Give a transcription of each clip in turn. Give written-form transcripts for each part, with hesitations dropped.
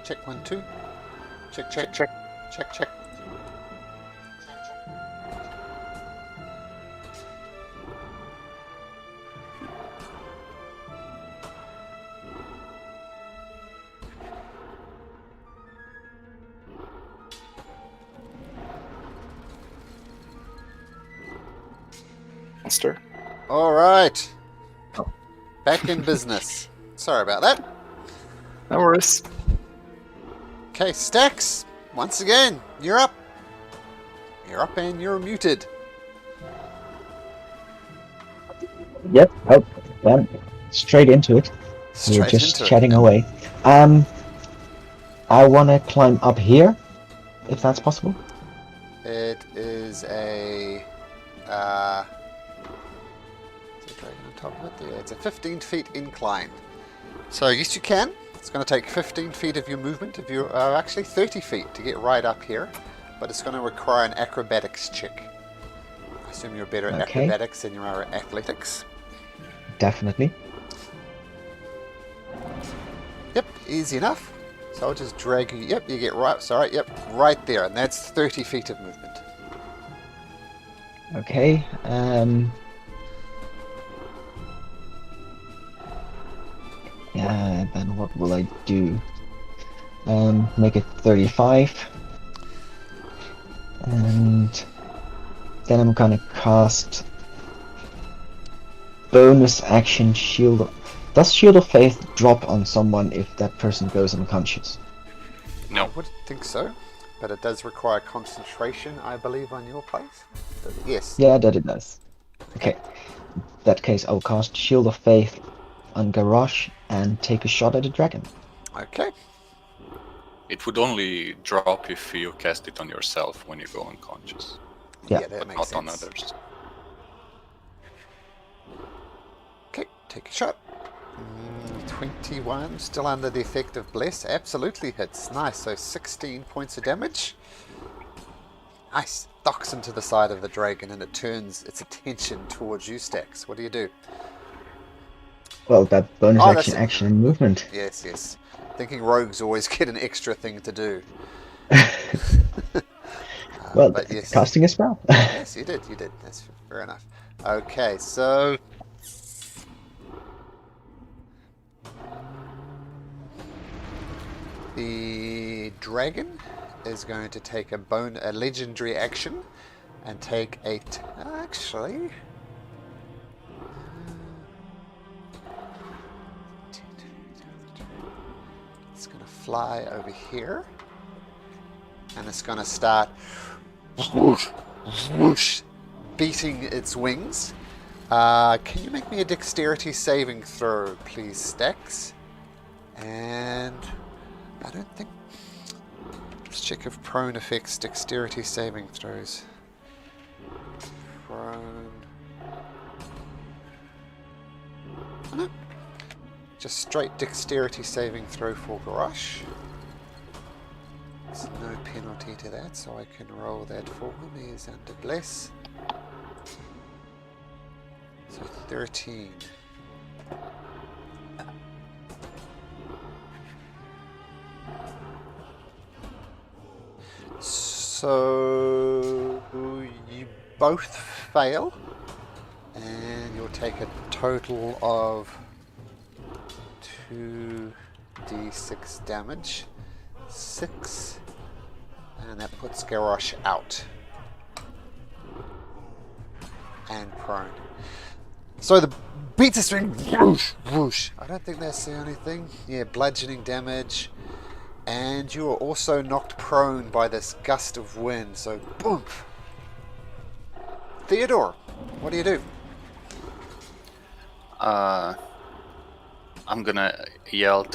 Check 1, 2. Check, check, Check. check, check. Monster. All right. Oh. Back in business. Sorry about that. No worries. Okay, Stacks. Once again, you're up. You're up and you're muted. Yep. Oh, well, straight into it. We were Straight just into chatting it. away. I want to climb up here, if that's possible. It is a... is there a dragon on top of it? Yeah, it's a 15 feet incline. So yes, you can. It's going to take 15 feet of your movement. If you are actually 30 feet to get right up here, but it's going to require an acrobatics check. I assume you're better at Okay. acrobatics than you are at athletics. Definitely. Yep, easy enough. So I'll just drag you. Yep, you get right. Sorry, yep, right there, and that's 30 feet of movement. Okay. Yeah. Then what will I do? Make it 35, and then I'm gonna cast bonus action shield. Does Shield of Faith drop on someone if that person goes unconscious? I would think so, but it does require concentration, I believe, on your place. Yes. Yeah, that it does. Okay. In that case, I'll cast Shield of Faith on Garrosh and take a shot at the dragon. Okay. It would only drop if you cast it on yourself when you go unconscious, Yeah. That but makes not sense. on others. Okay, take a shot. 21, still under the effect of Bless. Absolutely hits. Nice. So 16 points of damage. Nice. Docks into the side of the dragon and it turns its attention towards you, Stacks. What do you do? Well, that bonus Oh, that's it. action and movement. Yes, yes. Thinking rogues always get an extra thing to do. Well, but yes. casting a spell. Yes, you did. You did. That's fair enough. Okay, so the dragon is going to take a legendary action and take actually it's going to fly over here and it's going to start whoosh, whoosh, beating its wings. Can you make me a dexterity saving throw, please, Stax? And I don't think... Let's check if prone affects dexterity saving throws. Prone... Oh, no. Just straight dexterity saving throw for Garrosh. There's no penalty to that, so I can roll that for him. He is under Bless. So 13. So you both fail, and you'll take a total of 2d6 damage. 6, and that puts Garrosh out and prone. So the beats string, whoosh, whoosh. I don't think that's the only thing. Yeah, bludgeoning damage, and you are also knocked prone by this gust of wind. So boom. Theodore, what do you do? I'm gonna yell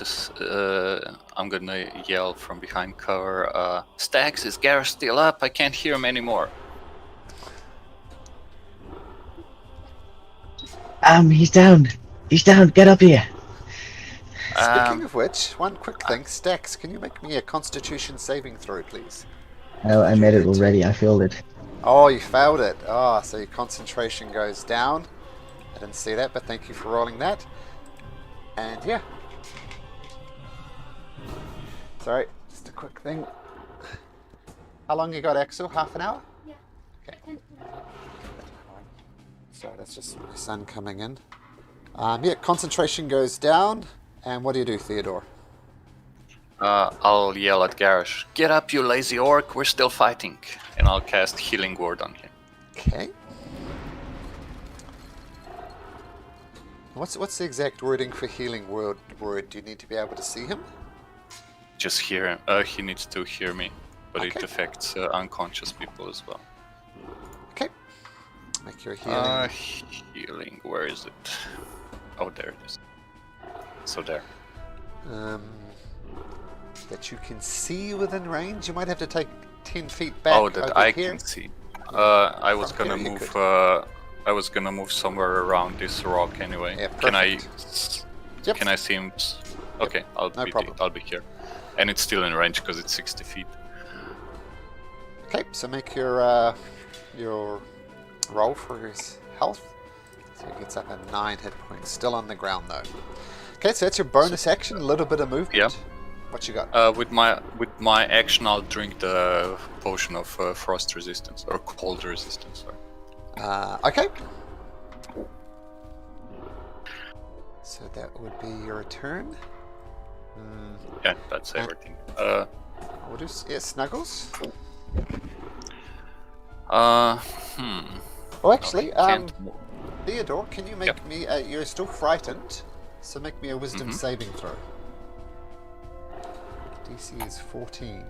I'm gonna yell from behind cover. Stax, is Gareth still up? I can't hear him anymore. He's down. He's down. Get up here. Speaking of which, one quick thing, Stax, can you make me a Constitution saving throw, please? Oh, I made it already. I failed it. Oh, you failed it. Oh, so your concentration goes down. I didn't see that, but thank you for rolling that. And yeah. Sorry, just a quick thing. How long you got, Axel? Half an hour? Yeah. Okay. Sorry, that's just my son coming in. Yeah, concentration goes down. And what do you do, Theodore? I'll yell at Garrosh, "Get up, you lazy orc! We're still fighting!" And I'll cast Healing Word on him. Okay. What's the exact wording for healing word? Do you need to be able to see him? Just hear him. He needs to hear me, but Okay. it affects unconscious people as well. Okay. Make your healing. Healing. Where is it? Oh, there it is. So there. That you can see within range. You might have to take 10 feet back. Oh, that over I here. can see. I was From gonna here you move. could. I was gonna move somewhere around this rock anyway. Yeah, Can I? Yep. Can I see him? Okay, No problem. I'll be here, and it's still in range because it's 60 feet. Okay, so make your roll for his health. So he gets up at 9 hit points. Still on the ground though. Okay, so that's your bonus action. A little bit of movement. Yeah. What you got? With my action, I'll drink the potion of frost resistance or cold resistance. Sorry. Okay. So that would be your turn. Yeah, that's everything. We'll do Snuggles. Hmm. Oh, actually, Can't move. Theodore, can you make me? You're still frightened, so make me a Wisdom saving throw. DC is 14.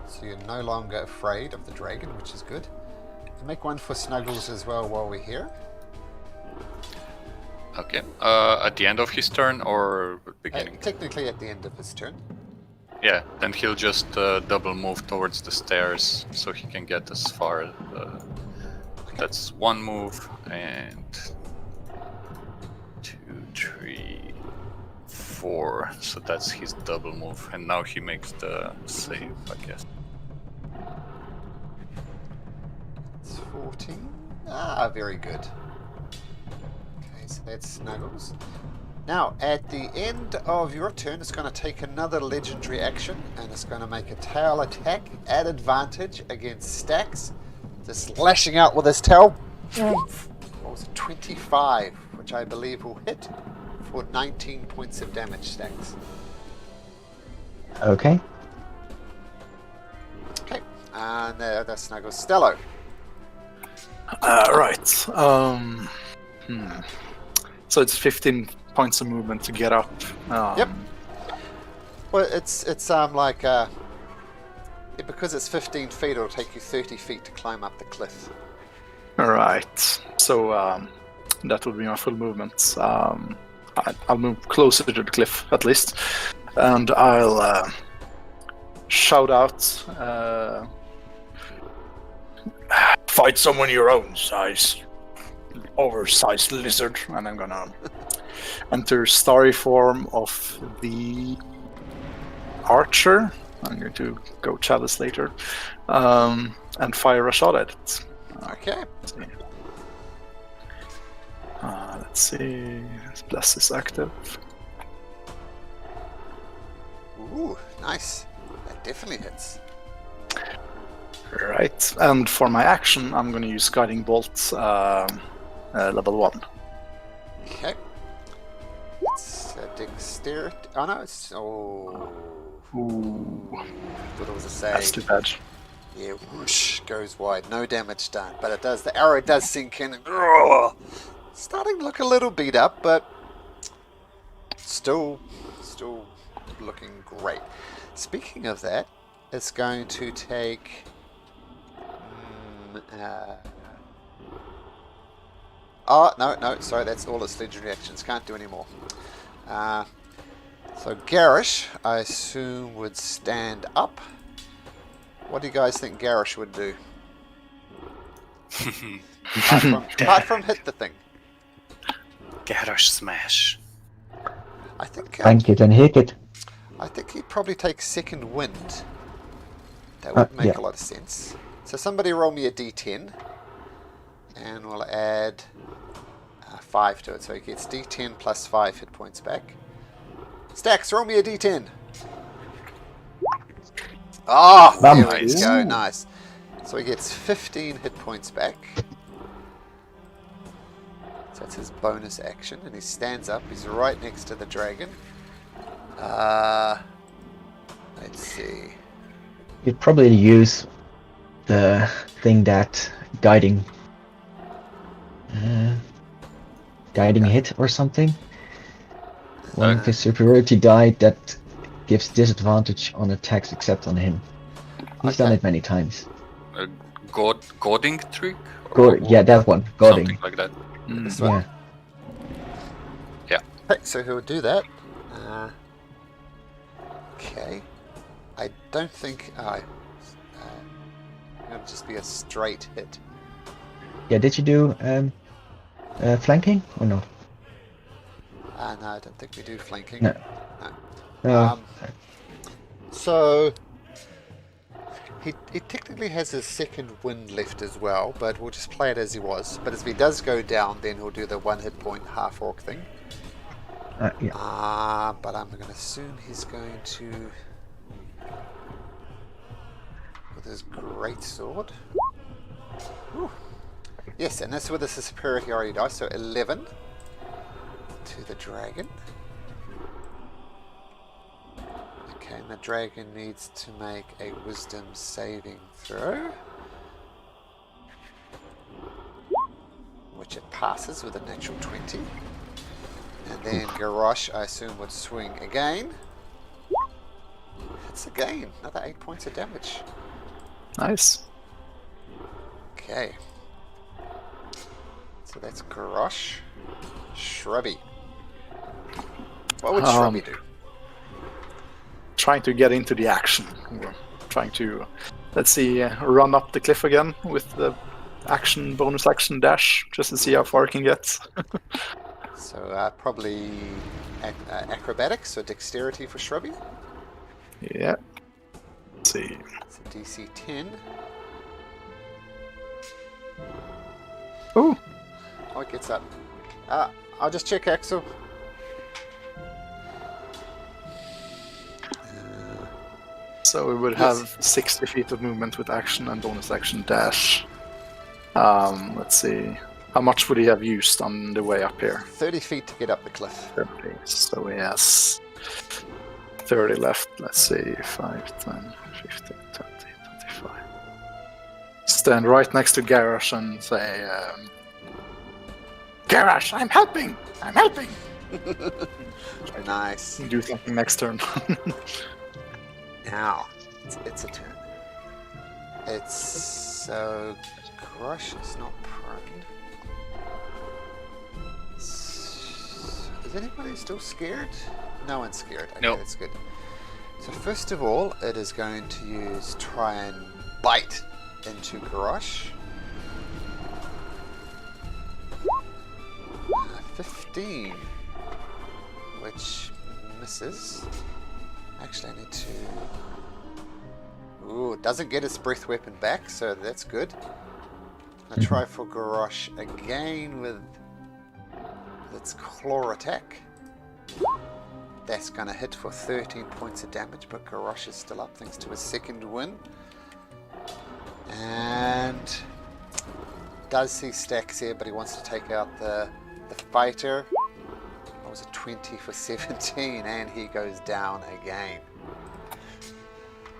So you're no longer afraid of the dragon, which is good. And make one for Snuggles as well while we're here. Okay. At the end of his turn or beginning? Technically at the end of his turn. Yeah. Then he'll just double move towards the stairs so he can get as far. That's one move and 2, 3, 4. So that's his double move, and now he makes the save, I guess. It's 14. Ah, very good. Okay, so that's Snuggles. Now, at the end of your turn, it's going to take another legendary action, and it's going to make a tail attack at advantage against Stax. Just lashing out with his tail. What was it? 25, which I believe will hit for 19 points of damage, Stax. Okay. Okay, and that's Snuggles. Stallo. Right. So it's 15 points of movement to get up. Yep. Well, it's because it's 15 feet, it'll take you 30 feet to climb up the cliff. Right. So that would be my full movement. I'll move closer to the cliff at least, and I'll shout out, "Fight someone your own size, oversized lizard!" And I'm gonna enter starry form of the archer. I'm going to go chalice later, and fire a shot at it. Okay. Let's see. Bless is active. Ooh, nice. That definitely hits. Right, and for my action, I'm going to use Guiding Bolt, level 1. Okay. It's dexterity. Oh no, it's. Oh. Ooh, Thought it was a that's save. too bad. Yeah, whoosh, goes wide. No damage done. But it does. The arrow does sink in. And, oh, starting to look a little beat up, but still looking great. Speaking of that, it's going to take. Oh, no, sorry, that's all its legendary actions. Can't do any more. So Garrosh, I assume, would stand up. What do you guys think Garrosh would do? apart from hit the thing. Garrosh smash. I think Thank it and hit it. I think he'd probably take second wind. That would make yeah. a lot of sense. So somebody roll me a d10, and we'll add 5 to it. So he gets d10 plus 5 hit points back. Stacks, roll me a d10. Oh, there we Nice. go. Nice. So he gets 15 hit points back. So that's his bonus action. And he stands up. He's right next to the dragon. Let's see. You'd probably use the thing that guiding hit or something. One of his superiority die that gives disadvantage on attacks except on him. He's done Okay. it many times. A goading trick? Yeah, that one. Goading. Something like that. This one. Yeah. Okay, so he'll do that. Okay. I don't think... it'll just be a straight hit. Yeah, did you do flanking or no? No, I don't think we do flanking. No. No. So... He technically has his second wind left as well, but we'll just play it as he was. But if he does go down, then he'll do the 1 hit point half orc thing. Yeah. But I'm going to assume he's going to... with his great sword. Whew. Yes, and that's with his superiority die, so 11 to the dragon. Okay, and the dragon needs to make a wisdom saving throw, which it passes with a natural 20. And then Garrosh, I assume, would swing again. It's again another 8 points of damage. Nice. Okay. So that's Garrosh. Shrubby. What would Shrubby do? Trying to get into the action. We're trying to, let's see, run up the cliff again with the action, bonus action dash, just to see how far I can get. So probably acrobatics or dexterity for Shrubby. Yeah. Let's see. It's a DC 10. Oh, Oh, it gets up. I'll just check Axel. so we would Yes. have 60 feet of movement with action and bonus action dash. Let's see. How much would he have used on the way up here? 30 feet to get up the cliff. 30. So he has 30 left. Let's see. 5, 10, 15, 20, 25. Stand right next to Garrosh and say, Garrosh, I'm helping! I'm helping! Nice. Do something next turn. Now, it's a turn. It's so... Crush is not prone. Is anybody still scared? No one's scared. Okay, Nope. that's good. So first of all, it is going to try and bite into Garrosh. 15, which misses. Actually, I need to... Ooh, it doesn't get its breath weapon back, so that's good. I'm gonna try for Garrosh again with its claw attack. That's gonna hit for 13 points of damage, but Garrosh is still up thanks to his second win. And does see stacks here, but he wants to take out the fighter. That was a 20 for 17, and he goes down again.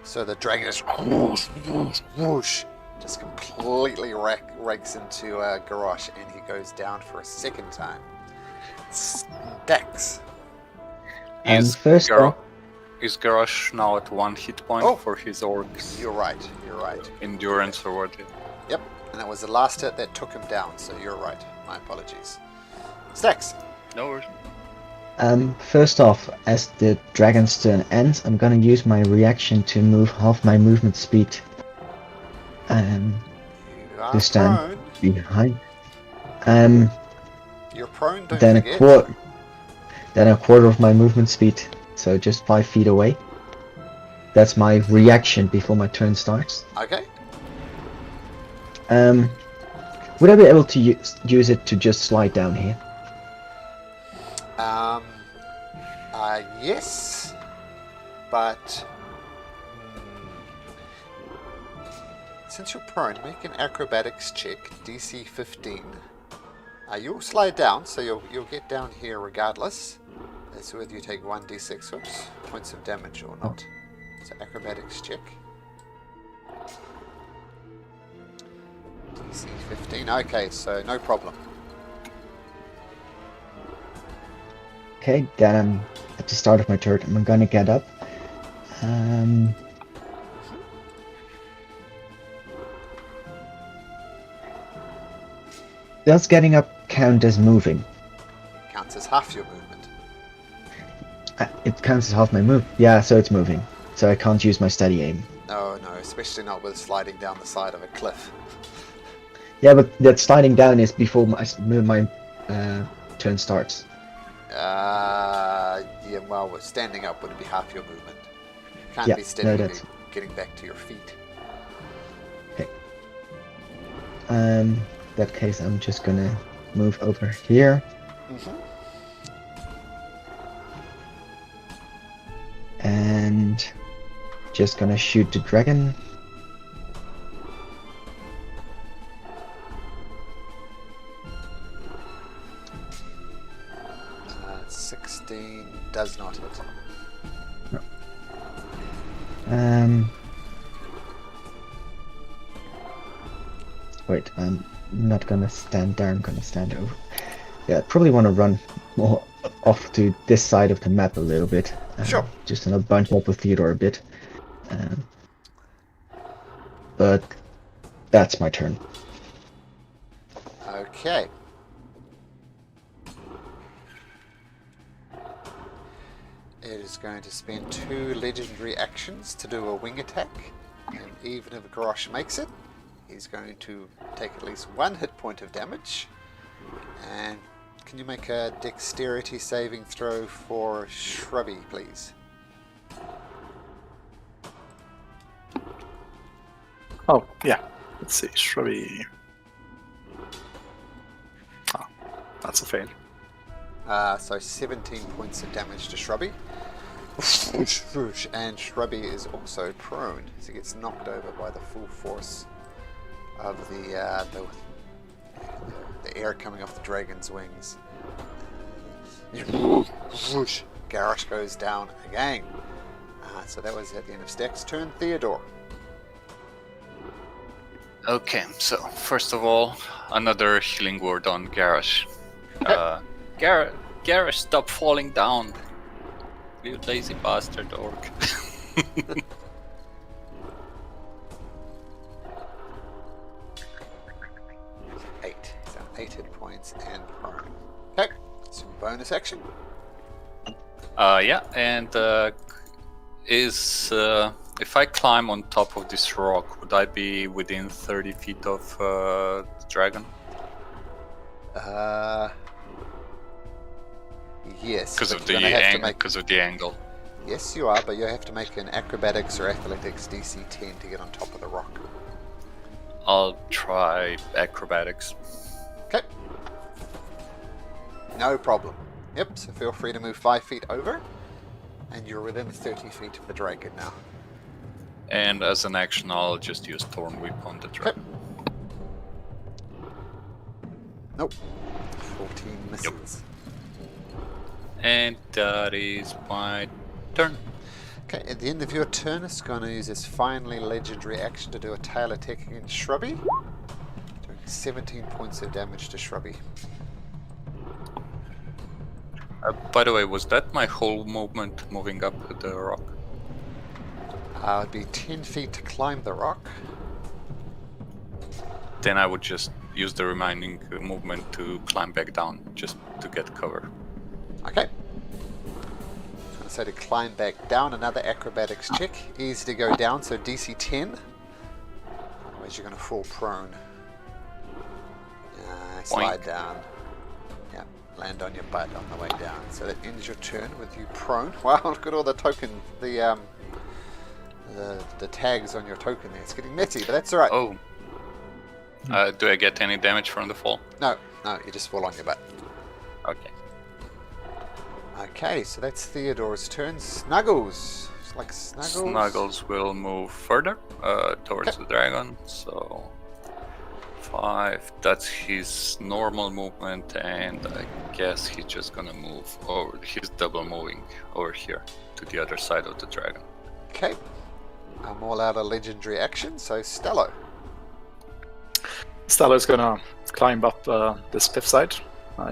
So the dragon is whoosh, whoosh, whoosh, just completely rakes into Garrosh, and he goes down for a second time. Stacks. And Is first off, Is Garrosh now at 1 hit point Oh. for his orcs? You're right. You're right. Endurance or what? Yep. And that was the last hit that took him down. So you're right. My apologies. Stacks. No worries. first off, as the dragon's turn ends, I'm gonna use my reaction to move half my movement speed. You are To stand prone. behind. You're prone. Don't Then forget. a quarter of my movement speed, so just 5 feet away. That's my reaction before my turn starts. Okay. Would I be able to use it to just slide down here? Yes, but since you're prone, make an acrobatics check, DC 15. You'll slide down, so you'll get down here regardless. That's whether you take 1d6 points of damage or not. So acrobatics check. DC 15. Okay, so no problem. Okay, then I'm at the start of my turn. I'm gonna get up. Does getting up count as moving? Counts as half your movement. It counts as half my move. Yeah, so it's moving. So I can't use my steady aim. No, especially not with sliding down the side of a cliff. Yeah, but that sliding down is before my turn starts. Yeah, well, with standing up would be half your movement. Can't Yeah, be steadily no, that's... getting back to your feet. Okay. In that case, I'm just gonna move over here. And just gonna shoot the dragon. 16 does not hit. Wait, I'm not gonna stand there, I'm gonna stand over. Yeah, I probably want to run more off to this side of the map a little bit. Sure. Just to bunch up with Theodore a bit. But that's my turn. Okay. It is going to spend 2 legendary actions to do a wing attack. And even if Grosh makes it, he's going to take at least 1 hit point of damage. And can you make a dexterity saving throw for Shrubby, please? Oh, yeah. Let's see. Shrubby. Oh, that's a fail. So 17 points of damage to Shrubby. And Shrubby is also prone, so he gets knocked over by the full force of the air coming off the dragon's wings. Garrosh goes down again. So that was at the end of Stack's turn. Theodore. Okay, so first of all, another healing word on Garrosh. Garrosh, stop falling down. You lazy bastard orc. 8. So 8 hit points and prone. Okay, so bonus action. Yeah, and if I climb on top of this rock, would I be within 30 feet of the dragon? Yes. Because but of you're the gonna have to angle. make- Because of the angle. Yes, you are, but you have to make an acrobatics or athletics DC 10 to get on top of the rock. I'll try acrobatics. Okay. No problem. Yep, so feel free to move 5 feet over, and you're within 30 feet of the dragon now. And as an action, I'll just use Thorn Whip on the dragon. Nope. 14 misses. And that is my turn. Okay, at the end of your turn, it's going to use its finally legendary action to do a tail attack against Shrubby. Doing 17 points of damage to Shrubby. By the way, was that my whole movement moving up the rock? It'd be 10 feet to climb the rock. Then I would just use the remaining movement to climb back down, just to get cover. Okay. So to climb back down, another acrobatics check. Easy to go down, so DC 10. Otherwise you're going to fall prone. Slide Boink. down. Yeah, land on your butt on the way down. So that ends your turn with you prone. Wow, look at all the token, the tags on your token there. It's getting messy, but that's alright. Oh. Do I get any damage from the fall? No, you just fall on your butt. Okay. Okay, so that's Theodore's turn. Snuggles. It's like Snuggles. Snuggles will move further towards the dragon. So 5. That's his normal movement, and I guess he's just gonna move over. He's double moving over here to the other side of the dragon. Okay. I'm all out of legendary action, so Stallo. Stallo's gonna climb up this cliffside.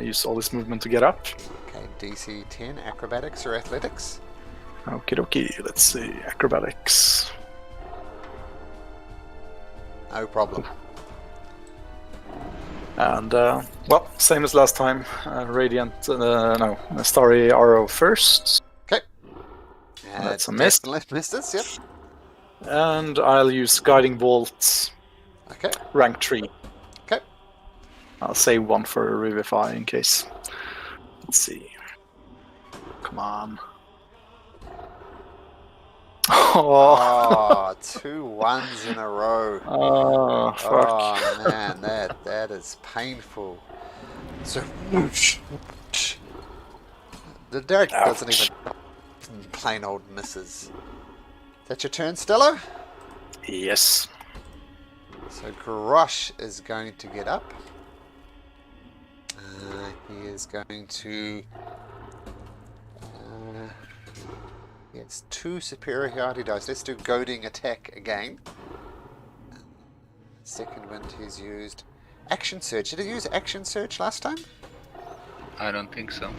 Use all his movement to get up. Okay, DC 10, acrobatics or athletics? Okie dokie, let's see. Acrobatics. No problem. And, well, same as last time. Starry Arrow first. Okay. That's a miss. Definitely misses, yep. And I'll use Guiding Bolt, Okay. rank 3. Okay. I'll save one for Revivify in case. Let's see. Come on. Oh, 2 1s in a row. Oh, fuck. Oh man, that is painful. So the Derek doesn't Ouch. even plain old misses. Is that your turn, Stello? Yes. So Grosh is going to get up. He is going to. He gets 2 superiority dice. Let's do goading attack again. Second wind he's used. Action Surge. Did he use Action Surge last time? I don't think so.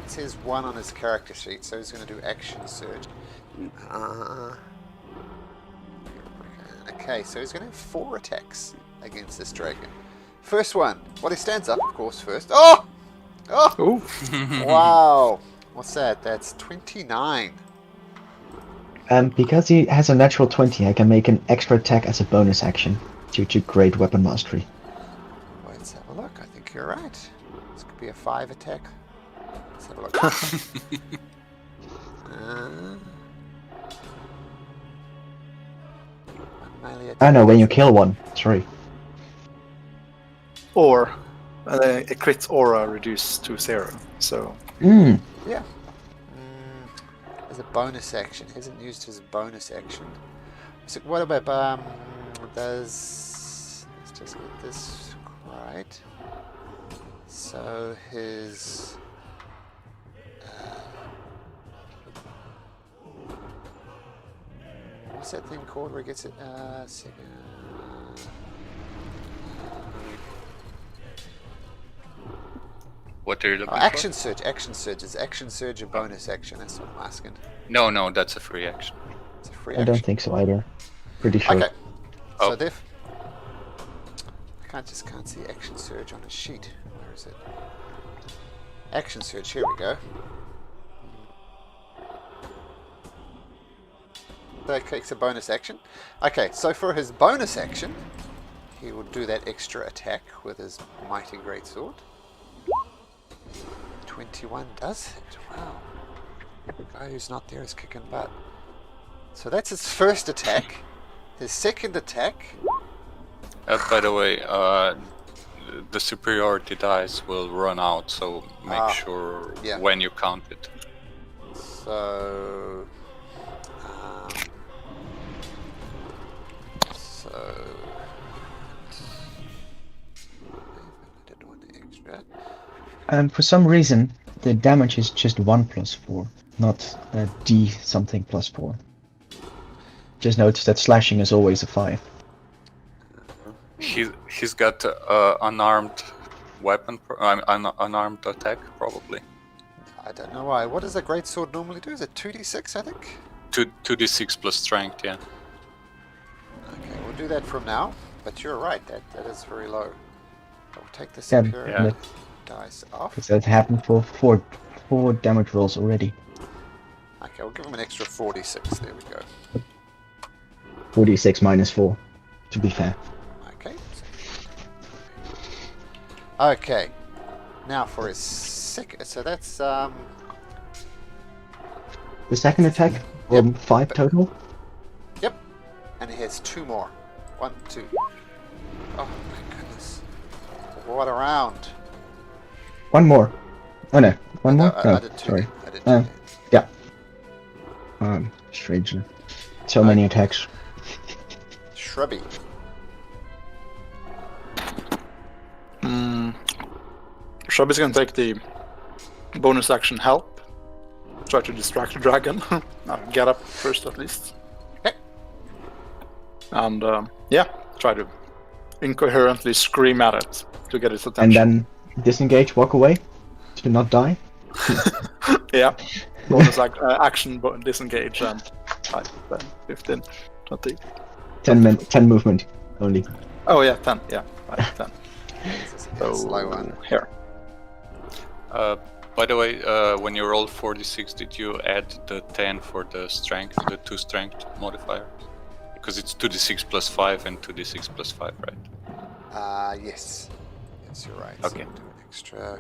It says 1 on his character sheet, so he's going to do Action Surge. Okay, so he's going to have 4 attacks against this dragon. First one. Well, he stands up, of course, first. Oh! Oh! Ooh. Wow! What's that? That's 29. Because he has a natural 20, I can make an extra attack as a bonus action due to Great Weapon Mastery. Let's have a look. I think you're right. This could be a 5 attack. Let's have a look. Melee attack. I know, when you kill one. Sorry. Or a crit aura reduced to 0. So Mm. Yeah. As a bonus action. He hasn't used his bonus action. So what about let's just get this right. So his what's that thing called where he gets it? Second. What are you looking Action Surge. Action Surge. Is Action Surge a bonus action? That's what I'm asking. for? No, that's a free action. It's a free I action. don't think so either. Pretty sure. Okay. Oh. So I just can't see Action Surge on a sheet. Where is it? Action Surge. Here we go. That takes a bonus action. Okay, so for his bonus action, he will do that extra attack with his mighty greatsword. 21 does it. Wow. The guy who's not there is kicking butt. So that's his first attack. His second attack. By the way, the superiority dice will run out, so make sure yeah. when you count it. So. I did one extra. For some reason, the damage is just 1 + 4, not D something + 4. Just notice that slashing is always a 5. He's got unarmed weapon, unarmed attack probably. I don't know why. What does a greatsword normally do? Is it 2d6, I think? 2d6 plus strength, yeah. Okay, we'll do that from now. But you're right, that is very low. I'll take the Yeah, superior dice off. because that happened for 4 damage rolls already. Okay, we'll give him an extra 46. There we go. 46 - 4, to be fair. Okay. Okay. Now for his second. So that's The second attack, 5 total. Yep. And he has 2 more. 1, 2. Oh my goodness. What a round. 1 more. Oh no, One more? I No, did 2. sorry. I did 2. Uh, yeah. Strangely. So many attacks. Shrubby. Shrubby's gonna take the bonus action help. Try to distract the dragon. Get up first at least. Okay. And yeah, try to incoherently scream at it to get its And attention. then disengage, walk away to not die. Yeah. Bonus action, disengage, and 5, 10, 15, 20. 10 movement only. Oh yeah, 10. Yeah, 5, 10. So slow one. here. By the way, when you rolled 46, did you add the 10 for the strength, the 2 strength modifier? Because it's 2d6 plus 5 and 2d6 plus 5, right? Yes. Yes, you're right. Okay. So do an extra.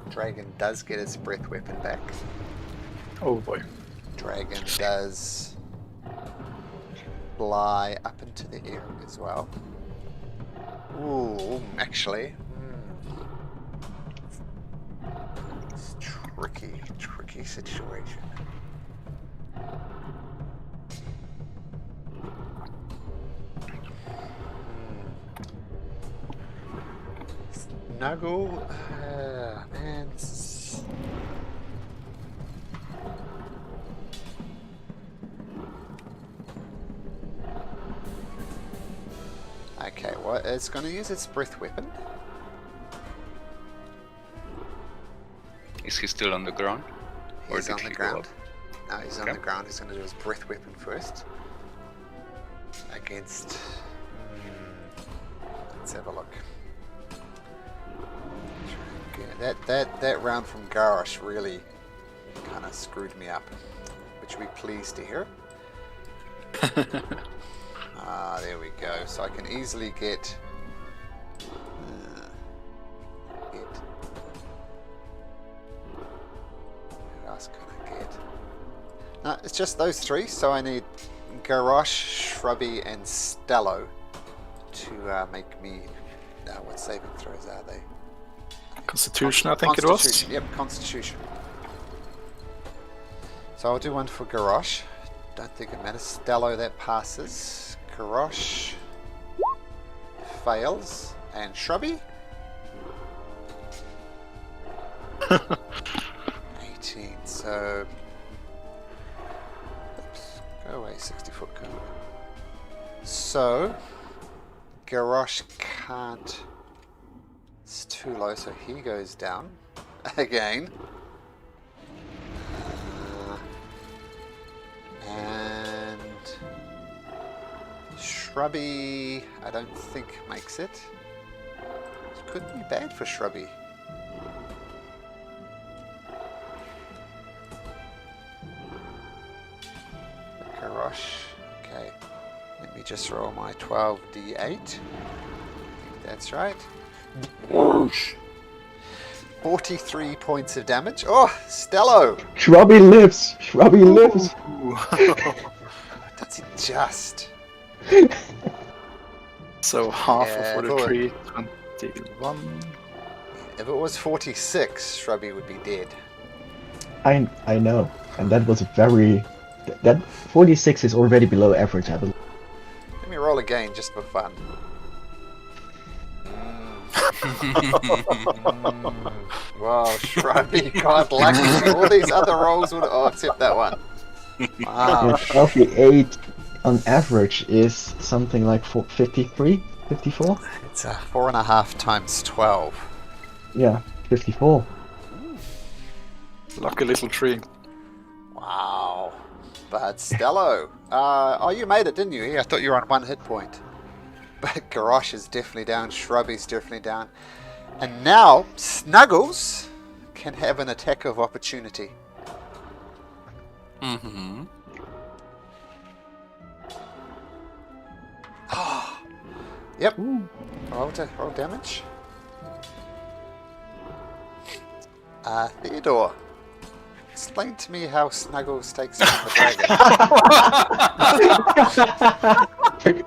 Dragon does get his breath weapon back. Oh boy. Dragon does fly up into the air as well. Ooh, actually. It's tricky situation. Snuggle. Man. Okay, well, it's going to use its breath weapon. Is he still on the ground? Or He's did on the he go ground. up? No, he's on Okay. the ground. He's going to do his breath weapon first. Against. Let's have a look. That round from Garrosh really kind of screwed me up, which you'll be pleased to hear. There we go. So I can easily get. What else can I get? No, it's just those 3. So I need Garrosh, Shrubby, and Stallo to make me. What saving throws are they? Constitution, I think it was. Constitution, yep, Constitution. So I'll do one for Garrosh. Don't think it matters. Stallo, that passes. Garrosh fails. And Shrubby? 18, so... Oops, go away, 60-foot cone. So... Garrosh can't... It's too low, so he goes down again. And Shrubby, I don't think makes it. It could be bad for Shrubby. Garrosh, okay. Let me just roll my 12d8. I think that's right. 43 points of damage. Oh, Stallo! Shrubby lives! Shrubby lives! That's it just. So half Yeah, of 43, 21. If it was 46, Shrubby would be dead. I know. And that was a very... That 46 is already below average, I believe. Let me roll again just for fun. Wow, Shrubby got lucky. All these other rolls would... Oh, except that one. Wow. 48 on average is something like 53? 54? It's a 4.5 times 12. Yeah, 54. Lucky little tree. Wow. But Stallo, oh, you made it, didn't you? Yeah, I thought you were on 1 hit point. But Garrosh is definitely down, Shrubby's definitely down. And now, Snuggles can have an attack of opportunity. Mm-hmm. Yep. Roll damage. Theodore, explain to me how Snuggles takes on the dragon.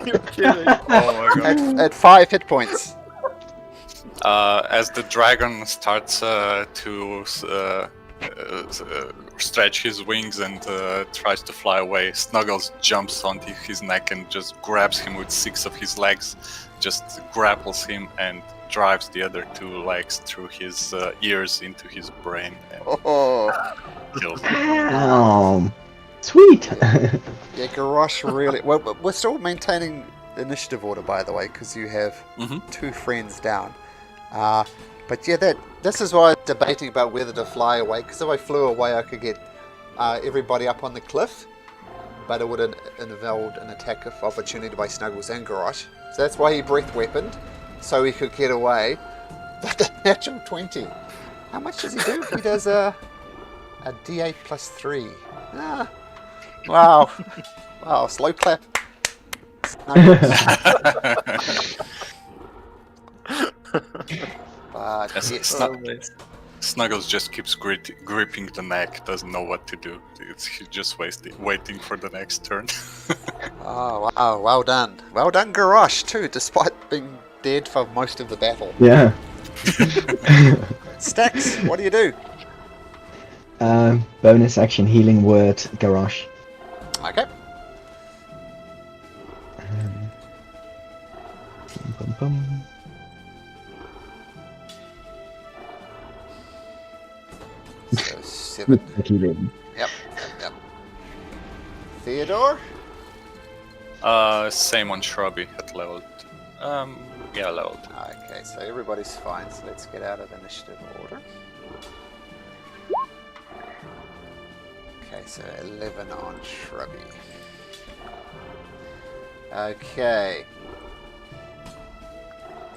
You're kidding. Oh my god. At 5 hit points. As the dragon starts to stretch his wings and tries to fly away, Snuggles jumps onto his neck and just grabs him with 6 of his legs, just grapples him and drives the other 2 legs through his ears into his brain and kills him. Damn. Sweet. Yeah, Garrosh really... Well, we're still maintaining initiative order, by the way, because you have 2 friends down. But yeah, this is why I'm debating about whether to fly away, because if I flew away I could get everybody up on the cliff, but it would have involved an attack of opportunity by Snuggles and Garrosh. So that's why he breath weaponed, so he could get away. But the natural 20. How much does he do? He does a D8 plus 3. Wow. Wow, slow clap. But Snuggles just keeps gripping the neck, doesn't know what to do. He's just waiting for the next turn. oh wow, well done. Well done, Garrosh, too, despite being dead for most of the battle. Yeah. Stax, what do you do? Bonus action healing word, Garrosh. Okay. Bum, bum. So 7. Healing. Yep. Theodore? Same on Shrubby at level. Yeah, level 2. Okay, so everybody's fine, so let's get out of initiative order. Okay, so 11 on Shrubby. Okay.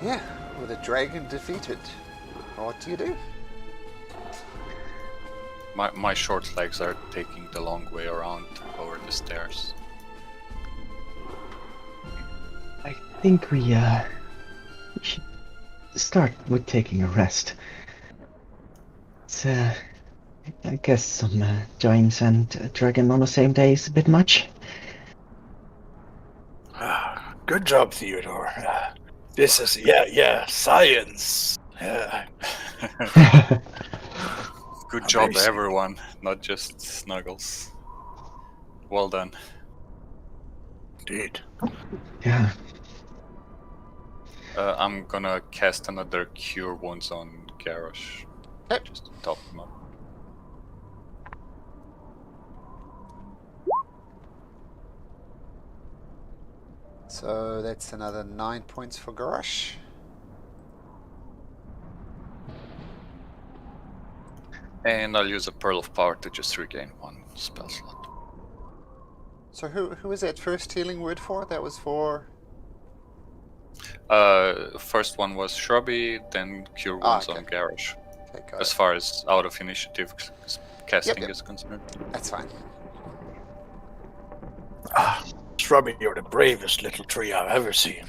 Yeah, with a dragon defeated, what do you do? My short legs are taking the long way around over the stairs. I think we should start with taking a rest. It's, I guess some giants and a dragon on the same day is a bit much. Good job, Theodore. This is, science. Yeah. Good job, Amazing. everyone, not just Snuggles. Well done. Indeed. Yeah. I'm gonna cast another Cure Wounds on Garrosh. Okay. Just to top him up. So that's another 9 points for Garrosh. And I'll use a Pearl of Power to just regain 1 spell slot. So who was that first healing word for? That was for... First one was Shrubby, then Cure Wounds okay. on Garrosh. Okay, got As it. far as out of initiative casting Yep. is concerned. That's fine. Shrubby, you're the bravest little tree I've ever seen.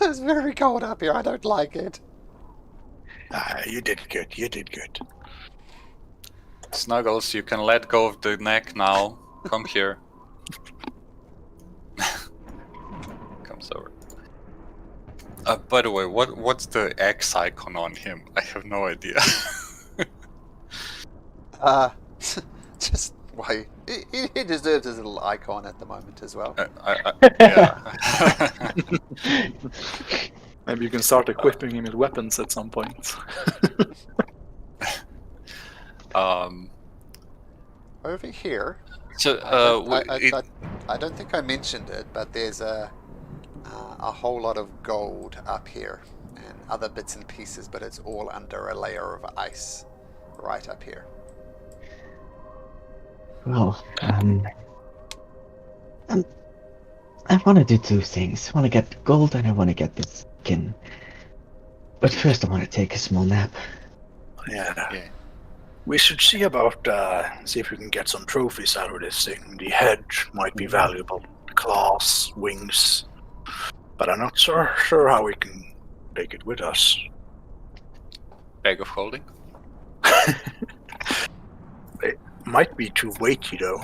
It's very cold up here. I don't like it. You did good. You did good. Snuggles, you can let go of the neck now. Come here. Comes over. By the way, what's the X icon on him? I have no idea. Just why he deserves his little icon at the moment as well. Yeah. Maybe you can start equipping him with weapons at some point. Over here, So I don't think I mentioned it, but there's a whole lot of gold up here and other bits and pieces, but it's all under a layer of ice right up here. Well, I want to do 2 things. I want to get gold and I want to get this skin. But first I want to take a small nap. Yeah. We should see about, see if we can get some trophies out of this thing. The head might be valuable. The claws, wings. But I'm not sure how we can take it with us. bag of holding. It might be too weighty, though.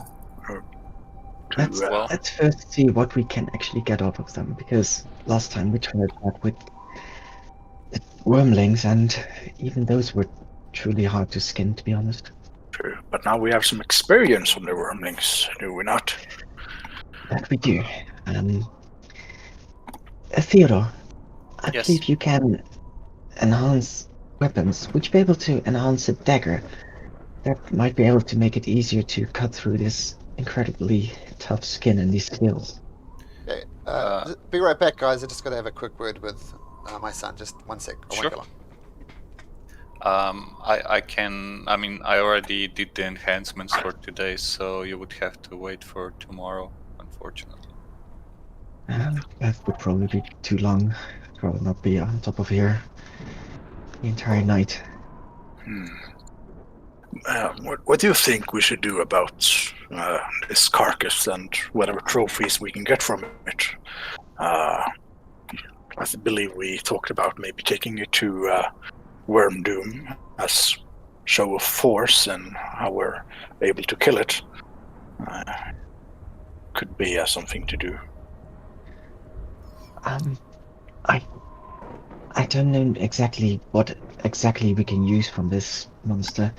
Or Let's Well- let's first see what we can actually get out of them, because last time we tried that with the wormlings, and even those were truly hard to skin, to be honest. True. But now we have some experience on the wormlings, do we not? That we do. Theodore, I Yes. believe you can enhance weapons. Would you be able to enhance a dagger? That might be able to make it easier to cut through this incredibly tough skin and these scales. Okay, be right back, guys. I just got to have a quick word with my son. Just 1 sec. I Sure. won't go long. I can. I mean, I already did the enhancements for today, so you would have to wait for tomorrow, unfortunately. That would probably be too long. I'd rather not be on top of here the entire night. What do you think we should do about this carcass and whatever trophies we can get from it? I believe we talked about maybe taking it to Worm Doom as show of force and how we're able to kill it. Could be something to do. I don't know exactly what exactly we can use from this monster.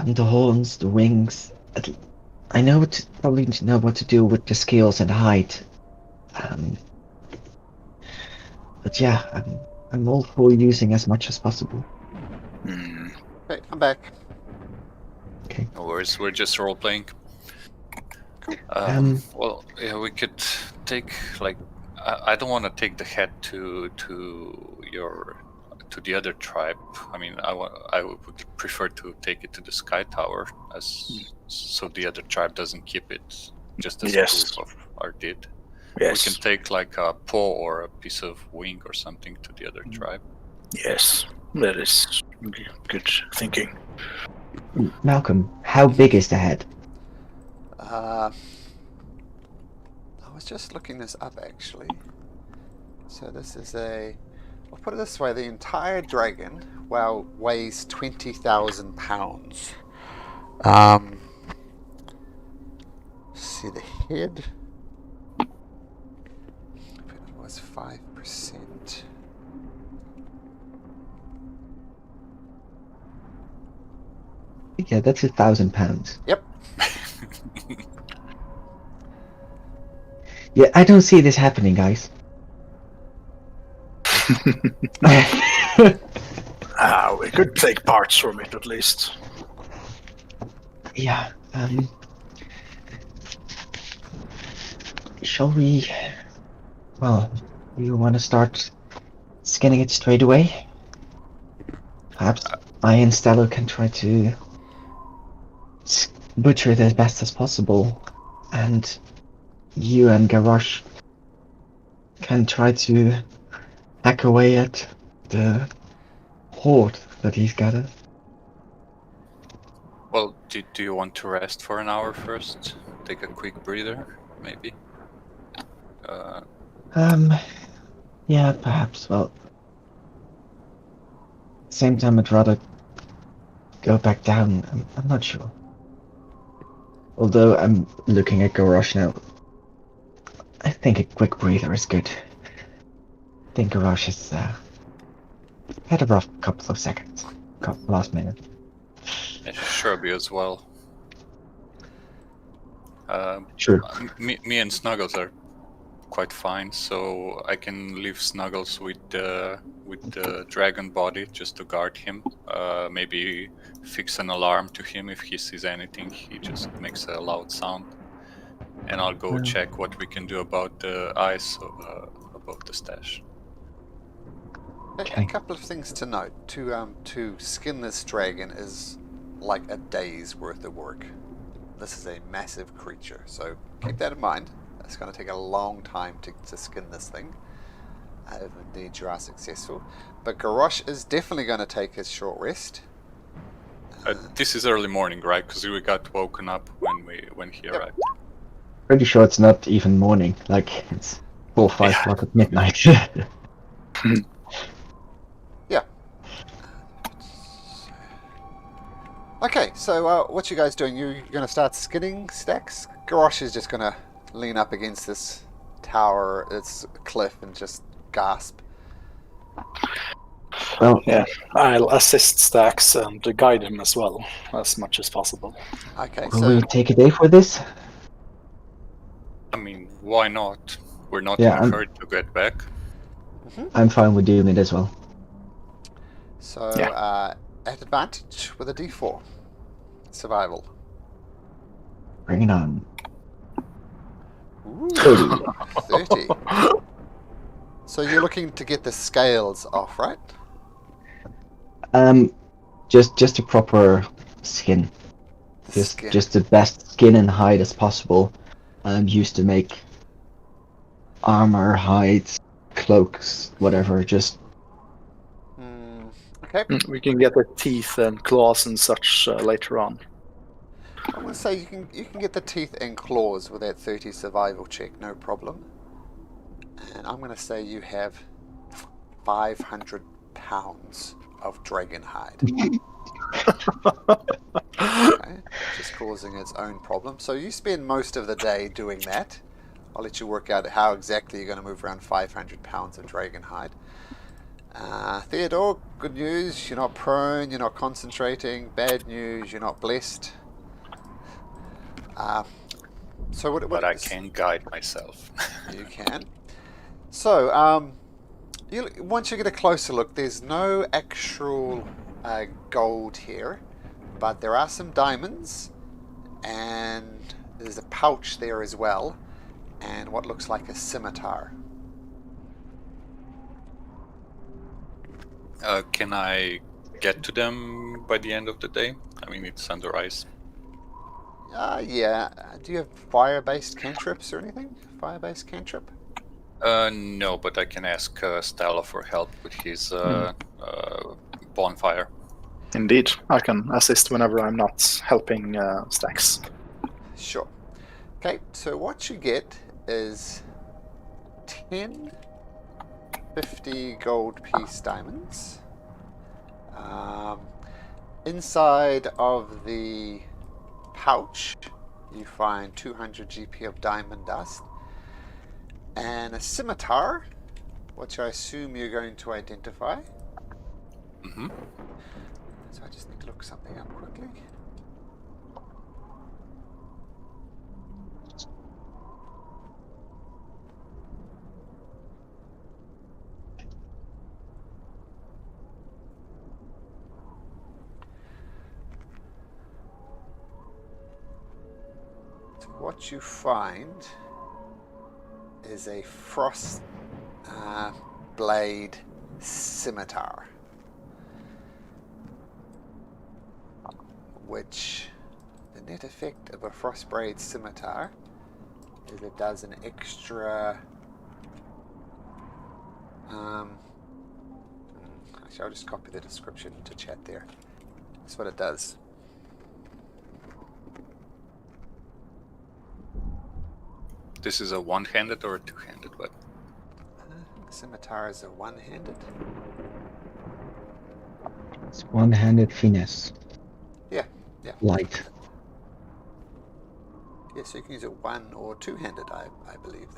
The horns, the wings. I know probably know what to do with the scales and the hide. But yeah, I'm all for using as much as possible. Okay, I'm back. Okay. No worries, we're just role playing. Well, yeah, we could take like. I don't want to take the head to the other tribe. I mean, I would prefer to take it to the Sky Tower, so the other tribe doesn't keep it, just as proof of our deed. Yes. We can take like a paw or a piece of wing or something to the other tribe. Yes, that is good thinking. Malcolm, how big is the head? I was just looking this up actually. So this is I'll put it this way: the entire dragon, weighs 20,000 pounds. See the head. It was 5%. Yeah, that's 1,000 pounds. Yep. Yeah, I don't see this happening, guys. We could take parts from it at least. Yeah, shall we... Well, you want to start skinning it straight away? Perhaps I and Stallo can try to butcher it as best as possible, and you and Garrosh can try to hack away at the horde that he's gathered. Well, do you want to rest for an hour first? Take a quick breather, maybe? Yeah, perhaps. Well, same time I'd rather go back down. I'm not sure. Although I'm looking at Garrosh now, I think a quick breather is good. I think Garrosh has had a rough couple of seconds, last minute. Sherby as well. Sure. Me and Snuggles are quite fine, so I can leave Snuggles with the dragon body just to guard him. Maybe fix an alarm to him if he sees anything. He just makes a loud sound, and I'll go check what we can do about the ice, about the stash. A couple of things to note. To skin this dragon is like a day's worth of work. This is a massive creature, so keep that in mind. It's going to take a long time to skin this thing, if indeed you are successful. But Garrosh is definitely going to take his short rest. This is early morning, right? Because we got woken up when he arrived. Pretty sure it's not even morning. Like, it's 4 or 5 o'clock at midnight. Yeah. Okay, so what you guys doing? You're going to start skinning stacks? Garrosh is just going to lean up against this tower, this cliff, and just gasp. Well, Yeah, I'll assist Stacks and guide him as well, as much as possible. Okay, will so we take a day for this? I mean, why not? We're not Yeah, in a hurry to get back. I'm fine with doing it as well. so Yeah. at advantage with a D4 survival. Bring it on. Ooh, 30. 30. So you're looking to get the scales off, right? Just a proper skin. The skin. Just the best skin and hide as possible. Used to make armor, hides, cloaks, whatever. Just Okay. We can get the teeth and claws and such later on. I'm going to say you can get the teeth and claws with that 30 survival check, no problem. And I'm going to say you have 500 pounds of dragon hide. Okay, just causing its own problem. So you spend most of the day doing that. I'll let you work out how exactly you're going to move around 500 pounds of dragon hide. Theodore, good news, you're not prone, you're not concentrating. Bad news, you're not blessed. So what But I can guide myself. You can. So, once you get a closer look, there's no actual gold here, but there are some diamonds, and there's a pouch there as well, and what looks like a scimitar. Can I get to them by the end of the day? I mean, it's under ice. Yeah. Do you have fire-based cantrips or anything? Fire-based cantrip? No, but I can ask Stallo for help with his bonfire. Indeed, I can assist whenever I'm not helping Stacks. Sure. Okay, so what you get is 10 50 gold piece diamonds. Inside of the pouch, you find 200 GP of diamond dust and a scimitar, which I assume you're going to identify. Mm-hmm. So I just need to look something up quickly. So what you find is a frost blade scimitar, which the net effect of a frost blade scimitar is it does an extra actually I'll just copy the description to chat there. That's what it does. This is a one-handed or a two-handed weapon? Scimitar is a one-handed. it's one-handed finesse. Yeah. Light. Yeah, so you can use it one or two-handed, I believe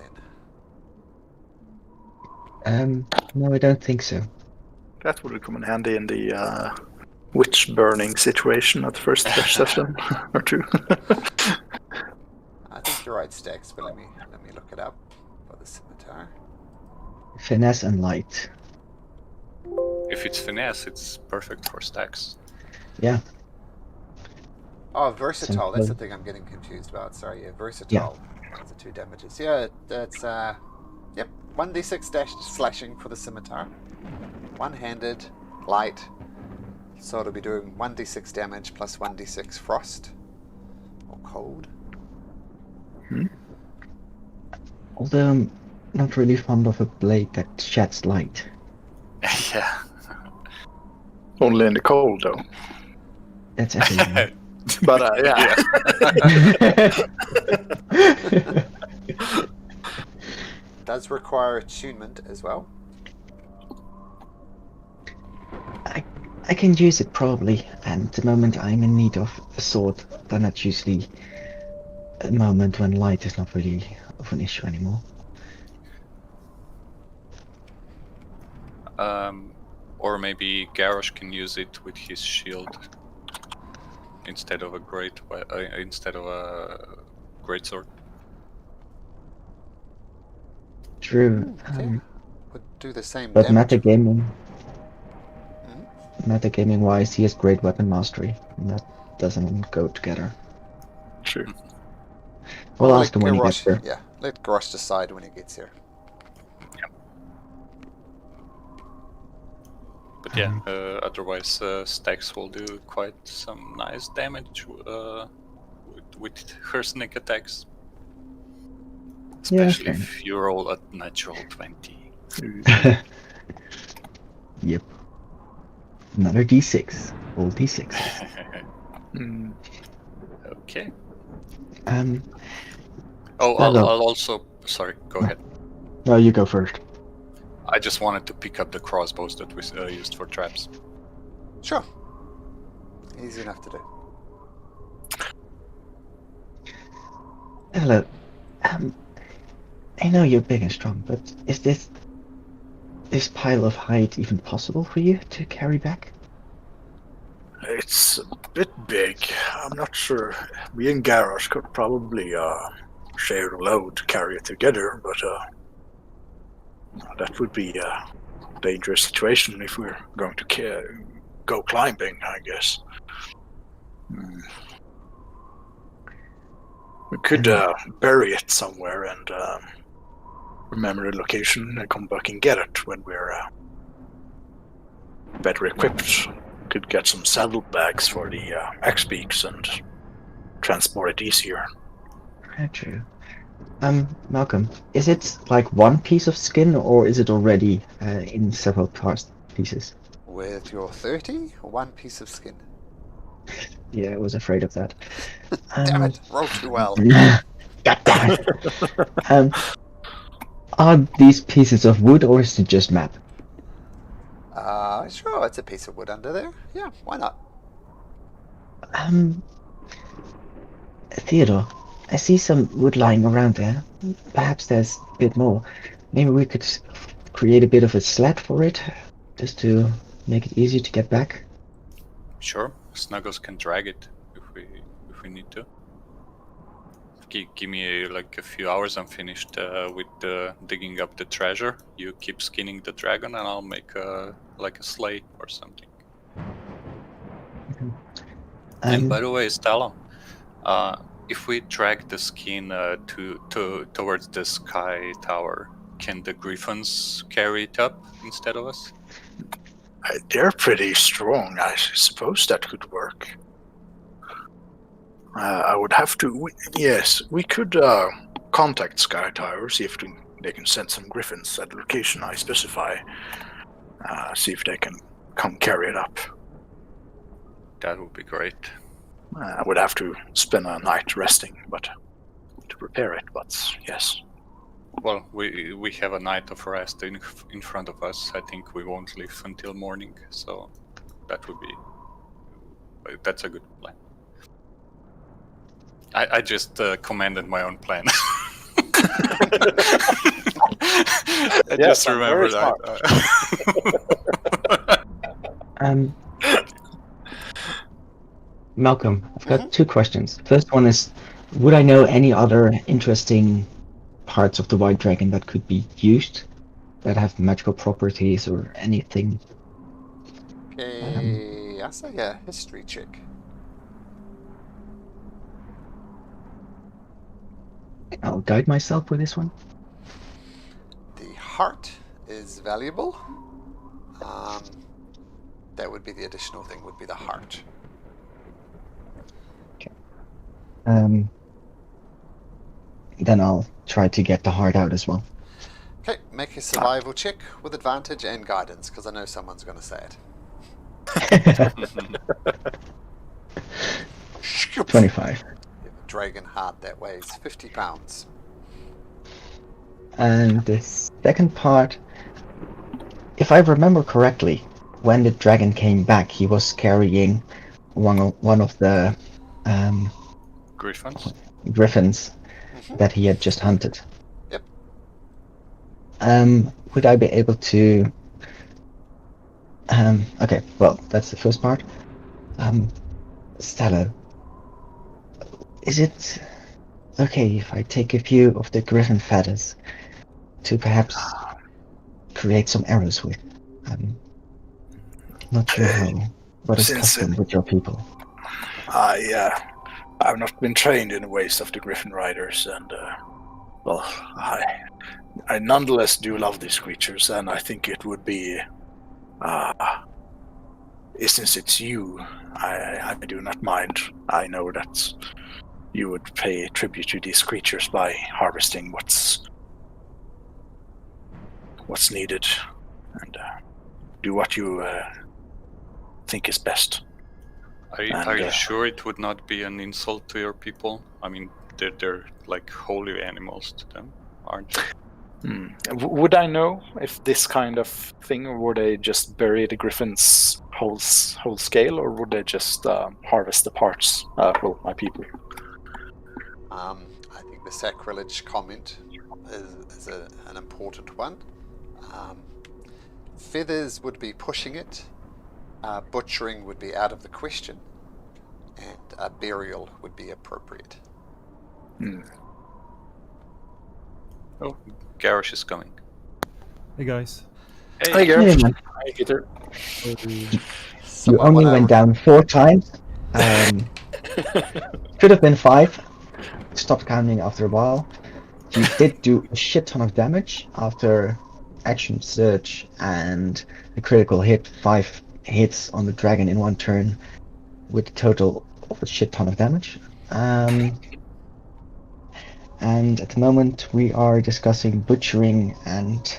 then. No, I don't think so. That would come in handy in the witch burning situation at the first session or two. I think you're right, Stacks, but let me look it up for the scimitar. Finesse and light. If it's finesse, it's perfect for stacks. Yeah. Oh, versatile. That's the Simple. thing I'm getting confused about. Sorry, yeah, versatile. Those are 2 damages. Yeah, that's yep, 1d6 dash slashing for the scimitar. One-handed, light. So it'll be doing 1d6 damage plus 1d6 frost or cold. Although I'm not really fond of a blade that sheds light. Yeah. Only in the cold, though. That's everything. But yeah. Does require attunement as well. I can use it probably, and at the moment I'm in need of a sword. Then that's usually a moment when light is not really of an issue anymore. Or maybe Garrosh can use it with his shield instead of a great sword. True. Okay. Would do the same But damage. metagaming wise, he has great weapon mastery, and that doesn't go together. True. We'll Well, ask him when he gets there. Yeah, let Garrosh decide when he gets here. But yeah, otherwise Stax will do quite some nice damage with her sneak attacks. Especially Yeah, if you roll a natural 20. Yep. Another d6. All d6s. Mm. Okay. Um, Oh, Stallo. I'll also... Sorry, go ahead. No, you go first. I just wanted to pick up the crossbows that we used for traps. Sure. Easy enough to do. Hello. I know you're big and strong, but is this pile of hide even possible for you to carry back? It's a bit big. I'm not sure. Me and Garrosh could probably share the load to carry it together, but that would be a dangerous situation if we're going to go climbing, I guess. We could bury it somewhere and remember the location and come back and get it when we're better equipped. Could get some saddlebags for the X-Beaks and transport it easier. True. Malcolm, is it like one piece of skin, or is it already in several pieces? With your 30, one piece of skin. Yeah, I was afraid of that. Damn it, roll too well. God damn it. Are these pieces of wood, or is it just map? Sure, it's a piece of wood under there. Yeah, why not? Theodore, I see some wood lying around there. Perhaps there's a bit more. Maybe we could create a bit of a sled for it, just to make it easier to get back. Sure, Snuggles can drag it if we need to. Give me like a few hours. I'm finished with digging up the treasure. You keep skinning the dragon, and I'll make like a sleigh or something. And by the way, Stallo, if we drag the skin towards the sky tower, can the griffins carry it up instead of us? They're pretty strong. I suppose that could work. I would have to. Yes, we could contact Sky Tower, see if they can send some griffins at the location I specify. See if they can come carry it up. That would be great. I would have to spend a night resting, but to prepare it. But yes. Well, we have a night of rest in front of us. I think we won't leave until morning, so that's a good plan. I just commanded my own plan. I just remembered that. Malcolm, I've got two questions. First one is, would I know any other interesting parts of the White Dragon that could be used, that have magical properties or anything? Okay, I'll say a history check. I'll guide myself with this one. The heart is valuable. That would be the additional thing, would be the heart. Okay. Then I'll try to get the heart out as well. Okay, make a survival check with advantage and guidance, because I know someone's going to say it. 25. Dragon heart that weighs 50 pounds. And the second part, if I remember correctly, when the dragon came back, he was carrying one of the Griffins. griffins Mhm. that he had just hunted. Yep. Would I be able to? Okay, well, that's the first part. Stallo, is it okay if I take a few of the griffin feathers to perhaps create some arrows with? I'm not sure what is Since custom with your people. I've not been trained in the ways of the Griffin Riders, and well, I nonetheless do love these creatures, and I think it would be, since it's you, I do not mind. I know that you would pay tribute to these creatures by harvesting what's needed, and do what you think is best. Are you sure it would not be an insult to your people? I mean, they're like holy animals to them, aren't they? Would I know if this kind of thing, or would they just bury the griffins whole scale, or would they just harvest the parts? Well, my people. I think the sacrilege comment is an important one. Feathers would be pushing it. Butchering would be out of the question, and a burial would be appropriate. Oh, Garrosh is coming. Hey guys. Hey, Gareth. Yeah, man. Hi, Peter. You Someone only wanna- went down 4 times. Could have been 5. Stopped counting after a while. You did do a shit ton of damage after action surge and a critical hit. 5 hits on the dragon in one turn, with a total of a shit ton of damage. And at the moment we are discussing butchering and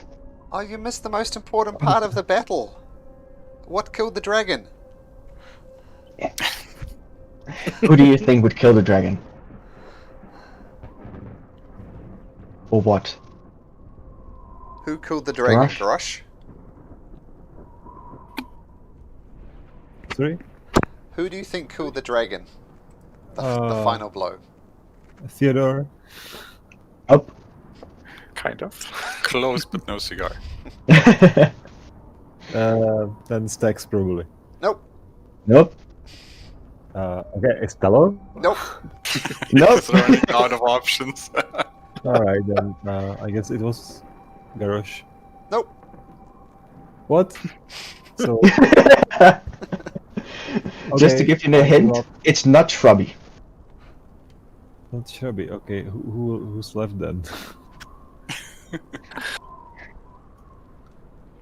Oh, you missed the most important part of the battle. What killed the dragon? who do you think would kill the dragon? Or what? Who killed the dragon, Garrosh? Garrosh? Sorry? Who do you think killed the dragon? The final blow. Theodore? Oh. Kind of. Close, but no cigar. Then Stax probably. Nope. Nope. Okay, Stallo? Nope. Nope. He's running out of options. Alright then, I guess it was Garrosh. Nope. What? So, Just to okay, give you a hint, well, it's not shrubby. not shabby. Okay, who's left then?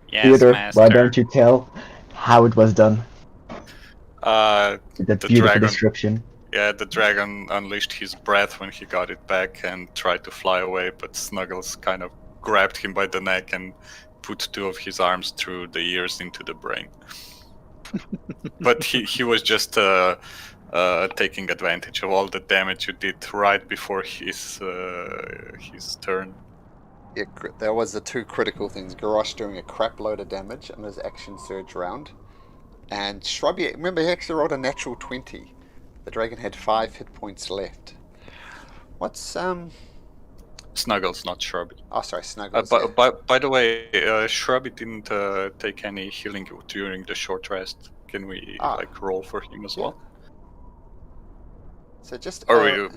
Yes, Theodore, master. why don't you tell how it was done? Uh, With that The beautiful dragon. description. yeah, the dragon unleashed his breath when he got it back and tried to fly away, but Snuggles kind of grabbed him by the neck and put 2 of his arms through the ears into the brain. But he was just taking advantage of all the damage you did right before his turn. Yeah, there was the 2 critical things. Garrosh doing a crap load of damage in his action surge round. And Shrubby, remember he actually rolled a natural 20. The dragon had 5 hit points left. What's, Snuggles, not Shrubby. oh sorry, Snuggles. yeah. By the way, Shrubby didn't take any healing during the short rest. Can we like roll for him as well? So just... Or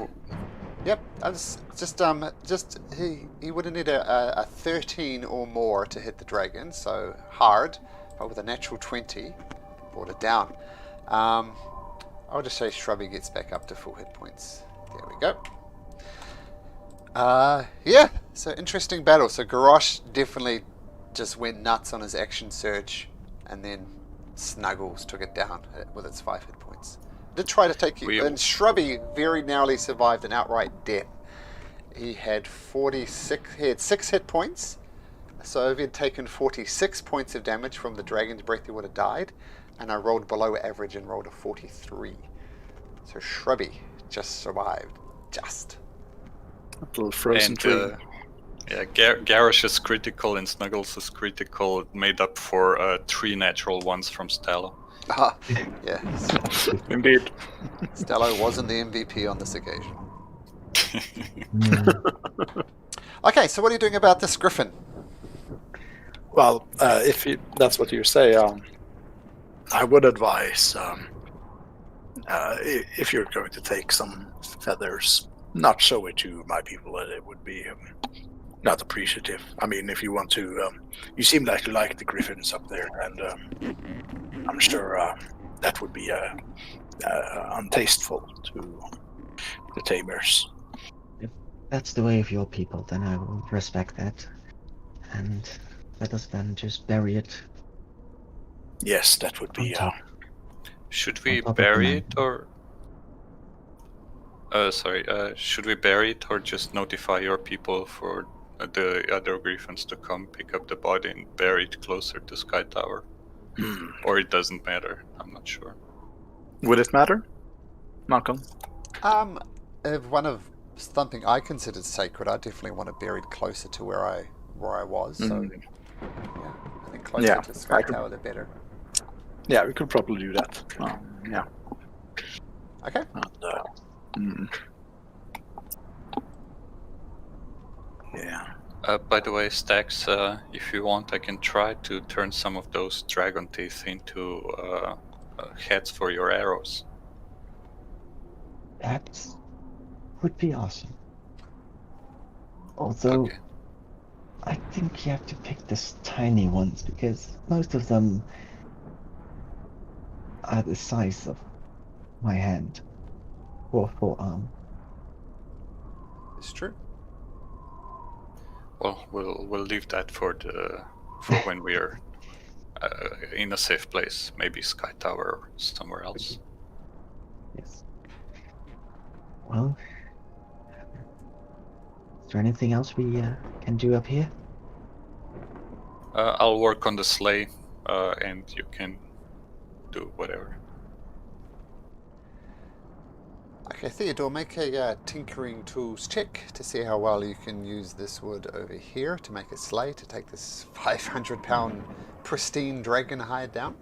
Yep, I just he would have needed a 13 or more to hit the dragon, so hard, but with a natural 20, brought it down. I'll just say Shrubby gets back up to full hit points. There we go. Yeah, so interesting battle. So Garrosh definitely just went nuts on his action surge, and then Snuggles took it down with its 5 hit points. Did try to take you, and Shrubby very narrowly survived an outright death. He had 6 hit points, so if he had taken 46 points of damage from the dragon's breath, he would have died. And I rolled below average and rolled a 43. So Shrubby just survived, just. A little frozen and, tree. Yeah, Garrosh is critical and Snuggles is critical, made up for 3 natural ones from Stallo. Ah, yeah. Indeed. Stallo wasn't the MVP on this occasion. Mm. Okay, so what are you doing about this griffin? Well, if that's what you say, I would advise if you're going to take some feathers, not show it to my people. It would be not appreciative. I mean, if you want to, you seem like you like the griffins up there, and I'm sure that would be untasteful to the tamers. If that's the way of your people, then I will respect that. And let us then just bury it Yes, that would on be. top. Should we On top of the bury it mountain. or? Should we bury it or just notify your people for the other griffins to come pick up the body and bury it closer to Sky Tower? Or it doesn't matter? I'm not sure. Would it matter, Malcolm? If one of something I considered sacred, I definitely want it buried closer to where I was. So, yeah, I think closer Yeah, to Sky I could- Tower, the better. Yeah, we could probably do that. Yeah. Okay. Yeah. By the way, Stax, if you want, I can try to turn some of those dragon teeth into heads for your arrows. That would be awesome. Although, Okay. I think you have to pick the tiny ones because most of them are the size of my hand or forearm. It's true. Well, we'll leave that for when we're in a safe place, maybe Sky Tower or somewhere else. Yes. Well, is there anything else we can do up here? I'll work on the sleigh, and you can do whatever. Okay, Theodore, make a tinkering tools check to see how well you can use this wood over here to make a sleigh to take this 500-pound pristine dragon hide down.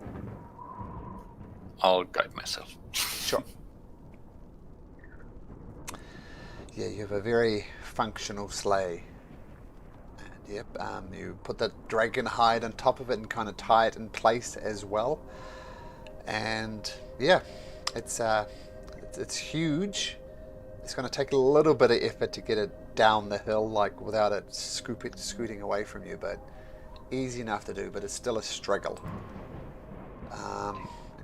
I'll guide myself. Sure. Yeah, you have a very functional sleigh. And yep, you put the dragon hide on top of it and kind of tie it in place as well. And yeah, it's huge. It's going to take a little bit of effort to get it down the hill, like without it scooting away from you, but easy enough to do. But it's still a struggle. Let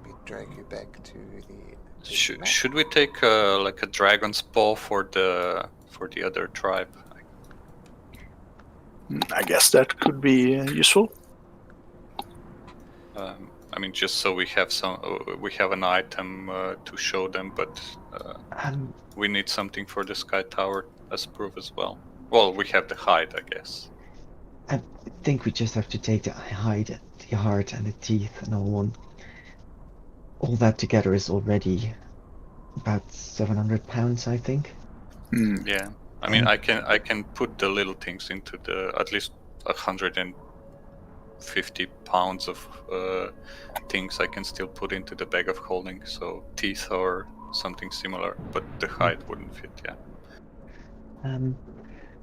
me drag you back to the. Should we take like a dragon's paw for the other tribe? I guess that could be useful. I mean, just so we have we have an item to show them, but we need something for the Sky Tower as proof as well. Well, we have the hide, I guess. I think we just have to take the hide, the heart, and the teeth, and all that together is already about 700 pounds, I think. Yeah, I mean, I can put the little things into the at least 150 pounds of things I can still put into the bag of holding. So teeth or something similar, but the hide wouldn't fit. Yeah.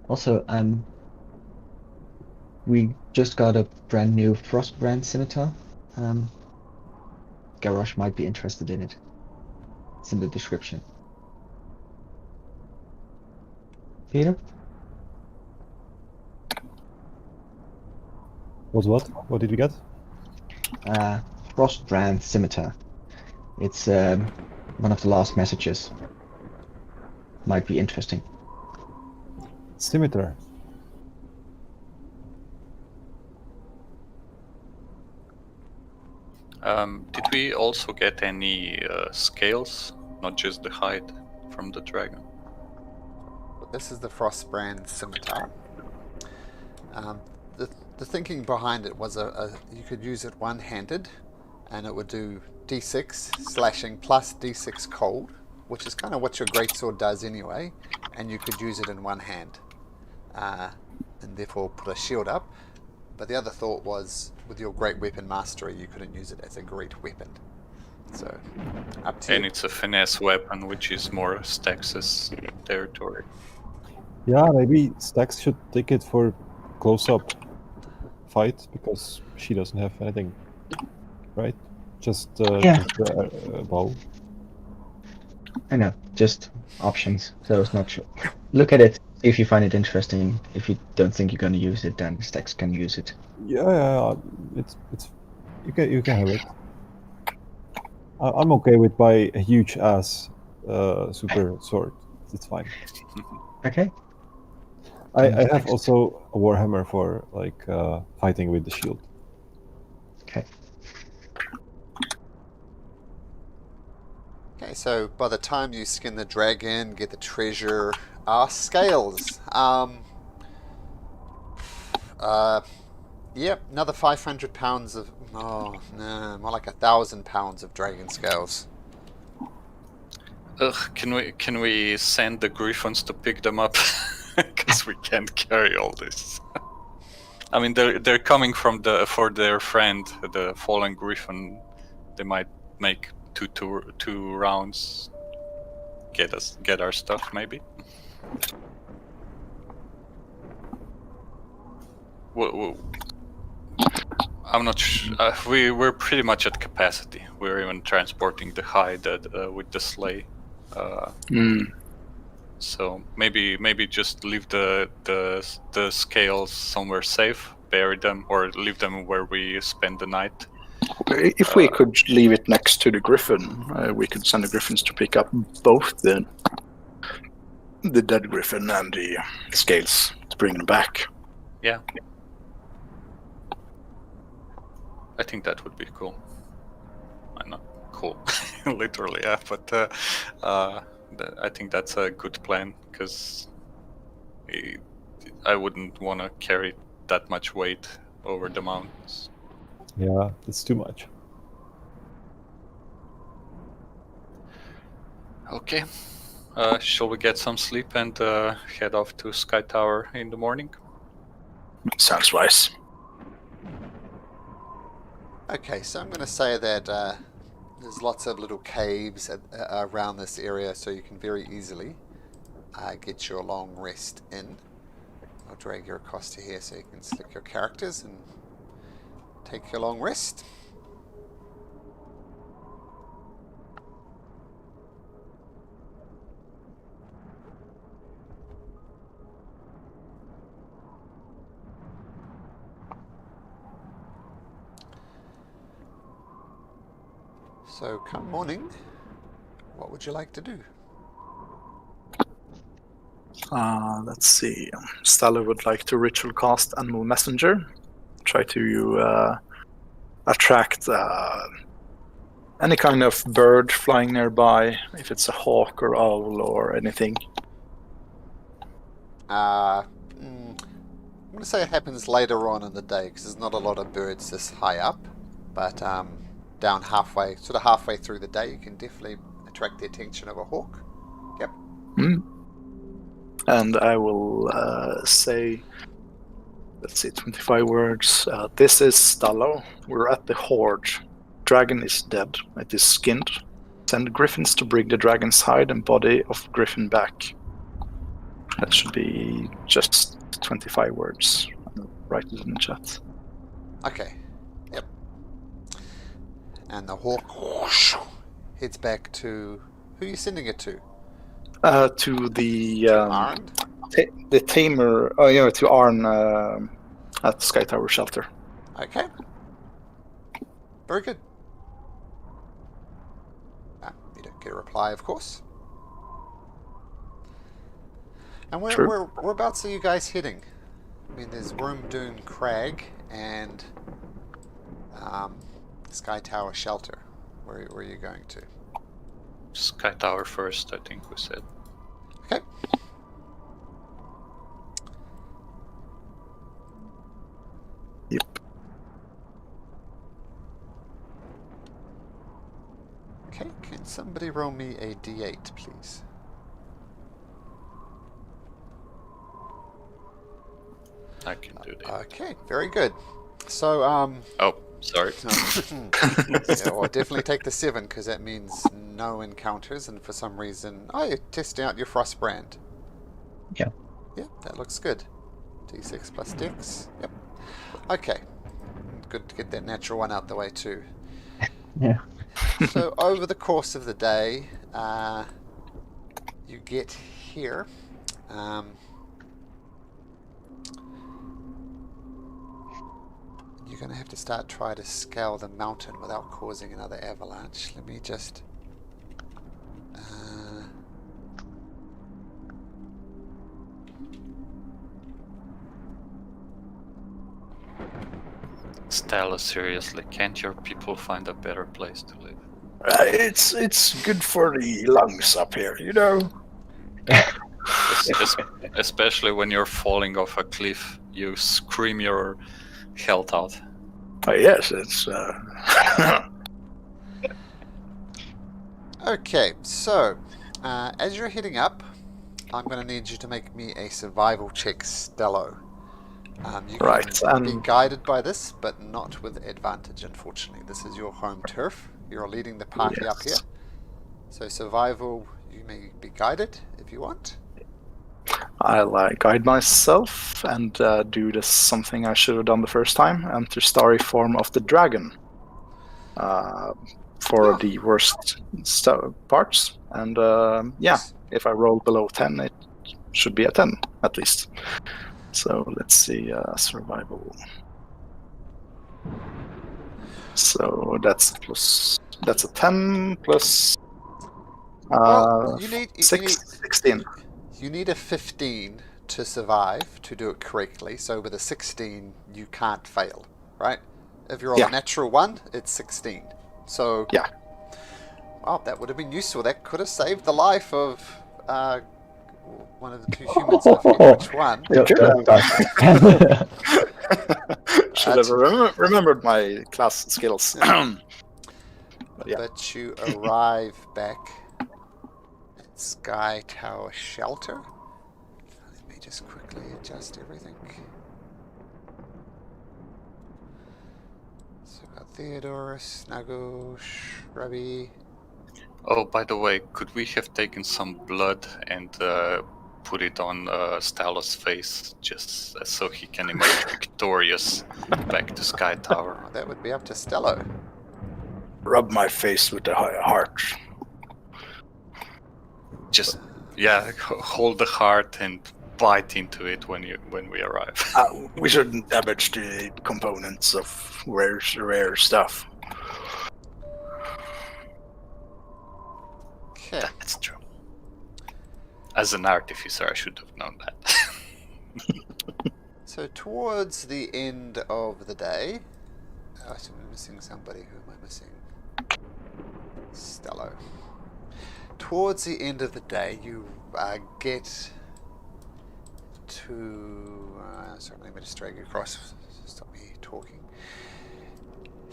Also, we just got a brand new Frostbrand scimitar. Garrosh might be interested in it. It's in the description. Peter? What? What did we get? Frostbrand scimitar. It's one of the last messages. Might be interesting. Scimitar. Did we also get any scales, not just the hide, from the dragon? This is the Frostbrand scimitar. The thinking behind it was you could use it one-handed, and it would do d6 slashing plus d6 cold, which is kind of what your greatsword does anyway, and you could use it in one hand. and therefore put a shield up. But the other thought was, with your great weapon mastery, you couldn't use it as a great weapon. So, up to And you. it's a finesse weapon, which is more Stax's territory. Yeah, maybe Stax should take it for close-up fight because she doesn't have anything, right? Just Yeah. a bow. I know, just options. So I was not sure. Look at it, see if you find it interesting. If you don't think you're going to use it, then Stax can use it. Yeah, it's you can have it. I'm okay with buy a huge ass super sword. It's fine. Okay. I have Next. also a warhammer for like fighting with the shield. Okay. Okay, so by the time you skin the dragon, get the treasure, scales. Yep, another 500 pounds of. Oh no, more like 1,000 pounds of dragon scales. Ugh, can we send the griffins to pick them up? Because we can't carry all this. I mean, they're coming from for their friend, the fallen griffin. They might make two rounds. Get our stuff, maybe. Well, I'm not sure. We're pretty much at capacity. We're even transporting the hide with the sleigh. So maybe just leave the scales somewhere safe, bury them, or leave them where we spend the night. If we could leave it next to the griffin, we could send the griffins to pick up both the dead griffin and the scales to bring them back. Yeah. I think that would be cool. I'm not cool, literally, yeah, but I think that's a good plan, because I wouldn't want to carry that much weight over the mountains. Yeah, it's too much. Okay. Shall we get some sleep and head off to Sky Tower in the morning? Sounds wise. Okay, so I'm going to say that there's lots of little caves around this area, so you can very easily get your long rest in. I'll drag you across to here so you can select your characters and take your long rest. So come morning, what would you like to do? Let's see. Stallo would like to ritual cast Animal Messenger. Try to attract any kind of bird flying nearby, if it's a hawk or owl or anything. I'm going to say it happens later on in the day because there's not a lot of birds this high up, but down halfway, sort of halfway through the day, you can definitely attract the attention of a hawk. Yep. And I will say, let's see, 25 words. This is Stallo. We're at the Horde. Dragon is dead. It is skinned. Send griffins to bring the dragon's hide and body of griffin back. That should be just 25 words. I'll write it in the chat. Okay. Yep. And the hawk whoosh, heads back to... Who are you sending it to? To the Arn? the tamer. To Arn at Sky Tower Shelter. Okay. Very good. You don't get a reply, of course. And whereabouts are you guys heading? I mean, there's Wormdoon Crag and Sky Tower Shelter. Where are you going to? Sky Tower first, I think we said. Okay. Yep. Okay, can somebody roll me a d8, please? I can do that. Okay, very good. So, Oh, sorry. yeah, well, definitely take the 7 because that means no encounters, and for some reason, oh, you're testing out your frost brand. Yeah. Yeah, that looks good. D6 plus Dex. Yep. Okay. Good to get that natural one out the way too. Yeah. So over the course of the day, you get here. You're going to have to start trying to scale the mountain without causing another avalanche. Let me just... Stallo, seriously, can't your people find a better place to live? It's good for the lungs up here, you know. Especially when you're falling off a cliff, you scream your health out. Yes, it's. Okay, so as you're heading up, I'm going to need you to make me a survival check, Stallo. You can be guided by this, but not with advantage, unfortunately. This is your home turf. You're leading the party up here. So survival, you may be guided if you want. I'll guide myself and do this something I should have done the first time. Enter starry form of the dragon for the worst parts. And if I roll below 10, it should be a 10 at least. So let's see, survival. So that's a 10 plus Well, you need 16. You need a 15 to survive, to do it correctly. So with a 16, you can't fail, right? If you're on a natural 1, it's 16. So yeah. Wow, that would have been useful. That could have saved the life of one of the 2 humans. I forget which one. Should have remembered my class skills. But you arrive back at Sky Tower Shelter. Let me just quickly adjust everything. So we've got Theodore, Snuggle, Shrubby. Oh, by the way, could we have taken some blood and put it on Stallo's face, just so he can emerge victorious back to Sky Tower? Oh, that would be up to Stallo. Rub my face with the heart. Just, hold the heart and bite into it when we arrive. We shouldn't damage the components of rare stuff. Okay. That's true. As an artificer, I should have known that. So towards the end of the day, I'm missing somebody. Who am I missing? Stallo. Towards the end of the day, you get to... sorry, let me just drag you across. Stop me talking.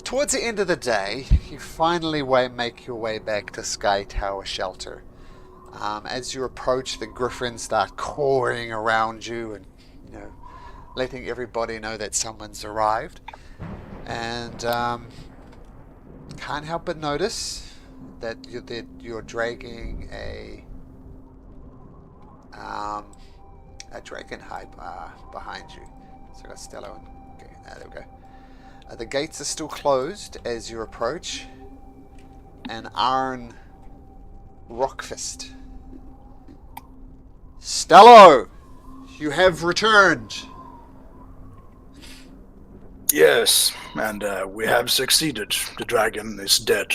Towards the end of the day, you finally make your way back to Sky Tower Shelter. As you approach, the griffins start cawing around you and, letting everybody know that someone's arrived. And can't help but notice that you're dragging a dragon hide behind you. So I got Stallo and there we go. The gates are still closed as you approach, and Aaron Rockfist. Stallo, you have returned. Yes, and we have succeeded. The dragon is dead.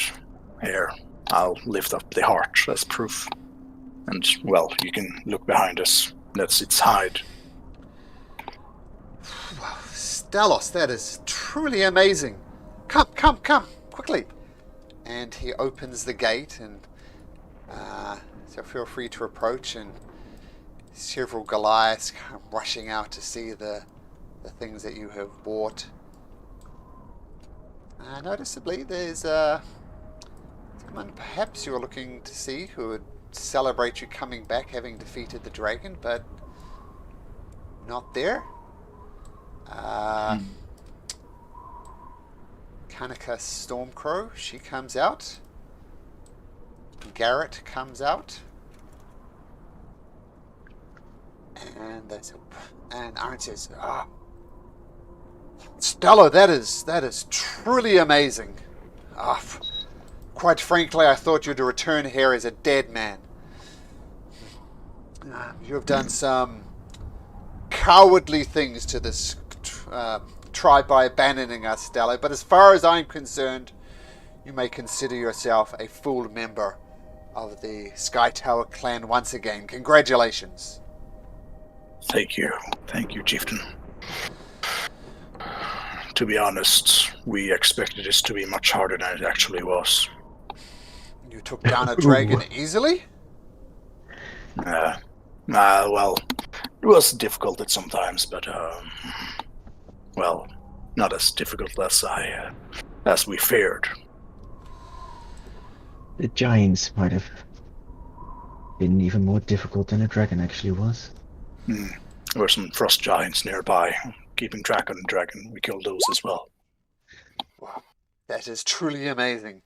Here, I'll lift up the heart as proof. And, well, you can look behind us. That's its hide. Stallos, that is truly amazing. Come, quickly. And he opens the gate, and so feel free to approach, and several Goliaths come rushing out to see the things that you have bought. Noticeably, there's someone perhaps you're looking to see who would celebrate you coming back having defeated the dragon, but not there. Kanika Stormcrow, she comes out. Garrett comes out. And Aaron says, Stallo, that is truly amazing. Quite frankly, I thought you'd return here as a dead man. You have done some cowardly things to this tribe by abandoning us, Stallo, but as far as I'm concerned, you may consider yourself a full member of the Sky Tower clan once again. Congratulations. Thank you, Chieftain. To be honest, we expected this to be much harder than it actually was. You took down a dragon easily? Well, it was difficult at some times, but well, not as difficult as we feared. The giants might have been even more difficult than a dragon actually was. There were some frost giants nearby, keeping track of the dragon. We killed those as well. Wow, that is truly amazing.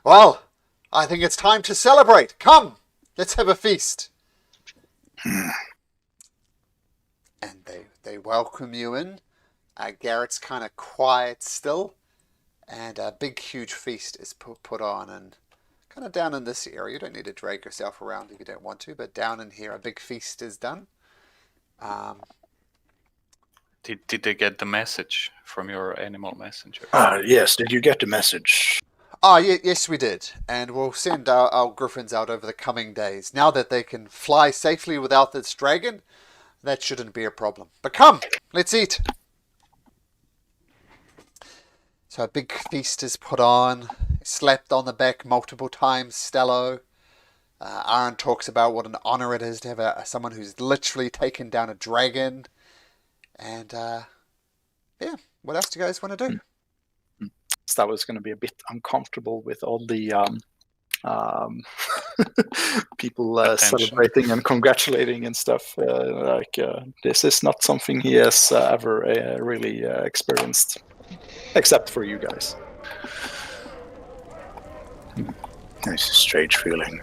Well, I think it's time to celebrate. Come, let's have a feast. And they welcome you in. Garrett's kind of quiet still. And a big, huge feast is put on. And kind of down in this area, you don't need to drag yourself around if you don't want to. But down in here, a big feast is done. Did they get the message from your animal messenger? Yes, did you get the message? Yes, we did. And we'll send our griffins out over the coming days. Now that they can fly safely without this dragon, that shouldn't be a problem. But come, let's eat. So a big feast is put on. Slapped on the back multiple times, Stallo. Aaron talks about what an honor it is to have someone who's literally taken down a dragon. And yeah, what else do you guys want to do? That was going to be a bit uncomfortable with all the people celebrating and congratulating and stuff. This is not something he has ever really experienced, except for you guys. It's a strange feeling.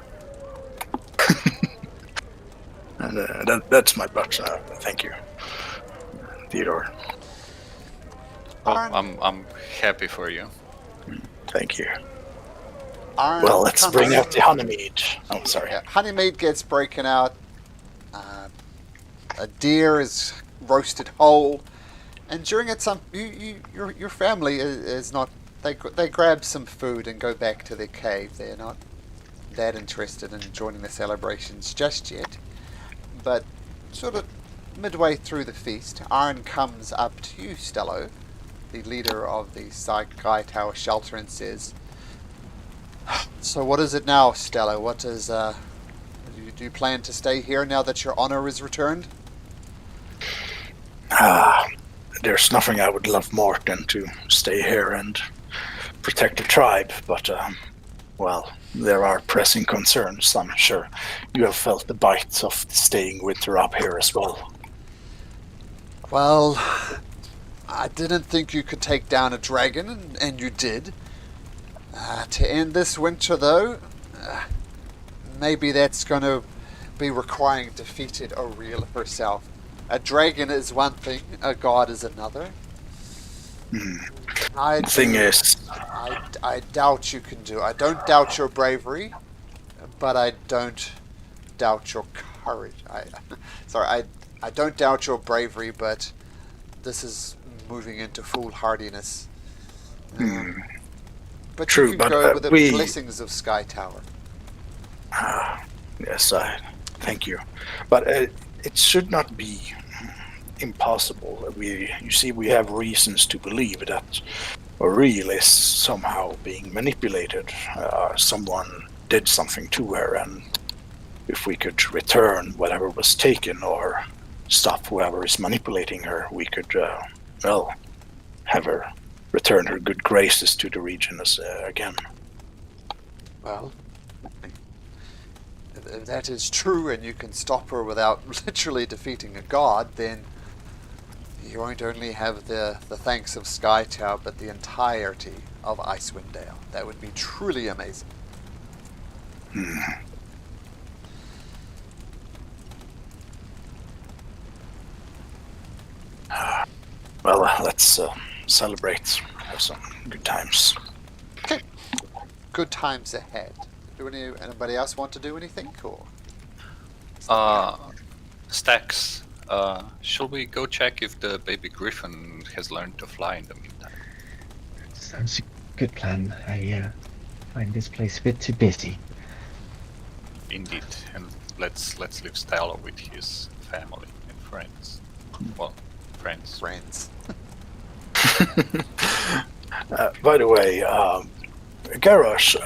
And that's my butt. Thank you, Theodore. Oh, I'm happy for you. Thank you. Aaron, Well, let's bring out the honeymead. Oh, sorry. Yeah, honeymead gets broken out. A deer is roasted whole, and during it, your family is not. They grab some food and go back to their cave. They're not that interested in joining the celebrations just yet. But sort of midway through the feast, Aaron comes up to you, Stallo, the leader of the Sky Tower shelter, and says, "So what is it now, Stallo? What is do you plan to stay here now that your honor is returned?" There's nothing I would love more than to stay here and protect the tribe, but well, there are pressing concerns. I'm sure you have felt the bite of staying winter up here as well. Well, I didn't think you could take down a dragon, and you did. To end this winter, though, maybe that's going to be requiring defeated Aurel herself. A dragon is one thing, a god is another. The thing is, I doubt you can do it. I don't doubt your bravery, but I don't doubt your courage. I don't doubt your bravery, but this is moving into foolhardiness. But True, you can but, go with the blessings of Sky Tower. Yes, thank you. But it should not be impossible. You see, we have reasons to believe that Aurel is somehow being manipulated. Someone did something to her, and if we could return whatever was taken or stop whoever is manipulating her, we could, well, have her return her good graces to the region again. Well, if that is true and you can stop her without literally defeating a god, then you won't only have the thanks of Sky Tower, but the entirety of Icewind Dale. That would be truly amazing. Well, let's celebrate. Have some good times. Okay. Good times ahead. Do anybody else want to do anything? Or Stacks. Shall we go check if the baby griffin has learned to fly in the meantime? Sounds a good plan. I find this place a bit too busy. Indeed, and let's leave Stallo with his family and friends. Well, friends. friends. By the way, Garrosh,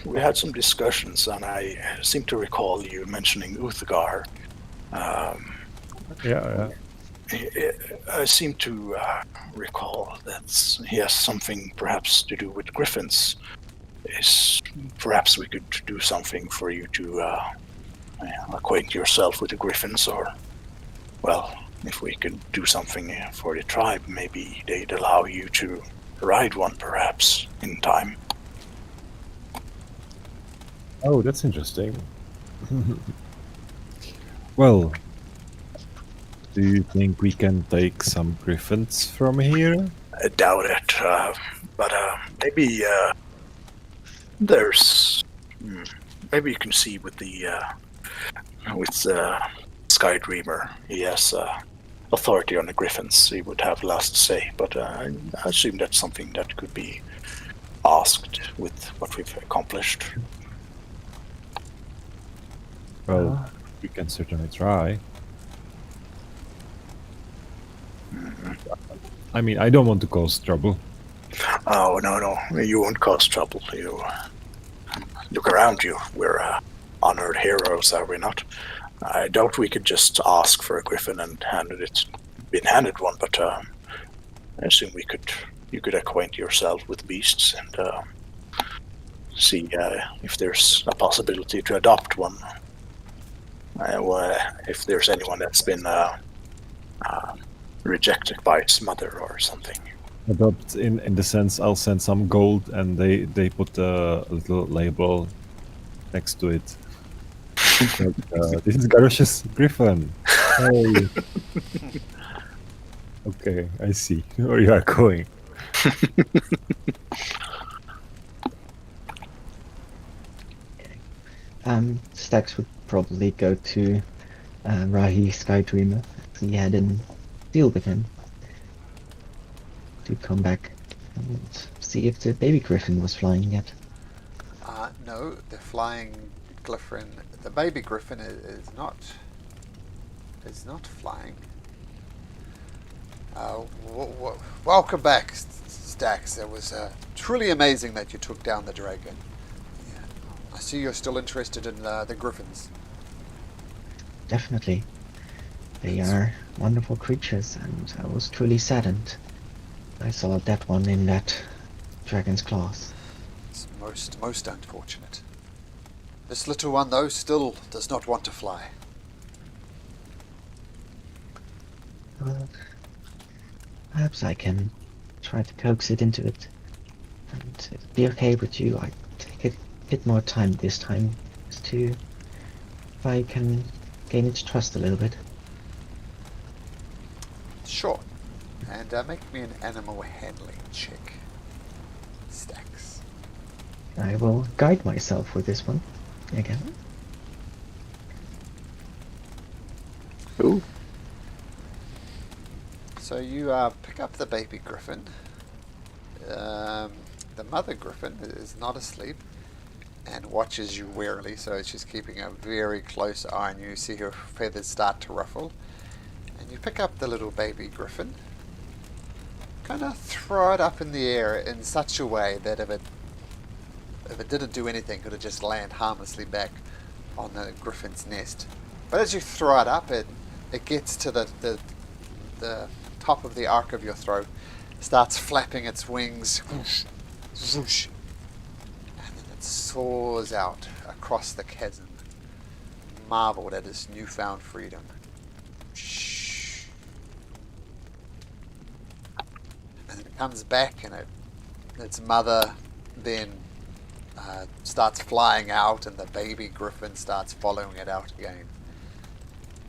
we had some discussions, and I seem to recall you mentioning Uthgar. Yeah. I seem to recall that he has something perhaps to do with griffins. Perhaps we could do something for you to acquaint yourself with the griffins, or, well, if we could do something for the tribe, maybe they'd allow you to ride one, perhaps, in time. Oh, that's interesting. Well, do you think we can take some griffins from here? I doubt it, but maybe there's maybe you can see with Sky Dreamer. He has authority on the griffins. He would have last say, but I assume that's something that could be asked with what we've accomplished. Well, we can certainly try. I mean, I don't want to cause trouble. Oh, no, you won't cause trouble. You look around you. We're honored heroes, are we not? I doubt we could just ask for a griffin and been handed one, but I assume you could acquaint yourself with beasts and see if there's a possibility to adopt one. If there's anyone that's been rejected by its mother or something. Adopt in the sense I'll send some gold and they put a little label next to it. Like, this is Garrosh's griffin. Hey. Okay, I see where you are going. Stax would probably go to Rahi Sky Dreamer. He had a deal with him to come back and see if the baby griffin was flying yet. No, the flying griffin, the baby griffin is not flying. Welcome back, Stax. It was truly amazing that you took down the dragon. Yeah. I see you're still interested in the griffins. Definitely. They are wonderful creatures, and I was truly saddened. I saw that one in that dragon's claws. It's most unfortunate. This little one, though, still does not want to fly. Well, perhaps I can try to coax it into it. And it'd be okay with you. I take a bit more time this time, as to if I can gain its trust a little bit. Sure. And make me an animal handling check, Stax. I will guide myself with this one again. Ooh. So you pick up the baby griffin. The mother griffin is not asleep and watches you warily, so she's keeping a very close eye on you. You see her feathers start to ruffle. And you pick up the little baby griffin, kind of throw it up in the air in such a way that if it didn't do anything, it would just land harmlessly back on the griffin's nest. But as you throw it up, it gets to the top of the arc of your throat, starts flapping its wings, whoosh, whoosh, and then it soars out across the chasm marveled at his newfound freedom. Shh. And it comes back, and its mother then starts flying out, and the baby griffin starts following it out again.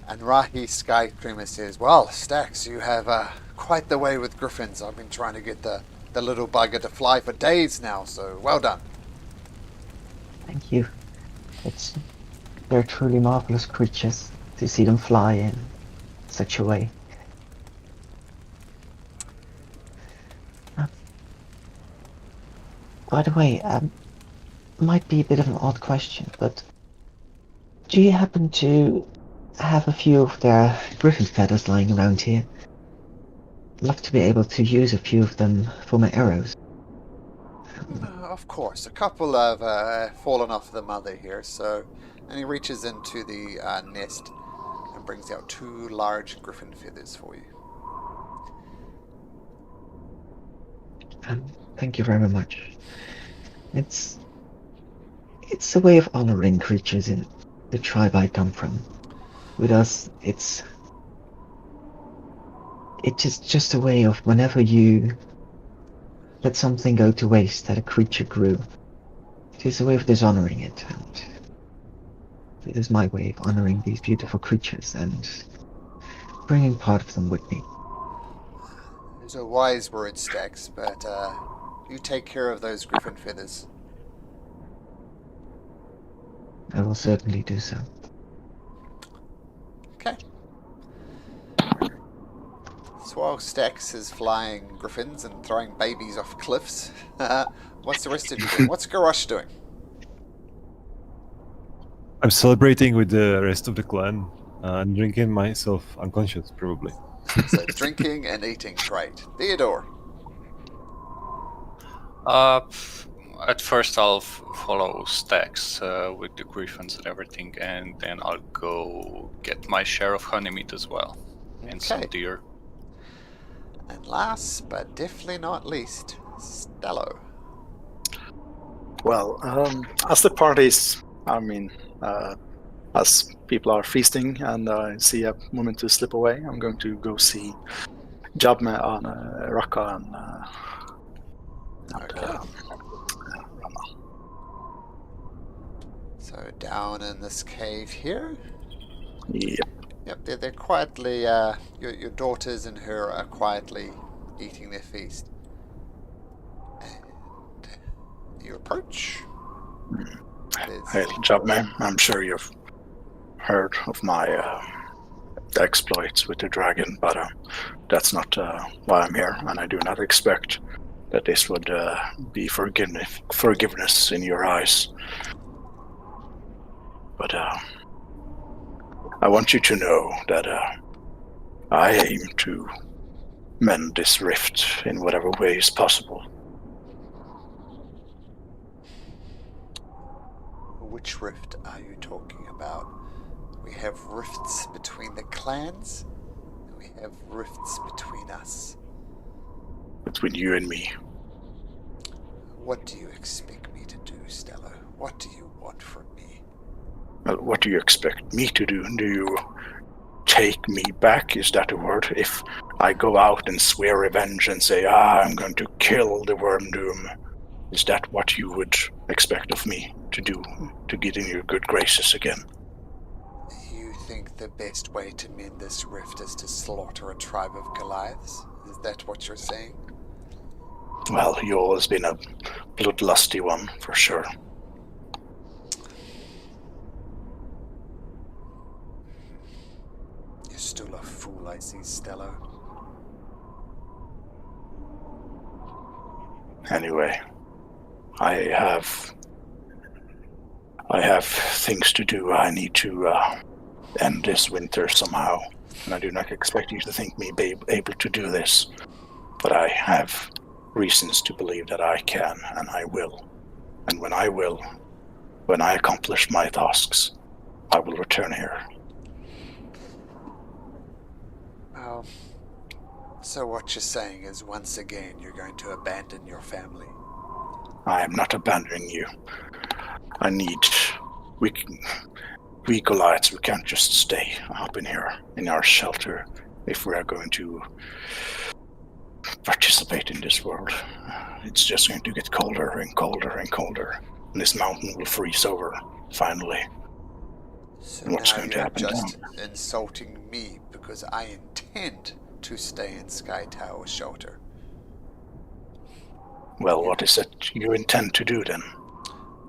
And Rahi Sky Screamer says, "Well, Stax, you have quite the way with griffins. I've been trying to get the little bugger to fly for days now, so well done." Thank you. They're truly marvelous creatures to see them fly in such a way. By the way, might be a bit of an odd question, but do you happen to have a few of their griffin feathers lying around here? I'd love to be able to use a few of them for my arrows. Of course, a couple have fallen off the mother here, and he reaches into the nest and brings out 2 large griffin feathers for you. Thank you very much. It's a way of honoring creatures in the tribe I come from. With us, it's just a way of whenever you let something go to waste that a creature grew, it is a way of dishonoring it, and it is my way of honoring these beautiful creatures and bringing part of them with me. Those are wise words, Stax, but you take care of those griffin feathers. I will certainly do so. Okay. So while Stax is flying griffins and throwing babies off cliffs, what's the rest of you doing? What's Garrosh doing? I'm celebrating with the rest of the clan and drinking myself unconscious, probably. So drinking and eating, great. Theodore. At first, I'll follow Stax with the griffins and everything, and then I'll go get my share of honey meat as well, and some Okay. deer. And last, but definitely not least, Stallo. Well, as the parties, as people are feasting and I see a moment to slip away, I'm going to go see Jabme on Raka and Okay. Rama. So down in this cave here. Yep. Yep, they're quietly, your daughters and her are quietly eating their feast. And you approach. Hey, Jabme, I'm sure you've heard of my exploits with the dragon, but that's not why I'm here, and I do not expect that this would be forgiveness in your eyes. But I want you to know that I aim to mend this rift in whatever way is possible. Which rift are you talking about? We have rifts between the clans, and we have rifts between us. Between you and me. What do you expect me to do, Stallo? What do you want from me? Well, what do you expect me to do? Do you take me back? Is that a word? If I go out and swear revenge and say, I'm going to kill the Wormdoom, is that what you would expect of me to do to get in your good graces again? You think the best way to mend this rift is to slaughter a tribe of Goliaths? Is that what you're saying? Well, you've always been a bloodlusty one, for sure. You're still a fool, I see, Stallo. Anyway, I have things to do. I need to end this winter somehow, and I do not expect you to think me be able to do this, but I have reasons to believe that I can, and I will. And when I accomplish my tasks, I will return here. Well, so what you're saying is once again you're going to abandon your family. I am not abandoning you. we Goliaths, we can't just stay up in here in our shelter if we are going to participate in this world. It's just going to get colder and colder and colder, and this mountain will freeze over finally. So And what's now going to you're happen just insulting me because I intend to stay in Sky Tower shelter. Well, what is it you intend to do then?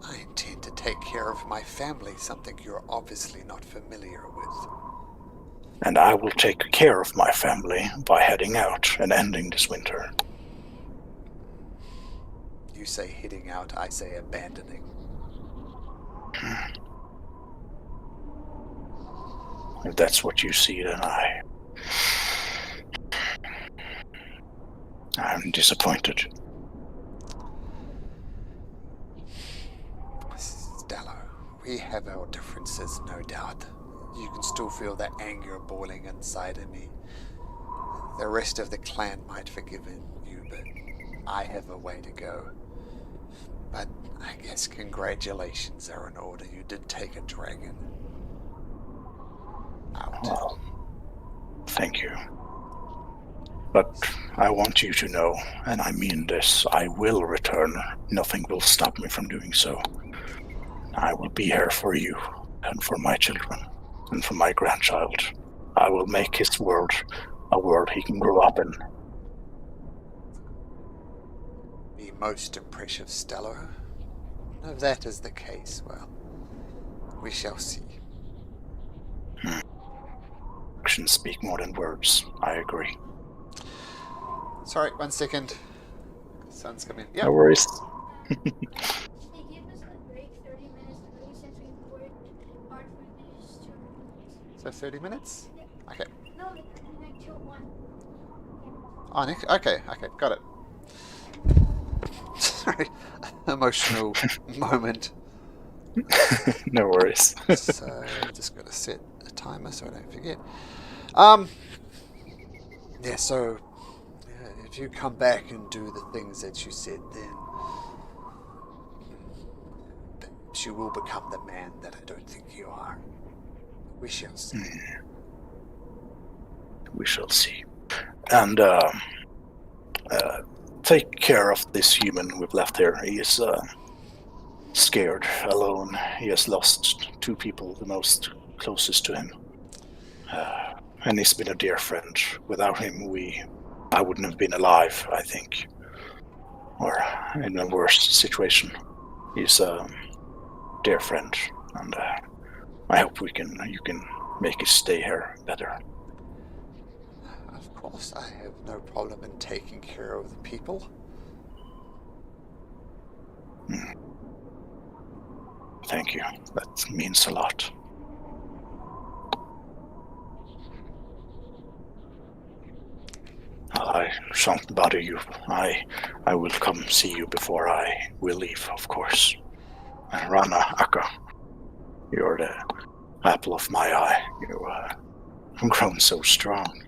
I intend to take care of my family, something you're obviously not familiar with. And I will take care of my family by heading out and ending this winter. You say heading out, I say abandoning. If that's what you see, then I'm disappointed. Stallo, we have our differences, no doubt. You can still feel the anger boiling inside of me. The rest of the clan might forgive you, but I have a way to go. But I guess congratulations are in order. You did take a dragon out. Well, thank you. But I want you to know, and I mean this, I will return. Nothing will stop me from doing so. I will be here for you and for my children and for my grandchild. I will make his world a world he can grow up in. The most impressive, Stallo. If that is the case, well, we shall see. Actions speak more than words. I agree. Sorry, 1 second. Sun's coming. Yeah. No worries. They gave us a break 30 minutes early since we worked hard for these 2 minutes. So 30 minutes? Okay. No, like till 1. Oh, Nick. Okay, got it. Sorry, emotional moment. No worries. So just gotta set a timer so I don't forget. Yeah. So if you come back and do the things that you said, then you will become the man that I don't think you are. We shall see. We shall see. And take care of this human we've left here. He is scared, alone. He has lost 2 people, the most closest to him. And he's been a dear friend. Without him, I wouldn't have been alive, I think. Or in a worse situation. He's a dear friend, and I hope you can make his stay here better. Of course, I have no problem in taking care of the people. Thank you. That means a lot. I shan't bother you. I will come see you before I will leave, of course. And Rana, Akka, you're the apple of my eye. You've grown so strong.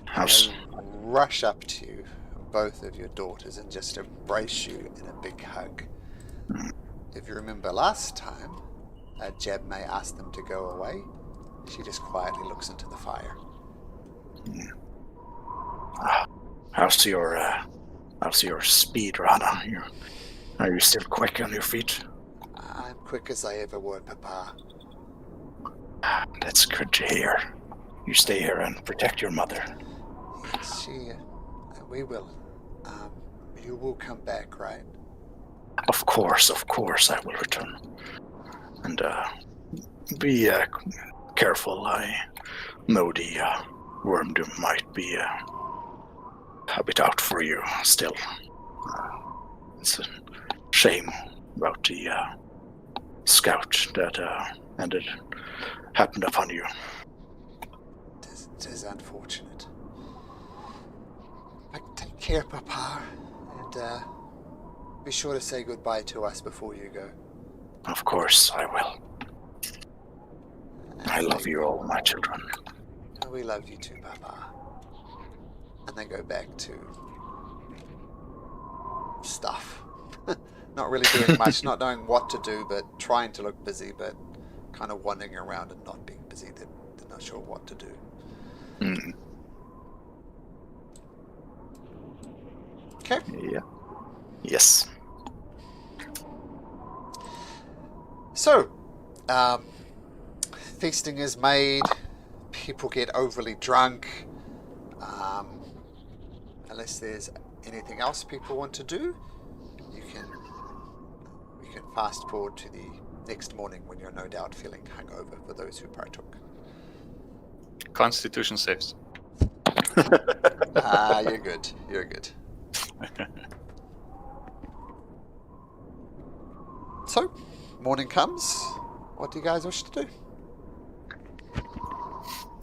How's... I'll rush up to you, both of your daughters, and just embrace you in a big hug. If you remember last time, Jeb May asked them to go away. She just quietly looks into the fire. How's your speed, Rana? Are you still quick on your feet? I'm quick as I ever were, Papa. That's good to hear. You stay here and protect your mother. Yes, we will. You will come back, right? Of course, I will return. And be careful. I know the wormdoom might be a bit out for you still. It's a shame about the scout that happened upon you. It is unfortunate. But take care, Papa, and be sure to say goodbye to us before you go. Of course, I will. I love you all, my children. We love you too, Papa. And they go back to stuff. Not really doing much, not knowing what to do, but trying to look busy, but kind of wandering around and not being busy. They're not sure what to do. Mm. Okay. Yeah. Yes. So, feasting is made. People get overly drunk. Unless there's anything else people want to do, we can fast forward to the next morning when you're no doubt feeling hungover for those who partook. Constitution saves. You're good. You're good. So, morning comes. What do you guys wish to do?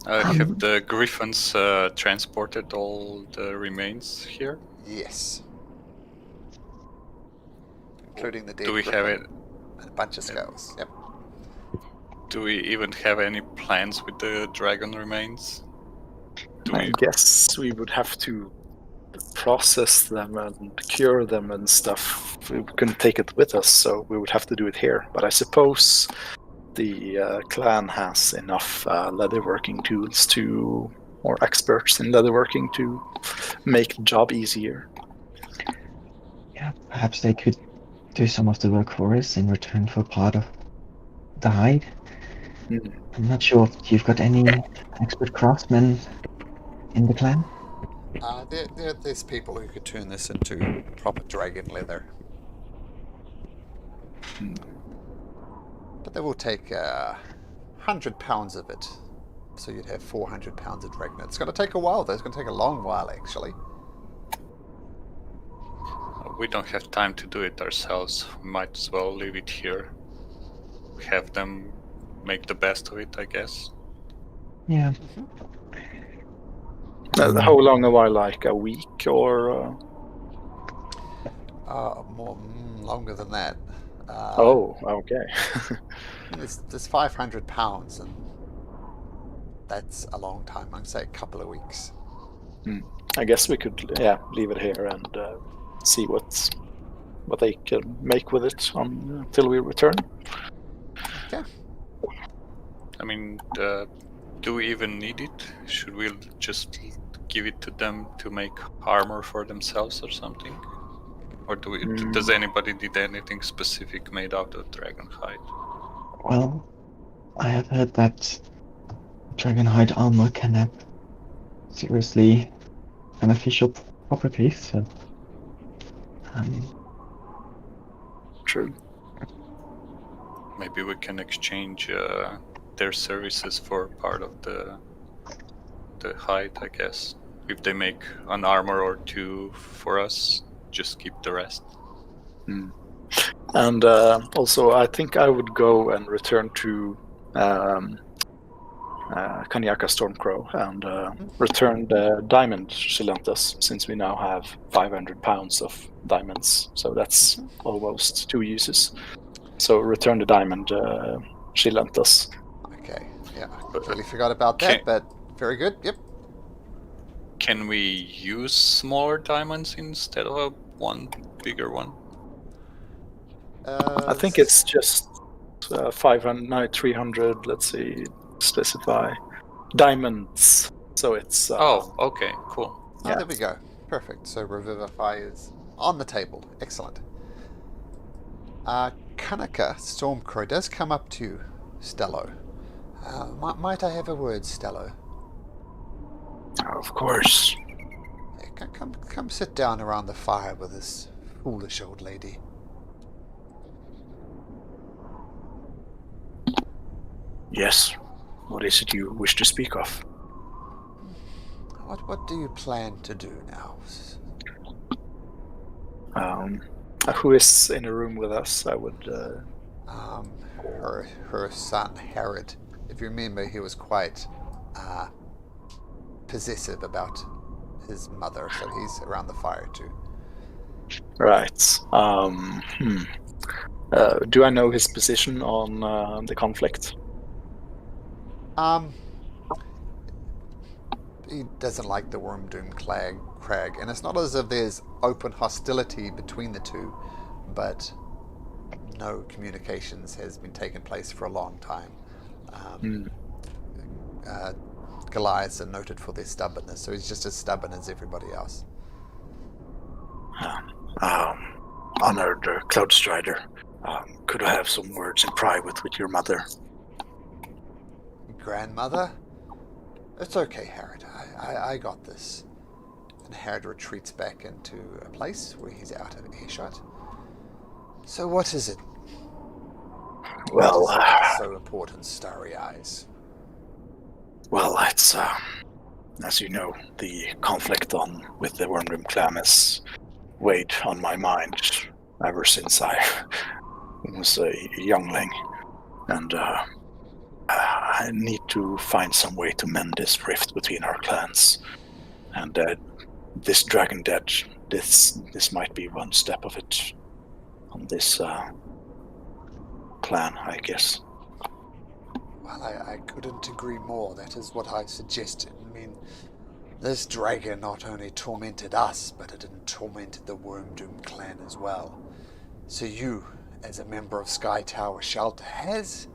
Have the griffins transported all the remains here? Yes. Including the dead Do we have griffin it? and a bunch of skulls. Yep. Do we even have any plans with the dragon remains? I guess we would have to process them and cure them and stuff. We couldn't take it with us, so we would have to do it here. But I suppose the clan has enough leatherworking tools or experts in leatherworking to make the job easier. Yeah, perhaps they could do some of the work for us in return for part of the hide. Mm. I'm not sure if you've got any expert craftsmen in the clan. There's people who could turn this into proper dragon leather. But they will take 100 pounds of it. So you'd have 400 pounds of dragon. It's going to take a while, though. It's going to take a long while, actually. We don't have time to do it ourselves. We might as well leave it here. Have them make the best of it, I guess. Yeah. How long a while? Like a week or? Longer than that. Oh, okay. There's 500 pounds, and that's a long time. I'd say a couple of weeks. I guess we could, leave it here and see what they can make with it until we return. Okay. I mean, do we even need it? Should we just give it to them to make armor for themselves or something? Or does anybody need anything specific made out of dragon hide? Well, I have heard that dragonhide armor can have seriously beneficial properties. So, True. Maybe we can exchange their services for part of the hide, I guess. If they make an armor or two for us, just keep the rest. And also, I think I would go and return to Kanyaka Stormcrow and return the diamond she lent us, since we now have 500 pounds of diamonds. So that's almost 2 uses. So return the diamond she lent us. Okay. Yeah, I completely forgot about that, but very good. Yep. Can we use smaller diamonds instead of one bigger one? I think it's just 300, let's see, specify diamonds. So it's... okay, cool. Oh, there we go. Perfect. So Revivify is on the table. Excellent. Kanaka Stormcrow does come up to you, Stallo. Might I have a word, Stallo? Of course. Yeah, come sit down around the fire with this foolish old lady. Yes. What is it you wish to speak of? What do you plan to do now? Who is in a room with us? I would... Her son, Herod. If you remember, he was quite possessive about his mother, so he's around the fire too. Right. Do I know his position on the conflict? He doesn't like the Wormdoom Crag, and it's not as if there's open hostility between the two, but no communications has been taking place for a long time. Goliaths are noted for their stubbornness, so he's just as stubborn as everybody else. Honored Cloud Strider, could I have some words in private with your mother? Grandmother? It's okay, Harrod. I got this. And Harrod retreats back into a place where he's out of earshot. So what is it? Well, what is so important, Starry Eyes? Well, it's, as you know, the conflict with the Wormdoom clan has weighed on my mind ever since I was a youngling. And I need to find some way to mend this rift between our clans. And this Dragon Dead, this might be one step of it on this plan, I guess. Well, I couldn't agree more. That is what I suggested. I mean, this dragon not only tormented us, but it tormented the Wormdoom clan as well. So you, as a member of Sky Tower Shelter, has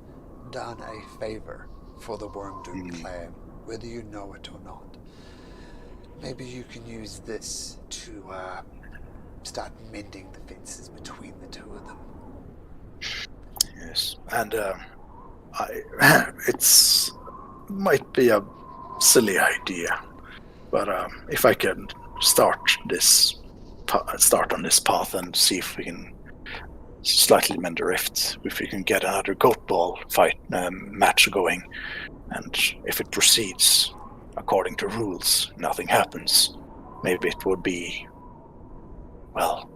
done a favor for the Wormdoom clan, whether you know it or not. Maybe you can use this to start mending the fences between the two of them. Yes, and it's might be a silly idea, but if I can start on this path and see if we can slightly mend the rift, if we can get another goat ball fight match going, and if it proceeds according to rules, nothing happens, maybe it would be, well,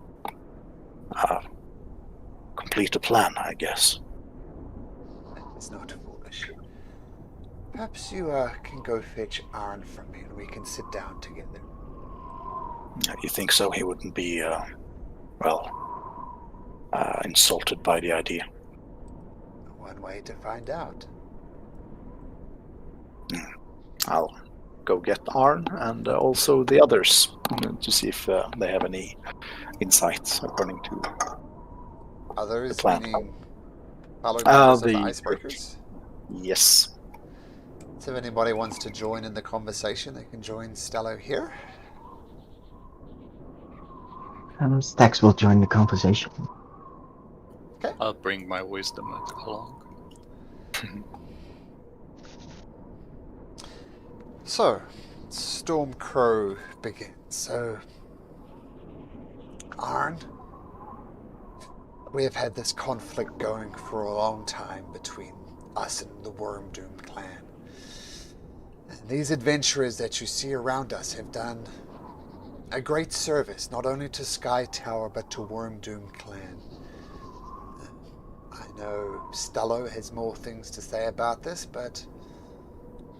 complete a plan, I guess. It's not foolish. Perhaps you can go fetch Arn from me and we can sit down together. You think so? He wouldn't be, insulted by the idea. One way to find out. I'll go get Arn and also the others to see if they have any insights according to Others, the plan. meaning fellow members of the the Icebreakers? Yes. So if anybody wants to join in the conversation, they can join Stallo here. Stax will join the conversation. Okay. I'll bring my wisdom along. So, Stormcrow begins. So, Arn, we have had this conflict going for a long time between us and the Wormdoom clan. And these adventurers that you see around us have done a great service, not only to Sky Tower, but to Wormdoom clan. I know Stallo has more things to say about this, but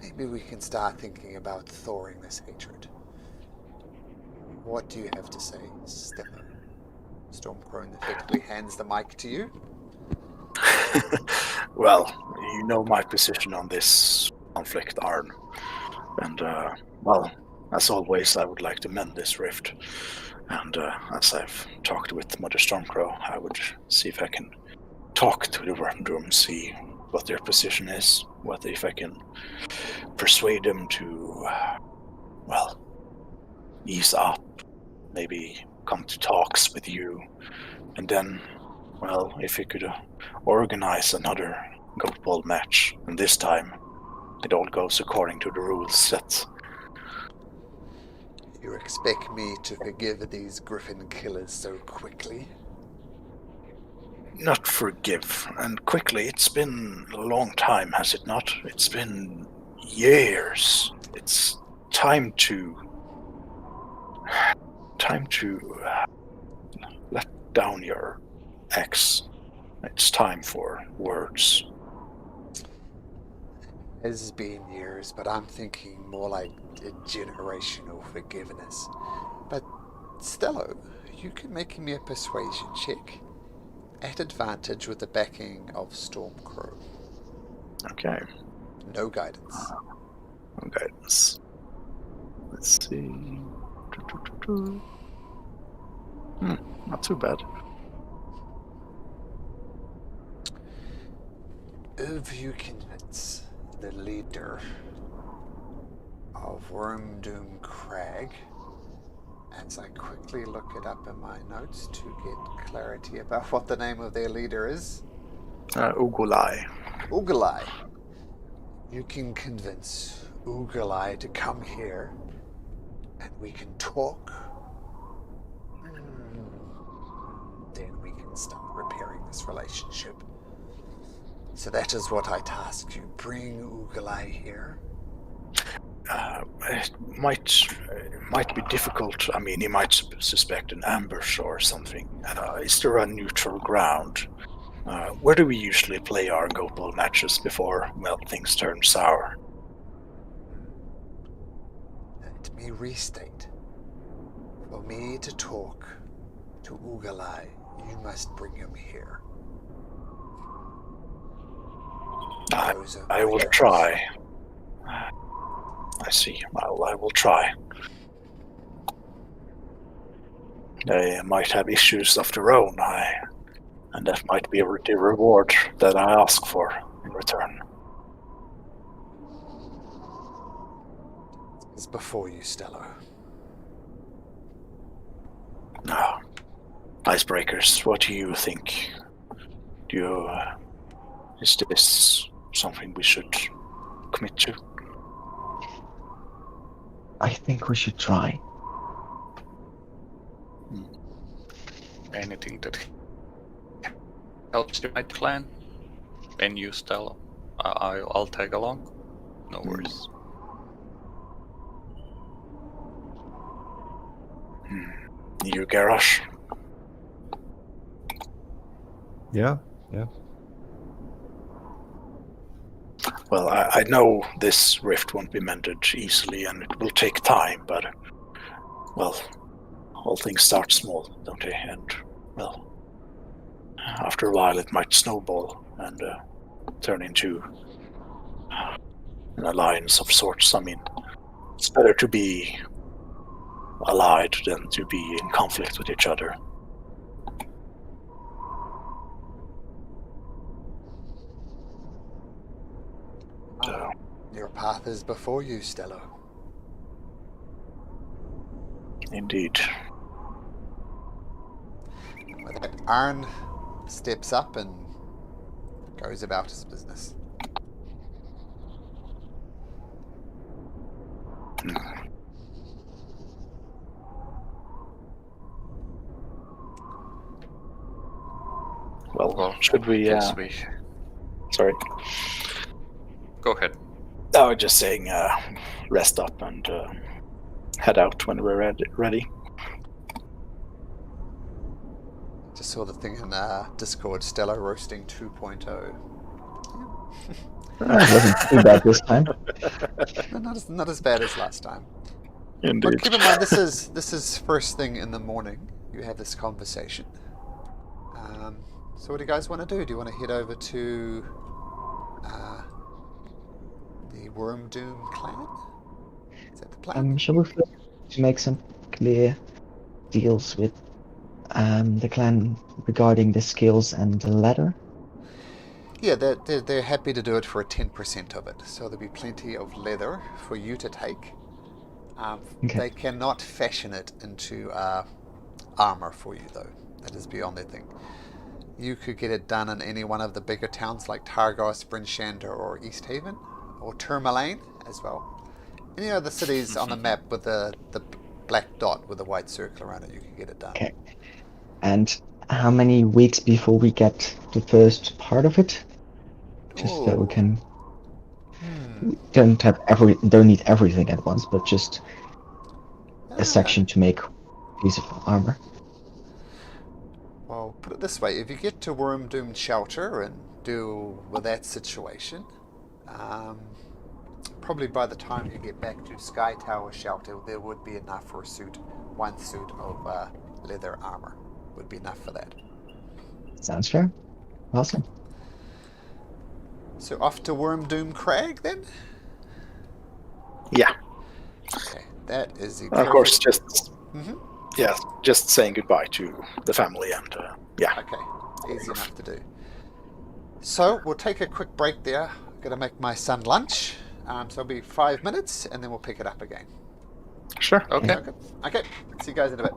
maybe we can start thinking about thawing this hatred. What do you have to say, Stallo? Stormcrow effectively hands the mic to you. Well, you know my position on this conflict, Arn. And, as always, I would like to mend this rift. And as I've talked with Mother Stormcrow, I would see if I can talk to the Wormdoom, see what their position is, if I can persuade them to, ease up, maybe come to talks with you, and then, if we could organize another goat ball match, and this time it all goes according to the rules set. You expect me to forgive these griffin killers so quickly? Not forgive, and quickly. It's been a long time, has it not? It's been years. It's time to let down your ex. It's time for words. It's been years, but I'm thinking more like a generational forgiveness. But Stello, you can make me a persuasion check. At advantage with the backing of Stormcrow. Okay. No guidance. No guidance. Let's see. Not too bad. If you can convince the leader of Wormdoom Crag, as I quickly look it up in my notes to get clarity about what the name of their leader is. Ugulai. Ugalai. You can convince Ugalai to come here and we can talk. Then we can start repairing this relationship. So that is what I tasked you. Bring Ugalai here. It might be difficult. I mean, he might suspect an ambush or something. Is there a neutral ground? Where do we usually play our Gopal matches before, well, things turn sour? Let me restate. For me to talk to Ugalai, you must bring him here. I will try. I see. Well, I will try. They might have issues of their own, and that might be the reward that I ask for in return. It's before you, Stallo. Now, Icebreakers, what do you think? Is this something we should commit to? I think we should try. Anything that helps your night clan and you, Stallo. I'll tag along. No worries. You, Garrosh? Yeah. Well, I know this rift won't be mended easily and it will take time, but, well, all things start small, don't they? And, well, after a while it might snowball and turn into an alliance of sorts. I mean, it's better to be allied than to be in conflict with each other. So, Your path is before you, Stallo. indeed. With that, Arn steps up and goes about his business. Well, should we... Yes, we... Sorry. Go ahead. I was just saying, rest up and head out when we're ready. Just saw the thing in Discord, Stallo roasting 2.0. It wasn't too bad this time. No, not as bad as last time. Indeed. But keep in mind, this is first thing in the morning. You have this conversation. So what do you guys want to do? Do you want to head over to the Wormdoom clan? Is that the plan? Shall we first to make some clear deals with the clan regarding the skills and the ladder? Yeah, they're happy to do it for 10% of it. So there'll be plenty of leather for you to take. Okay. They cannot fashion it into armor for you, though. That is beyond their thing. You could get it done in any one of the bigger towns like Targos, Bryn Shander, or East Haven, or Tourmaline as well. Any other cities on the map with the black dot with a white circle around it, you can get it done. Okay. And how many weeks before we get the first part of it? Just so we can don't need everything at once, but just a section to make a piece of armor. Well, put it this way, if you get to Wormdoom Shelter and deal with that situation, probably by the time you get back to Sky Tower Shelter, there would be enough for a suit. One suit of leather armor would be enough for that. Sounds fair. Awesome. So off to Wormdoom Crag then? Yeah. Okay, that is the Of course, just Mhm. yeah, just saying goodbye to the family and yeah. Okay, easy enough to do. So we'll take a quick break there. Gonna make my son lunch. So it'll be 5 minutes, and then we'll pick it up again. Sure. Okay. Okay. See you guys in a bit.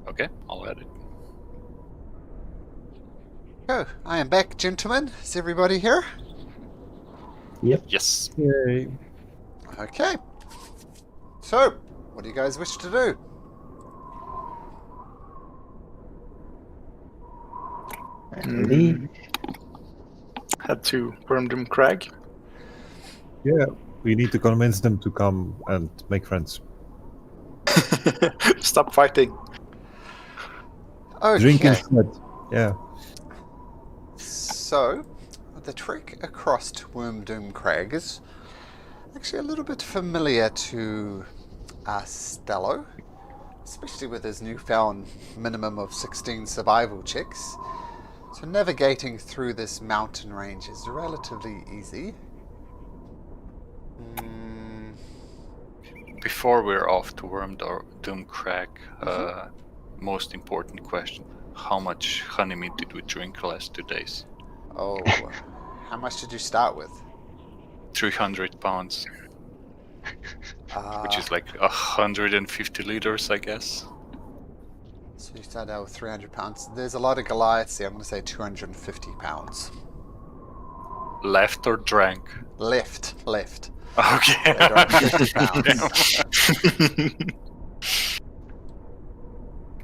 Okay, I'll add it. Oh, I am back, gentlemen. Is everybody here? Yes. Yay. Okay. So, what do you guys wish to do? Leave. Head to Wormdom Crag. Yeah, we need to convince them to come and make friends. Stop fighting. Drink Okay. instead. Yeah. So, the trek across to Wormdoom Crag is actually a little bit familiar to Stallo, especially with his newfound minimum of 16 survival checks. So navigating through this mountain range is relatively easy. Before we're off to Wormdoom Crag, most important question. How much honey meat did we drink the last 2 days? Oh, how much did you start with? 300 pounds, which Uh, is like 150 liters, I guess. so you started out with 300 pounds. There's a lot of Goliaths there. I'm going to say 250 pounds. Left or drank? Left. Okay. They don't have 50 pounds.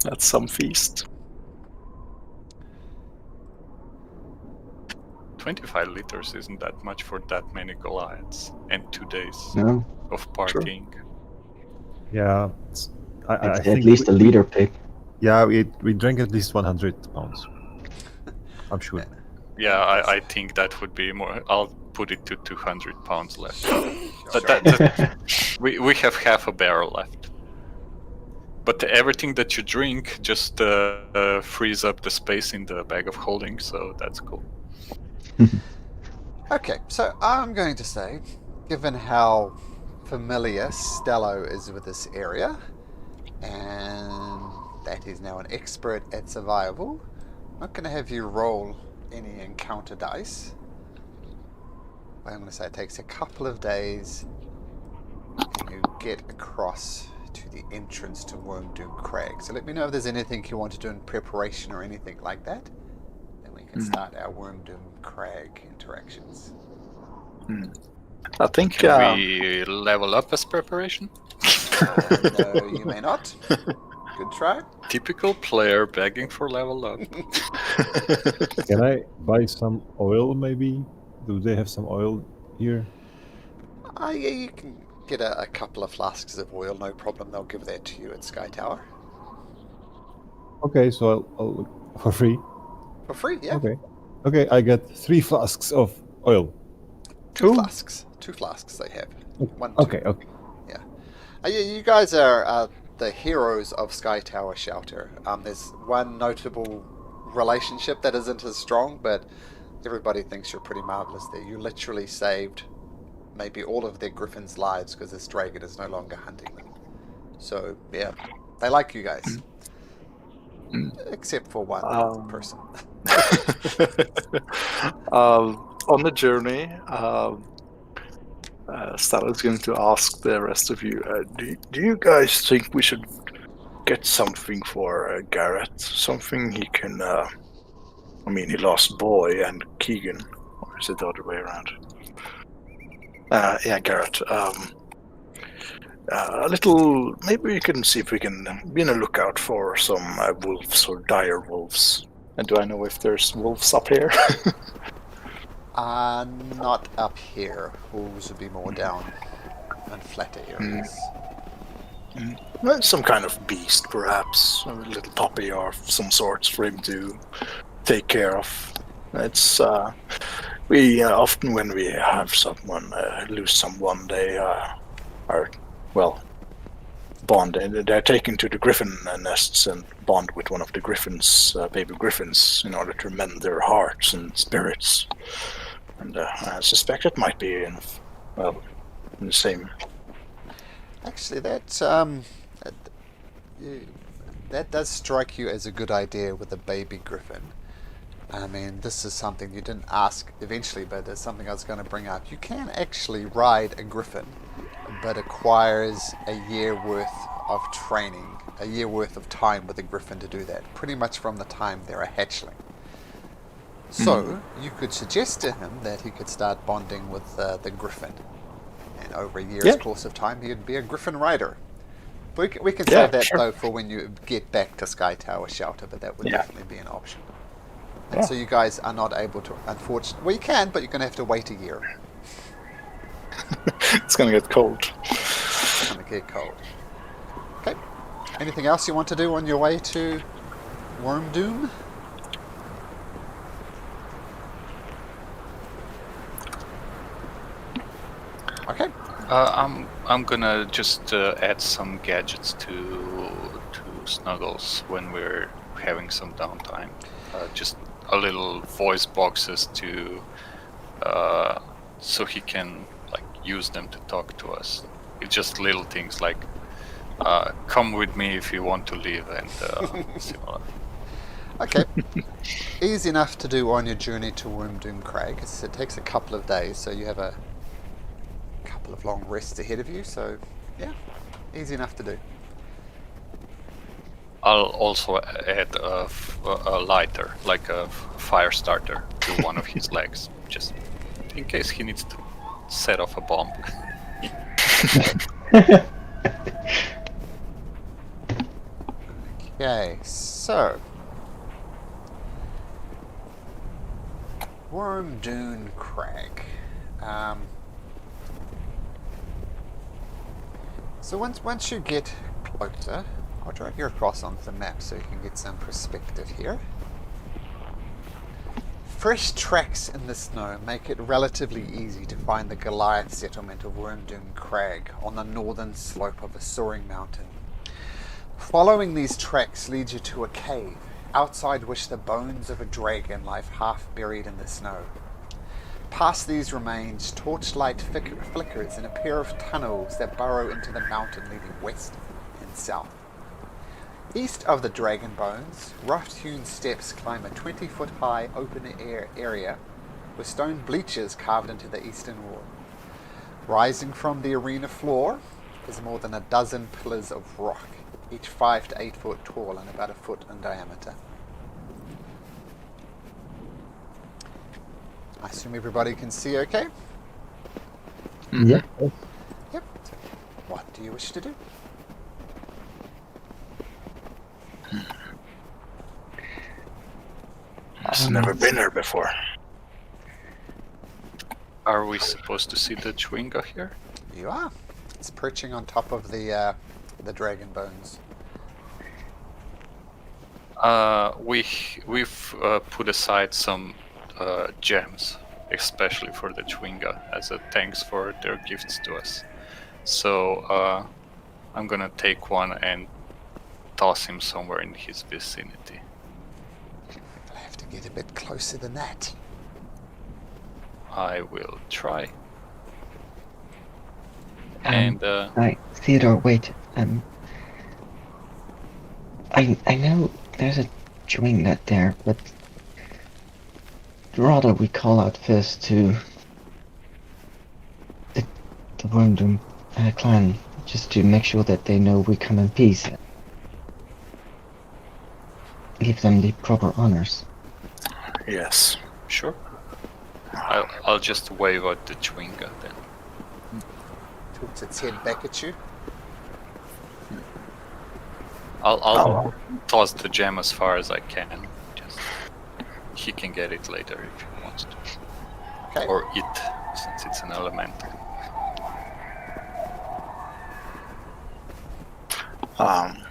That's some feast. 25 liters isn't that much for that many Goliaths and 2 days No, of partying. Yeah. I it's think at least a liter, pig. Yeah, we drank at least 100 pounds. I'm sure. Yeah, I think that would be more. I'll put it to 200 pounds left. We have half a barrel left. But everything that you drink just frees up the space in the bag of holding, so that's cool. Okay, so I'm going to say, given how familiar Stallo is with this area, and that he's now an expert at survival, I'm not going to have you roll any encounter dice. But I'm going to say it takes a couple of days, and you get across to the entrance to Wormdoom Crag. So let me know if there's anything you want to do in preparation or anything like that. Then we can start our Wormdoom Crag interactions. I think Can we level up as preparation? No, you may not. Good try. Typical player begging for level up. Can I buy some oil, maybe? Do they have some oil here? Yeah, you can get a couple of flasks of oil, no problem. They'll give that to you at Sky Tower. Okay, so I'll for free. For free, yeah. Okay, I get 3 flasks of oil. Two flasks they have. One, two. Okay. Yeah. You guys are the heroes of Sky Tower Shelter. There's one notable relationship that isn't as strong, but everybody thinks you're pretty marvelous there. You literally saved maybe all of their griffins' lives because this dragon is no longer hunting them. So, yeah, they like you guys. Except for one person. On the journey, Stallo's going to ask the rest of you, do you guys think we should get something for Garrett? Something he can... he lost Boy and Keegan. Or is it the other way around? Yeah, Garrett. A little... Maybe we can see if we can be on a lookout for some wolves or dire wolves. And do I know if there's wolves up here? Not up here. Wolves would be more down and flatter areas. Well, some kind of beast, perhaps. A little puppy or some sorts for him to take care of. It's we often when we have someone lose someone, they are bonded. They're taken to the griffin nests and bond with one of the griffins, baby griffins, in order to mend their hearts and spirits. And I suspect it might be in the same. Actually, that does strike you as a good idea with a baby griffin. I mean, this is something you didn't ask eventually, but it's something I was going to bring up. You can actually ride a griffin, but acquires a year worth of training, a year worth of time with a griffin to do that, pretty much from the time they're a hatchling. So you could suggest to him that he could start bonding with the griffin, and over a year's course of time he'd be a griffin rider. We can save that though for when you get back to Sky Tower Shelter, but that would definitely be an option. And so you guys are not able to, unfortunately, well you can, but you're going to have to wait a year. It's gonna get cold. It's going to get cold. Okay. Anything else you want to do on your way to Worm Doom? Okay. I'm gonna just add some gadgets to Snuggles when we're having some downtime. Just a little voice boxes to so he can like use them to talk to us. It's just little things like come with me if you want to leave and similar. Okay. Easy enough to do on your journey to Wormdoom Crag. It takes a couple of days, so you have a couple of long rests ahead of you, so yeah, easy enough to do. I'll also add a lighter, like a fire starter, to one of his legs, just in case he needs to set off a bomb. Okay, so Wormdoom Crag. So once you get closer, I'll drag you across onto the map so you can get some perspective here. Fresh tracks in the snow make it relatively easy to find the Goliath settlement of Wormdoom Crag on the northern slope of a soaring mountain. Following these tracks leads you to a cave, outside which the bones of a dragon lie half buried in the snow. Past these remains, torchlight flickers in a pair of tunnels that burrow into the mountain leading west and south. East of the dragon bones, rough-hewn steps climb a 20-foot-high open-air area with stone bleachers carved into the eastern wall. Rising from the arena floor is more than a dozen pillars of rock, each 5 to 8 foot tall and about a foot in diameter. I assume everybody can see okay? Yeah. Yep. What do you wish to do? I've never been there before. Are we supposed to see the Chwinga here? You are. It's perching on top of the dragon bones. We've put aside some gems, especially for the Chwinga, as a thanks for their gifts to us. So I'm gonna take one and toss him somewhere in his vicinity. I'll have to get a bit closer than that. I will try. And Right, Theodore, wait. I know there's a Chwinga there, but rather we call out first to the Wormdoom clan, just to make sure that they know we come in peace. Give them the proper honors. Yes. sure. I'll just wave at the Chwinga then. Tilts its head back at you. I'll toss the gem as far as I can. Just he can get it later if he wants to. Okay. Or it, since it's an elemental.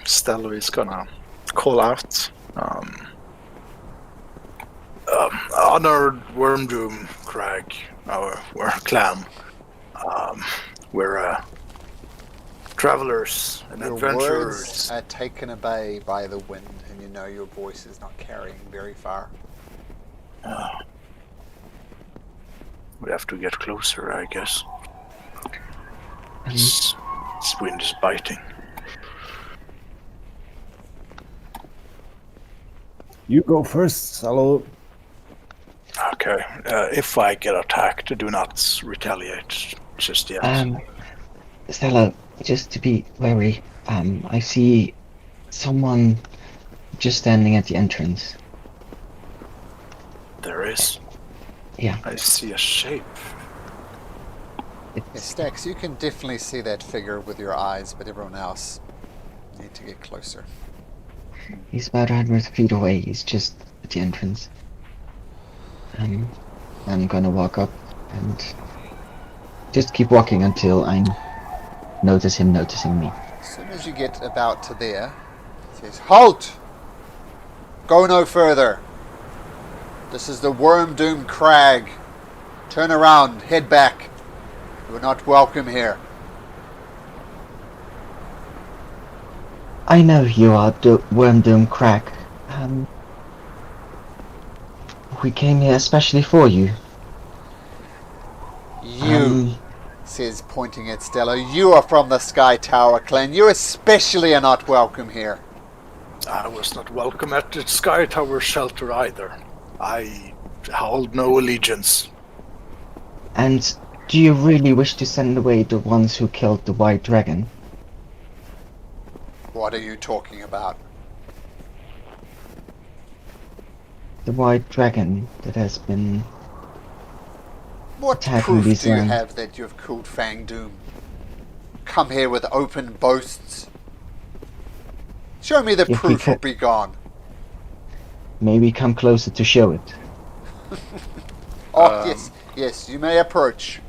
Stallo is gonna call out. Honored Wormdoom Crag, we're a clan. We're travelers and Your adventurers. words are taken away by the wind, and you know your voice is not carrying very far. We have to get closer, I guess. This wind is biting. You go first, Stallo. Okay, if I get attacked, do not retaliate just yet. Stella, Just to be wary, I see someone just standing at the entrance. There is. Yeah, I see a shape. Yes, it's Stax, you can definitely see that figure with your eyes, but everyone else need to get closer. he's about 100 feet away. He's just at the entrance. I'm gonna walk up and just keep walking until I notice him noticing me. As soon as you get about to there, it says, "Halt! Go no further. This is the Worm Doom Crag. Turn around, head back. You are not welcome here." I know you are Worm Doom Crack. We came here especially for you. You, says, pointing at Stallo, you are from the Sky Tower clan. You especially are not welcome here. I was not welcome at the Sky Tower shelter either. I hold no allegiance. And do you really wish to send away the ones who killed the White Dragon? What are you talking about? The White Dragon that has been... What attacking proof these do you lands. have that you've killed Fang Doom? Come here with open boasts. Show me the If we proof or could- be gone. Maybe come closer to show it. Oh, yes, you may approach.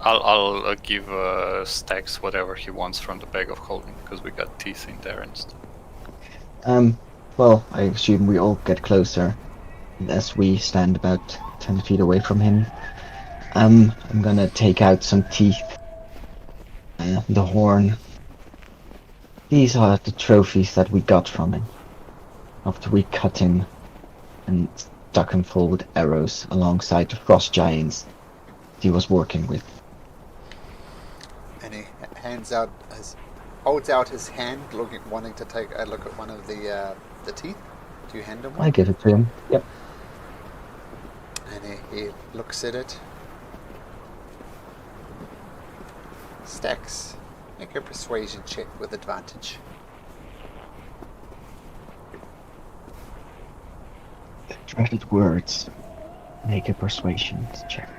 I'll give Stax whatever he wants from the bag of holding, because we got teeth in there and stuff. Well, I assume we all get closer as we stand about 10 feet away from him. I'm gonna take out some teeth. The horn. These are the trophies that we got from him. After we cut him and stuck him full with arrows alongside the frost giants he was working with. And he holds out his hand, wanting to take a look at one of the teeth. Do you hand him I one? give it to him. Yep. And he looks at it. Stax, make a persuasion check with advantage. The dreaded words. Make a persuasion check.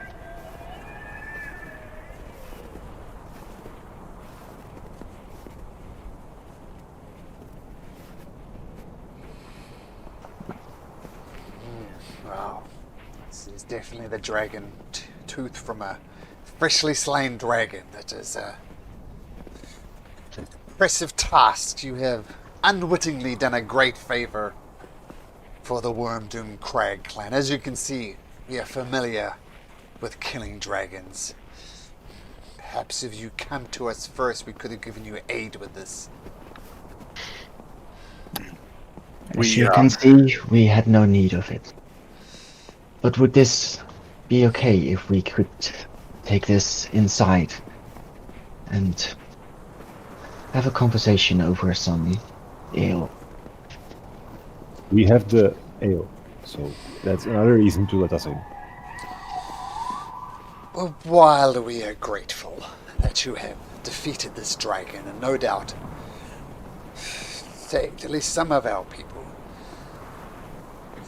Wow. This is definitely the dragon tooth from a freshly slain dragon. That is a impressive task. You have unwittingly done a great favor for the Worm Doom Crag clan. As you can see, we are familiar with killing dragons. Perhaps if you come to us first, we could have given you aid with this. As you can see, we had no need of it. But would this be okay if we could take this inside and have a conversation over some ale? We have the ale, so that's another reason to let us in. Well, while we are grateful that you have defeated this dragon, and no doubt saved at least some of our people,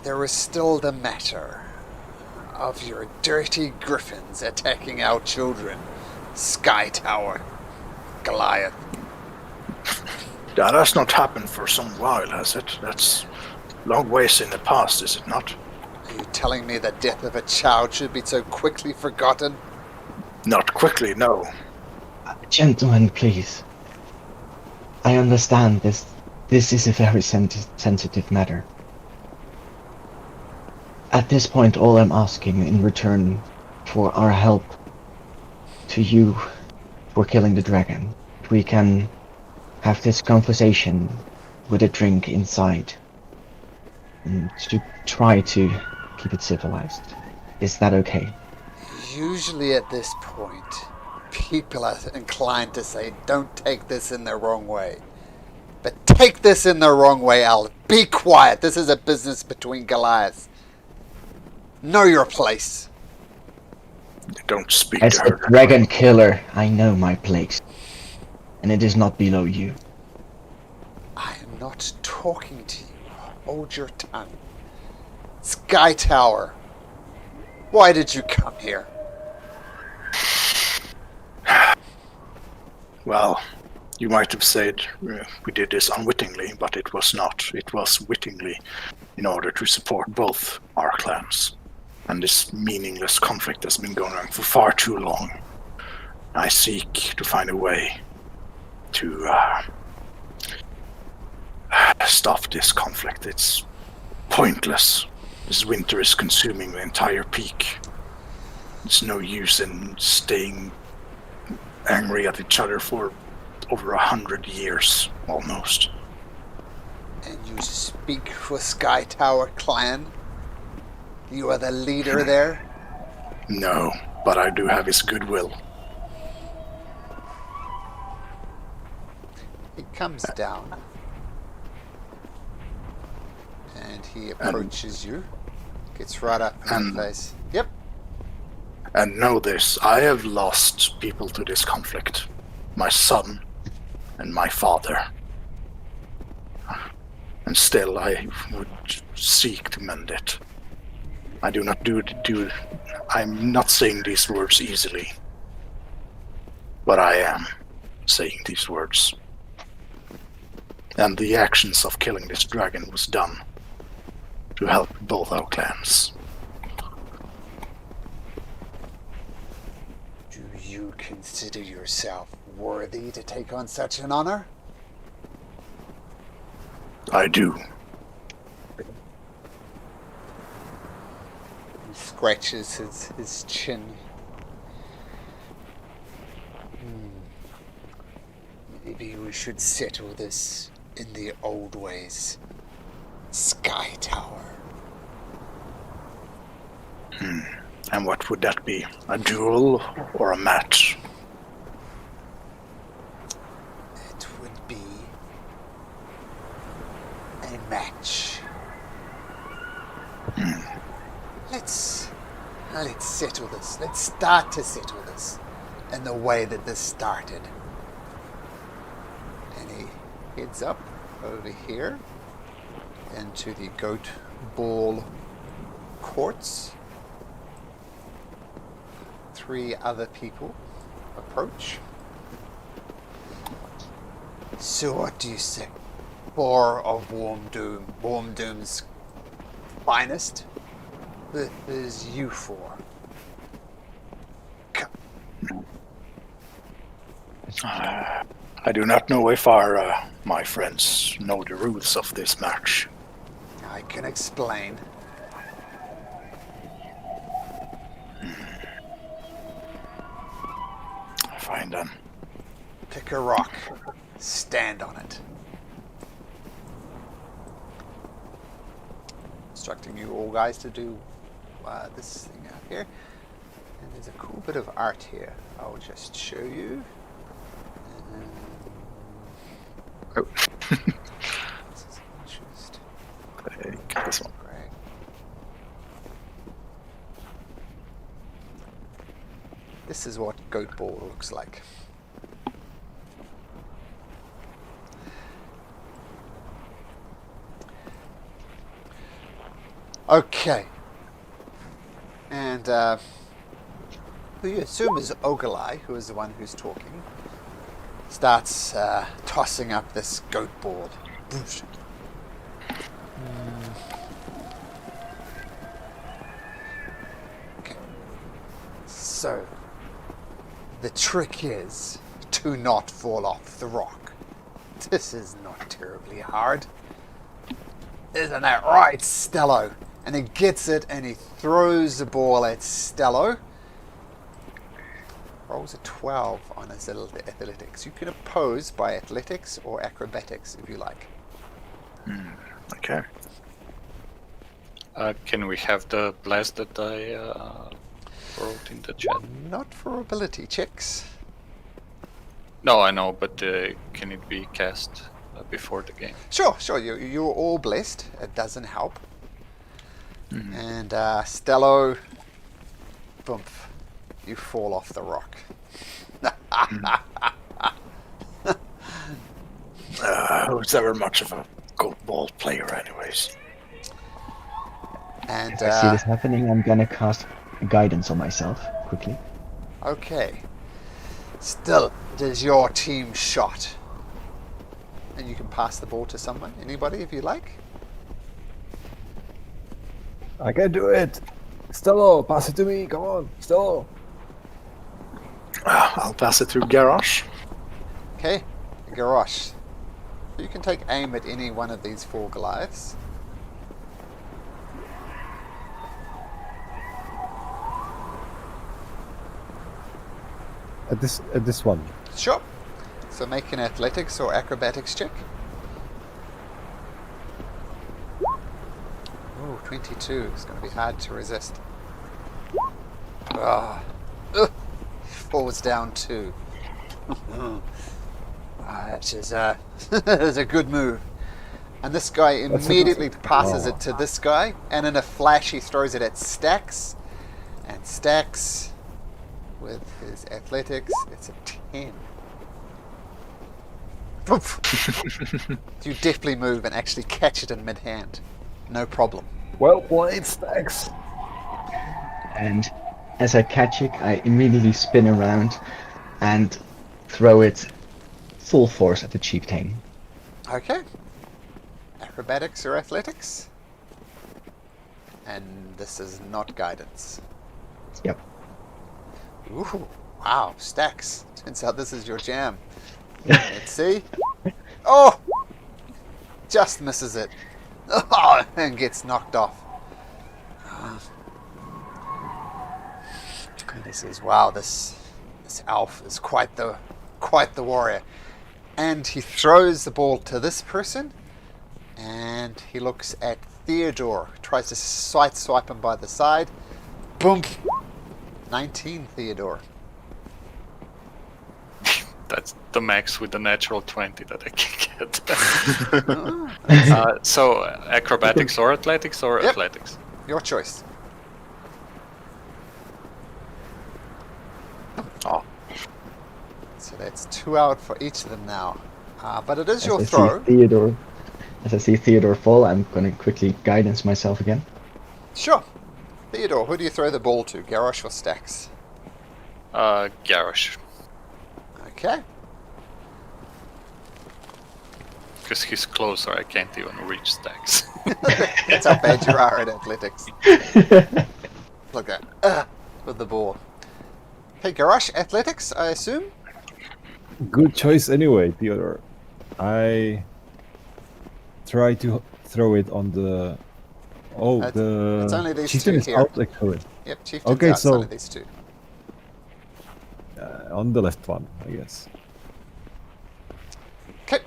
there is still the matter of your dirty griffins attacking our children. Sky Tower, Goliath. That has not happened for some while, has it? That's long ways in the past, is it not? Are you telling me the death of a child should be so quickly forgotten? Not quickly, no. Gentlemen, please. I understand this is a very sensitive matter. At this point, all I'm asking in return for our help to you for killing the dragon, we can have this conversation with a drink inside and to try to keep it civilized. Is that okay? Usually at this point, people are inclined to say, don't take this in the wrong way. But take this in the wrong way, Al. Be quiet. This is a business between Goliaths. Know your place. Don't speak As to the her. that dragon way. killer, I know my place. And it is not below you. I am not talking to you. Hold your tongue. Sky Tower. Why did you come here? Well, you might have said we did this unwittingly, but it was not. It was wittingly in order to support both our clans. And this meaningless conflict has been going on for far too long. I seek to find a way to stop this conflict. It's pointless. This winter is consuming the entire peak. It's no use in staying angry at each other for over 100 years, almost. And you speak for Sky Tower clan? You are the leader there? No, but I do have his goodwill. He comes down. And he approaches you. Gets right up in your face. Yep. And know this, I have lost people to this conflict. My son and my father. And still I would seek to mend it. I do not I'm not saying these words easily. But I am saying these words. And the actions of killing this dragon was done to help both our clans. Do you consider yourself worthy to take on such an honor? I do. He scratches his chin. Maybe we should settle this in the old ways. Sky Tower. And what would that be? A duel or a match? It would be a match. Let's settle this. Let's start to settle this in the way that this started. And he heads up over here into the goat ball courts. 3 other people approach. So what do you say? 4 of Warm Doom's finest? This is you 4. Come. I do not know if our my friends know the rules of this match. I can explain. Fine then. Pick a rock. Stand on it. Instructing you all guys to do this thing out here. And there's a cool bit of art here. I'll just show you. Oh. This is just Take this one. great. This is what goat ball looks like. Okay. And who you assume is Ogalai, who is the one who's talking, starts tossing up this goat ball. Boosh. Okay. So, the trick is to not fall off the rock. This is not terribly hard. Isn't that right, Stallo? And he gets it and he throws the ball at Stallo. Rolls a 12 on his athletics. You can oppose by athletics or acrobatics if you like. Okay. Can we have the blast that I wrote in the chat? Not for ability checks. No, I know, but can it be cast before the game? Sure. You're all blessed. It doesn't help. And Stallo, boom. you fall off the rock. Who's ever much of a good ball player, anyways? And If I see this happening, I'm gonna cast guidance on myself quickly. okay. Still, it is your team shot. And you can pass the ball to someone. Anybody, if you like. I can do it. Stallo, pass it to me. Come on, Stallo. I'll pass it through Garrosh. Okay, Garrosh. You can take aim at any one of these 4 Goliaths. At this one. Sure. So make an athletics or acrobatics check. Oh, 22. It's going to be hard to resist. Ah. Ugh. Falls down 2. That is that's a good move. And this guy immediately passes it to this guy, and in a flash he throws it at Stacks. And Stacks, with his athletics, it's a 10. Poof. You deftly move and actually catch it in mid-hand. No problem. Well played, Stacks. And as I catch it, I immediately spin around and throw it full force at the chieftain. Okay. Acrobatics or athletics? And this is not guidance. Yep. Ooh, wow, Stacks. Turns out this is your jam. Let's see. Oh! Just misses it. Oh, and gets knocked off. And he says, wow, this elf is quite the warrior. And he throws the ball to this person, and he looks at Theodore, tries to swipe him by the side. Boom! 19, Theodore. That's the max with the natural 20 that I can get. So acrobatics or athletics or Yep. athletics? Your choice. Oh, So that's 2 out for each of them now. But it is As your I throw. as I see Theodore fall, I'm gonna quickly guidance myself again. Sure. Theodore, who do you throw the ball to? Garrosh or Stacks? Garrosh. Okay. Because he's closer, I can't even reach Stacks. That's how bad you are at athletics. Look at with the ball. Okay, Garrosh, athletics, I assume? Good choice anyway, Theodore. I try to throw it on the. Oh, It's only these chieftain two is here. out actually. Yep, Chieftain's Okay, out, so- only these 2. On the left one, I guess. Okay.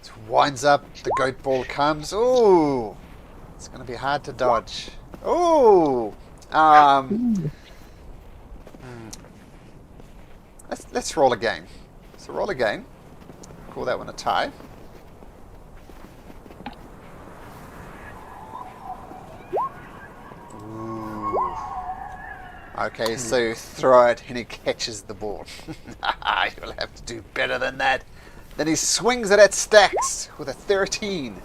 It winds up, the goat ball comes. Ooh! It's going to be hard to dodge. Ooh! Let's roll again. So roll again. Call that one a tie. Ooh. Okay, so you throw it and he catches the ball. You'll have to do better than that. Then he swings it at Stacks with a 13.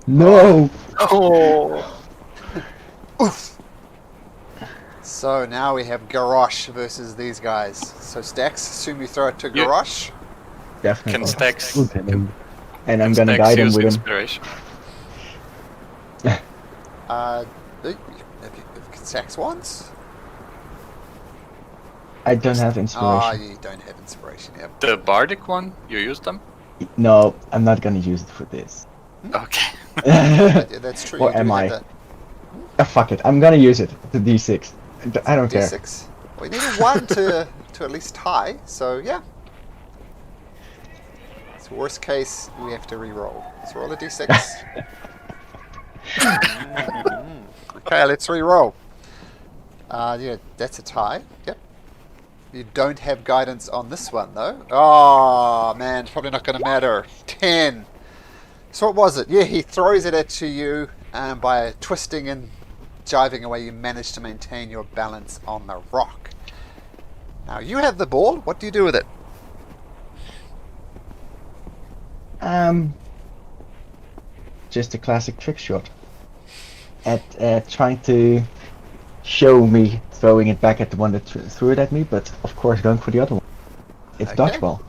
No! oh, Oof! So now we have Garrosh versus these guys. So Stacks, assume you throw it to Yeah. Garrosh. Definitely. Can Stacks, Good timing. And I'm can gonna Stacks guide him use with him. inspiration? If Stacks wants. I don't have Ah, inspiration. you don't have inspiration. Yep. The bardic one, you use them? No, I'm not gonna use it for this. Okay. That's true. Or you do am have I? Fuck it, I'm gonna use it. The D6. I don't the care. D6. We need a 1 to at least tie. So yeah. So worst case, we have to re-roll. Let's roll a D6. Okay, let's re-roll. Yeah, that's a tie. Yep. You don't have guidance on this one though. Oh man, it's probably not going to matter. 10. So what was it? Yeah, he throws it at you by twisting in jiving away, you manage to maintain your balance on the rock. Now you have the ball. What do you do with it? Just a classic trick shot. At trying to show me throwing it back at the one that threw it at me, but of course going for the other one. It's Okay. dodgeball.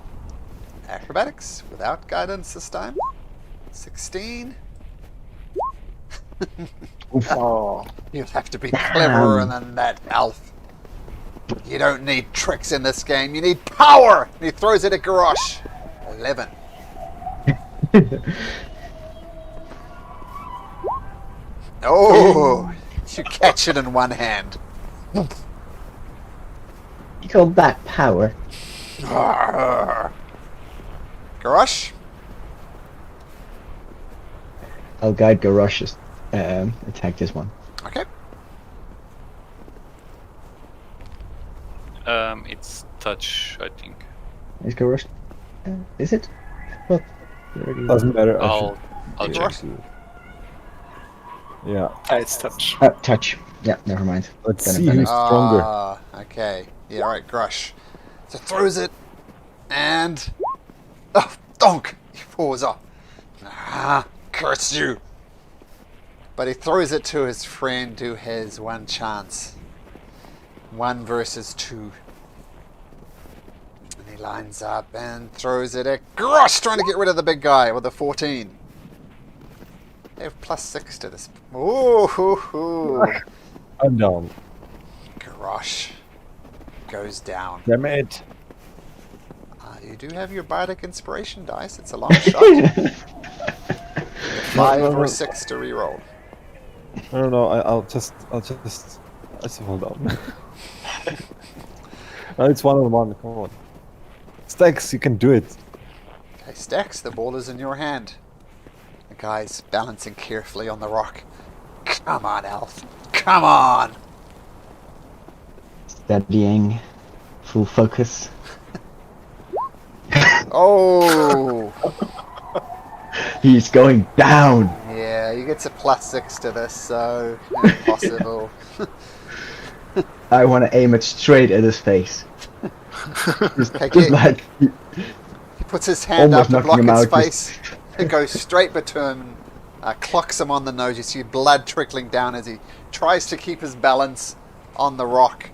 Acrobatics without guidance this time. 16. Oh, You'll have to be cleverer than that, Alf. You don't need tricks in this game. You need power. And he throws it at Garrosh. 11. Oh, you catch it in one hand. You call that power? Garrosh? I'll guide Garrosh's attack this one. Okay. It's touch, I think. Is Garrosh? Is it? Well, Doesn't matter. I'll You check. Garrosh? Yeah. it's touch. touch. Yeah, never mind. Let's Then see I'm who's stronger. Okay. Yeah, alright, Grush. So throws it, and... Oh, donk! He falls off. Ah, curse you! But he throws it to his friend who has one chance. 1 versus 2. And he lines up and throws it at Grush, trying to get rid of the big guy with a 14. They have +6 to this. Ooh, hoo, hoo. I'm down. Garrosh goes down. Damn it. You do have your bardic inspiration dice. It's a long shot. 5 or 6 to reroll. I don't know. I'll just hold on. No, it's 1-on-1. Come on. Stacks, you can do it. Okay, Stax, the ball is in your hand. The guy's balancing carefully on the rock. Come on, Elf. Come on! Steadying. Full focus. Oh! He's going down. Yeah, he gets a +6 to this, so impossible. I want to aim it straight at his face. Just Okay. like He puts his hand Almost out to block knocking him his out, just- face. It goes straight between him, clocks him on the nose. You see blood trickling down as he tries to keep his balance on the rock.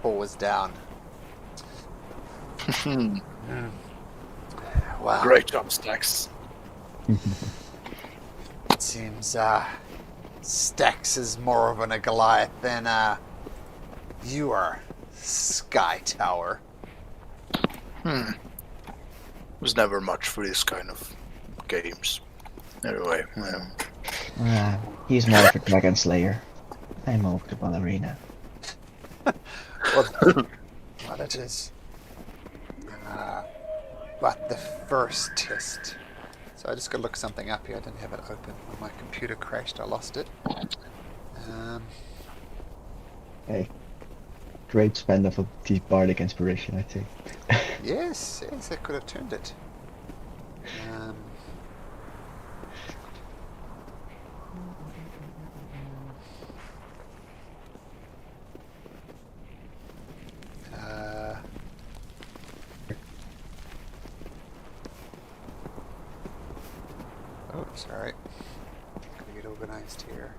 Falls down. Wow. Great job, Stax. It seems Stax is more of a Goliath than you are, Sky Tower. Was never much for this kind of games. Anyway, he's more of a dragon slayer. I'm more of the ballerina. Well, it is. But the first test. So I just got to look something up here. I didn't have it open. When my computer crashed, I lost it. Hey, great spend of the bardic inspiration, I think. Yes, I could have turned it. Oh, sorry. Gotta get organized here.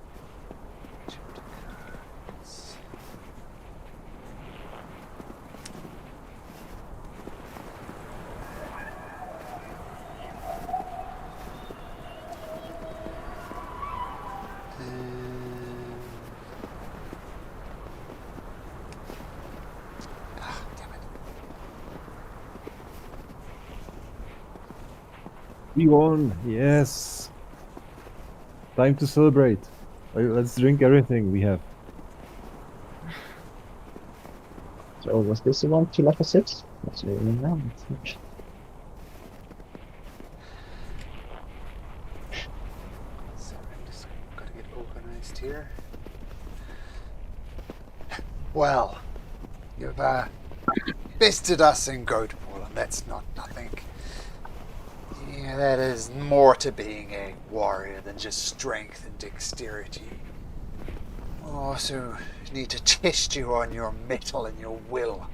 Damn it. We won. Yes. Time to celebrate. Let's drink everything we have. So was this the one to level 6? That's really now. So I'm just gotta get organized here. Well, you've bested us in Goatball, and that's not nothing. Yeah, that is more to being a warrior than just strength and dexterity. also need to test you on your mettle and your will.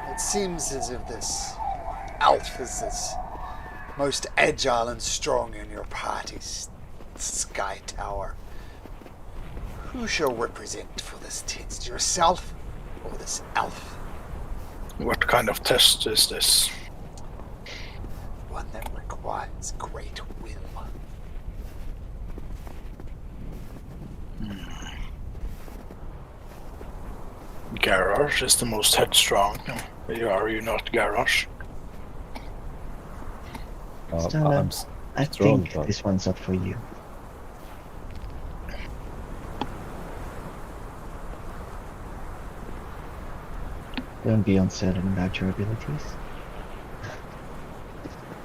It seems as if this elf is this most agile and strong in your party's Sky Tower. Who shall represent for this test, yourself or this elf? What kind of test is this? One that requires great will. Garrosh is the most headstrong. Are you not Garrosh? Stallo, I'm I strong, think but this one's up for you. Don't be uncertain about your abilities.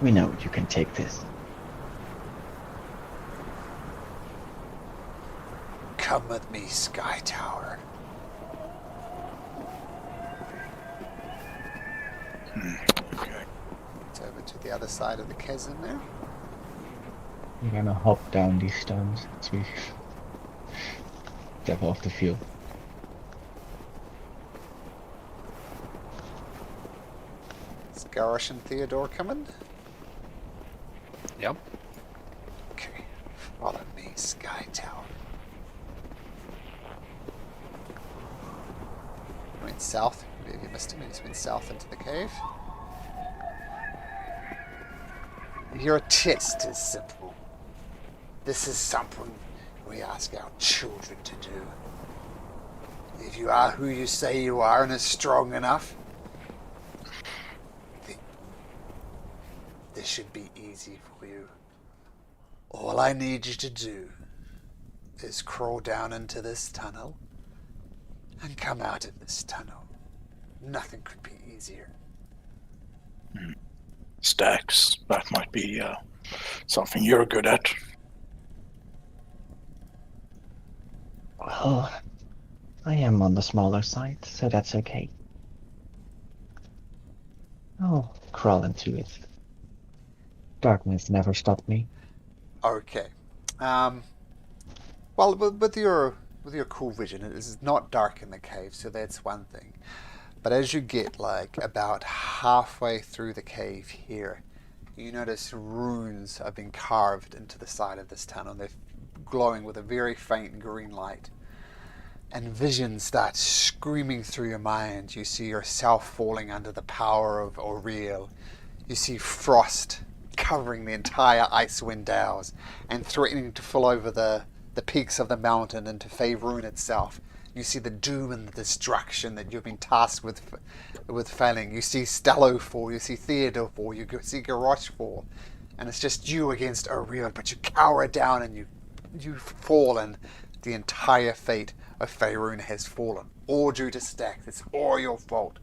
We know you can take this. Come with me, Sky Tower. Okay. It's over to the other side of the chasm there. We're gonna hop down these stones as we step off the field. Is Garrosh and Theodore coming? Yep. Okay, follow me, Sky Tower. Went south. Maybe you missed him. He just went south into the cave. Your test is simple. This is something we ask our children to do. If you are who you say you are and are strong enough, then this should be easy for you. All I need you to do is crawl down into this tunnel and come out of this tunnel. Nothing could be easier. Stacks. That might be something you're good at. Well, I am on the smaller side, so that's okay. I'll crawl into it. Darkness never stopped me. Okay. Well, with your cool vision, it is not dark in the cave, so that's one thing. But as you get like about halfway through the cave here, you notice runes have been carved into the side of this tunnel. They're glowing with a very faint green light. And visions start screaming through your mind. You see yourself falling under the power of Auriel. You see frost covering the entire Icewind Dales and threatening to fall over the peaks of the mountain into Faerun itself. You see the doom and the destruction that you've been tasked with failing. You see Stallo fall, you see Theodore fall, you see Garrosh fall, and it's just you against Auriel, but you cower down and you fall, and the entire fate of Faerun has fallen. All due to Stax. It's all your fault.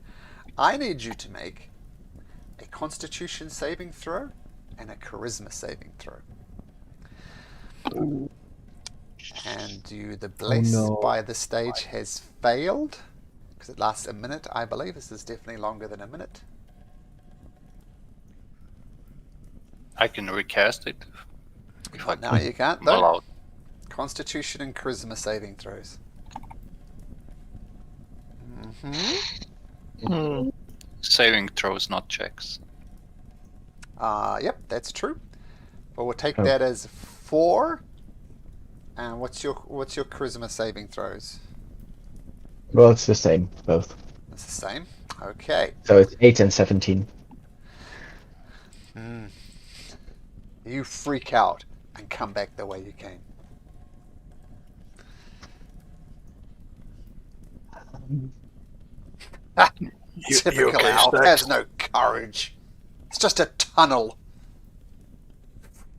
I need you to make a Constitution saving throw and a Charisma saving throw. And the bless no. by this stage has failed because it lasts a minute, I believe. This is definitely longer than a minute. I can recast it. If I Now you can't, I'm though. allowed. Constitution and Charisma saving throws. Mm-hmm. Saving throws, not checks. Yep, that's true. But we'll take Oh. that as 4. And what's your Charisma saving throws? Well, it's the same, both. It's the same. Okay. So it's 8 and 17. You freak out and come back the way you came. You Typical okay, elf Stax? has no courage. It's just a tunnel.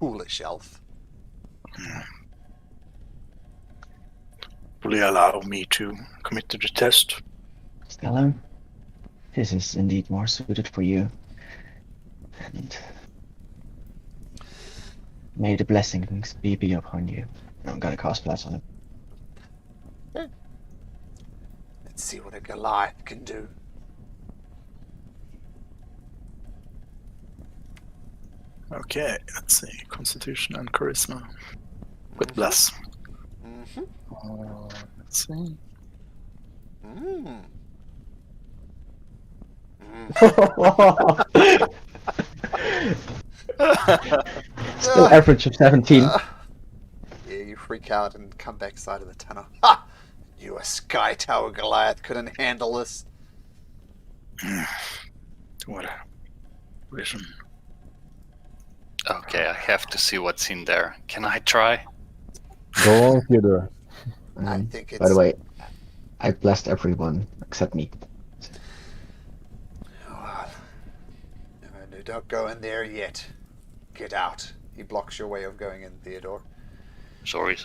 Foolish elf. Will you allow me to commit to the test? Stallo, this is indeed more suited for you. And may the blessings be upon you. I'm gonna cast Bless on him. Let's see what a Goliath can do. Okay, let's see. Constitution and Charisma. with bless. Mm-hmm. Let's see. Mm. Still average of 17. Yeah, you freak out and come back side of the tunnel. Ha! You, a Sky Tower Goliath, couldn't handle this. What a vision. Okay, I have to see what's in there. Can I try? Go on, Theodore. I think it's... By the way, I blessed everyone except me. Oh, no, don't go in there yet. Get out. He blocks your way of going in, Theodore. Sorry.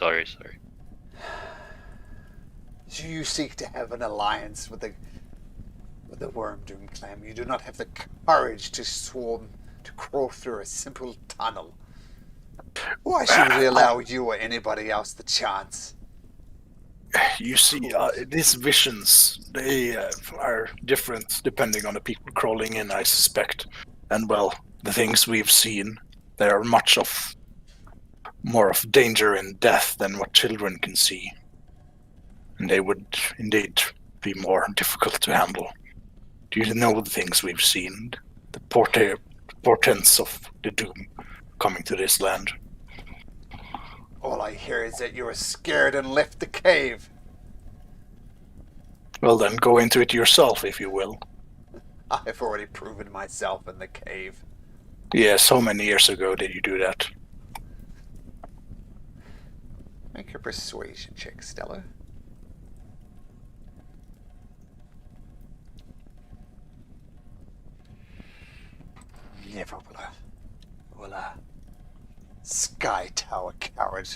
Do you seek to have an alliance with the Worm Doom clan? You do not have the courage to crawl through a simple tunnel. Why should we allow you or anybody else the chance? You see, these visions, they are different depending on the people crawling in, I suspect. And well, the things we've seen, they are more of danger and death than what children can see. And they would indeed be more difficult to handle. Do you know the things we've seen? The portents of the doom coming to this land? All I hear is that you were scared and left the cave. Well then, go into it yourself, if you will. I've already proven myself in the cave. Yes, how many years ago did you do that? Make a persuasion check, Stallo. Never will a Sky Tower coward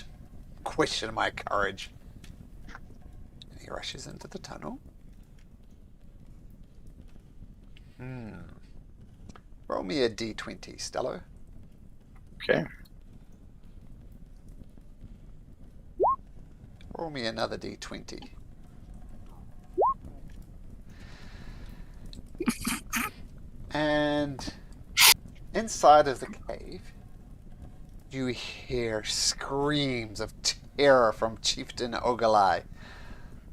question my courage. And he rushes into the tunnel. Roll me a d20, Stallo. Okay. Roll me another d20. And inside of the cave, you hear screams of terror from Chieftain Ogalai.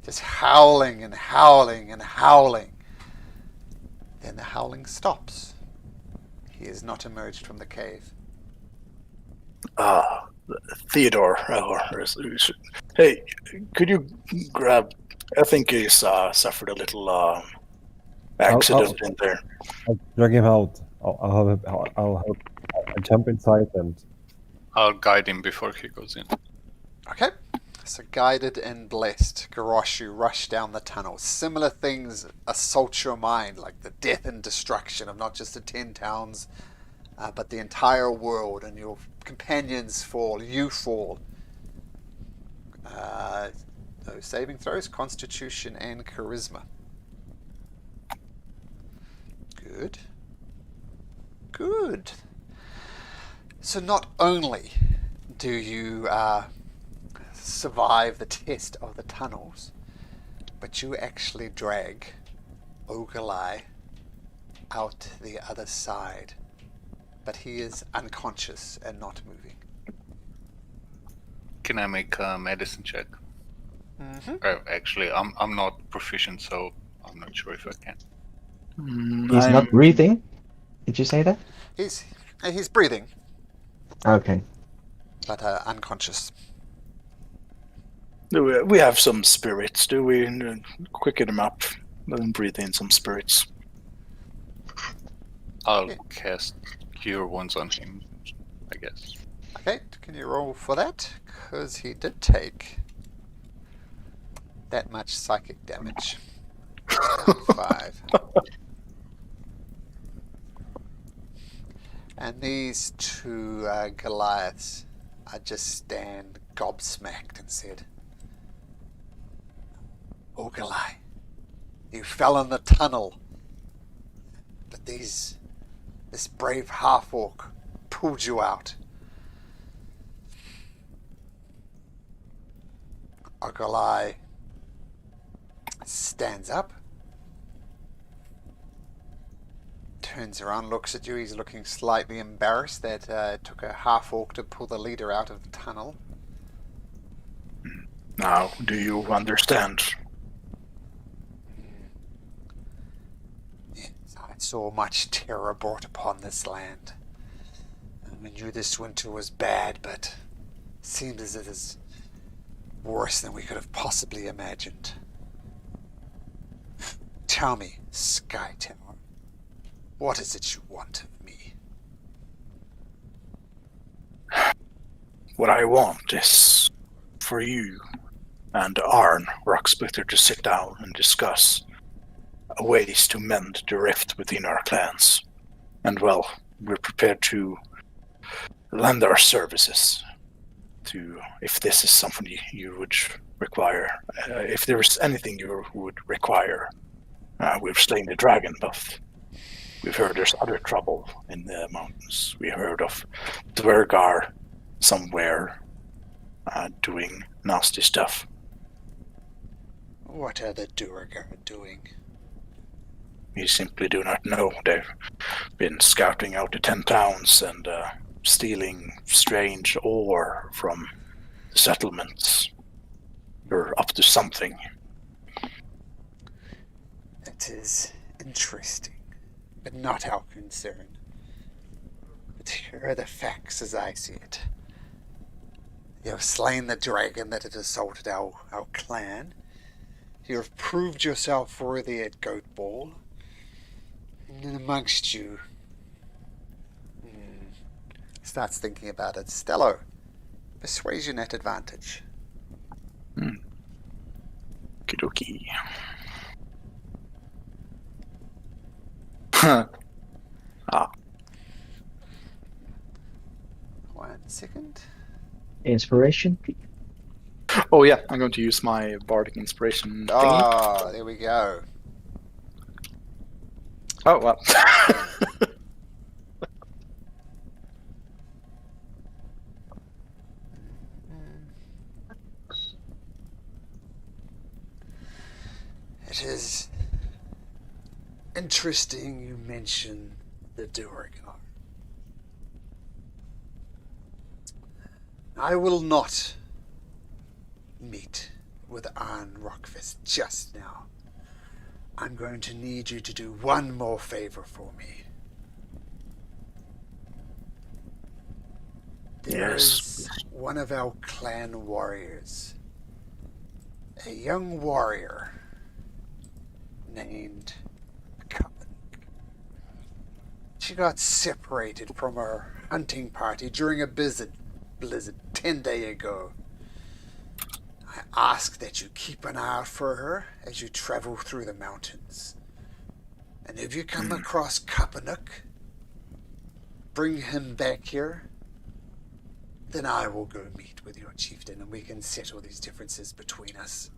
Just howling and howling and howling. Then the howling stops. He has not emerged from the cave. Theodore. Hey, could you grab... I think he's suffered a little accident in there. I'll drag him out. I'll help. I jump inside and I'll guide him before he goes in. Okay. So guided and blessed, Garoshu rush down the tunnel. Similar things assault your mind, like the death and destruction of not just the 10 towns, but the entire world, and your companions fall, you fall. Those saving throws, Constitution and Charisma. Good. Good. So not only do you survive the test of the tunnels, but you actually drag Ogalai out the other side. But he is unconscious and not moving. Can I make a medicine check? Mm-hmm. Actually, I'm not proficient, so I'm not sure if I can. He's not breathing? Did you say that? He's breathing, Okay. but unconscious. We have some spirits, do we? Quicken them up. Let them breathe in some spirits. I'll Okay. cast Cure Wounds on him, I guess. Okay, can you roll for that? Because he did take that much psychic damage. 5. And these two Goliaths just stand gobsmacked and said, Ogalai, you fell in the tunnel, but this brave half-orc pulled you out. Ogalai stands up, turns around, looks at you. He's looking slightly embarrassed that it took a half-orc to pull the leader out of the tunnel. Now, do you understand? Yes, I saw much terror brought upon this land. And we knew this winter was bad, but it seems as it is worse than we could have possibly imagined. Tell me, Sky Tower, what is it you want of me? What I want is for you and Arn, Rocksplitter, to sit down and discuss ways to mend the rift within our clans. And well, we're prepared to lend our services to, if this is something you would require. If there is anything you would require. We've slain the dragon, but we've heard there's other trouble in the mountains. We heard of Dwergar somewhere doing nasty stuff. What are the Duergar doing? We simply do not know. They've been scouting out the 10 towns and stealing strange ore from the settlements. You're up to something. It is interesting, but not our concern. But here are the facts as I see it. You have slain the dragon that had assaulted our clan. You have proved yourself worthy at Goat Ball. And then amongst you... starts thinking about it. Stallo, persuasion at advantage. Kidoki. 1 second. Inspiration. Oh yeah, I'm going to use my bardic inspiration thingy. Oh, there we go. Oh well. It is interesting you mention the Duergar. I will not meet with Arn Rockfist just now. I'm going to need you to do one more favor for me. There is one of our clan warriors, a young warrior named Kapan. She got separated from her hunting party during a blizzard 10 days ago. I ask that you keep an eye out for her as you travel through the mountains. And if you come across Kapanuk, bring him back here. Then I will go meet with your chieftain and we can settle these differences between us.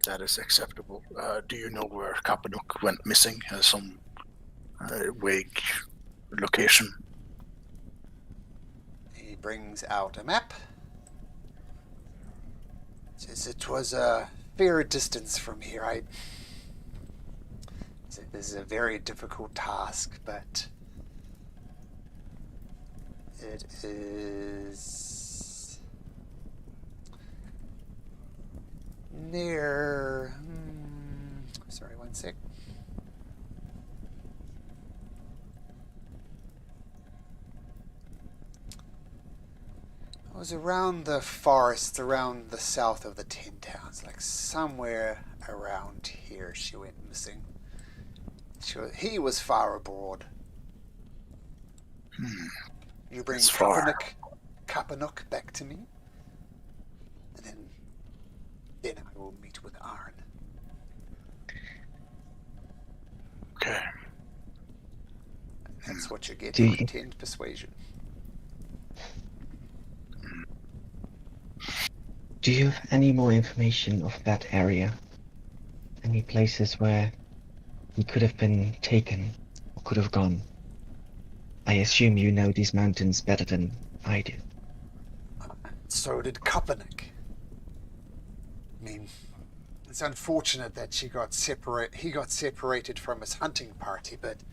That is acceptable. Do you know where Kapanuk went missing? Some vague location? He brings out a map. Says it was a fair distance from here. This is a very difficult task, but it is near. Sorry, 1 sec. It was around the forest, around the south of the 10 towns, like somewhere around here she went missing. He was far abroad. You bring Kapanuk back to me, and then I will meet with Arn. Okay. That's what you get Do for you- 10 persuasion. Do you have any more information of that area? Any places where he could have been taken or could have gone? I assume you know these mountains better than I do. So did Kapanuk. I mean, it's unfortunate that he got separated from his hunting party, but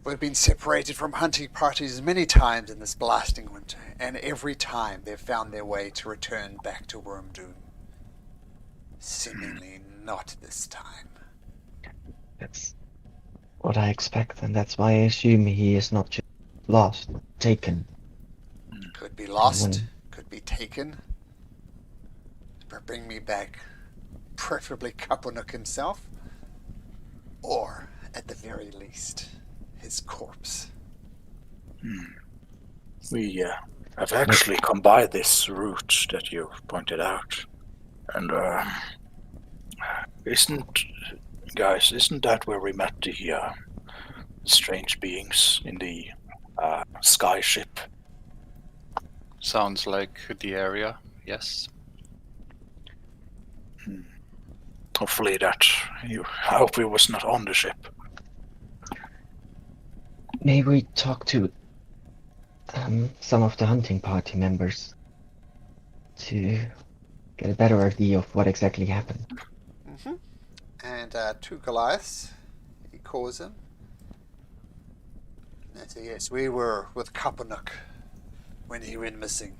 We've been separated from hunting parties many times in this blasting winter, and every time they've found their way to return back to Wormdoom. Seemingly not this time. That's what I expect, and that's why I assume he is not just lost, taken. Could be lost, When- could be taken. But bring me back, preferably Kapunuk himself, or, at the very least, his corpse. We have actually come by this route that you pointed out. And isn't that where we met the strange beings in the sky ship? Sounds like the area, yes. Hopefully I hope he was not on the ship. May we talk to some of the hunting party members to get a better idea of what exactly happened? Mm-hmm. And two Goliaths, he calls them. And so, yes, we were with Kapunuk when he went missing.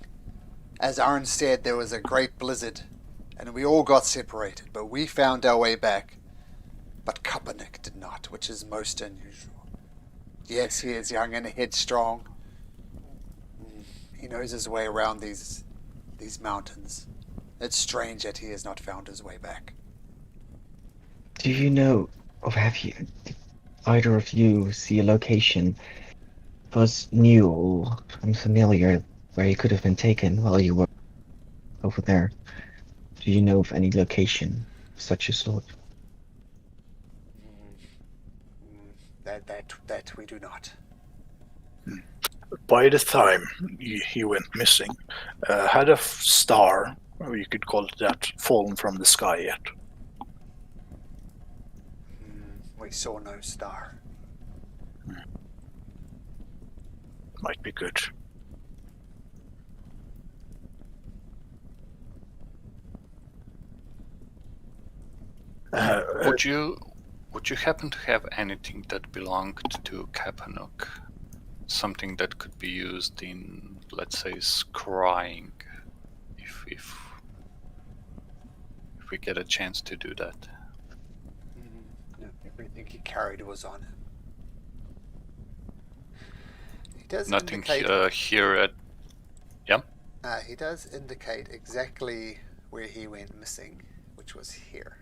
As Arn said, there was a great blizzard, and we all got separated, but we found our way back. But Kapunuk did not, which is most unusual. Yes, he is young and headstrong. He knows his way around these mountains. It's strange that he has not found his way back. Do you know, or did either of you see a location was new or unfamiliar where he could have been taken while you were over there? Do you know of any location of such a sort? That we do not. By the time he went missing, had a star, or you could call it that, fallen from the sky yet? We saw no star. Might be good. Would you happen to have anything that belonged to Kapanuk? Something that could be used in, let's say, scrying, if we get a chance to do that. No, everything he carried was on him. He does Nothing indicate. here at. Yeah. He does indicate exactly where he went missing, which was here.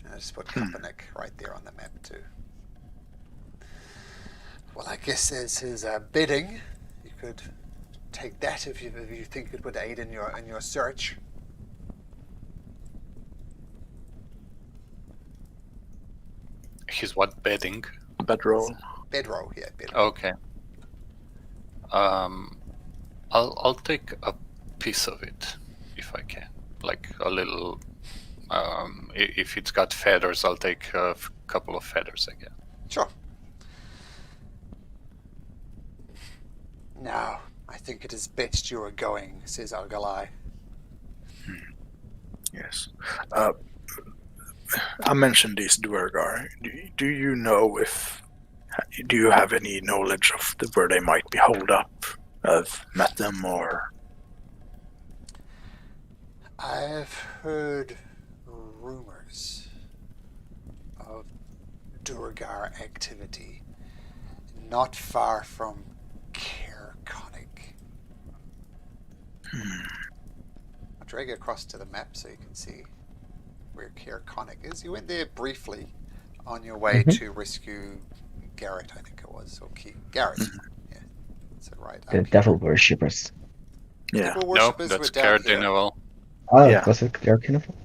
And I just put Kapanuk right there on the map too. Well, I guess as his bidding, you could take that if you think it would aid in your search. His what bedding? Bedroll. Bedroll, yeah, bedroll. Okay. I'll take a piece of it if I can, like a little. If it's got feathers, I'll take a couple of feathers again. Sure. Now, I think it is best you are going, says Algalai. Yes. I mentioned these Duergar. Do you know do you have any knowledge of where they might be holed up? I've met them, or... I've heard rumors of Duergar activity not far from Kerconic. I'll drag you across to the map so you can see where Kerconic is. You went there briefly on your way to rescue Garrett, I think it was, or Garrett. Yeah, that's it, right. The up devil worshippers. Yeah. People No, worshippers that's were down here. Cardinal. Oh, Yeah. was it their cannibal?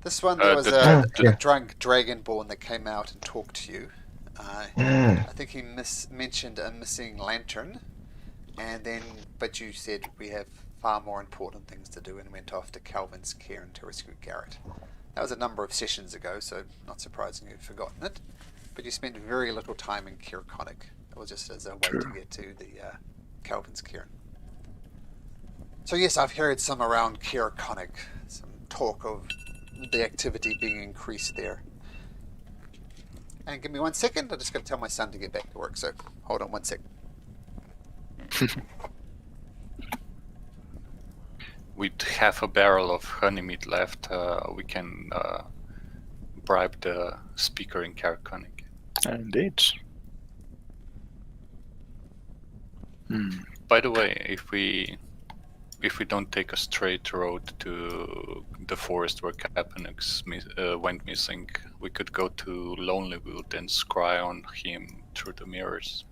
This one, there was the- a drunk dragonborn that came out and talked to you. I think he mentioned a missing lantern, and then, but you said we have far more important things to do, and went off to Calvin's cairn to rescue Garrett. That was a number of sessions ago, so not surprising you've forgotten it. But you spent very little time in Kerconic. It was just as a way to get to the Calvin's cairn. So yes, I've heard some around Kerconic, some talk of the activity being increased there. And give me 1 second. I'm just going to tell my son to get back to work. So hold on 1 second. With half a barrel of honey meat left, we can bribe the speaker in Carconic. Indeed. By the way, if we don't take a straight road to the forest where Kapanix went missing, we could go to Lonelywood and scry on him through the mirrors.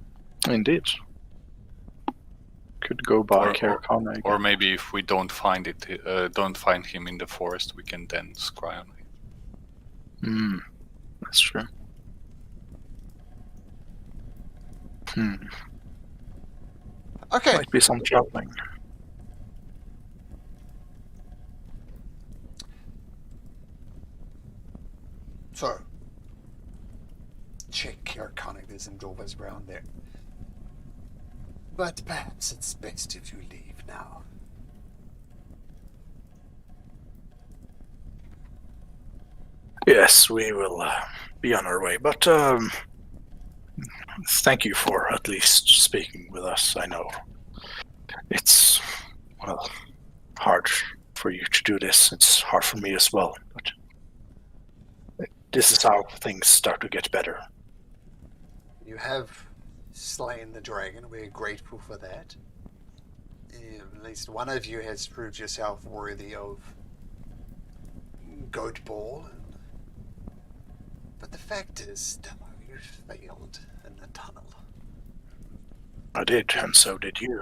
Indeed. Could go by Carconic. Or maybe if we don't find him in the forest, we can then scry on him. That's true. Okay. Might be some traveling. So, check Carconic. There's some drawbacks around there. But perhaps it's best if you leave now. Yes, we will be on our way. But thank you for at least speaking with us. I know it's, well, hard for you to do this. It's hard for me as well. But this is how things start to get better. You have slain the dragon. We're grateful for that. At least one of you has proved yourself worthy of Goat Ball. But the fact is, Stallo, you failed in the tunnel. I did, and so did you.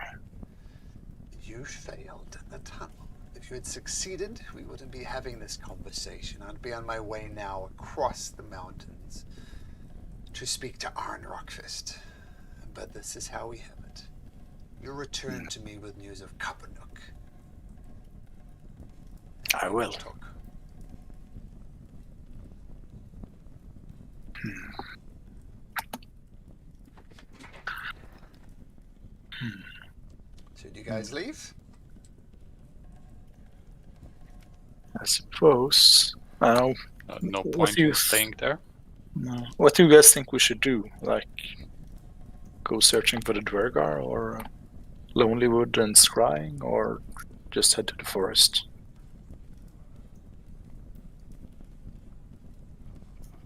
You failed in the tunnel. If you had succeeded, we wouldn't be having this conversation. I'd be on my way now across the mountains to speak to Arn Rockfist. But this is how we have it. You return to me with news of Kapanuk. I will. Talk. So do you guys leave? I suppose. No What point do you in staying there. No. What do you guys think we should do? Like, go searching for the Dwergar, or Lonelywood and scrying, or just head to the forest?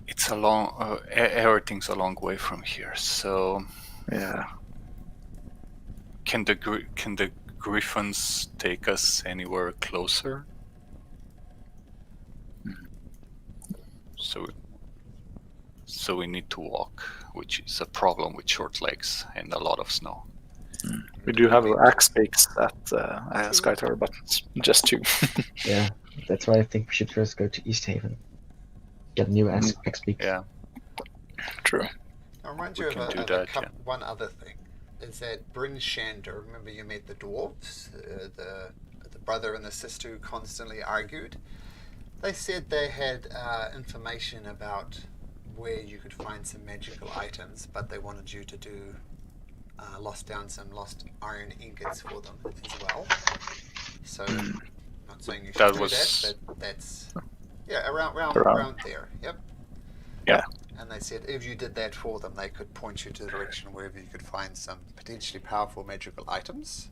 It's a long. Everything's a long way from here. So, Yeah. can the Griffins take us anywhere closer? So we need to walk, which is a problem with short legs and a lot of snow. We do have axe picks at Sky Tower, but just two. Yeah, that's why I think we should first go to East Haven. Get new axe peaks. Yeah. True. I'll remind We you can of do that, yeah. one other thing. Is that Bryn Shander, remember you met the dwarves? The brother and the sister who constantly argued? They said they had information about where you could find some magical items, but they wanted you to do some lost iron ingots for them as well. So, I'm not saying you should That do was- that, but that's around there. Yep. Yeah. And they said if you did that for them, they could point you to the direction wherever you could find some potentially powerful magical items.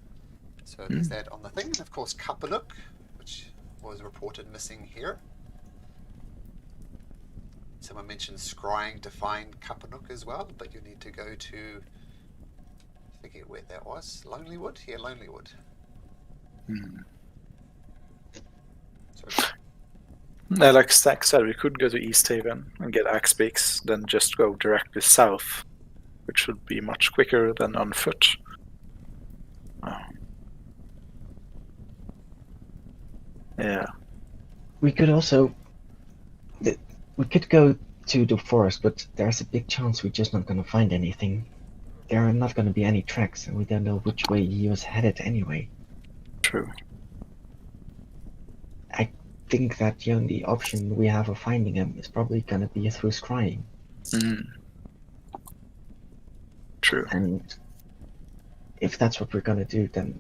So there's that on the thing, and of course Kapanuk, which was reported missing here. Someone mentioned scrying to find Kapanuk as well, but you need to go to, I forget where that was, Lonelywood? Yeah, Lonelywood. So, Like Stack said, we could go to East Haven and get axe picks, then just go directly south, which would be much quicker than on foot. Yeah. We could also... We could go to the forest, but there's a big chance we're just not going to find anything. There are not going to be any tracks, and we don't know which way he was headed anyway. True. I think that the only option we have of finding him is probably going to be through scrying. True. And if that's what we're going to do, then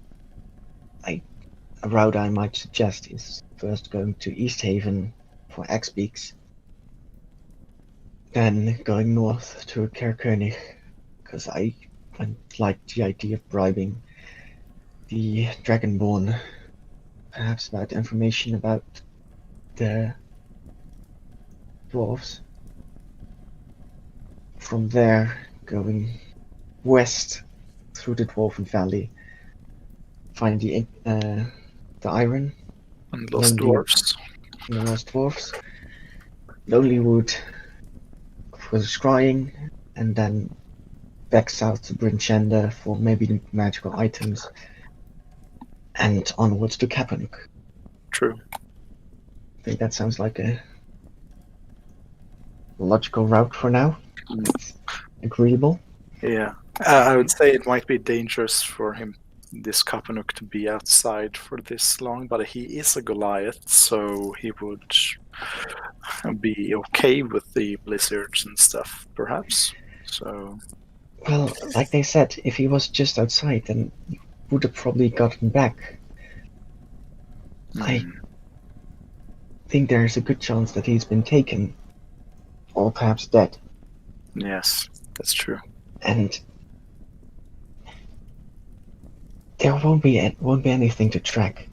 a route I might suggest is first going to East Haven for X-Peaks, then going north to Kerkönig, because I like the idea of bribing the Dragonborn, perhaps about information about the dwarves. From there, going west through the Dwarven Valley, find the iron And Lost Lonely- Dwarfs. and the Lost Dwarfs, Lonely Wood for the scrying, and then back south to Brinchenda for maybe the magical items, and onwards to Kapanuk. True. I think that sounds like a logical route for now. It's agreeable. Yeah. I would say it might be dangerous for him, this Kapanuk, to be outside for this long, but he is a Goliath, so he would be okay with the blizzards and stuff, perhaps. So, Well, like they said, if he was just outside, then he would have probably gotten back. I think there's a good chance that he's been taken, or perhaps dead. yes, that's true. And there won't be anything to track.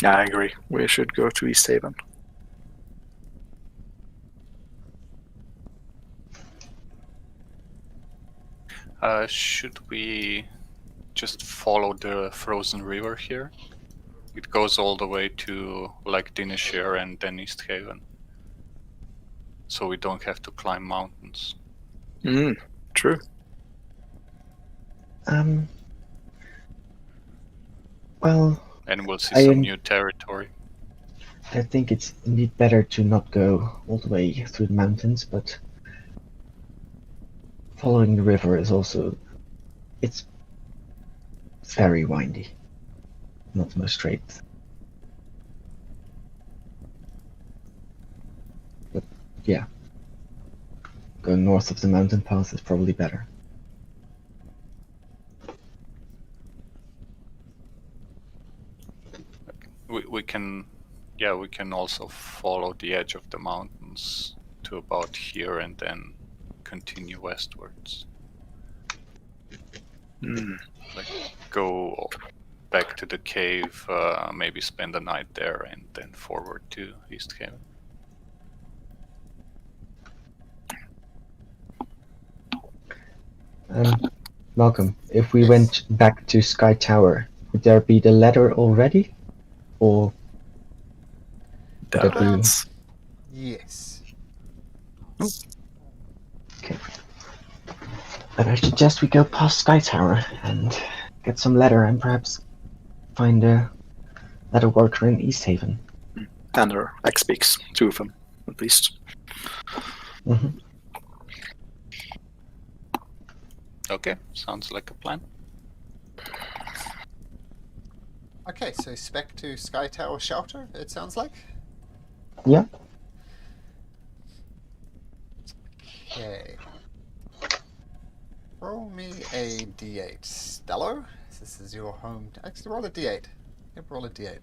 Yeah, I agree. We should go to East Haven. Should we just follow the frozen river here? It goes all the way to like Dineshire and then East Haven. So we don't have to climb mountains. True. Well, And we'll see I some am- new territory. I think it's indeed better to not go all the way through the mountains, but following the river is also, it's very windy, not the most straight. But yeah, going north of the mountain path is probably better. We can also follow the edge of the mountains to about here and then continue westwards. Like go back to the cave, maybe spend the night there and then forward to East Haven. Malcolm, if we Yes. went back to Sky Tower, would there be the letter already? Or would it be... That's Yes. But I suggest we go past Sky Tower and get some letter and perhaps find a letter worker in East Haven. and her X-Peaks, two of them, at least. Mm-hmm. Okay, sounds like a plan. Okay, so spec to Sky Tower Shelter, it sounds like? Yeah. Okay. Roll me a d8. Stallo, this is your home. Actually, roll a d8. Yep, roll a d8.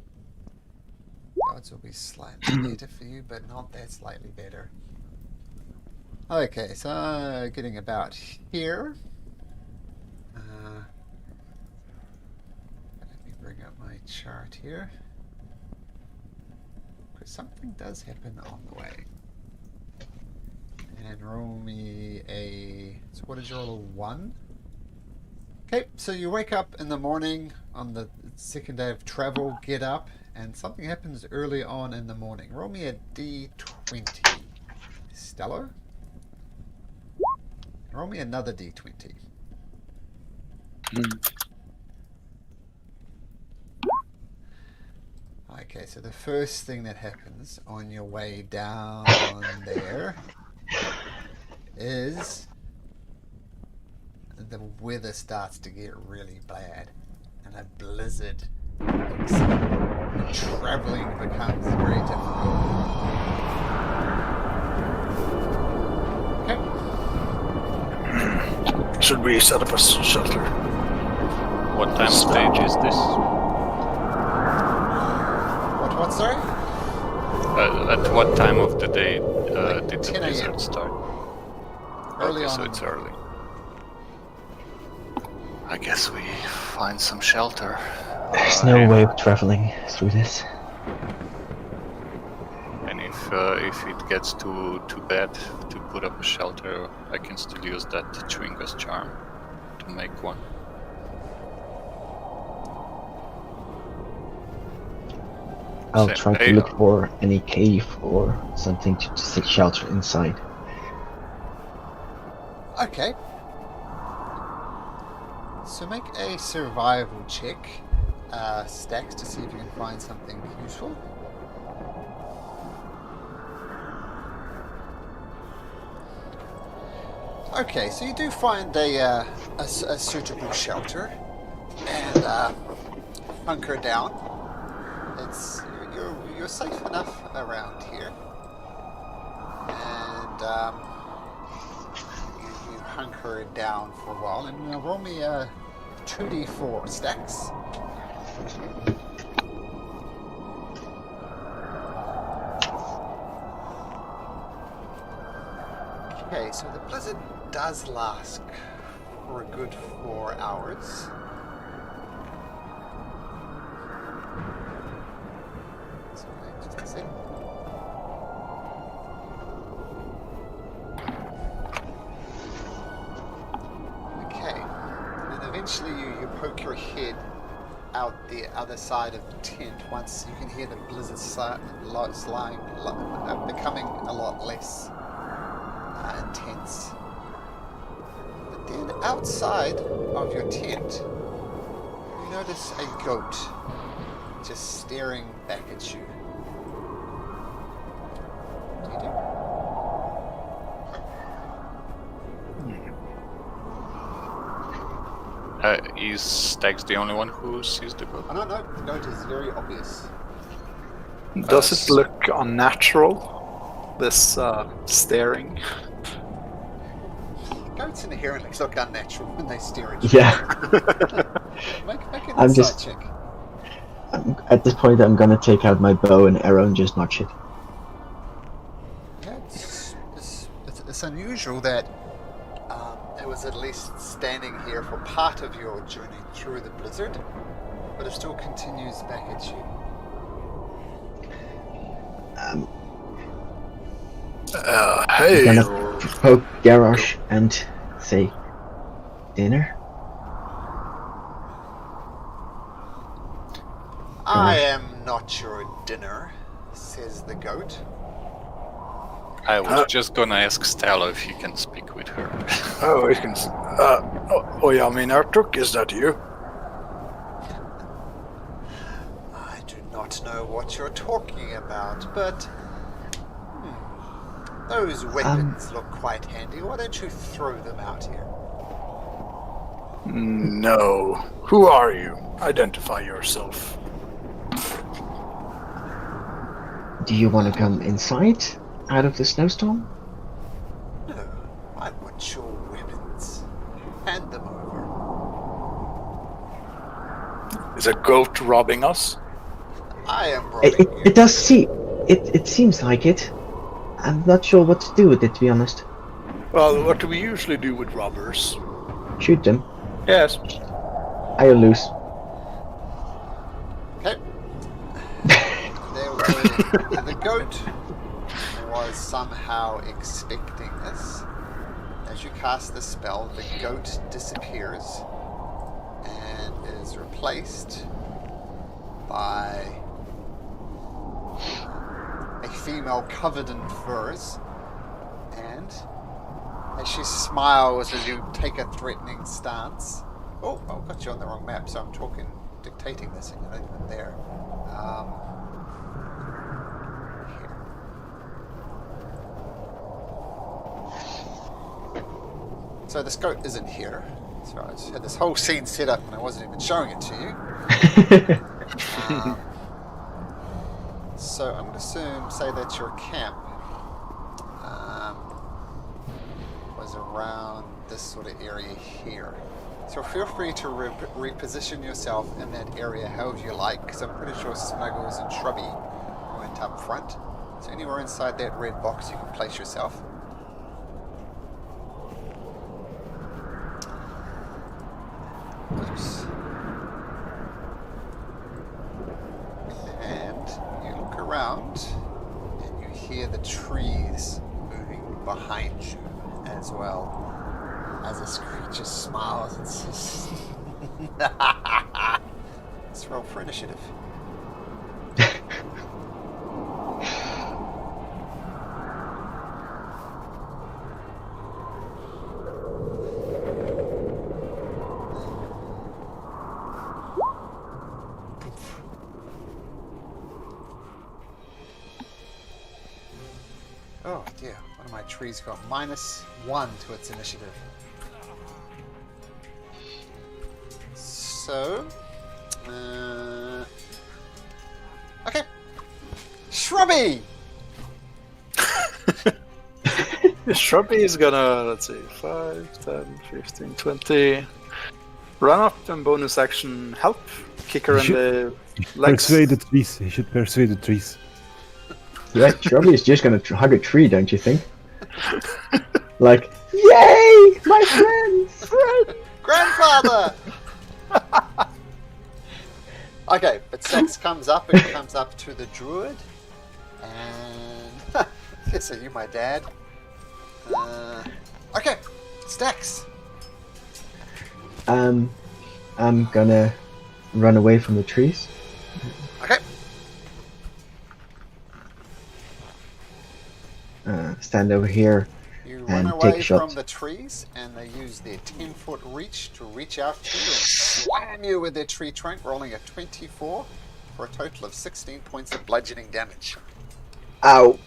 The odds will be slightly better for you, but not that slightly better. Okay, so getting about here. Let me bring up my chart here. Because something does happen on the way. And roll me a... So what is your roll? 1? Okay, so you wake up in the morning on the second day of travel, get up, and something happens early on in the morning. Roll me a d20. Stallo? Roll me another d20. Okay, so the first thing that happens on your way down there is the weather starts to get really bad and a blizzard hits and traveling becomes very difficult. Okay. Should we set up a shelter? What time of stage is this? What, sorry? At what time of the day Like did the 10 a.m. blizzard start? Early Okay, on so in it's the early. I guess we find some shelter. There's no way of traveling through this. And if it gets too bad to put up a shelter, I can still use that Chewinga's charm to make one. I'll Same. try to Hey, look for any cave or something to take shelter inside. Okay. So make a survival check, Stacks, to see if you can find something useful. Okay, so you do find a suitable shelter and hunker down. It's you're safe enough around here, and you hunker down for a while. And roll me a 2d4, Stacks. Okay, so the blizzard does last for a good 4 hours. So wait just a sec. Okay, and eventually you poke your head out the other side of the tent once you can hear the blizzard becoming a lot less intense. But then outside of your tent, you notice a goat just staring back at you. What do you do? Is Stags the only one who sees the goat? Oh, no, the goat is very obvious. Does it look unnatural? This staring? Goats inherently look unnatural when they stare at you. Yeah. Make an I'm insight just- check. At this point, I'm gonna take out my bow and arrow and just notch it. Yeah, it's unusual that it was at least standing here for part of your journey through the blizzard, but it still continues back at you. Hey, I'm gonna poke Garrosh and say, "Dinner." I am not your dinner, says the goat. I was just gonna ask Stallo if he can speak with her. oh, we can. Jag menar Turk, is that you? I do not know what you're talking about, but those weapons look quite handy. Why don't you throw them out here? No. Who are you? Identify yourself. Do you want to come inside, out of the snowstorm? No, I want your weapons. Hand them over. Is a goat robbing us? I am robbing It you. does seem. It seems like it. I'm not sure what to do with it, to be honest. Well, what do we usually do with robbers? Shoot them. Yes. I lose. Okay. The goat was somehow expecting this. As you cast the spell, the goat disappears and is replaced by a female covered in furs. And as she smiles as you take a threatening stance. Oh, I've got you on the wrong map, so I'm dictating this, and you're not even there. Here. So this goat isn't here. So I just had this whole scene set up and I wasn't even showing it to you. So I'm going to say that your camp was around this sort of area here. So feel free to reposition yourself in that area however you like, because I'm pretty sure Snuggles and Shrubby went up front. So anywhere inside that red box you can place yourself. Oops. And you look around and you hear the trees moving behind you as well. As this creature smiles and says, let's roll for initiative. Oh dear, one of my trees got -1 to its initiative. So, okay. Shrubby! Shrubby is gonna, let's see, 5, 10, 15, 20. Run up and bonus action help. Kick her in the legs. Persuade the trees. He should persuade the trees. Yeah, Shrubby is just gonna hug a tree, don't you think? Like, yay, my friends! Grandfather! Okay, but Sex comes up and comes up to the druid. And. Yes, are you my dad? Okay, Stax. I'm gonna run away from the trees. Okay. Stand over here. You And run take away shots. from the trees, and they use their 10-foot reach to reach out to you and slam you with their tree trunk, rolling a 24 for a total of 16 points of bludgeoning damage. Ow!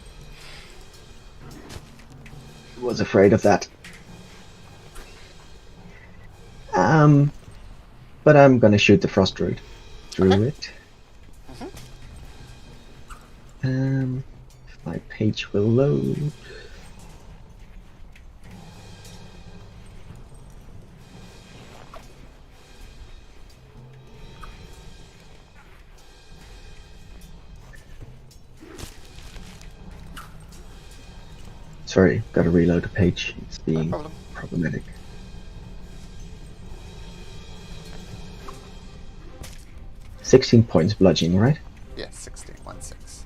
Was afraid of that. But I'm gonna shoot the frost druid through Okay. it. If my page will load. Sorry, gotta reload the page. It's being problem. problematic. $16 points bludgeoning, right? Yeah, 16, 1-6.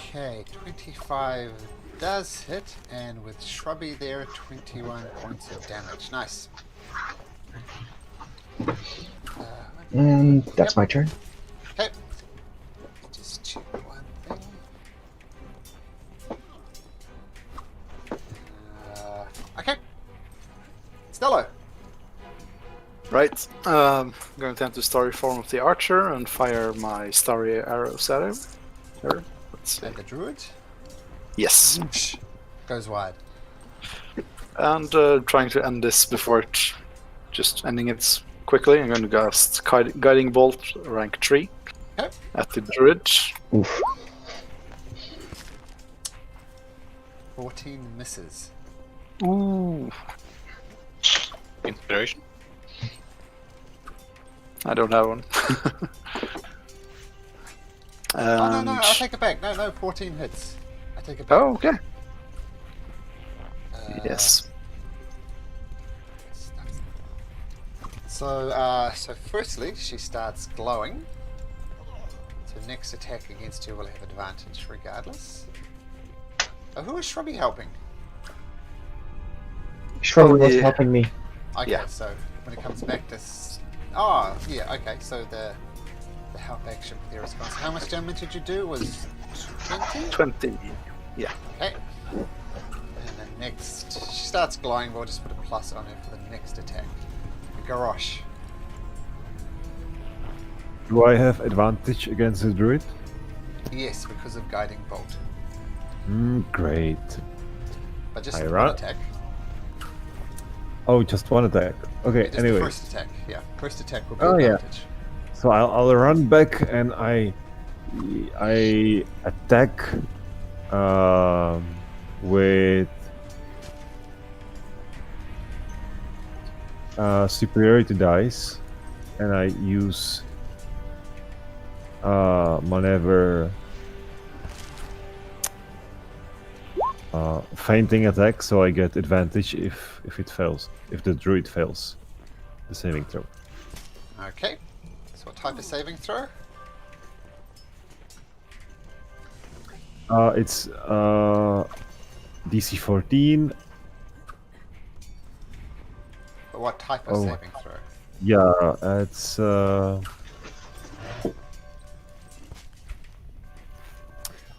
Okay, 25 does hit, and with Shrubby there, 21 points of damage. Nice. And that's my turn. Okay. Just check one thing. Okay. Stallo. Right. I'm going to enter starry form of the archer and fire my starry arrows at him. There. Let's see. And the druid. Yes. Goes wide. And trying to end this before it just ending it quickly. I'm going to cast Guiding Bolt, rank 3, Okay. at the druid. Oof. 14 misses. Ooh. Inspiration. I don't have one. Oh, no, And- I'll take it back. No, 14 hits. I take it back. Oh, okay. Uh, Yes. So firstly, she starts glowing. So next attack against her will have advantage regardless. Oh, who is Shrubby helping? Shrubby was yeah. helping me. Okay, Yeah. so when it comes back to... Oh, yeah, okay, so the help action for their response. How much damage did you do? Was 20? 20. Yeah. Okay. And then next... She starts glowing, we'll just put a plus on her for the next attack. The Garrosh. Do I have advantage against the druid? Yes, because of Guiding Bolt. Great. but just I one run. attack. Oh, just one attack. Okay. Just Anyway, the first attack. Yeah, first attack will be Oh, yeah. advantage. so I'll run back and I attack with superiority dice, and I use maneuver fainting attack, so I get advantage if it fails, if the druid fails the saving throw. Okay. So what type of saving throw? It's DC 14. But what type of Oh. saving throw? Yeah, it's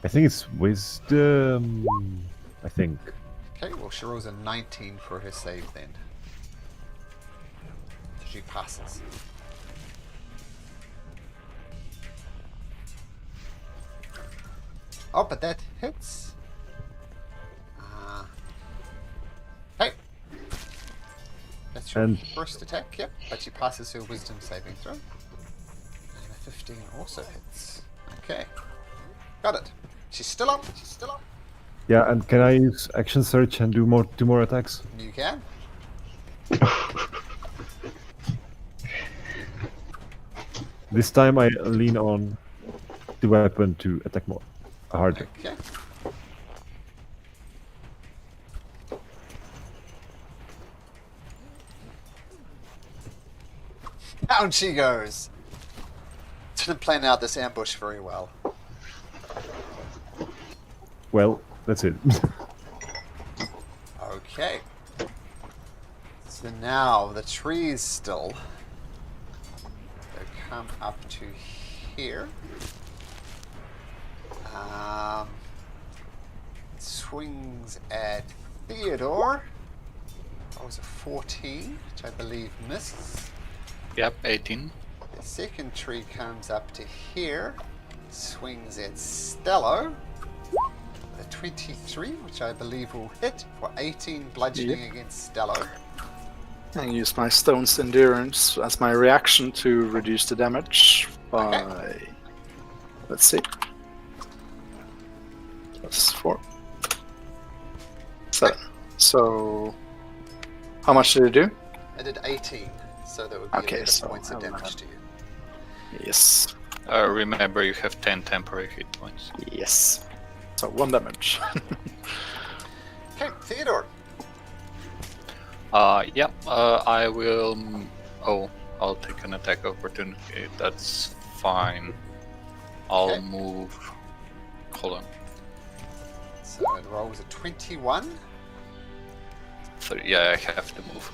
I think it's wisdom. I think. Okay, well she rolls a 19 for her save then. She passes. Oh, but that hits. Hey. That's your And- first attack, yep. But she passes her wisdom saving throw. And a 15 also hits. Okay. Got it. She's still up. She's still up. Yeah, and can I use action search and do two more attacks? You can. This time I lean on the weapon to attack more harder. Okay. Down she goes. Didn't plan out this ambush very well. Well, that's it. Okay. So now the trees still. They come up to here. Swings at Theodore. That was a 14, which I believe misses. Yep, 18. The second tree comes up to here. Swings at Stallo. The 23, which I believe will hit for 18 bludgeoning against Stallo. I use my Stone's Endurance as my reaction to reduce the damage by... Okay. Let's see. Plus 4. 7. So... How much did it do? I did 18, so that would be Okay, 11 so points of I'll damage add- to you. Yes. Remember, you have 10 temporary hit points. Yes. So 1 damage. Okay, Theodore. Yeah, I will. Oh, I'll take an attack opportunity. That's fine. I'll Okay. move. Hold on. So it rolls a 21. Yeah, I have to move.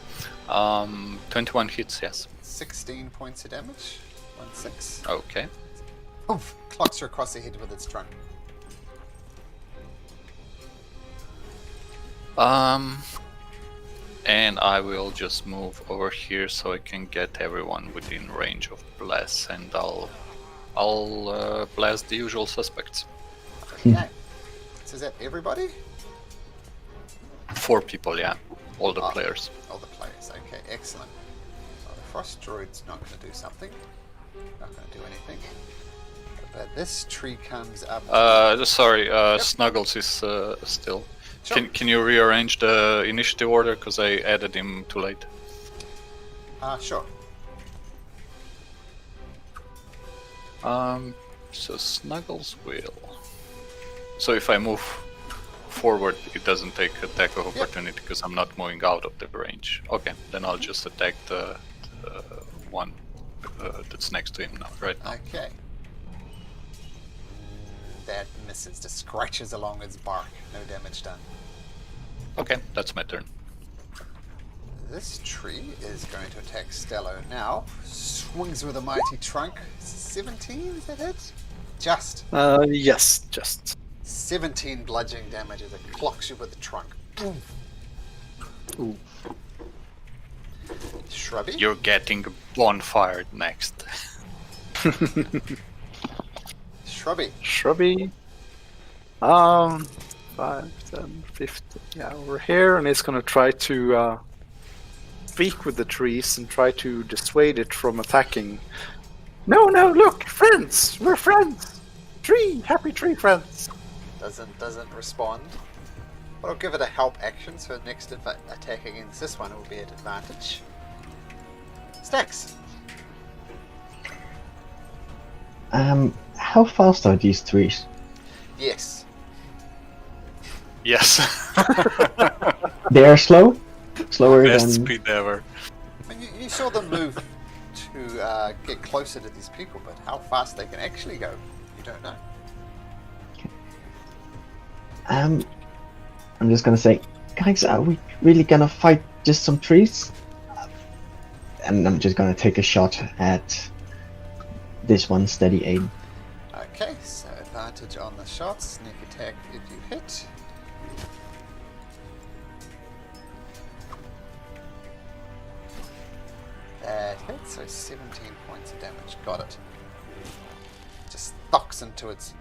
21 hits, yes. 16 points of damage. 1-6. Okay. Oof, clocks her across the head with its trunk. And I will just move over here so I can get everyone within range of bless, and I'll blast the usual suspects. Okay. So is that everybody? 4 people, yeah, all the Ah. players. All the players. Okay, excellent. Well, the frost druid's not going to do something. Not going to do anything. But this tree comes up. Sorry, Yep. Snuggles is still. Sure. Can you rearrange the initiative order, because I added him too late? Sure. So Snuggles will. So if I move forward, it doesn't take attack of opportunity because I'm not moving out of the range. Okay, then I'll just attack the one that's next to him now, right now. Okay. That misses. Just scratches along its bark. No damage done. Okay, that's my turn. This tree is going to attack Stallo now. Swings with a mighty trunk. 17, is that it? Just. Yes, just. 17 bludgeoning damage as it clocks you with the trunk. Boom. Ooh. Shrubby. You're getting bonfired next. Shrubby. Shrubby. 5, 10, 15. Yeah, over here, and it's gonna try to speak with the trees and try to dissuade it from attacking. No, look, friends! We're friends! Happy tree friends! Doesn't respond. But I'll give it a help action, so next attack against this one will be at advantage. Stacks! How fast are these trees? Yes. Yes. They are slow? Slower Best than... speed ever. I mean, you saw them move to get closer to these people, but how fast they can actually go, you don't know. I'm just gonna say, guys, are we really gonna fight just some trees? And I'm just gonna take a shot at this one, steady aim. Okay, so advantage on the shot, sneak attack if you hit. That hits, so 17 points of damage. Got it. Just thucks into its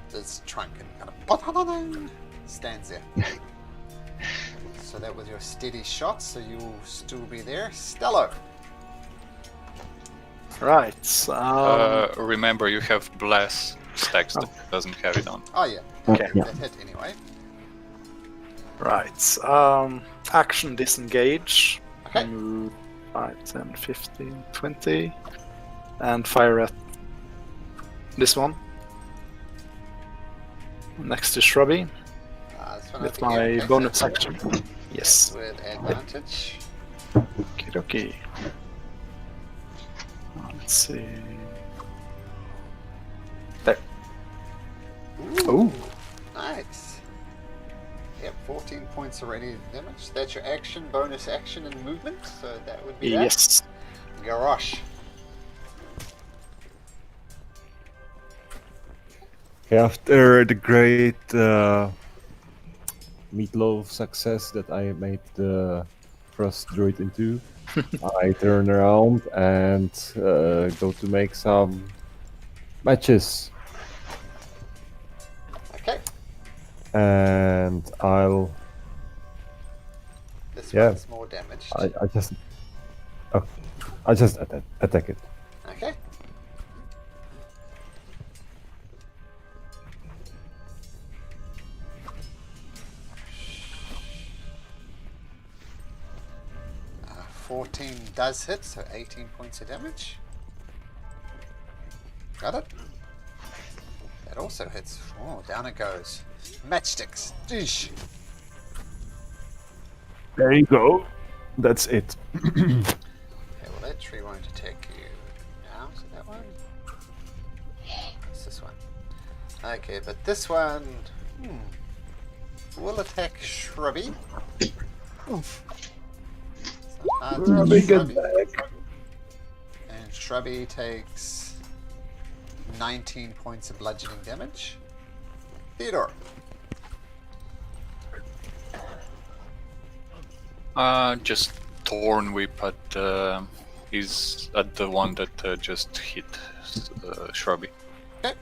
trunk and kind of stands there. So that was your steady shot, so you'll still be there. Stallo! Right. Remember, you have blast stacks that doesn't have it on. Oh yeah, Okay. Yeah. that hit anyway. Right. Action disengage. Okay. Move 5, 10, 15, 20. And fire at this one. Next to Shrubby. This one With over here. my Okay, bonus so action. Yes. with advantage. Okay. Let's see. There. Ooh, nice. Yep, 14 points already damage. That's your action, bonus action, and movement. So that would be Yes. that. Garrosh. After the great meatloaf success that I made the Frost Druid into, I turn around and go to make some matches. Okay. And I'll... This Yeah. one's more damaged. I just... Oh, I just attack it. Okay. Uh, 14 does hit, so 18 points of damage. Got it? That also hits. Oh, down it goes. Matchsticks. Eesh. There you go. That's it. Okay, well that tree won't attack you now, so that one. It's this one. Okay, but this one will attack Shrubby. It's not hard to hit Shrubby. And Shrubby takes 19 points of bludgeoning damage. Theodore. Just Thorn Whip at he's at the one that just hit Shrubby. Okay.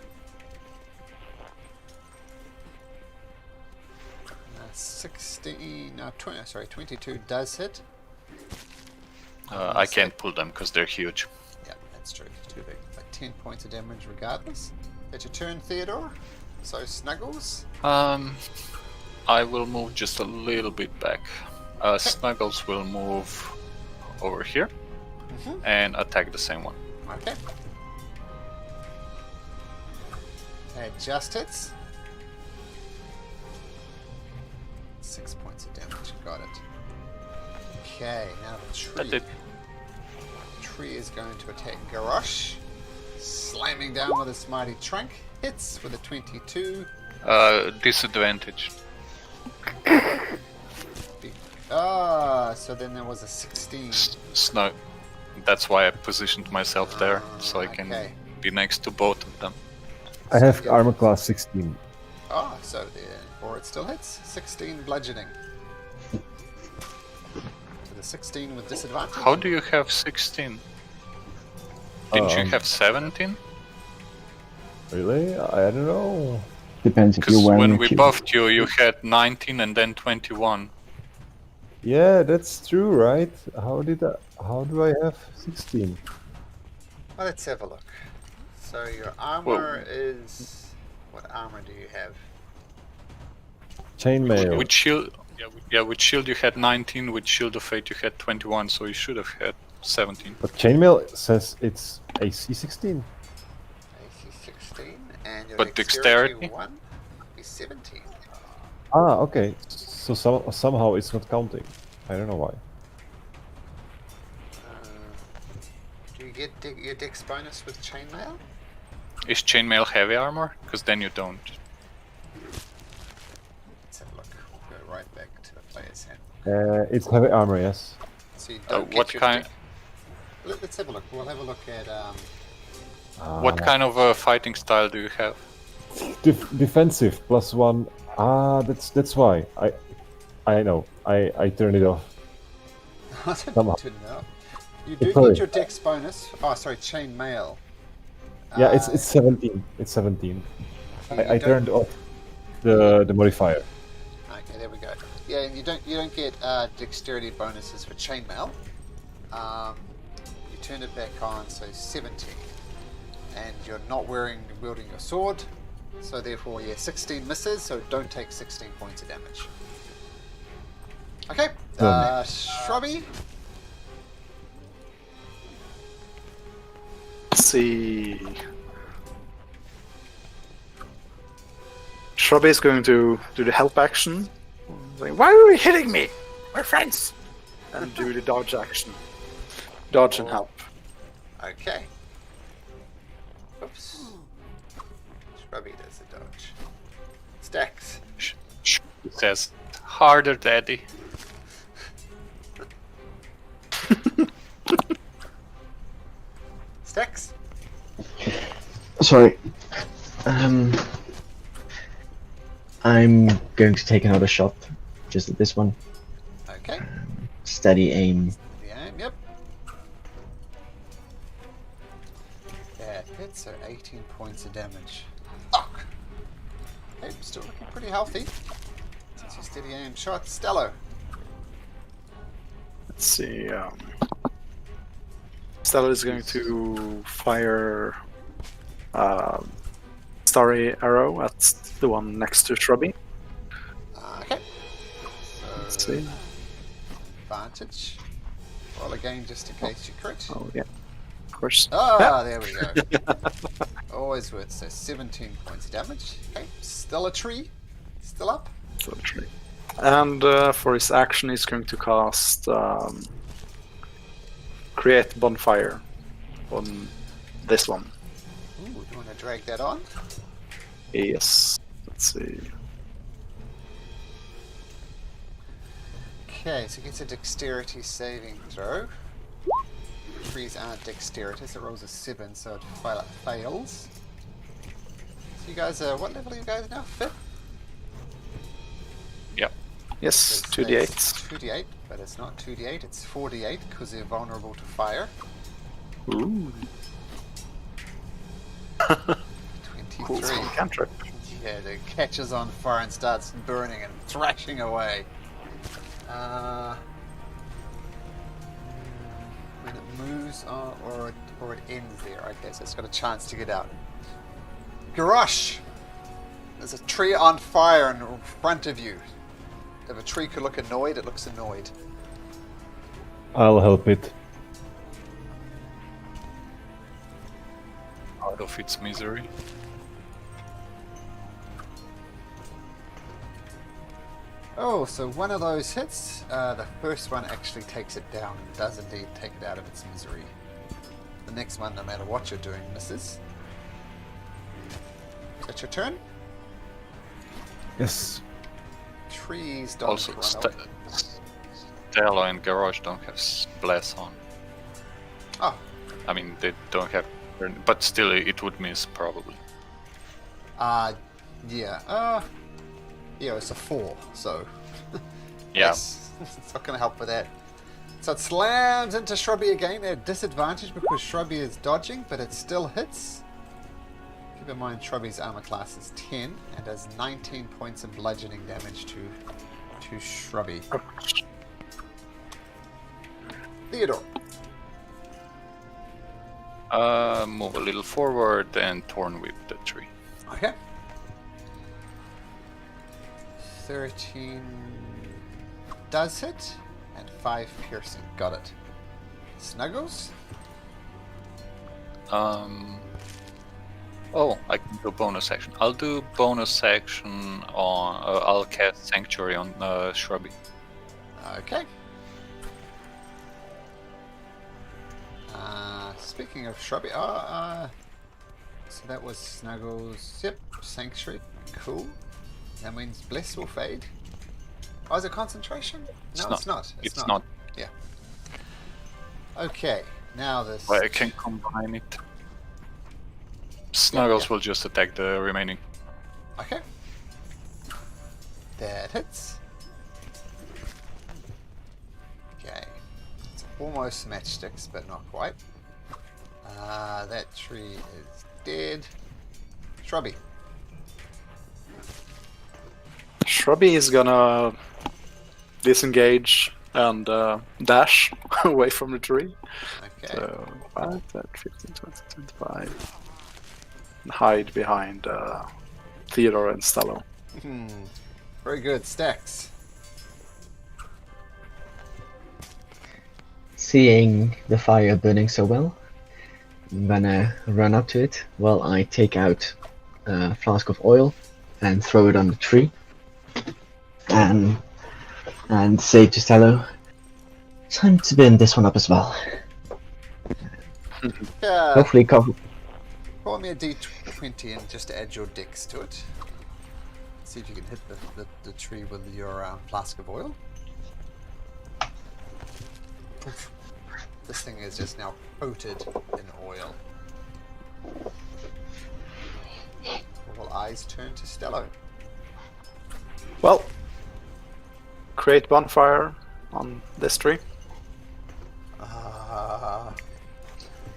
16, no, 20, sorry, 22 does hit. I can't pull them because they're huge. Yeah, that's true. It's too big. But 10 points of damage regardless. That's your turn, Theodore. So Snuggles. I will move just a little bit back. Snuggles will move over here and attack the same one. Okay. That just hits. 6 points of damage. Got it. Okay, now the tree. That's it. Tree is going to attack Garrosh. Slamming down with its mighty trunk. Hits with a 22. Disadvantage. So then there was a 16. Snug. That's why I positioned myself there, so I can okay. be next to both of them. I have armor class 16. So or it still hits. 16 bludgeoning. With a 16 with disadvantage. How do you have 16? Didn't you have 17? Really? I don't know. Depends if you're Because wearing when a we shield. buffed you, you had 19 and then 21. Yeah, that's true, right? How do I have 16? Well, let's have a look. So your Well- armor is... What armor do you have? Chainmail. With shield, with shield you had 19. With shield of fate you had 21. So you should have had 17. But chainmail says it's AC 16. AC 16, and your But dexterity dexterity? 1 is 17. Ah, okay. So somehow it's not counting. I don't know why. Do you get your dex bonus with chainmail? Is chainmail heavy armor? Because then you don't. Let's have a look. We'll go right back to the player's hand. It's heavy armor, yes. So you don't get What your kind? Let's have a look. We'll have a look at What kind of fighting style do you have? Defensive +1. Ah, that's why. I know. I turned it off. I don't Come on. know. You do Sorry. get your dex bonus. Oh, sorry, chainmail. Yeah, it's 17. It's 17. You I don't- turned off the modifier. Okay, there we go. Yeah, and you don't get dexterity bonuses for chainmail. You turn it back on, so 17, and you're not wielding your sword, so therefore, yeah, 16 misses. So don't take 16 points of damage. Okay, Shrubby. Let's see. Shrubby is going to do the help action. Like, why are you hitting me? We're friends. And do the dodge action. Dodge and help. Okay. Oops. Shrubby does the dodge. Stacks. It says harder, daddy. Stacks. Sorry. I'm going to take another shot, just at this one. Okay. Steady aim. Yeah, yep. That hits, so 18 points of damage. Fuck! Okay, still looking pretty healthy. Since you steady aim shot. Stallo. Let's see. Stallo is going to fire starry arrow at the one next to Shrubby. Okay. Let's So, see. advantage. Roll again just in case you crit. Oh yeah, of course. Ah, there we go. Always worth, so 17 points of damage. Okay, still a tree. Still up. So true. And for his action, he's going to cast create bonfire on this one. Ooh, do you want to drag that on? Yes. Let's see. Okay, so it gets a dexterity saving throw. Trees aren't dexterity, so it rolls a 7, so it fails. So you guys are, what level are you guys now? 5th? Yep. Yes, So 2d8. it's 2d8, but it's not 2d8, it's 4d8 because they're vulnerable to fire. Ooh. 23. Cool cantrip. Yeah, it catches on fire and starts burning and thrashing away. When it moves on, or it ends there, okay, so it's got a chance to get out. Garrosh! There's a tree on fire in front of you. If a tree could look annoyed, it looks annoyed. I'll help it. Out of its misery. Oh, so one of those hits, the first one actually takes it down and does indeed take it out of its misery. The next one, no matter what you're doing, misses. Is that your turn? Yes. Trees don't Also, run over. Stallo and Garage don't have bless on. Oh, I mean, they don't have, but still, it would miss probably. yeah. Yeah, it's a 4, so. Yeah. Yes, it's not going to help with that. So it slams into Shrubby again at disadvantage because Shrubby is dodging, but it still hits. Keep in mind, Shrubby's armor class is 10 and does 19 points of bludgeoning damage to Shrubby. Theodore. Move a little forward and Thorn Whip the tree. Okay. 13 does hit, and 5 piercing. Got it. Snuggles? Oh, I can do bonus action. I'll do bonus action on. I'll cast Sanctuary on Shrubby. Okay. Speaking of Shrubby, so that was Snuggles. Yep, Sanctuary. Cool. That means Bless will fade. Oh, is it concentration? No, it's not. It's not. Yeah. Okay, now this. Well, I can combine it. Snuggles will just attack the remaining. Okay. That hits. Okay. It's almost matchsticks, but not quite. That tree is dead. Shrubby. Shrubby is gonna disengage and dash away from the tree. Okay. So 5, 10, 15, 20, 25. And hide behind Theodore and Stallo. Very good. Stacks. Seeing the fire burning so well, I'm gonna run up to it while I take out a flask of oil and throw it on the tree. And say to Stallo, time to burn this one up as well. Yeah. Hopefully cover. Roll me a d20 and just add your dex to it. See if you can hit the tree with your flask of oil. Oof. This thing is just now coated in oil. All eyes turn to Stallo. Well, create bonfire on this tree.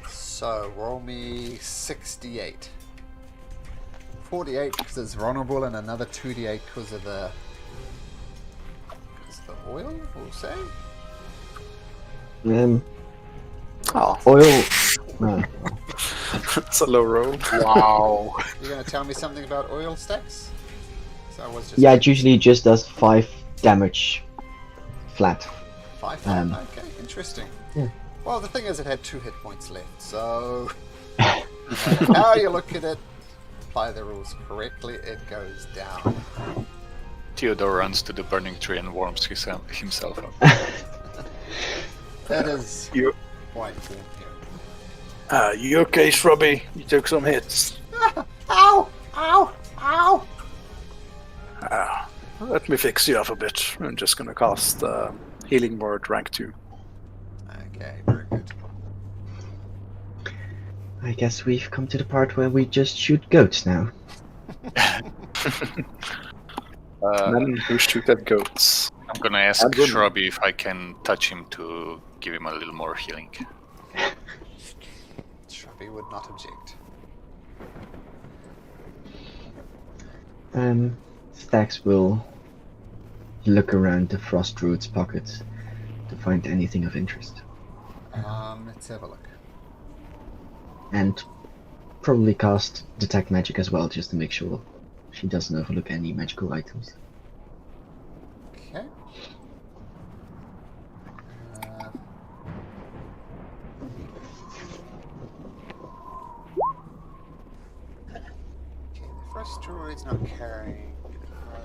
So roll me 68. 48 because it's vulnerable, and another 2d8 because of the oil, we'll say. Oh, Oil. that's a low roll. Wow. You're going to tell me something about oil stacks? So I was just Yeah, it usually just does 5 damage flat. 5. Okay, interesting. Yeah. Well, the thing is, it had 2 hit points left, so how you look at it, apply the rules correctly, it goes down. Theodore runs to the burning tree and warms himself up. That is You, quite warm here. you okay, Shrubby? You took some hits. Ow! Ow! Ow! Let me fix you up a bit. I'm just gonna cast Healing Word rank 2. Okay, very good. I guess we've come to the part where we just shoot goats now. Men who shoot at goats. I'm gonna ask And women. Shrubby if I can touch him to give him a little more healing. Shrubby would not object. Stax will look around the Frost Druid's pockets to find anything of interest. Let's have a look. And probably cast Detect Magic as well, just to make sure she doesn't overlook any magical items. Okay. Okay, the Frost Druid's not carrying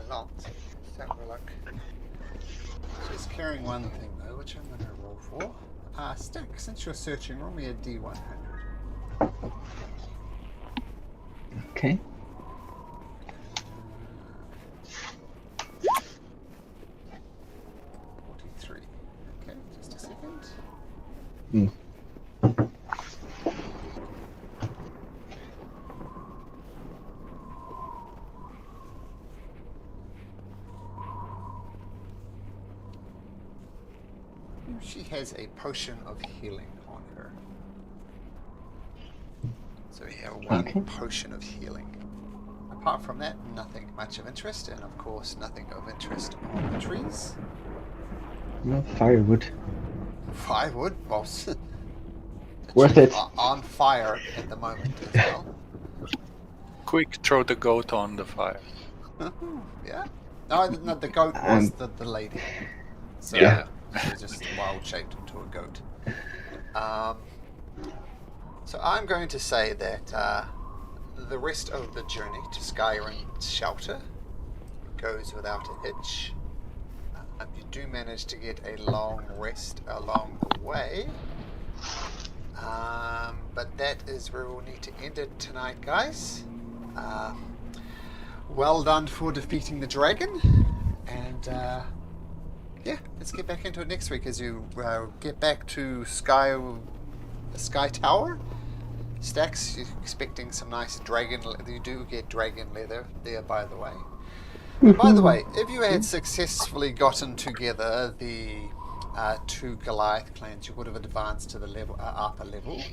a lot. Let's have a look. She's carrying one thing though, which I'm going to roll for. Stack, since you're searching, roll me a d100. Okay. Okay, just a second. She has a potion of healing on her. So we have one Okay. potion of healing. Apart from that, nothing much of interest, and of course, nothing of interest on the trees. No firewood. Firewood, well, the Worth trees it. are on fire at the moment as well. Quick, throw the goat on the fire. Yeah. No, the goat was the lady. So Yeah. she was just wild shaped into a goat. So I'm going to say that the rest of the journey to Skyrim's shelter goes without a hitch. You do manage to get a long rest along the way. But that is where we'll need to end it tonight, guys. Well done for defeating the dragon. And yeah, let's get back into it next week as you get back to Sky Tower. Stacks, you're expecting some nice dragon. You do get dragon leather there, by the way. And by the way, if you had successfully gotten together the two Goliath clans, you would have advanced to the upper level.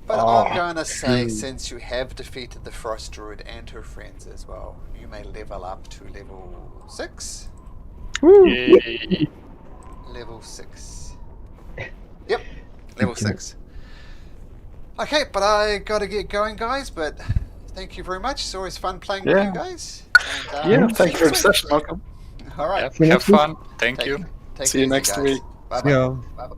But I'm going to say, since you have defeated the Frost Druid and her friends as well, you may level up to level 6. Yay. Level 6. Yep, level 6. Okay, but I got to get going, guys. But thank you very much. It's always fun playing with you guys. And, Yeah, we'll see thank you for the next week. session, Malcolm. All right. Yep, See you have next week. fun. Thank you. Take See it you easy, next guys. week. Bye-bye. Yeah. Bye-bye.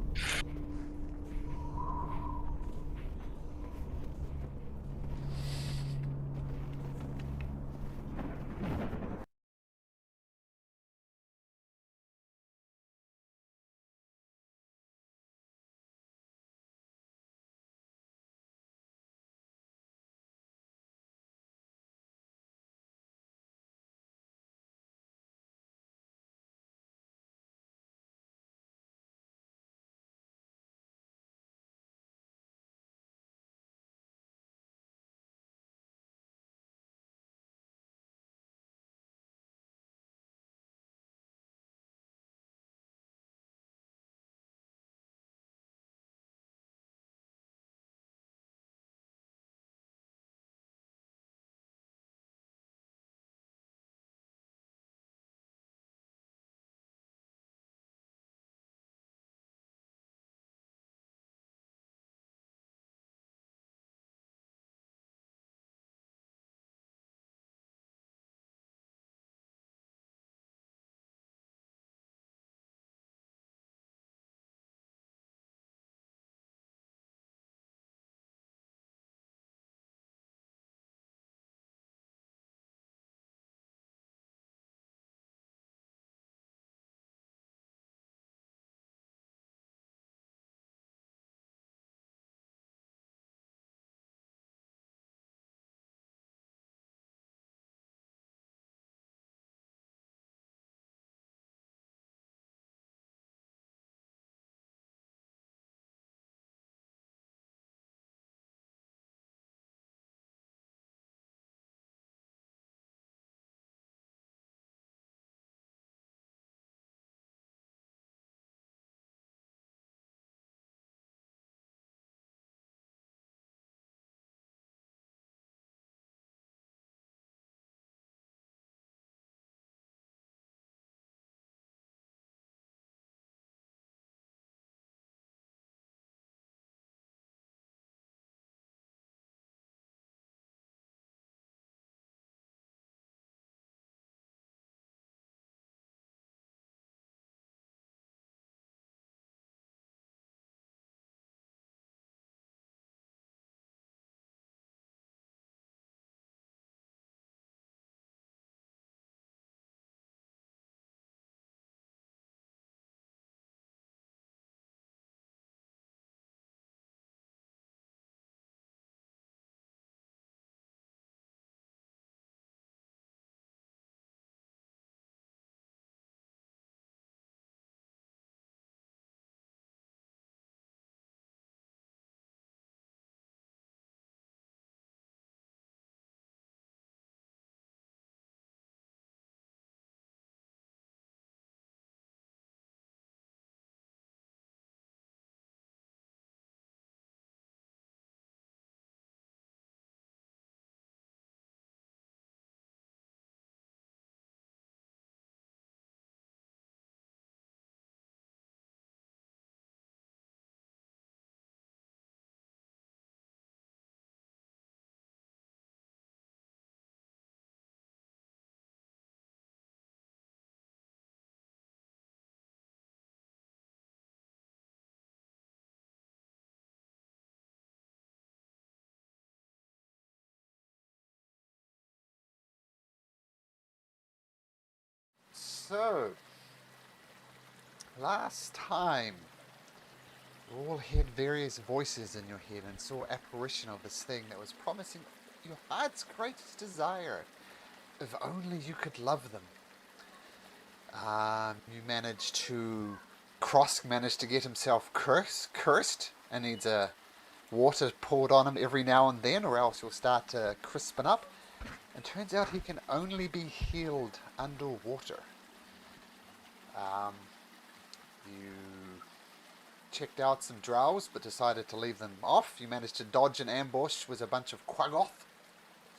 So, last time, you all heard various voices in your head and saw apparition of this thing that was promising your heart's greatest desire. If only you could love them. You managed to... Krosk managed to get himself cursed and needs water poured on him every now and then, or else he'll start to crispen up. And turns out he can only be healed underwater. You checked out some drows, but decided to leave them off. You managed to dodge an ambush with a bunch of quaggoth.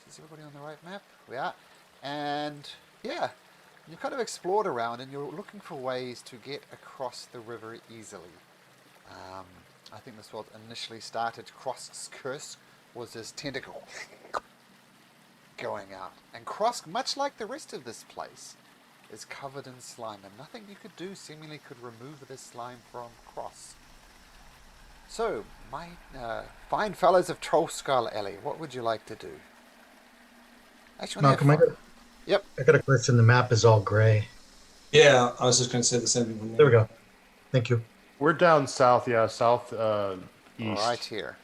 Is everybody on the right map? We are. And yeah, you kind of explored around and you're looking for ways to get across the river easily. I think this was initially started. Krosk's curse was this tentacle going out. And Krosk, much like the rest of this place, is covered in slime, and nothing you could do seemingly could remove this slime from Krosk. So, my fine fellows of Trollskull Alley, what would you like to do? Actually, Malcolm, Yep. I got a question. The map is all gray. Yeah, I was just going to say the same thing. There we go. Thank you. We're down south, yeah, south east. Right here.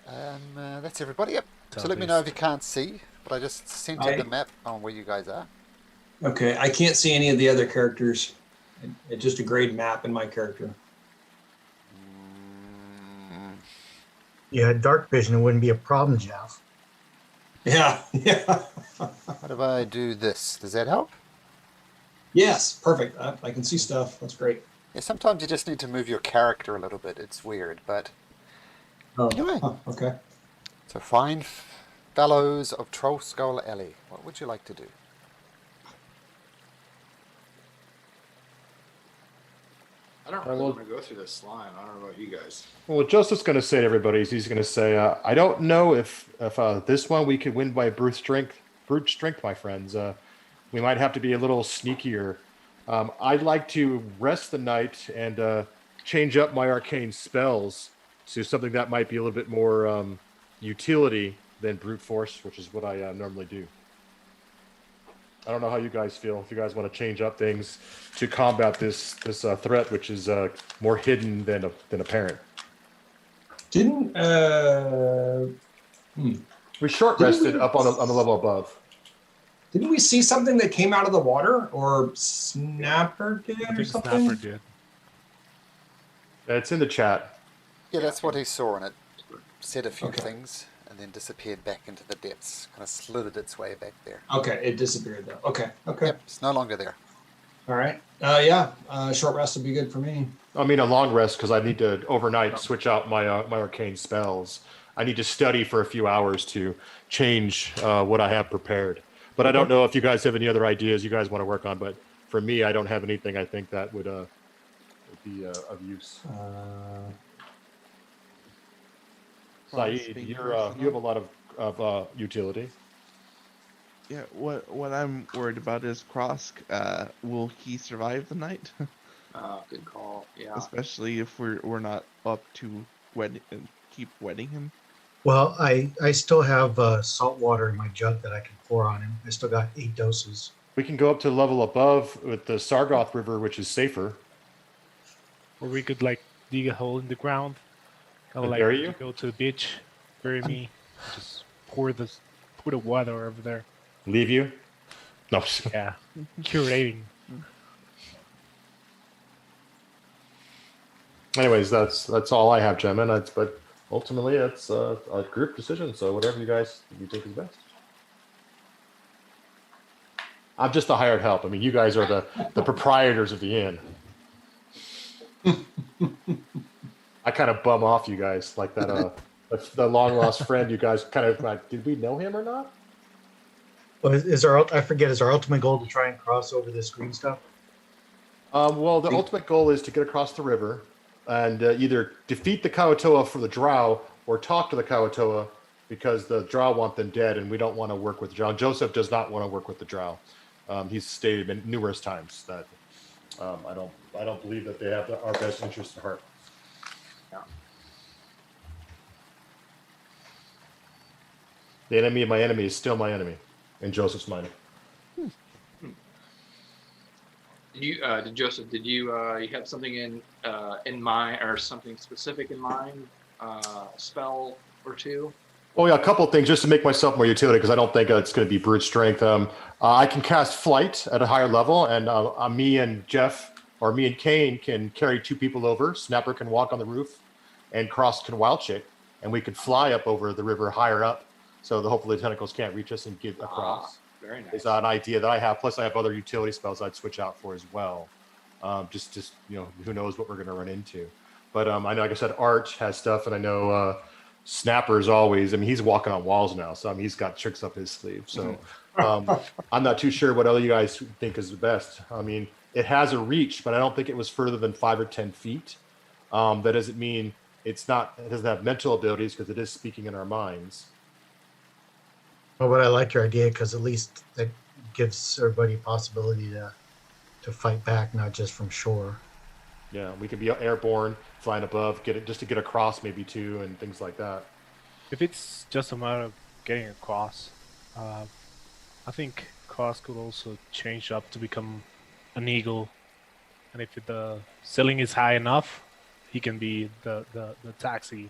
That's everybody. Yep. So let me know if you can't see, but I just sent you the map on where you guys are. Okay, I can't see any of the other characters. It's just a grayed map in my character. You had dark vision, it wouldn't be a problem, Jeff. Yeah, yeah. What if I do this? Does that help? Yes, perfect. I can see stuff. That's great. Yeah, sometimes you just need to move your character a little bit. It's weird, but anyway. Okay. So fine fellows of Trollskull Alley, what would you like to do? I don't really want to go through this slime. I don't know about you guys. Well, what Joseph's going to say to everybody is he's going to say, I don't know if this one we could win by brute strength, my friends. We might have to be a little sneakier. I'd like to rest the night and change up my arcane spells to something that might be a little bit more utility than brute force, which is what I normally do. I don't know how you guys feel. If you guys want to change up things to combat this threat, which is more hidden than apparent. Didn't we short rested up on the level above? Didn't we see something that came out of the water, or Snapper did, or something? Snapper did. It's in the chat. Yeah, that's what he saw, and it said a few things and then disappeared back into the depths. Kind of slithered its way back there. Okay, it disappeared though. Okay. Yep, it's no longer there. All right. Yeah, short rest would be good for me. I mean a long rest because I need to overnight switch out my arcane spells. I need to study for a few hours to change what I have prepared. But I don't know if you guys have any other ideas you guys want to work on. But for me, I don't have anything I think that would be of use. Saeed, you have a lot of utility. Yeah, what I'm worried about is Krosk. Will he survive the night? Good call. Yeah. Especially if we're not up to keep wetting him. Well, I still have salt water in my jug that I can pour on him. I still got 8 doses. We can go up to the level above with the Sargoth River, which is safer. Or we could dig a hole in the ground. Bury you? Go to the beach, bury me, just pour the water over there. Leave you? No. Yeah, curating. Anyways, that's all I have, gentlemen. But ultimately, it's a group decision. So whatever you think is best. I'm just the hired help. I mean, you guys are the proprietors of the inn. I kind of bum off you guys like that. The long lost friend. You guys kind of like, did we know him or not? Well, is our ultimate goal to try and cross over this green stuff? Well, the ultimate goal is to get across the river and either defeat the Kawatoa for the drow or talk to the Kawatoa because the drow want them dead and we don't want to work with the drow. Joseph does not want to work with the drow. He's stated numerous times that I don't believe that they have our best interest at heart. Yeah. The enemy of my enemy is still my enemy, in Joseph's mind. Did Joseph? Did you you have something in mind or something specific in mind? Spell or two? Oh yeah, a couple of things just to make myself more utility because I don't think it's going to be brute strength. I can cast flight at a higher level, and me and Jeff or me and Kane can carry 2 people over. Snapper can walk on the roof, and Cross can wild shape, and we can fly up over the river higher up, so hopefully the tentacles can't reach us and get across. Very nice. Is an idea that I have. Plus, I have other utility spells I'd switch out for as well. Just who knows what we're going to run into. But I know, like I said, Art has stuff, and I know. Snapper's always, I mean, he's walking on walls now, so I mean, he's got tricks up his sleeve. So I'm not too sure what other you guys think is the best. I mean, it has a reach, but I don't think it was further than 5 or 10 feet. That doesn't mean it doesn't have mental abilities because it is speaking in our minds. Well, but I like your idea because at least that gives everybody possibility to fight back, not just from shore. Yeah, we can be airborne, flying above, get across maybe too, and things like that. If it's just a matter of getting across, I think Cross could also change up to become an eagle, and if the ceiling is high enough, he can be the taxi,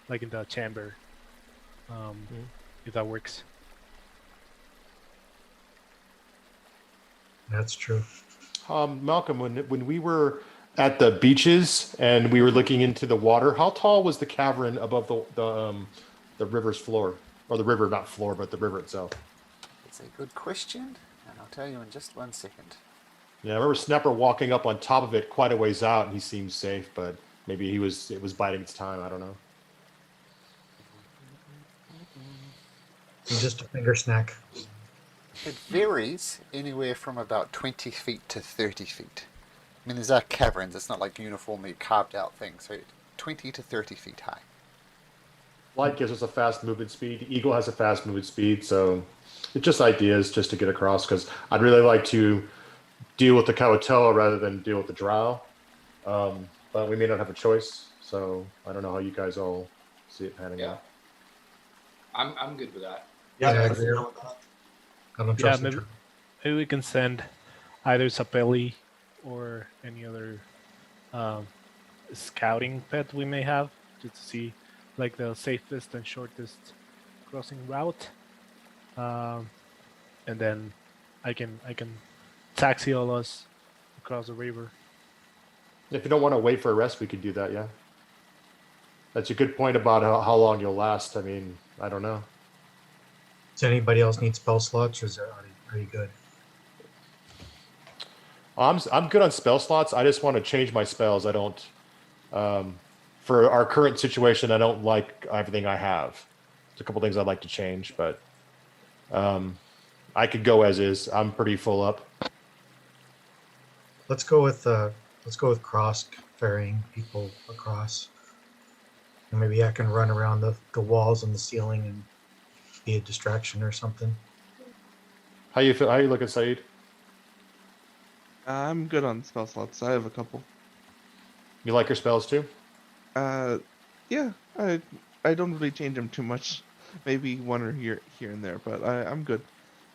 like in the chamber. If that works. That's true. Malcolm, when we were at the beaches and we were looking into the water, how tall was the cavern above the river's floor, or the river, not floor, but the river itself? It's a good question, and I'll tell you in just 1 second. Yeah, I remember Snapper walking up on top of it quite a ways out, and he seemed safe, but maybe it was biding its time. I don't know. Just a finger snack. It varies anywhere from about 20 feet to 30 feet. I mean, these are caverns. It's not like uniformly carved out things. So 20 to 30 feet high. Light gives us a fast movement speed. The Eagle has a fast movement speed, so it's just ideas just to get across. Because I'd really like to deal with the Kawatoa rather than deal with the Drow, but we may not have a choice. So I don't know how you guys all see it panning out. I'm good with that. Yeah, I agree. I don't trust maybe we can send either Sapelli or any other scouting pet we may have, just to see like the safest and shortest crossing route, and then I can taxi all us across the river. If you don't want to wait for a rest, we could do that. Yeah, that's a good point about how long you'll last. I mean, I don't know. Does anybody else need spell slots, or are you good? I'm good on spell slots. I just want to change my spells. I don't. For our current situation, I don't like everything I have. There's a couple things I'd like to change, but I could go as is. I'm pretty full up. Let's go with Cross ferrying people across, and maybe I can run around the walls and the ceiling and be a distraction or something. How you feel? How you looking, Saeed? I'm good on spell slots. I have a couple. You like your spells too? Yeah. I don't really change them too much. Maybe one or here and there, but I'm good.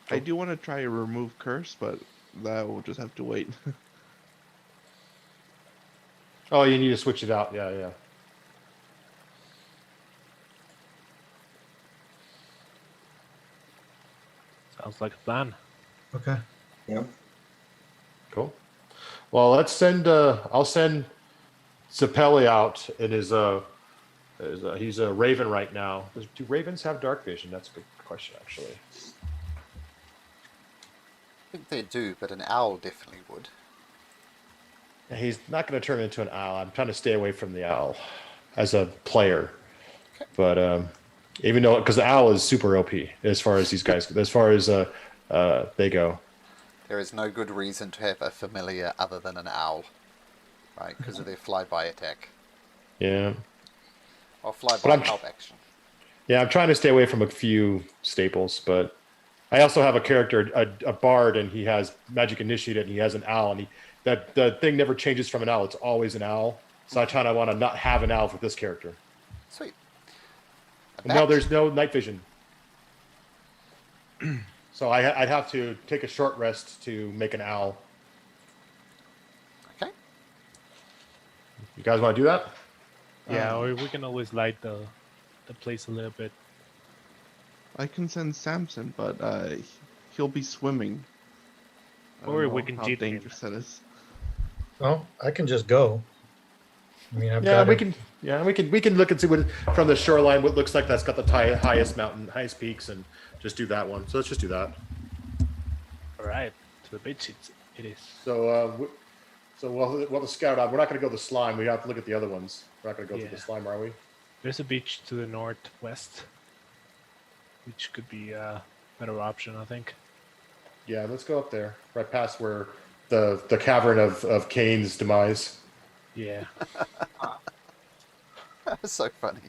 Cool. I do want to try to remove curse, but that will just have to wait. Oh, you need to switch it out. Yeah. Sounds like a plan. Okay. Yeah. Cool. Well, let's send. I'll send Zapelli out. He's a raven right now. Do ravens have dark vision? That's a good question, actually. I think they do, but an owl definitely would. He's not going to turn into an owl. I'm trying to stay away from the owl as a player. Okay. But even though, because the owl is super OP as far as these guys, as far as they go. There is no good reason to have a familiar other than an owl, right? Because of their flyby attack. Yeah. Or flyby help action. Yeah, I'm trying to stay away from a few staples, but I also have a character, a bard, and he has magic initiated, and he has an owl, and the thing never changes from an owl. It's always an owl. So I kind of want to not have an owl for this character. Sweet. No, there's no night vision. So I'd have to take a short rest to make an owl. You guys want to do that? Yeah, or we can always light the place a little bit. I can send Samson, but he'll be swimming. I don't Or we know can how cheat him. dangerous that is. Well, I can just go. I mean, I've Yeah, got we it. can. Yeah, we can look and see what from the shoreline what looks like that's got the highest peaks, and just do that one. So let's just do that. All right, to the beach it is. So we'll scout out. We're not going to go the slime. We have to look at the other ones. We're not going to go through the Yeah. slime, are we? There's a beach to the northwest, which could be a better option, I think. Yeah, let's go up there, right past where the cavern of Cain's demise. Yeah. That's so funny.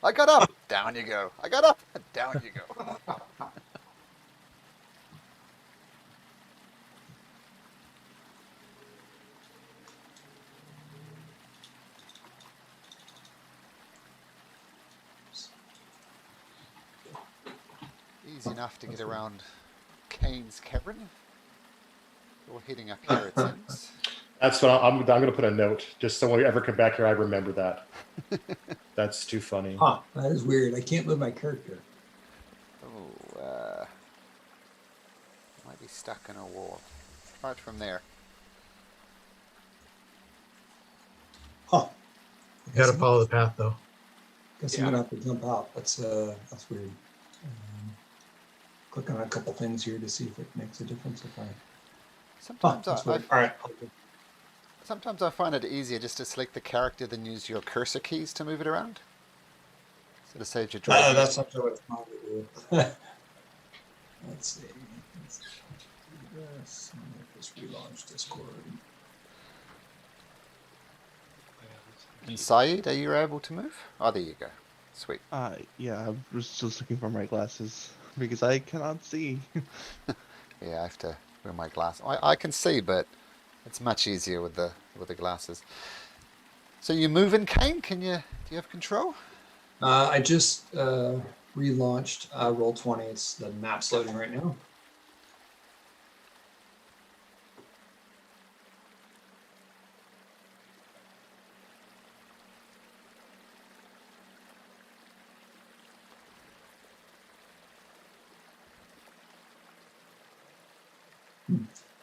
I got up, down you go. I got up, down you go. Easy enough to get around Cain's cavern. You're heading up here, it seems. That's what I'm going to put a note, just so when we ever come back here, I remember that. That's too funny. Huh, that is weird. I can't move my character. Oh, might be stuck in a wall. Try it from there. Huh. You got to follow the path, though. Guess I'm gonna have to jump out. That's weird. Click on a couple things here to see if it makes a difference. If I Sometimes that's I weird. All right. sometimes I find it easier just to select the character than use your cursor keys to move it around. So to save your drawing. That's not what it's not to do. Let's see. Let's do this. I'm gonna just relaunch Discord. And Saeed, are you able to move? Oh, there you go. Sweet. Yeah, I was just looking for my glasses because I cannot see. Yeah, I have to wear my glasses. I can see, but it's much easier with the glasses. So you moving, Cain? Do you have control? I just relaunched Roll20. It's the map's loading right now.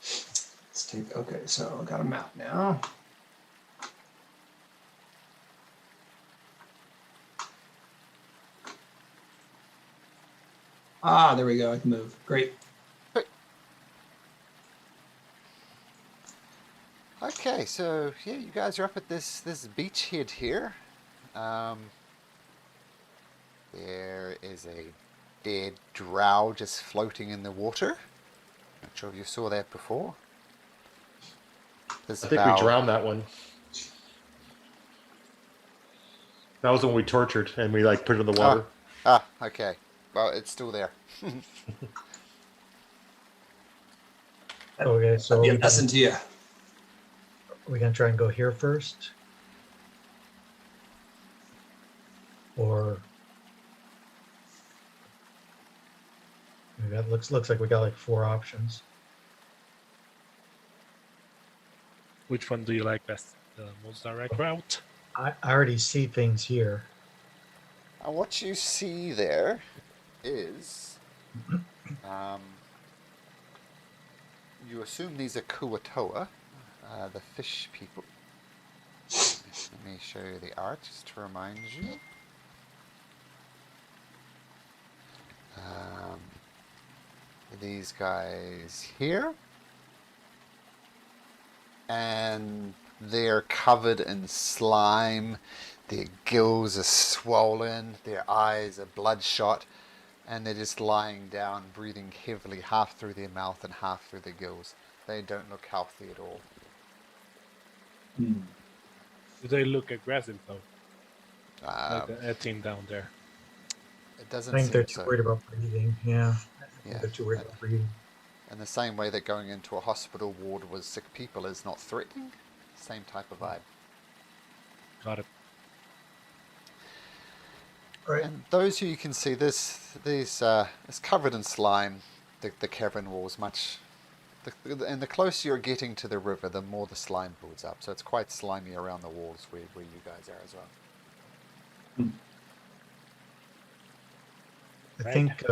Let's take, okay, so I got a map now. Ah, there we go. I can move. Great. Okay, so yeah, you guys are up at this beachhead here. There is a dead drow just floating in the water. Not sure if you saw that before. I think we drowned that one. That was the one we tortured and we put it in the water. Okay. Well, it's still there. Okay, so Yeah, that's into you. we gonna try and go here first, or that looks like we got 4 options. Which one do you like best? The most direct route? I already see things here. And what you see there is, you assume these are Kuatoa, the fish people. Let me show you the art just to remind you. These guys here. And they're covered in slime. Their gills are swollen. Their eyes are bloodshot. And they're just lying down, breathing heavily, half through their mouth and half through their gills. They don't look healthy at all. Do they look aggressive though? Like that team down there. It doesn't I think they're seem too so. worried about breathing. Yeah, Yeah. they're too worried about breathing. In the same way that going into a hospital ward with sick people is not threatening, same type of vibe. Got it. Right. And those who you can see, this is covered in slime. The cavern walls, And the closer you're getting to the river, the more the slime builds up. So it's quite slimy around the walls where you guys are as well. I Right. think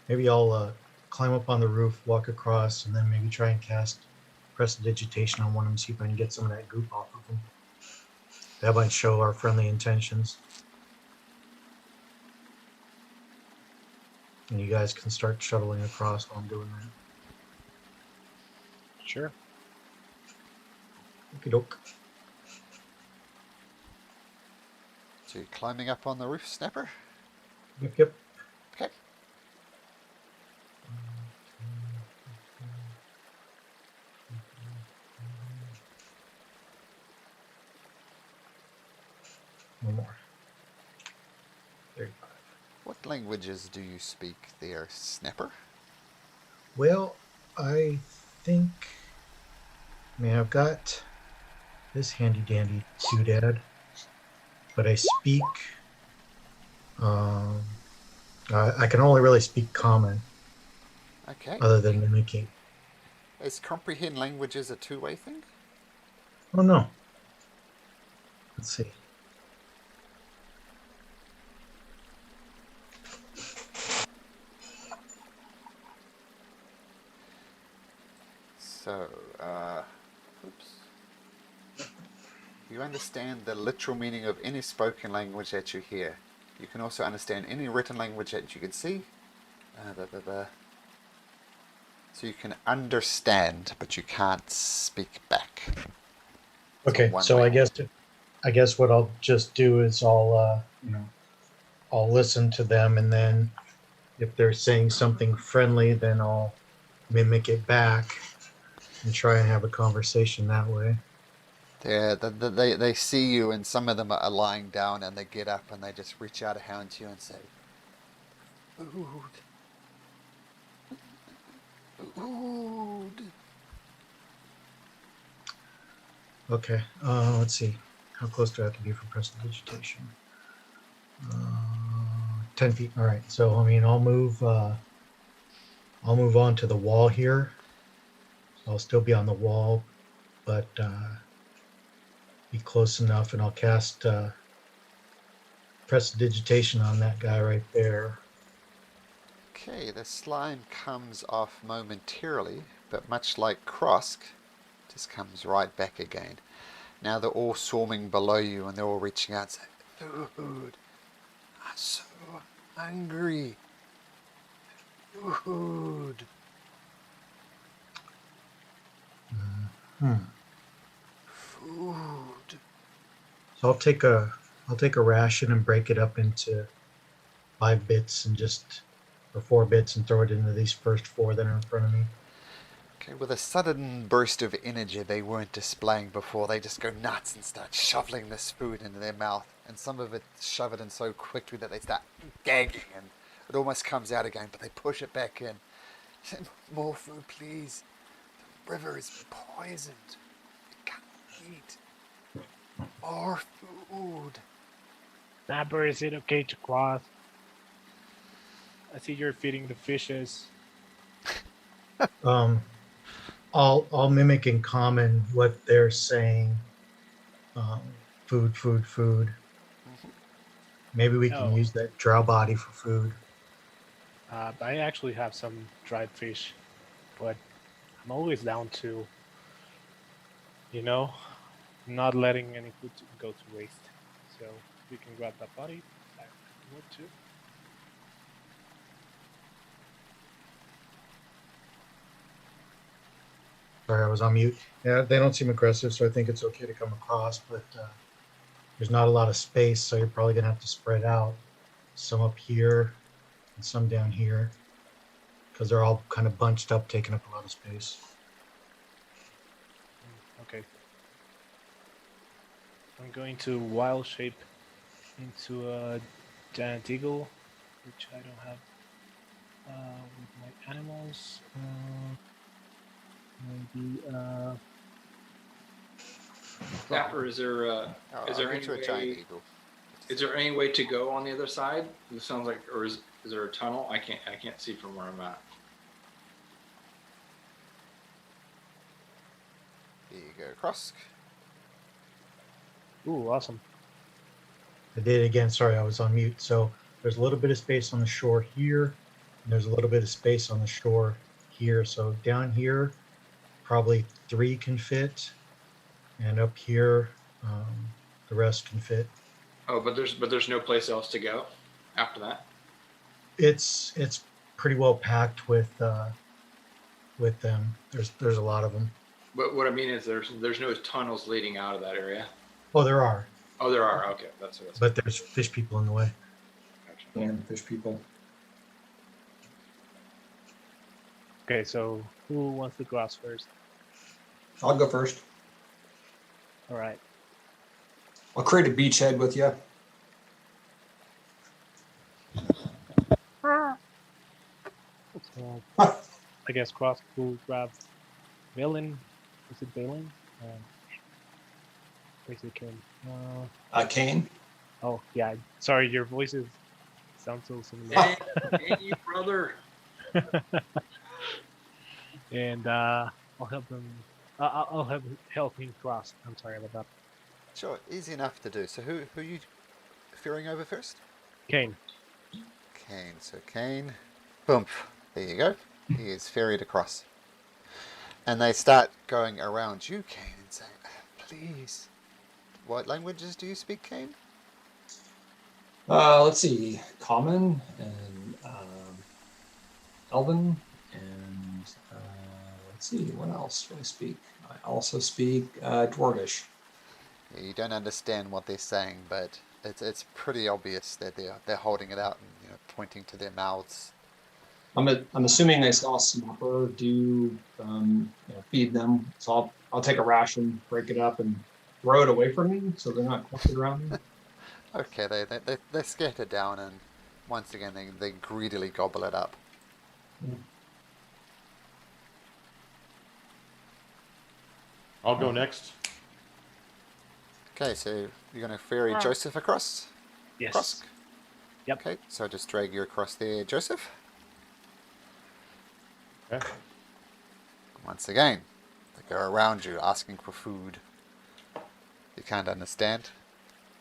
maybe I'll climb up on the roof, walk across, and then maybe try and cast prestidigitation on one of them, see if I can get some of that goop off of them. That might show our friendly intentions. And you guys can start shuttling across while I'm doing that. Sure. Okie doke. So you're climbing up on the roof, Snapper? Yep. Okay. One more. 35. What languages do you speak there, Snapper? Well, I think. I mean, I've got this handy dandy doodad, but I speak. I can only really speak common, Okay. other than mimicking. Is comprehend languages a two-way thing? Oh no. Let's see. So, oops. You understand the literal meaning of any spoken language that you hear. You can also understand any written language that you can see. So you can understand, but you can't speak back. Okay, so I guess what I'll just do is I'll listen to them, and then if they're saying something friendly, then I'll mimic it back and try and have a conversation that way. They see you, and some of them are lying down, and they get up and they just reach out a hand to you and say, "Food, food." Okay, let's see. How close do I have to be for prestidigitation? 10 feet. All right. So I mean, I'll move on to the wall here. I'll still be on the wall, but be close enough, and I'll cast prestidigitation on that guy right there. Okay, the slime comes off momentarily, but much like Krosk, just comes right back again. Now they're all swarming below you, and they're all reaching out saying, "Food! I'm so hungry! Food!" Food. So I'll take a ration and break it up into 5 bits or 4 bits and throw it into these first 4 that are in front of me. Okay, with a sudden burst of energy they weren't displaying before, they just go nuts and start shoveling this food into their mouth. And some of it shove it in so quickly that they start gagging, and it almost comes out again, but they push it back in. Say, "More food, please. The river is poisoned. We can't eat. More food." Snapper, is it okay to cross? I see you're feeding the fishes. I'll mimic in common what they're saying. Food. Maybe we can use that drow body for food. I actually have some dried fish, but I'm always down to, not letting any food go to waste. So if you can grab that body, that would work too. Sorry, I was on mute. Yeah, they don't seem aggressive, so I think it's okay to come across, but there's not a lot of space, so you're probably going to have to spread out. Some up here and some down here, because they're all kind of bunched up, taking up a lot of space. Okay. I'm going to wild shape into a giant eagle, which I don't have with my animals. Maybe. Dapper, is there any a giant way? eagle. Is there any way to go on the other side? It sounds like, or is there a tunnel? I can't see from where I'm at. Here you go, Krosk. Ooh, awesome. I did it again. Sorry, I was on mute. So there's a little bit of space on the shore here, and there's a little bit of space on the shore here. So down here, probably 3 can fit, and up here, the rest can fit. Oh, but there's no place else to go after that. It's pretty well packed with them. There's a lot of them. But what I mean is there's no tunnels leading out of that area. Oh, there are. Oh, there are. Okay, that's what. But there's fish people in the way. Gotcha. And fish people. Okay, so who wants to cross first? I'll go first. All right. I'll create a beachhead with you. So, I guess Cross will grab Balin. Is it Balin? Where's it Kane? Kane. Oh, yeah. Sorry, your voices sound so similar. Hey, you brother. And I'll help them. I'll help him cross. I'm sorry about that. Sure, easy enough to do. So who are you ferrying over first? Kane. Kane. So Kane, boom. There you go. He is ferried across. And they start going around you, Kane, and saying, please. What languages do you speak, Kane? Let's see. Common and Elven and let's see. What else do I speak? I also speak Dwarvish. You don't understand what they're saying, but it's pretty obvious that they're holding it out and pointing to their mouths. I'm assuming they saw Snapper do feed them, so I'll take a ration, break it up, and throw it away from me so they're not clustered around me. Okay, they scatter down, and once again they greedily gobble it up. I'll go next. Okay, so you're going to ferry Joseph across? Yes. Krosk? Yep. Okay, so just drag you across there, Joseph. Okay. Once again, they go around you asking for food. You can't understand.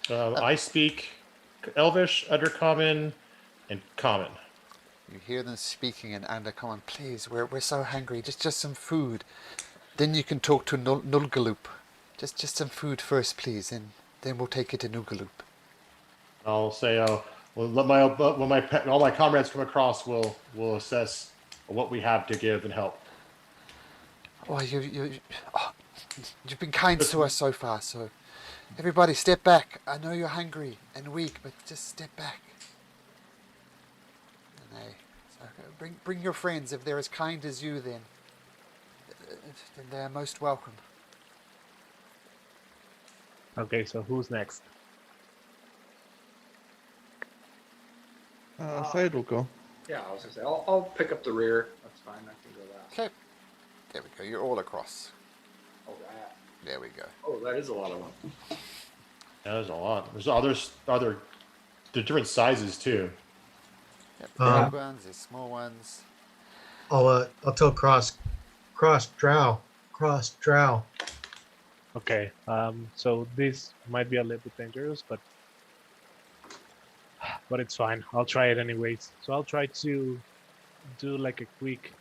I speak Elvish, Undercommon, and Common. You hear them speaking in Undercommon. Please, we're so hungry. Just some food. Then you can talk to Nulgaloop. Just some food first, please, and then we'll take it to Nulgaloop. I'll say, when all my comrades come across, we'll assess what we have to give and help. Oh, you've been kind to us so far. So, everybody, step back. I know you're hungry and weak, but just step back. And bring your friends. If they're as kind as you, then they're most welcome. Okay, so who's next? Syed will go. Yeah, I was gonna say I'll pick up the rear. That's fine. I can go last. Okay. There we go. You're all across. All right. There we go. Oh, that is a lot of them. Yeah, there's a lot. There's other different sizes too. Yep, there's big ones, there's small ones. I'll tell Cross, drow. Okay, so this might be a little bit dangerous, but it's fine. I'll try it anyways. So I'll try to do like a quick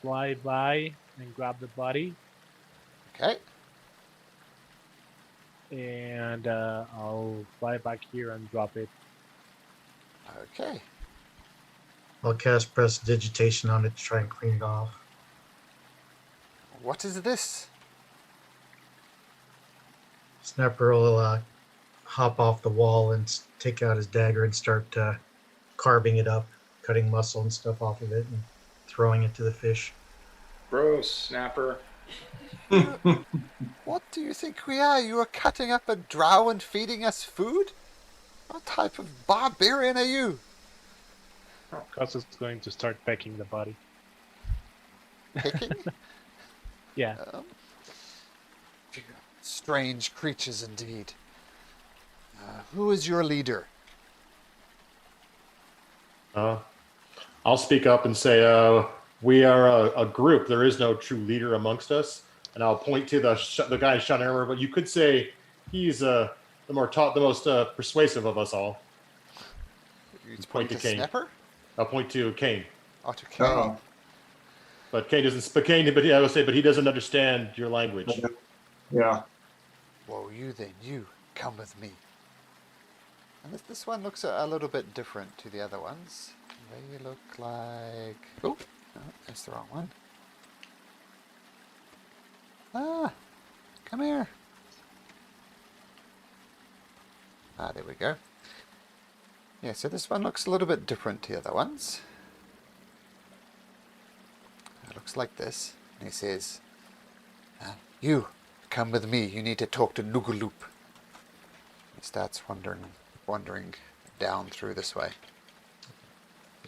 fly by and grab the body. Okay. And I'll fly back here and drop it. Okay. I'll cast prestidigitation on it to try and clean it off. What is this? Snapper will hop off the wall and take out his dagger and start carving it up, cutting muscle and stuff off of it and throwing it to the fish. Gross, Snapper. What do you think we are? You are cutting up a drow and feeding us food? What type of barbarian are you? Gus is going to start pecking the body. Picking? Yeah. Strange creatures indeed. Who is your leader? I'll speak up and say we are a group. There is no true leader amongst us. and I'll point to the guy in shining armor. But you could say he's the most persuasive of us all. You point to Kane. Snapper? I'll point to Kane. Oh, to Kane. Oh. But Kane doesn't. But I will say, but he doesn't understand your language. Yeah. Well, you come with me. And this one looks a little bit different to the other ones. They look like... Oh, no, that's the wrong one. Ah, come here. Ah, there we go. Yeah, so this one looks a little bit different to the other ones. It looks like this. And he says, you, come with me. You need to talk to Nugaloop. He starts wandering down through this way.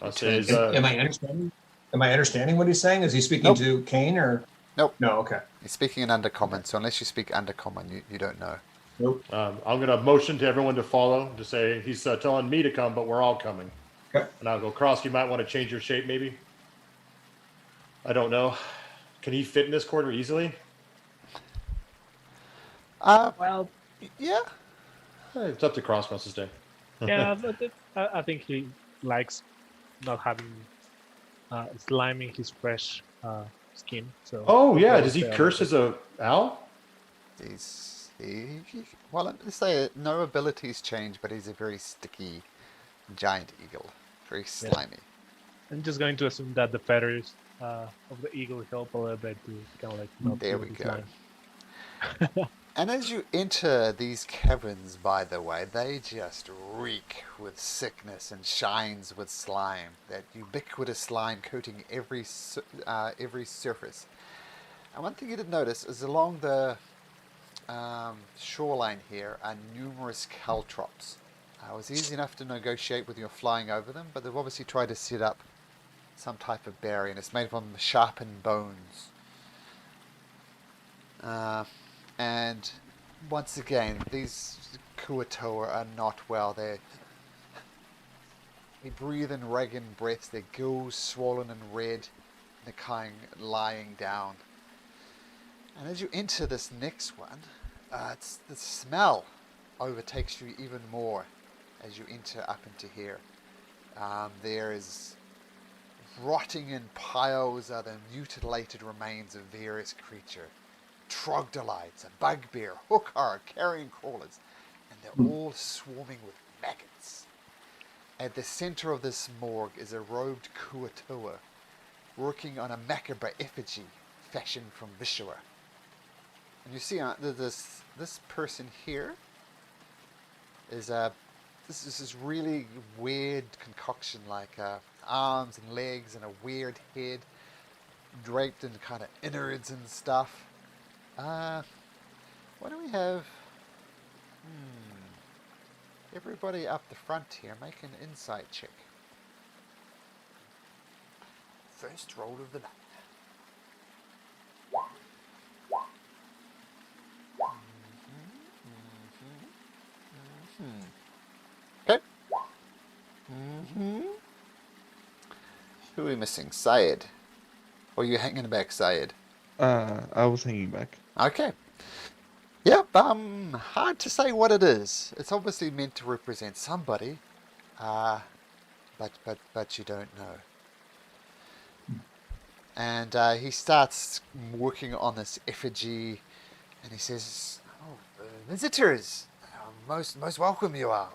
Am I understanding? Am I understanding what he's saying? Is he speaking to Kane or? Nope. No. Okay. He's speaking in Undercommon, so unless you speak Undercommon, you don't know. Nope. I'm going to motion to everyone to follow, to say he's telling me to come, but we're all coming. Okay. And I'll go, Cross, you might want to change your shape, maybe. I don't know. Can he fit in this corner easily? Well, yeah. It's up to Cross wants to stay. Yeah, but I think he likes not having slime in his fresh skin. So. Oh yeah, does he curse as a owl? Well, let's say no abilities change, but he's a very sticky giant eagle, very slimy. I'm just going to assume that the feathers of the eagle help a little bit to kind of like. Not there we the go. slime. And as you enter these caverns, by the way, they just reek with sickness and shines with slime. That ubiquitous slime coating every surface. And one thing you did notice is along the shoreline here are numerous caltrops. It was easy enough to negotiate with you flying over them, but they've obviously tried to set up some type of barrier, and it's made from sharpened bones. And once again, these Kuatoa are not well. They breathe in ragged breaths, their gills swollen and red, they're kind of lying down. And as you enter this next one, the smell overtakes you even more as you enter up into here. There is rotting in piles are the mutilated remains of various creatures. Troglodytes, a bugbear, hookar, carrion crawlers, and they're all swarming with maggots. At the center of this morgue is a robed Kuatoa working on a macabre effigy fashioned from viscera. And you see this person here is this is really weird concoction, like arms and legs and a weird head draped in kind of innards and stuff. What do we have? Everybody up the front here, make an insight check. First roll of the night. Okay. Who are we missing? Syed. Or are you hanging back, Syed? I was hanging back. Okay. Yep, hard to say what it is. It's obviously meant to represent somebody, but you don't know. And he starts working on this effigy, and he says, "Oh, visitors, most welcome you are.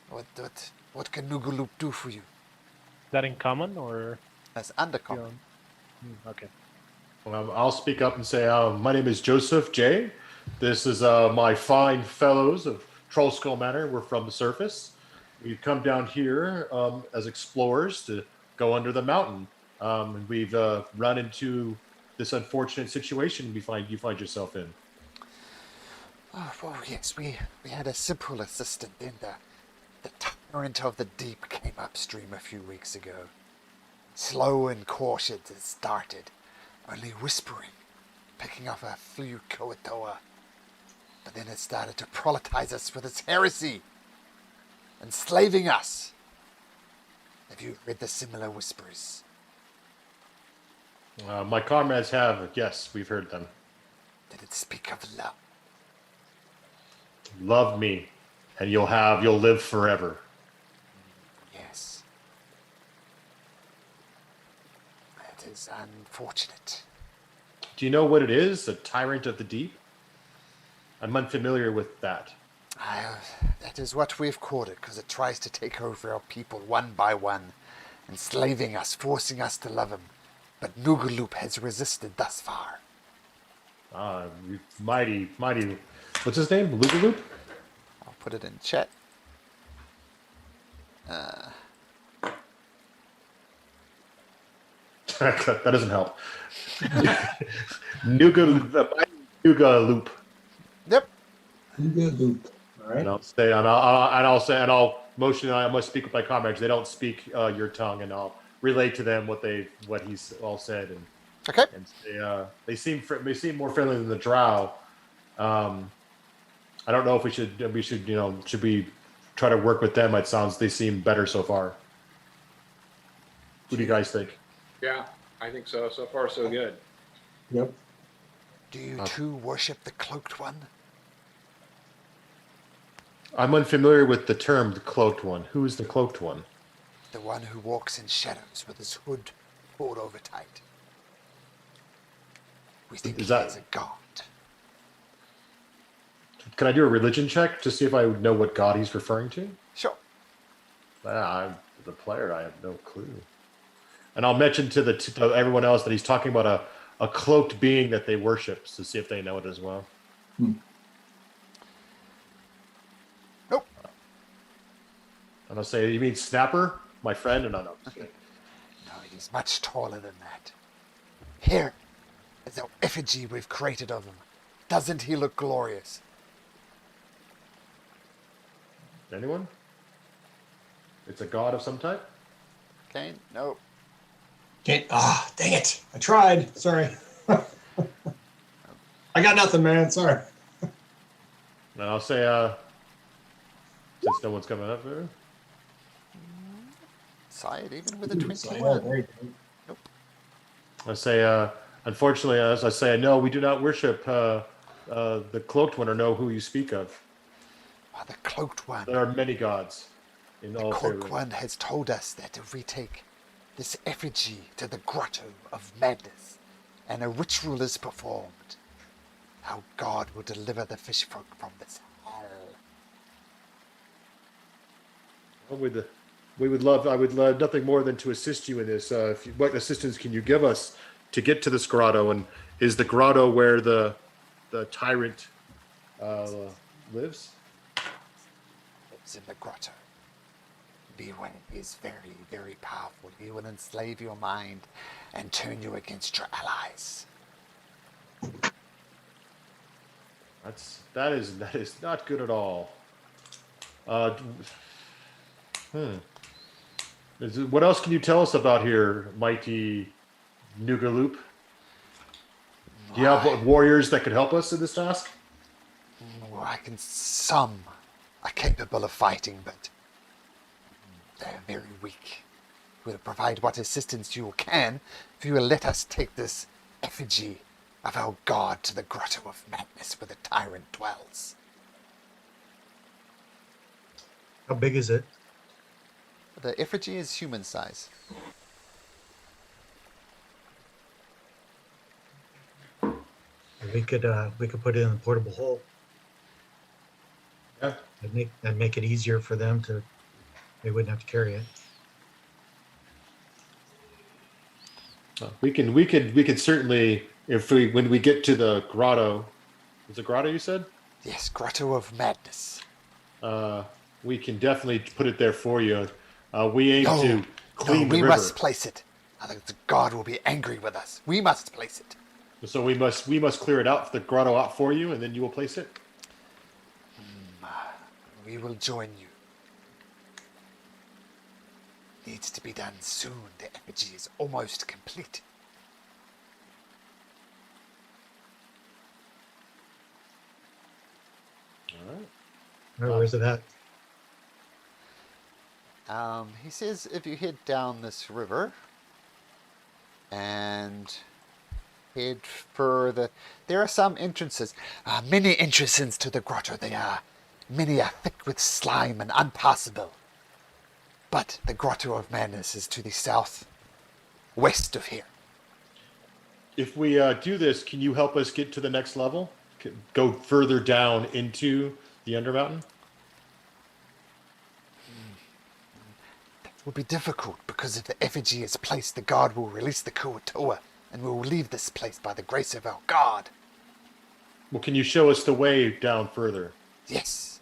What can Nugaloop do for you?" Is that in common or? That's undercommon. Okay. I'll speak up and say, my name is Joseph J. This is my fine fellows of Trollskull Manor. We're from the surface. We've come down here as explorers to go under the mountain. And we've run into this unfortunate situation you find yourself in. Oh, yes, we had a simple assistant. Then the torrent of the deep came upstream a few weeks ago. Slow and cautious it started. Only whispering, picking up a few Kuatoa. But then it started to proletize us with its heresy, enslaving us. Have you read the similar whispers? My comrades have, yes, we've heard them. Did it speak of love? Love me, and you'll live forever. Yes. It is unfortunate. Do you know what it is? A tyrant of the deep? I'm unfamiliar with that. That is what we've called it, because it tries to take over our people one by one, enslaving us, forcing us to love him. But Nugaloop has resisted thus far. Mighty. What's his name? Lugaloop? I'll put it in chat. That doesn't help. Nugaloop. Yep. Nugaloop. All right. And I'll motion. I must speak with my comrades. They don't speak your tongue, and I'll relay to them what he's all said. And okay. And they seem more friendly than the Drow. I don't know if we should should we try to work with them? It sounds they seem better so far. What do you guys think? Yeah, I think so. So far, so good. Yep. Do you too worship the Cloaked One? I'm unfamiliar with the term, the Cloaked One. Who is the Cloaked One? The one who walks in shadows with his hood pulled over tight. We think he is a god. Can I do a religion check to see if I know what god he's referring to? Sure. I'm the player. I have no clue. And I'll mention to everyone else that he's talking about a cloaked being that they worship, to see if they know it as well. Nope. And I'll say, you mean Snapper, my friend? And I know. No, he's much taller than that. Here is the effigy we've created of him. Doesn't he look glorious? Anyone? It's a god of some type? Okay, nope. Dang it. I tried. Sorry. I got nothing, man. Sorry. And I'll say, since no one's coming up there. Side, even with a 21. Nope. I say, unfortunately, as I say, no, we do not worship the Cloaked One or know who you speak of. The Cloaked One. There are many gods in all The Cloaked favors. One has told us that if we take this effigy to the Grotto of Madness and a ritual is performed, our god will deliver the fish folk from this hell. Well, I would love nothing more than to assist you in this. What assistance can you give us to get to this grotto? And is the grotto where the tyrant lives? Lives in the grotto. Beware, he is very, very powerful. He will enslave your mind and turn you against your allies. That is not good at all. What else can you tell us about here, mighty Nugaloop? Do you have warriors that could help us in this task? Some are capable of fighting, but they're very weak. We'll provide what assistance you can if you will let us take this effigy of our god to the Grotto of Madness where the tyrant dwells. How big is it? The effigy is human size. We could put it in a portable hole. Yeah. That'd make it easier for them to. They wouldn't have to carry it. We could certainly, when we get to the grotto. Is it grotto you said? Yes, Grotto of Madness. We can definitely put it there for you. We aim to clean the we river. must place it. I think the god will be angry with us. We must place it. So we must clear it out, the grotto out for you, and then you will place it? We will join you. Needs to be done soon. The effigy is almost complete. All right. Where's it at? He says if you head down this river, and head further. There are some entrances, many entrances to the grotto. They are many are thick with slime and unpassable. But the Grotto of Madness is to the south west of here. If we do this, can you help us get to the next level? Go further down into the Undermountain? It will be difficult because if the effigy is placed, the guard will release the Kuatoa, and we will leave this place by the grace of our God. Well, can you show us the way down further? Yes.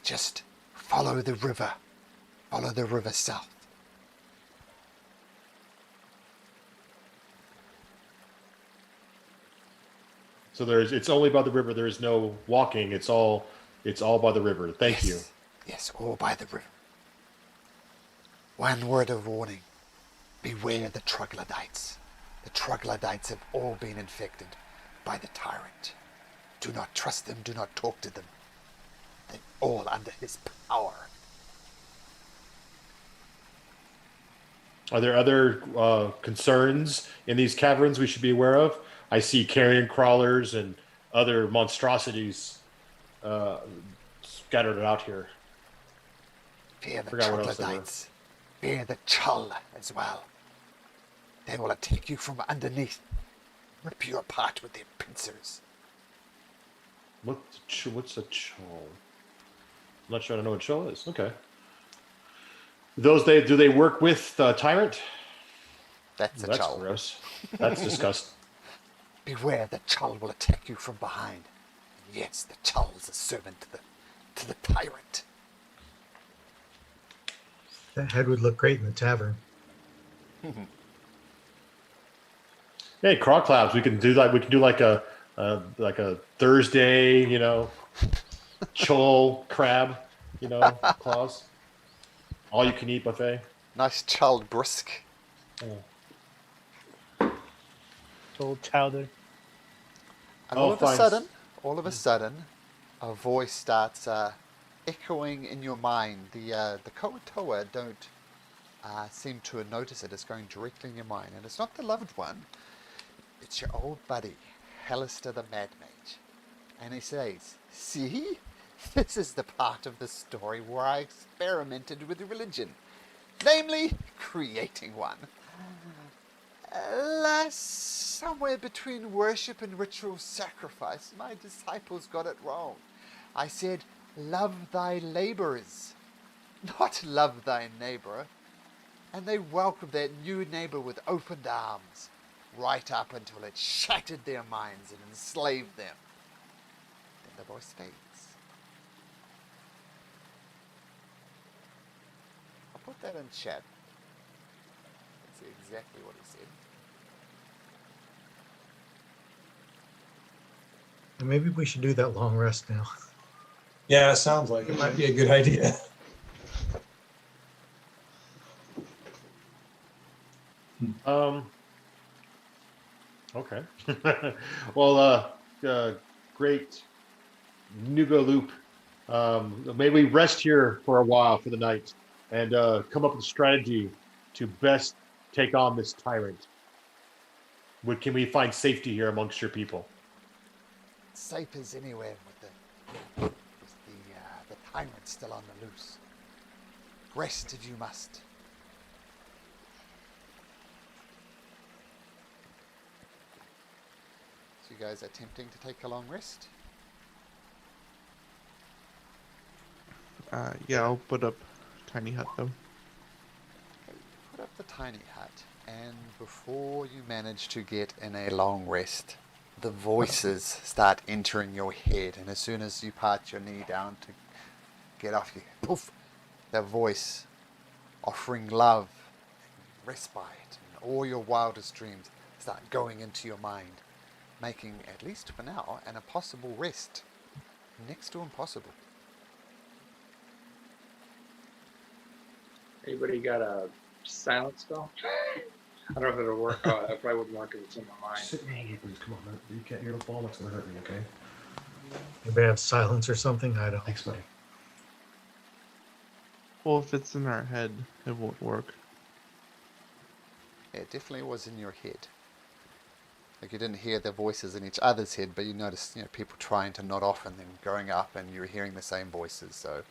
Just follow the river. Follow the river south. So it's only by the river. There is no walking. It's all by the river. Thank you. Yes, all by the river. One word of warning. Beware the troglodytes. The troglodytes have all been infected by the tyrant. Do not trust them. Do not talk to them. They're all under his power. Are there other concerns in these caverns we should be aware of? I see carrion crawlers and other monstrosities scattered out here. Fear the troglodytes. Fear the Chull as well. They will attack you from underneath. Rip you apart with their pincers. What's a Chull? I'm not sure I know what Chull is. Okay. Do they work with Tyrant? That's a That's Chull. gross. That's disgusting. Beware, the Chull will attack you from behind. And yes, the Chull is a servant to the tyrant. That head would look great in the tavern. Hey, craw claps. We can do like a Thursday, Chol crab, claws. All you can eat buffet. Nice Chull brisk. Old chowder. And all of a sudden, a voice starts echoing in your mind. The Koatoa don't seem to notice it. It's going directly in your mind. And it's not the loved one. It's your old buddy, Hallister the Mad Mage. And he says, see? This is the part of the story where I experimented with religion. Namely, creating one. Alas, somewhere between worship and ritual sacrifice, my disciples got it wrong. I said, love thy laborers, not love thy neighbor. And they welcomed that new neighbor with opened arms, right up until it shattered their minds and enslaved them. Then the voice fades. I'll put that in chat. That's exactly what he said. And maybe we should do that long rest now. Yeah, it sounds like it might be a good idea. Okay. Well, great Nugo Loop. May we rest here for a while for the night and come up with a strategy to best take on this tyrant. Can we find safety here amongst your people? Safe as anywhere with the tyrant still on the loose. Rest if you must. So you guys attempting to take a long rest? Yeah, I'll put up tiny hut though. Okay, put up the tiny hut, and before you manage to get in a long rest, the voices start entering your head, and as soon as you part your knee down to get off you, poof, the voice offering love, respite, and all your wildest dreams start going into your mind, making, at least for now, an impossible rest next to impossible. Anybody got a silence spell? I don't know if it'll work. Oh, it probably wouldn't work if it's in my mind. Sit me here, please. Come on, man. You can't hear the fall. That's gonna hurt me, okay? Maybe have silence or something. I don't. Thanks, buddy. Well, if it's in our head, it won't work. Yeah, it definitely was in your head. Like you didn't hear the voices in each other's head, but you noticed, people trying to nod off and then going up, and you were hearing the same voices. So,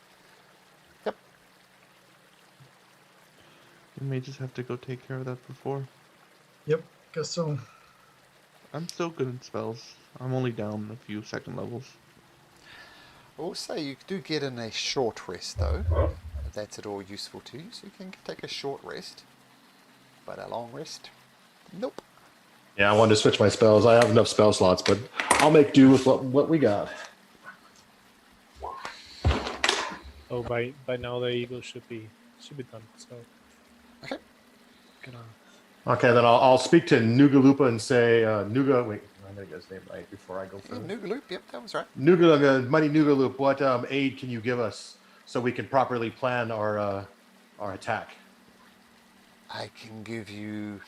yep. We may just have to go take care of that before. Yep, guess so. I'm still good in spells. I'm only down a few second levels. I will say you do get in a short rest though, if that's at all useful to you. So you can take a short rest, but a long rest, nope. Yeah, I wanted to switch my spells. I have enough spell slots, but I'll make do with what we got. Oh, by now the eagle should be done. So okay. Okay, then I'll speak to Nugalupa and say Nuga. Wait, I'm gonna get his name right before I go Yeah, further. Nugaloop, yep, that was right. Mighty Nugaloop, what aid can you give us so we can properly plan our attack? I can give you.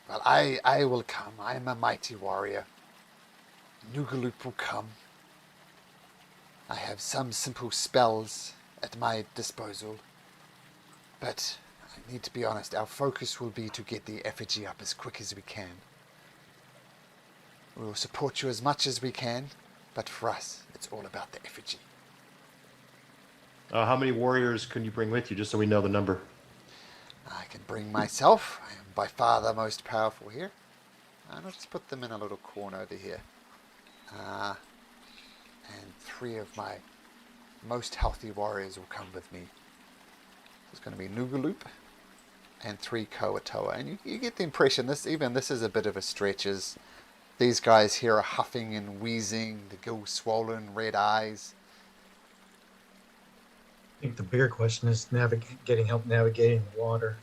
Well, I will come. I am a mighty warrior. Nugaloop will come. I have some simple spells at my disposal, but I need to be honest, our focus will be to get the effigy up as quick as we can. We will support you as much as we can, but for us, it's all about the effigy. How many warriors can you bring with you, just so we know the number? I can bring myself. I am by far the most powerful here. And I'll just put them in a little corner over here. And 3 of my most healthy warriors will come with me. It's going to be Nugaloop and 3 Koatoa. And you get the impression, this is a bit of a stretch, as these guys here are huffing and wheezing, the gills swollen, red eyes. I think the bigger question is getting help navigating the water.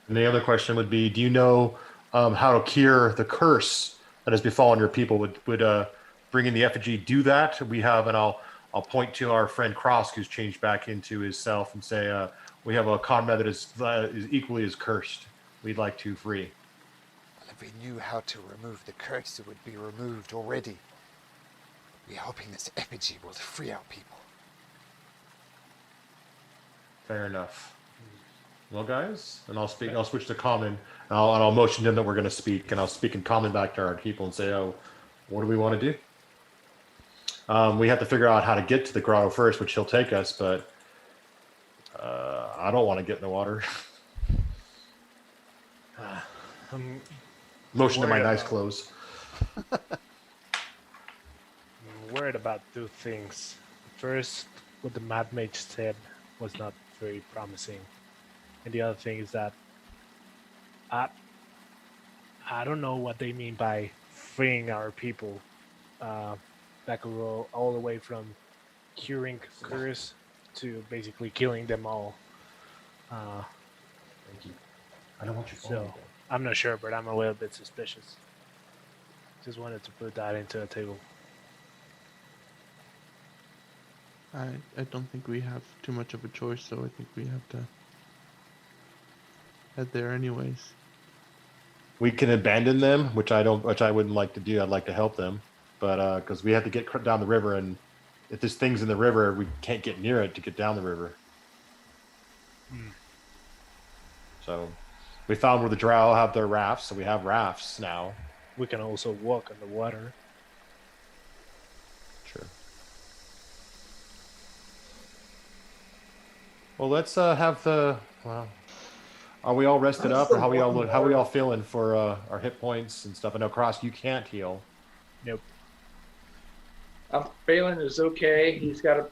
And the other question would be, do you know how to cure the curse that has befallen your people? Would bringing the effigy do that? We have, and I'll point to our friend Cross, who's changed back into his self, and say, we have a comrade that is equally as cursed. We'd like to free. Well, if we knew how to remove the curse, it would be removed already. We're hoping this effigy will free our people. Fair enough. Well, guys, and I'll switch to common, and I'll motion to them that we're going to speak, and I'll speak in common back to our people and say, oh, what do we want to do? We have to figure out how to get to the grotto first, which he'll take us, but I don't want to get in the water. Motion to my nice clothes. I'm worried about 2 things. First, what the Mad Mage said was not very promising. And the other thing is that I don't know what they mean by freeing our people. That could go all the way from curing curse to basically killing them all. Thank you. I don't want you falling. So I'm not sure, but I'm a little bit suspicious. Just wanted to put that into a table. I don't think we have too much of a choice, so I think we have to head there anyways. We can abandon them, which I wouldn't like to do. I'd like to help them, but because we have to get down the river, and if this thing's in the river, we can't get near it to get down the river. So we found where the drow have their rafts, so we have rafts now. We can also walk on the water. Sure. Well, let's have the. Well, are we all rested up, or how we all feeling for our hit points and stuff? I know, Cross, you can't heal. Nope. Phelan is okay. He's got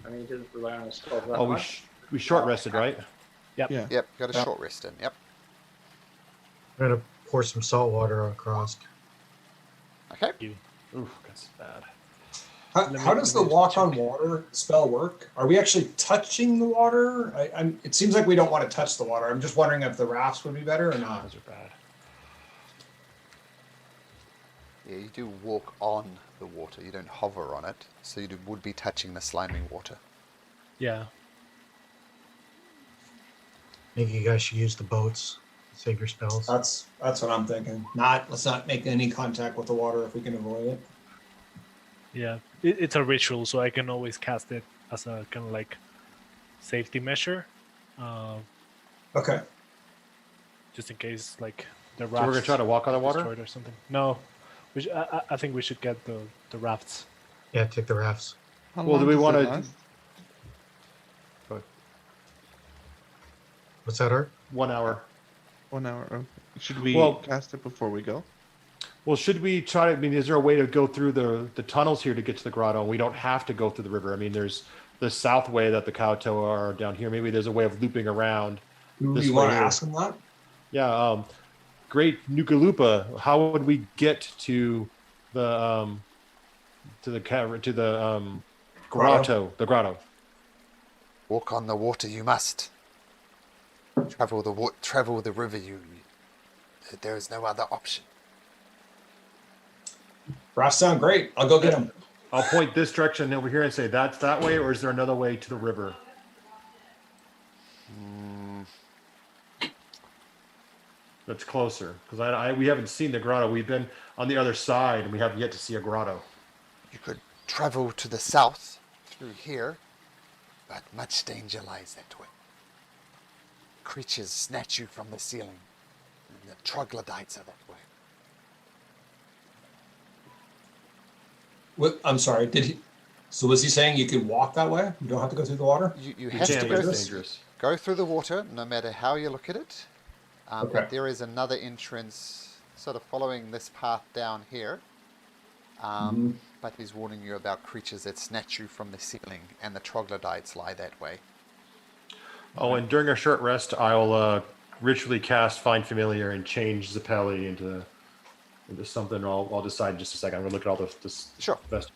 he doesn't rely on his spells that much. We short rested, right? Yep. Yeah. Yep, got a short rest in. Yep. I'm gonna pour some salt water across. Okay. Ooh, that's bad. How does the walk on water spell work? Are we actually touching the water? It seems like we don't want to touch the water. I'm just wondering if the rafts would be better or not. Those are bad. Yeah, you do walk on the water. You don't hover on it, so you would be touching the slimy water. Yeah. Maybe you guys should use the boats. Save your spells. That's what I'm thinking. Let's not make any contact with the water if we can avoid it. Yeah. It's a ritual, so I can always cast it as a kind of like safety measure. Okay. Just in case, like the rafts. So we're gonna try to walk on the water? destroyed or something. No, I think we should get the rafts. Yeah, take the rafts. How Well, do long we does it want to? last? What's that, Art? 1 hour. 1 hour. Okay. Should we Well- cast it before we go? Well, should we try to? I mean, is there a way to go through the tunnels here to get to the grotto? We don't have to go through the river. I mean, there's the south way that the Kowtoa are down here. Maybe there's a way of looping around. Do this you way want to here. ask them that? Yeah. Great Nukalupa. How would we get to the grotto? The grotto. Walk on the water you must. Travel the river you. There is no other option. Rafts sound great. I'll go get them. I'll point this direction over here and say that's that way, or is there another way to the river? That's closer because we haven't seen the grotto. We've been on the other side and we haven't yet to see a grotto. You could travel to the south through here, but much danger lies that way. Creatures snatch you from the ceiling, and the troglodytes are that way. What? I'm sorry. Did he? So was he saying you could walk that way? You don't have to go through the water. You have to It's dangerous. go through the water, no matter how you look at it. Okay. But there is another entrance, sort of following this path down here. But he's warning you about creatures that snatch you from the ceiling, and the troglodytes lie that way. Oh, and during our short rest, I'll ritually cast Find Familiar and change Zappelli into something. I'll decide in just a second. I'm gonna look at all the Sure. best.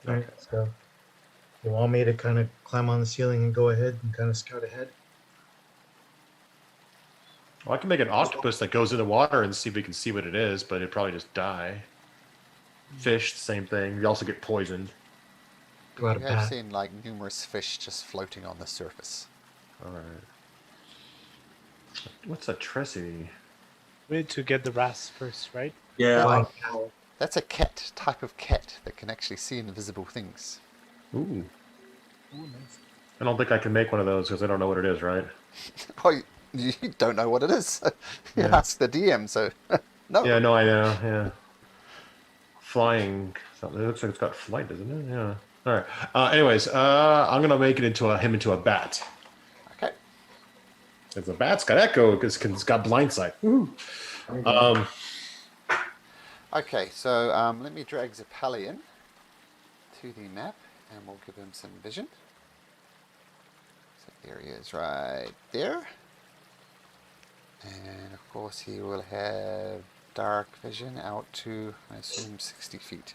All right, so you want me to kind of climb on the ceiling and go ahead and kind of scout ahead? Well, I can make an octopus that goes in the water and see if we can see what it is, but it'd probably just die. Fish, the same thing. You also get poisoned. Go out You of have bat. seen like numerous fish just floating on the surface. All right. What's a Tressie? We need to get the rafts first, right? Yeah. That's a cat, type of cat that can actually see invisible things. Ooh. Ooh, nice. I don't think I can make one of those because I don't know what it is, right? Oh, you don't know what it is. You Yeah. ask the DM, so no. Yeah, no, I know. Yeah. Flying. Something. It looks like it's got flight, doesn't it? Yeah. All right. Anyways, I'm gonna make it into him into a bat. Okay. Because the bat's got echo because it's got blind sight. Woo. Okay, so let me drag Zappelli in to the map, and we'll give him some vision. So there he is, right there. And of course, he will have dark vision out to, I assume, 60 feet.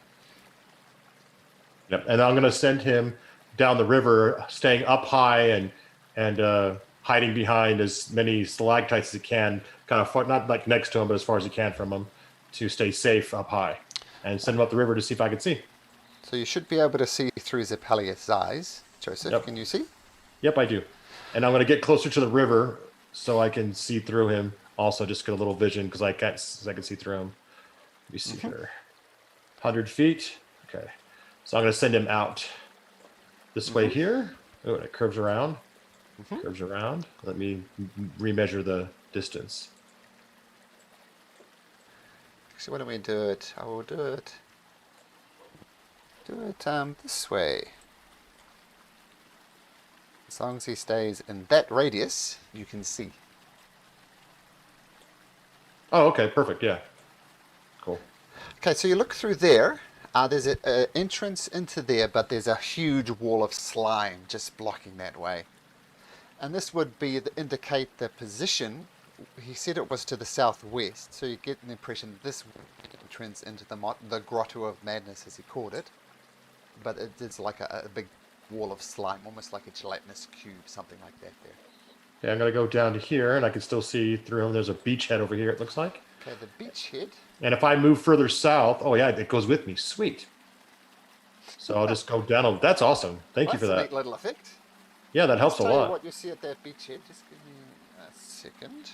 Yep. And I'm gonna send him down the river, staying up high and hiding behind as many stalactites as he can, kind of far, not like next to him, but as far as he can from him, to stay safe up high, and send him up the river to see if I can see. So you should be able to see through Zappelli's eyes. Joseph, Yep. can you see? Yep, I do. And I'm going to get closer to the river so I can see through him. Also, just get a little vision because I can see through him. Let me see here. 100 feet. Okay. So I'm going to send him out this way here. Oh, and it curves around. Curves around. Let me remeasure the distance. Actually, why don't we do it? I will do it. Do it this way. As long as he stays in that radius, you can see. Oh, okay. Perfect. Yeah. Cool. Okay, so you look through there. There's an entrance into there, but there's a huge wall of slime just blocking that way. And this would be indicate the position. He said it was to the southwest, so you get an impression this entrance into the Grotto of Madness, as he called it. But it's like a big wall of slime, almost like a gelatinous cube, something like that there. Okay, I'm going to go down to here, and I can still see through him. There's a beachhead over here, it looks like. Okay, the beachhead. And if I move further south, oh yeah, it goes with me. Sweet. So I'll just go down. That's awesome. Thank you for That's a that. neat little effect. Yeah, that helps Just a tell you lot. what you see at that beachhead. Just give me a second.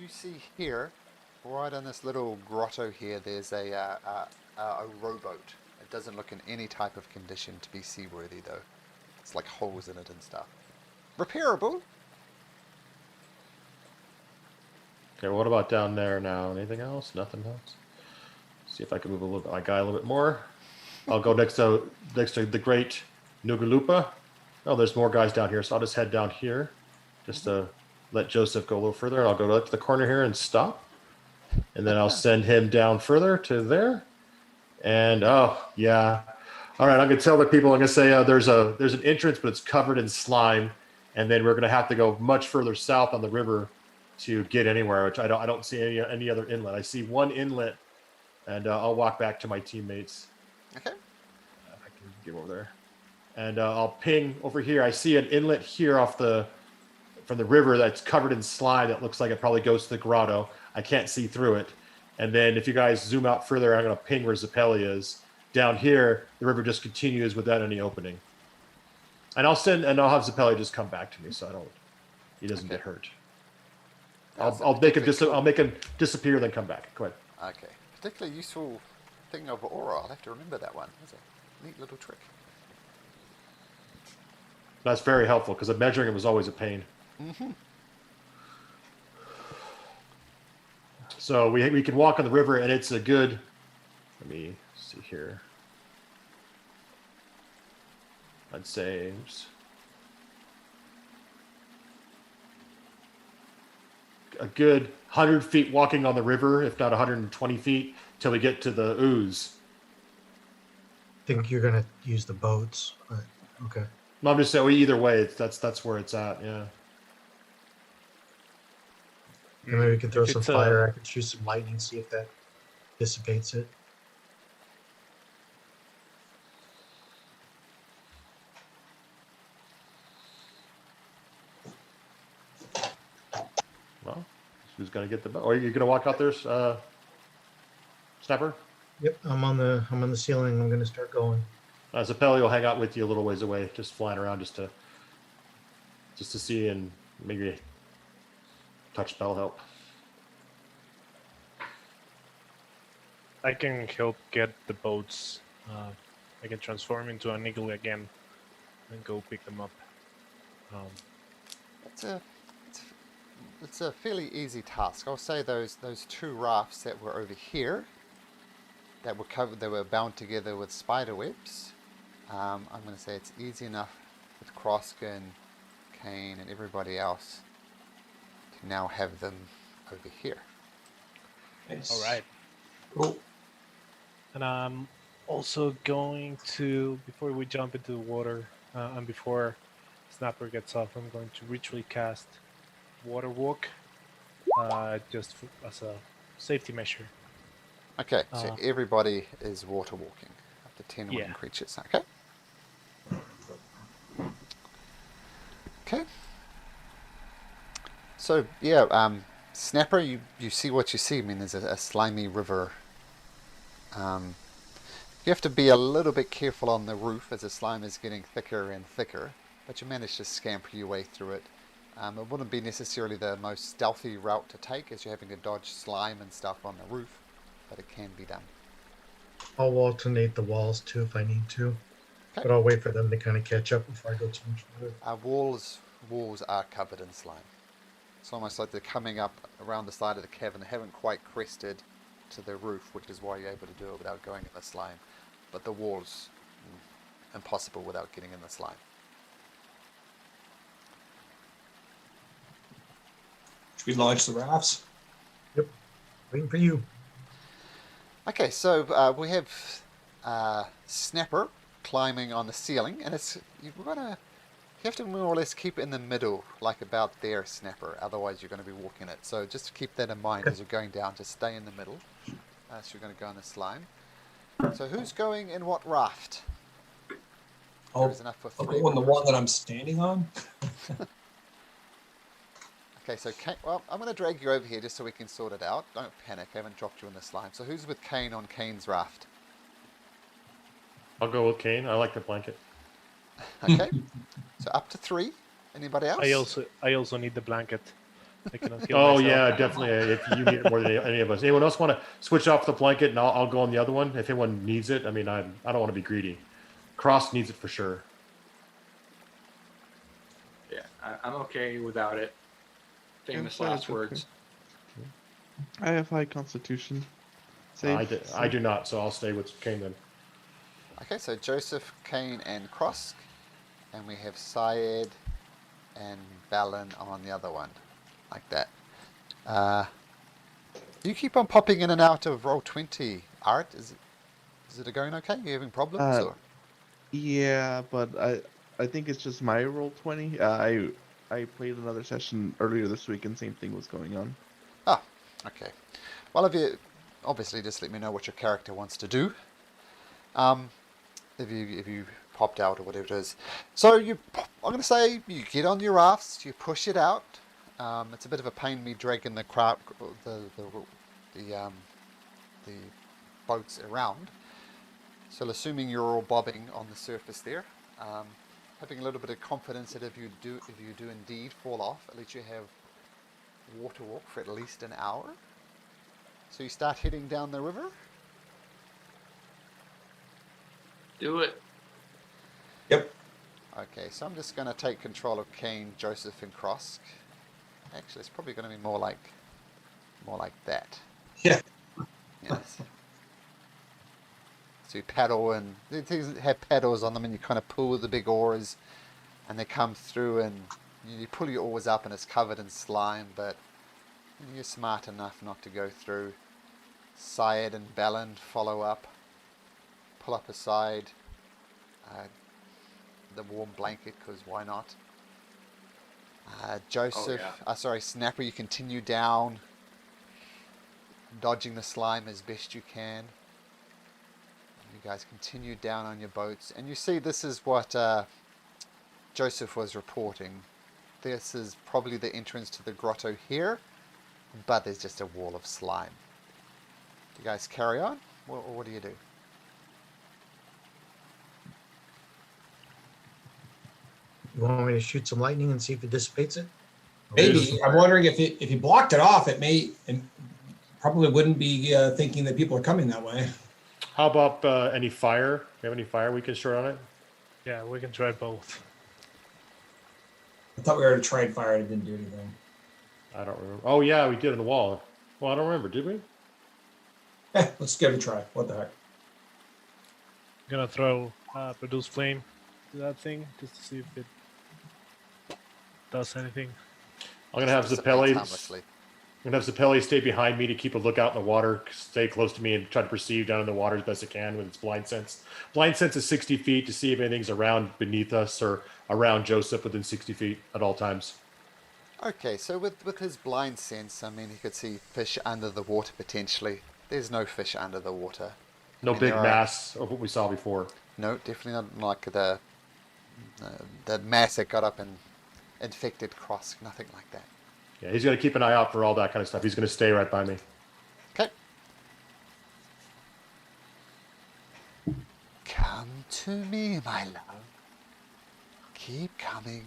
You see here, right on this little grotto here, there's a rowboat. It doesn't look in any type of condition to be seaworthy though. It's like holes in it and stuff. Repairable. Okay, what about down there now? Anything else? Nothing else? See if I can move a little bit, my guy a little bit more. I'll go next to the great Nugalupa. Oh, there's more guys down here, so I'll just head down here, just to let Joseph go a little further. And I'll go up to the corner here and stop, and then I'll send him down further to there. And oh yeah, all right. I'm gonna tell the people. I'm gonna say there's an entrance, but it's covered in slime, and then we're gonna have to go much further south on the river to get anywhere. Which I don't see any other inlet. I see one inlet, and I'll walk back to my teammates. Okay. If I can get over there, and I'll ping over here. I see an inlet here from the river that's covered in slime that looks like it probably goes to the grotto. I can't see through it. And then if you guys zoom out further, I'm going to ping where Zappelli is. Down here, the river just continues without any opening. And I'll have Zappelli just come back to me so he doesn't get hurt. I'll make him disappear, then come back. Go ahead. Okay. Particularly useful thing of aura. I'll have to remember that one. That's a neat little trick. That's very helpful because measuring it was always a pain. Mm-hmm. So we can walk on the river, and it's a good. Let me see here. I'd say a good 100 feet walking on the river, if not 120 feet, till we get to the ooze. I think you're gonna use the boats, but okay. No, I'm just saying. Either way, that's where it's at. Yeah. And maybe we can throw some fire. I can shoot some lightning, see if that dissipates it. Well, who's gonna get the boat? Or are you gonna walk out there, Snapper? Yep, I'm on the ceiling. I'm gonna start going. Zappelli will hang out with you a little ways away, just flying around, just to see and maybe touch spell help. I can help get the boats. I can transform into an eagle again and go pick them up. It's a fairly easy task. I'll say those two rafts that were over here, that were bound together with spider webs. I'm going to say it's easy enough with Kroskin, Kane, and everybody else to now have them over here. Nice. All right. Cool. And I'm also going to, before we jump into the water, and before Snapper gets off, I'm going to ritually cast Water Walk, just as a safety measure. Okay, so everybody is water walking up to 10 wooden creatures. Okay. Okay. So yeah, Snapper, you see what you see. I mean, there's a slimy river. You have to be a little bit careful on the roof as the slime is getting thicker and thicker, but you manage to scamper your way through it. It wouldn't be necessarily the most stealthy route to take, as you're having to dodge slime and stuff on the roof, but it can be done. I'll alternate the walls too if I need to, but I'll wait for them to kind of catch up before I go too much further. Walls are covered in slime. It's almost like they're coming up around the side of the cavern. They haven't quite crested to the roof, which is why you're able to do it without going in the slime. But the walls, impossible without getting in the slime. Should we launch the rafts? Yep, waiting for you. Okay, so we have Snapper climbing on the ceiling, and you have to more or less keep it in the middle, like about there, Snapper. Otherwise, you're going to be walking it. So just keep that in mind as you're going down. Just stay in the middle. So you're going to go in the slime. So who's going in what raft? There's enough for I'll three. go on the one that I'm standing on. Okay, so Kane, well, I'm going to drag you over here just so we can sort it out. Don't panic, I haven't dropped you in the slime. So who's with Kane on Kane's raft? I'll go with Kane. I like the blanket. Okay. So up to 3. Anybody else? I also need the blanket. I cannot heal Oh myself. yeah, definitely. If you need it more than any of us. Anyone else want to switch off the blanket, and I'll go on the other one if anyone needs it. I mean, I don't want to be greedy. Cross needs it for sure. Yeah, I'm okay without it. Famous last words. I have high constitution. I do not, so I'll stay with Kane then. Okay, so Joseph, Kane, and Krosk. And we have Syed and Balin on the other one. Like that. You keep on popping in and out of Roll20. Art, is it going okay? You having problems? Or? Yeah, but I think it's just my Roll20. I played another session earlier this week and same thing was going on. Ah, okay. Well, if you obviously just let me know what your character wants to do. If you popped out or whatever it is. So I'm going to say you get on your rafts, you push it out. It's a bit of a pain me dragging the boats around. So assuming you're all bobbing on the surface there, having a little bit of confidence that if you do indeed fall off, at least you have water walk for at least an hour. So you start heading down the river. Do it. Yep. Okay, so I'm just going to take control of Kane, Joseph, and Krosk. Actually, it's probably going to be more like that. Yeah. Yes. So you paddle, and these have paddles on them, and you kind of pull the big oars, and they come through, and you pull your oars up, and it's covered in slime, but you're smart enough not to go through. Syed and Balin follow up, pull up aside. The warm blanket, because why not? Joseph, Snapper, you continue down, dodging the slime as best you can. You guys continue down on your boats, and you see this is what Joseph was reporting. This is probably the entrance to the grotto here, but there's just a wall of slime. Do you guys carry on, or what do you do? You want me to shoot some lightning and see if it dissipates it? Maybe. I'm wondering if he blocked it off, it probably wouldn't be thinking that people are coming that way. How about any fire? Do you have any fire we can short on it? Yeah, we can try both. I thought we already tried fire and it didn't do anything. I don't remember. Oh yeah, we did on the wall. Well, I don't remember. Did we? Let's give it a try. What the heck? I'm gonna throw produce flame to that thing just to see if it does anything. I'm gonna have Zappelli stay behind me to keep a lookout in the water, stay close to me, and try to perceive down in the water as best it can with its blind sense. Blind sense is 60 feet to see if anything's around beneath us or around Joseph within 60 feet at all times. Okay, so with his blind sense, I mean, he could see fish under the water potentially. There's no fish under the water. No big mass of what we saw before. No, definitely not like the mass that got up and infected Krosk. Nothing like that. Yeah, he's going to keep an eye out for all that kind of stuff. He's going to stay right by me. Okay. Come to me, my love. Keep coming.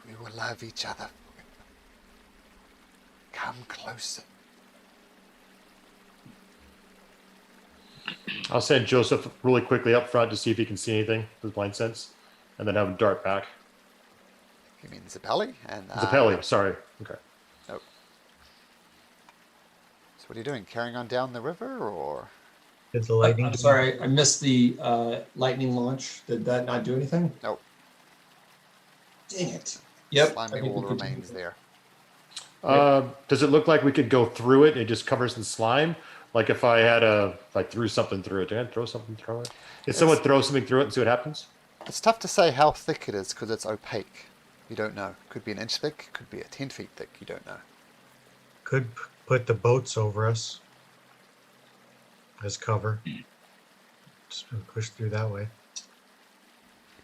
We will love each other. Come closer. I'll send Joseph really quickly up front to see if he can see anything with blind sense, and then have him dart back. You mean Zappelli? Zappelli, sorry. Okay. Oh. So what are you doing? Carrying on down the river, or? Did the lightning? I'm sorry, I missed the lightning launch. Did that not do anything? Nope. Dang it. Yep. Slimy wall remains there. Does it look like we could go through it and it just covers in slime? Like if I had threw something through it. Did I throw something through it? Did someone throw something through it and see what happens? It's tough to say how thick it is because it's opaque. You don't know. Could be an inch thick, could be 10 feet thick. You don't know. Could put the boats over us as cover. Just push through that way.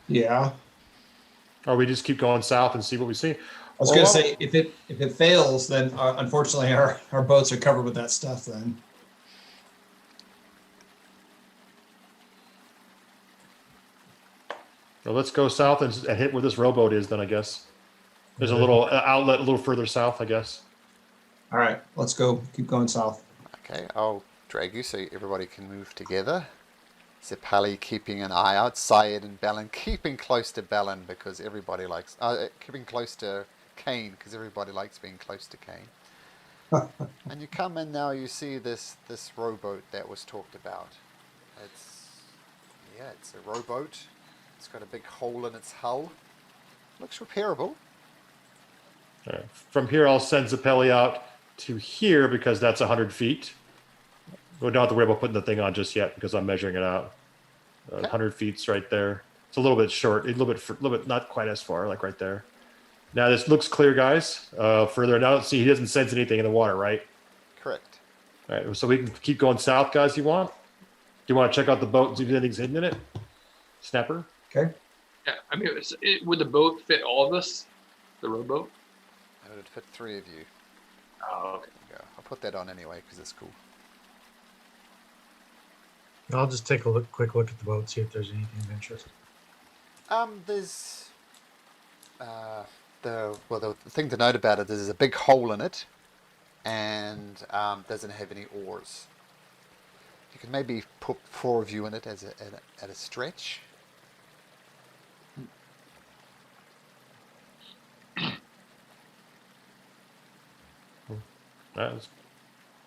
Yeah. Or we just keep going south and see what we see. I was going to say, if it fails, then unfortunately our boats are covered with that stuff then. Well, let's go south and hit where this rowboat is. Then I guess there's a little outlet a little further south. I guess. All right, let's go. Keep going south. Okay, I'll drag you so everybody can move together. Zepali keeping an eye out. Syed and Balin keeping close to Balin because everybody likes... keeping close to Kane because everybody likes being close to Kane. And you come in now, you see this rowboat that was talked about. It's a rowboat. It's got a big hole in its hull. Looks repairable. All right. From here, I'll send Zappelli out to here because that's 100 feet. We don't have to worry about putting the thing on just yet because I'm measuring it out. 100 feet's right there. It's a little bit short, a little bit not quite as far, like right there. Now this looks clear, guys. Further now, see, he doesn't sense anything in the water, right? Correct. All right, so we can keep going south, guys. You want? Do you want to check out the boat and see if anything's hidden in it? Snapper. Okay. Yeah, I mean, would the boat fit all of us? The rowboat? It would fit 3 of you. Oh, okay. There you go. I'll put that on anyway because it's cool. I'll just take a quick look at the boat, see if there's anything of interest. There's the thing to note about it is there's a big hole in it, and doesn't have any oars. You can maybe put 4 of you in it at a stretch.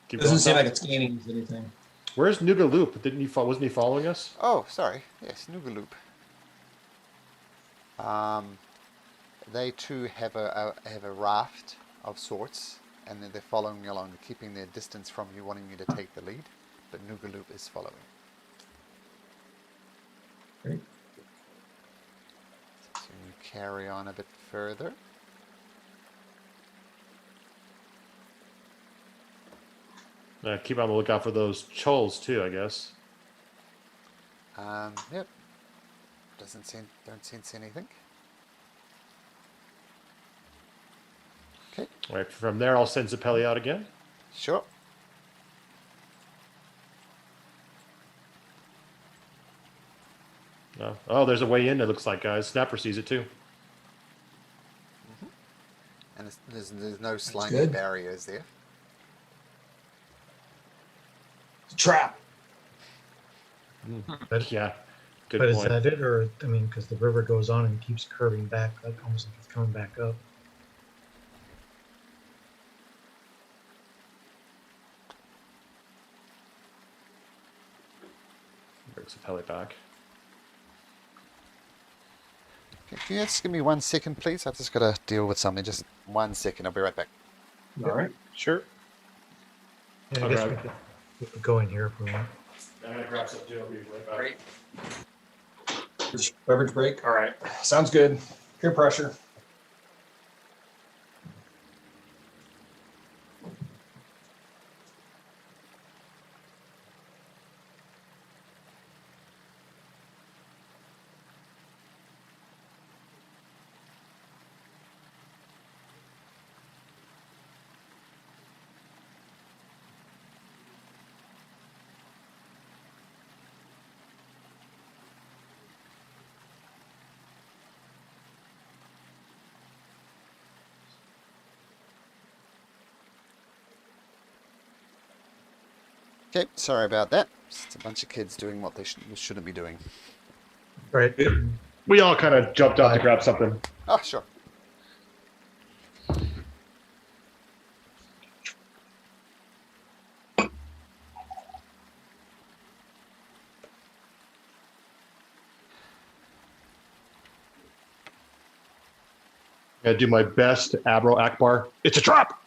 Doesn't seem like it's gaining anything. Where's Noogaloop? Wasn't he following us? Oh, sorry. Yes, Noogaloop. They too have a raft of sorts, and they're following you along, keeping their distance from you, wanting you to take the lead. But Noogaloop is following. Great. So you carry on a bit further. Keep on the lookout for those choles too, I guess. Yep. Don't sense anything. Okay. All right, from there I'll send Zappelli out again. Sure. Oh, there's a way in, it looks like, guys. Snapper sees it too. And there's no slimy good. barriers there. It's a trap. But, Yeah, good but point. is that it, or I mean, because the river goes on and keeps curving back, like almost like it's coming back up. Bring Zappelli back. Okay, can you just give me 1 second, please? I've just got to deal with something. Just 1 second. I'll be right back. All right. Sure. Yeah, I guess we could go in here if we want. I'm gonna grab some too. I'll be right back. Great. Beverage break. All right. Sounds good. Peer pressure. Okay, sorry about that. It's a bunch of kids doing what they shouldn't be doing. Right. We all kind of jumped out to grab something. Oh, sure. I'm gonna do my best, Admiral Akbar. It's a trap!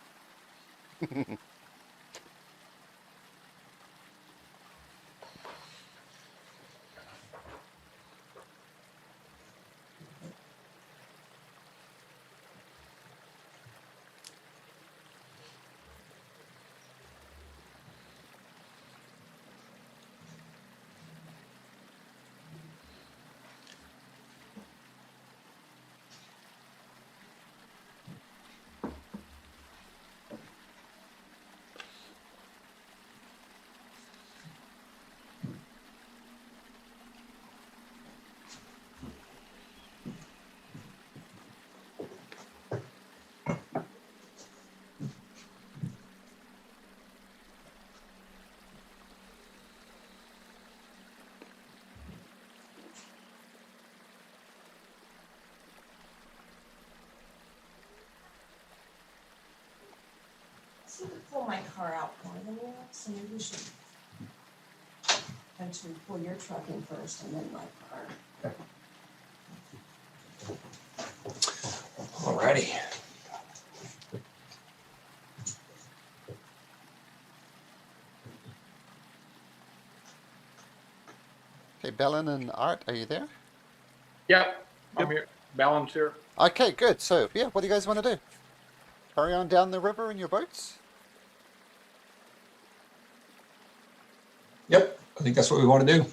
car out more than we are, so maybe we should actually pull your truck in first and then my car. Alrighty. Okay, Bellin and Art, are you there? Yep, I'm here. Balance here. Okay, good. So, yeah, what do you guys want to do? Carry on down the river in your boats? Yep, I think that's what we want to do.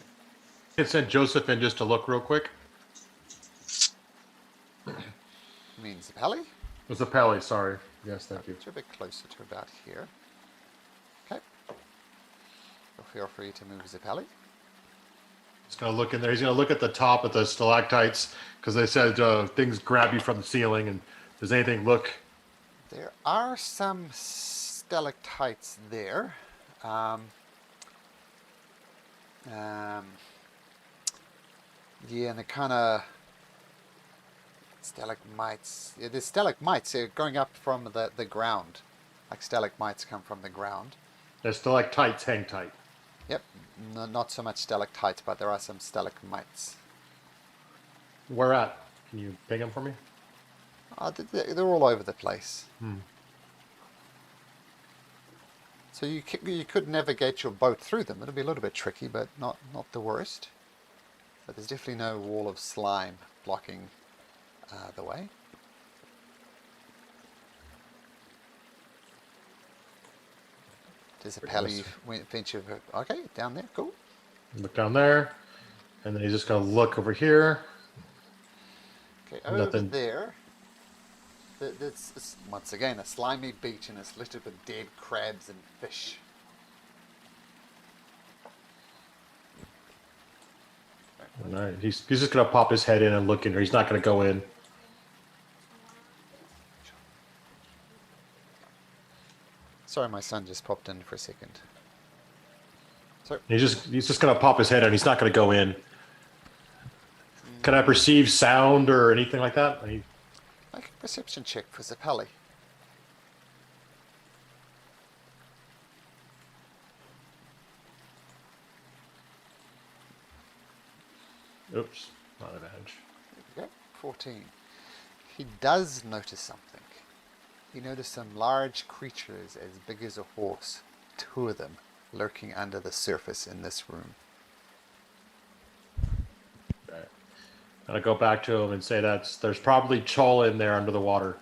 I sent Joseph in just to look real quick. You mean Zappelli? It was a Pally, sorry. Yes, thank you. It's a bit closer to about here. Okay. So feel free to move Zappelli. He's going to look in there. He's going to look at the top of the stalactites because they said things grab you from the ceiling. And does anything look? There are some stalactites there. Yeah, and they're kind of stalagmites. Yeah, there's stalagmites going up from the ground. Like stalagmites come from the ground. The stalactites hang tight. Yep, no, not so much stalactites, but there are some stalagmites. Where at? Can you ping them for me? They're all over the place. Hmm. So you could navigate your boat through them. It'll be a little bit tricky, but not the worst. But there's definitely no wall of slime blocking the way. There's a pally venture. Okay, down there, cool. Look down there, and then he's just going to look over here. Okay, over there. It's once again a slimy beach, and it's littered with dead crabs and fish. Right. He's just going to pop his head in and look in here. He's not going to go in. Sorry, my son just popped in for a second. So He's just going to pop his head in. He's not going to go in. Can I perceive sound or anything like that? make a perception check for Zappelli. Oops, not advantage. There we go, 14. He does notice something. He noticed some large creatures as big as a horse, 2 of them, lurking under the surface in this room. Okay. And I go back to him and say there's probably Chol in there under the water.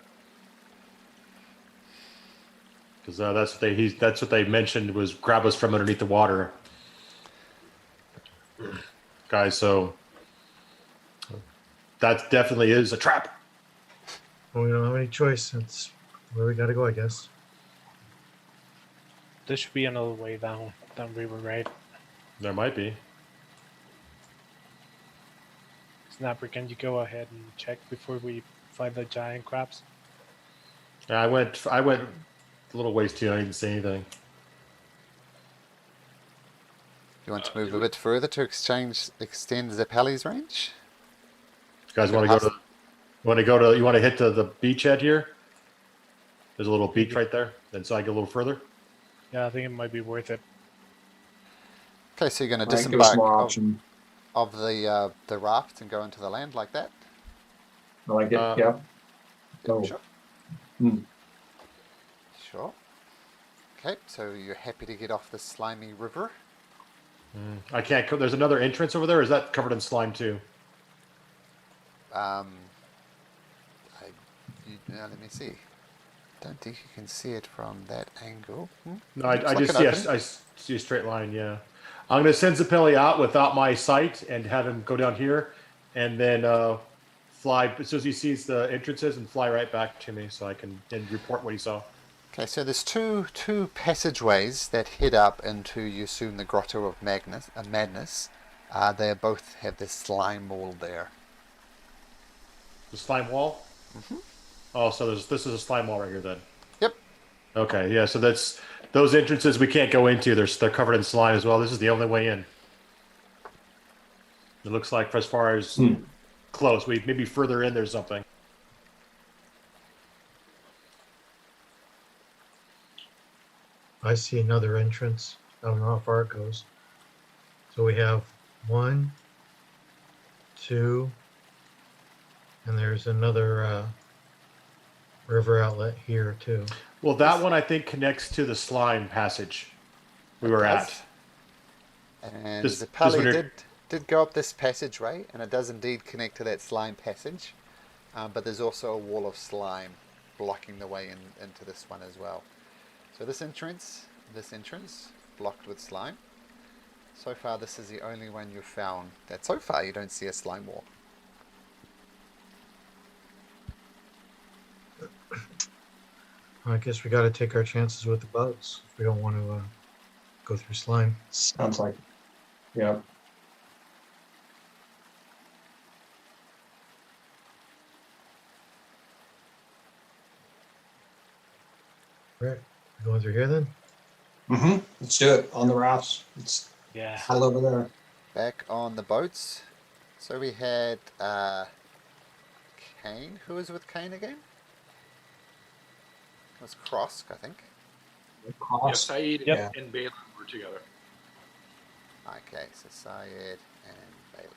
Because that's what they mentioned was grab us from underneath the water. Guys, so that definitely is a trap. Well, we don't have any choice. That's where we gotta go, I guess. There should be another way down river, right? There might be. Snapper, can you go ahead and check before we find the giant crabs? Yeah, I went a little ways too. I didn't see anything. You want to move a bit further to extend Zappelli's range? You guys want to go to? You want to hit the beachhead here? There's a little beach right there. Then so I get a little further. Yeah, I think it might be worth it. Okay, so you're going to Give us disembark more option. of the raft and go into the land like that? I like it. Yeah. Go. Sure. Hmm. Sure. Okay, so you're happy to get off the slimy river? I can't. There's another entrance over there. Or is that covered in slime too? Let me see. Don't think you can see it from that angle. No, I see a straight line. Yeah, I'm going to send Zappelli out without my sight and have him go down here, and then fly as soon as he sees the entrances and fly right back to me so I can then report what he saw. Okay, so there's two passageways that head up into, you assume, the Grotto of Madness. They both have this slime wall there. The slime wall? Mm-hmm. Oh, so this is a slime wall right here then? Yep. Okay, yeah, so those entrances we can't go into. They're covered in slime as well. This is the only way in. It looks like for as far as close. Maybe further in there's something. I see another entrance. I don't know how far it goes. So we have 1, 2, and there's another river outlet here too. Well, that one I think connects to the slime passage we were at. And Just Zeppeli when you're- did go up this passageway, and it does indeed connect to that slime passage. But there's also a wall of slime blocking the way into this one as well. So this entrance, blocked with slime. So far, this is the only one you've found that so far you don't see a slime wall. I guess we got to take our chances with the bugs if we don't want to go through slime. Sounds like, yeah. Right, going through here then. Mm-hmm. Let's do it on the rafts. It's all over there. Back on the boats. So we had Kane. Who was with Kane again? It was Krosk, I think. Yeah, Saeed and Balin were together. Okay, so Syed and Balin.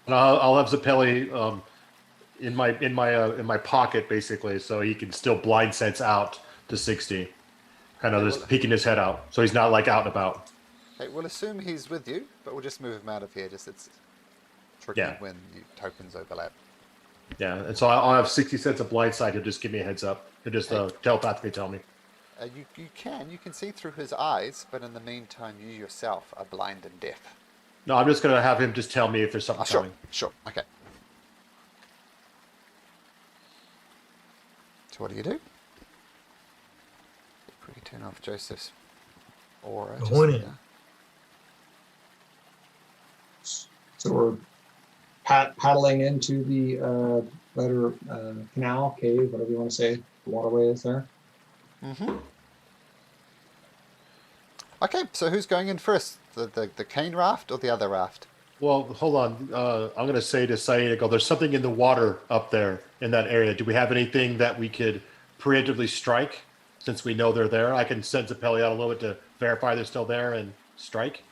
And I'll have Zeppeli in my pocket basically, so he can still blind sense out to 60, kind of just peeking his head out, so he's not like out and about. Okay, we'll assume he's with you, but we'll just move him out of here. Just it's tricky when your tokens overlap. Yeah, and so I'll have 60 cents of blind sight. He'll just give me a heads up. He'll just telepathically tell me. You can see through his eyes, but in the meantime, you yourself are blind and deaf. No, I'm just gonna have him just tell me if there's something coming. Sure, okay. So what do? Quickly turn off Joseph's aura. So we're paddling into the canal, cave, whatever you want to say, the waterway is there. Mm-hmm. Okay, so who's going in first? The cane raft or the other raft? Well, hold on. I'm going to say to Saeed, there's something in the water up there in that area. Do we have anything that we could preemptively strike since we know they're there? I can send Zeppeli out a little bit to verify they're still there and strike.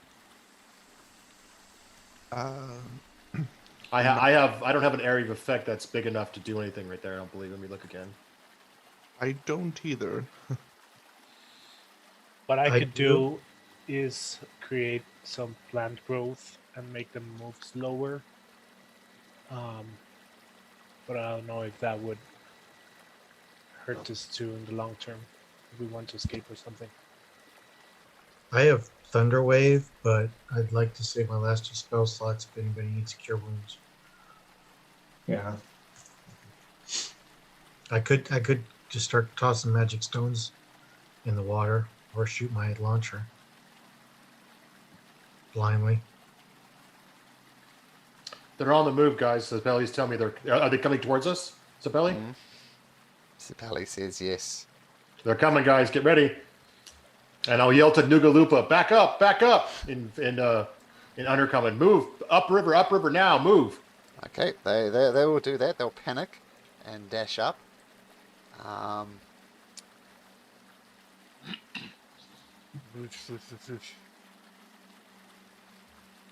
I don't have an area of effect that's big enough to do anything right there. I don't believe. Let me look again. I don't either. What I could do is create some plant growth and make them move slower. But I don't know if that would hurt us too in the long term if we want to escape or something. I have Thunder Wave, but I'd like to save my last 2 spell slots if anybody needs Cure Wounds. Yeah. I could just start tossing magic stones in the water or shoot my launcher blindly. They're on the move, guys. Zeppeli's telling me are they coming towards us? Zeppeli? Zeppeli says yes. They're coming, guys. Get ready. And I'll yell to Nugalupa, back up in Undercommon. Move upriver now, move. Okay, they will do that. They'll panic and dash up.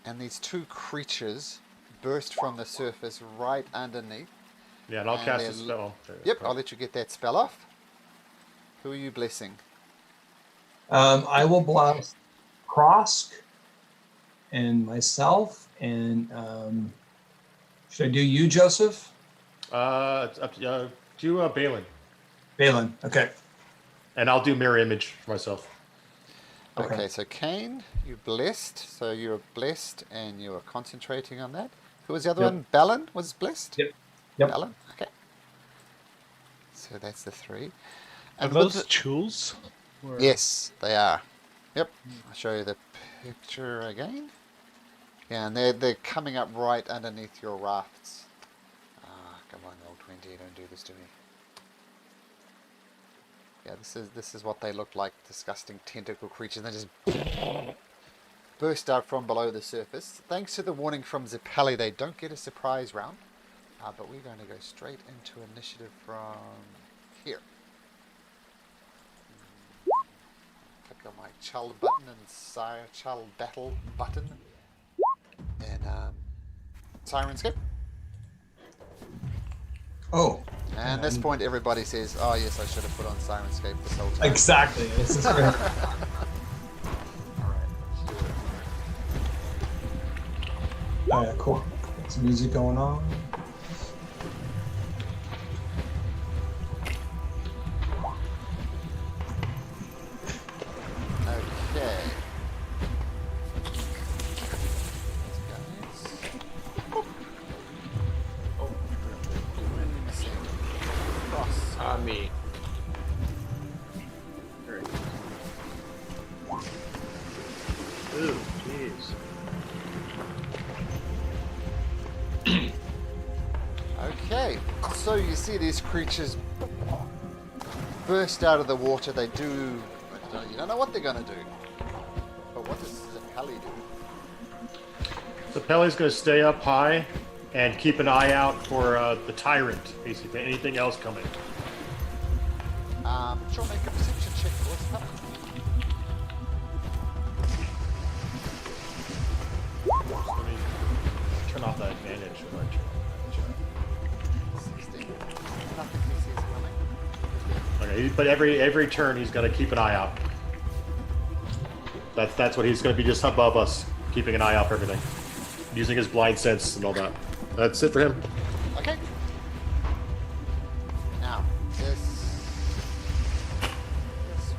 And these 2 creatures burst from the surface right underneath. Yeah, and I'll cast a spell. Yep, I'll let you get that spell off. Who are you blessing? I will bless Krosk and myself, and should I do you, Joseph? It's up to do Balin. Balin, okay. And I'll do mirror image for myself. Okay, so Kane, you blessed. So you're blessed and you are concentrating on that. Who was the other one? Balin was blessed? Yep. Balin, okay. So that's the 3. And are those tools? Yes, they are. Yep. I'll show you the picture again. Yeah, and they're coming up right underneath your rafts. Come on, old 20, don't do this to me. Yeah, this is what they look like, disgusting tentacle creatures. They just burst out from below the surface. Thanks to the warning from Zeppeli, they don't get a surprise round. But we're going to go straight into initiative from here. click on my Chal button and Chal battle button in Sirenscape. Oh. And at this point, everybody says, "Oh yes, I should have put on Sirenscape this whole time." Exactly. This is great. All right, cool. Got some music going on. Okay. Me. Ooh, jeez. Okay, so you see these creatures burst out of the water. They do. You don't know what they're going to do. But what does Pelly do? So Pelly's going to stay up high and keep an eye out for the tyrant, basically. Anything else coming. Sure, make a perception check for us, Pelly. Let me turn off that advantage. 16. Nothing he sees coming. Okay, but every turn he's going to keep an eye out. That's what he's going to be, just above us, keeping an eye out for everything, using his blind sense and all that. That's it for him. Okay. Now, this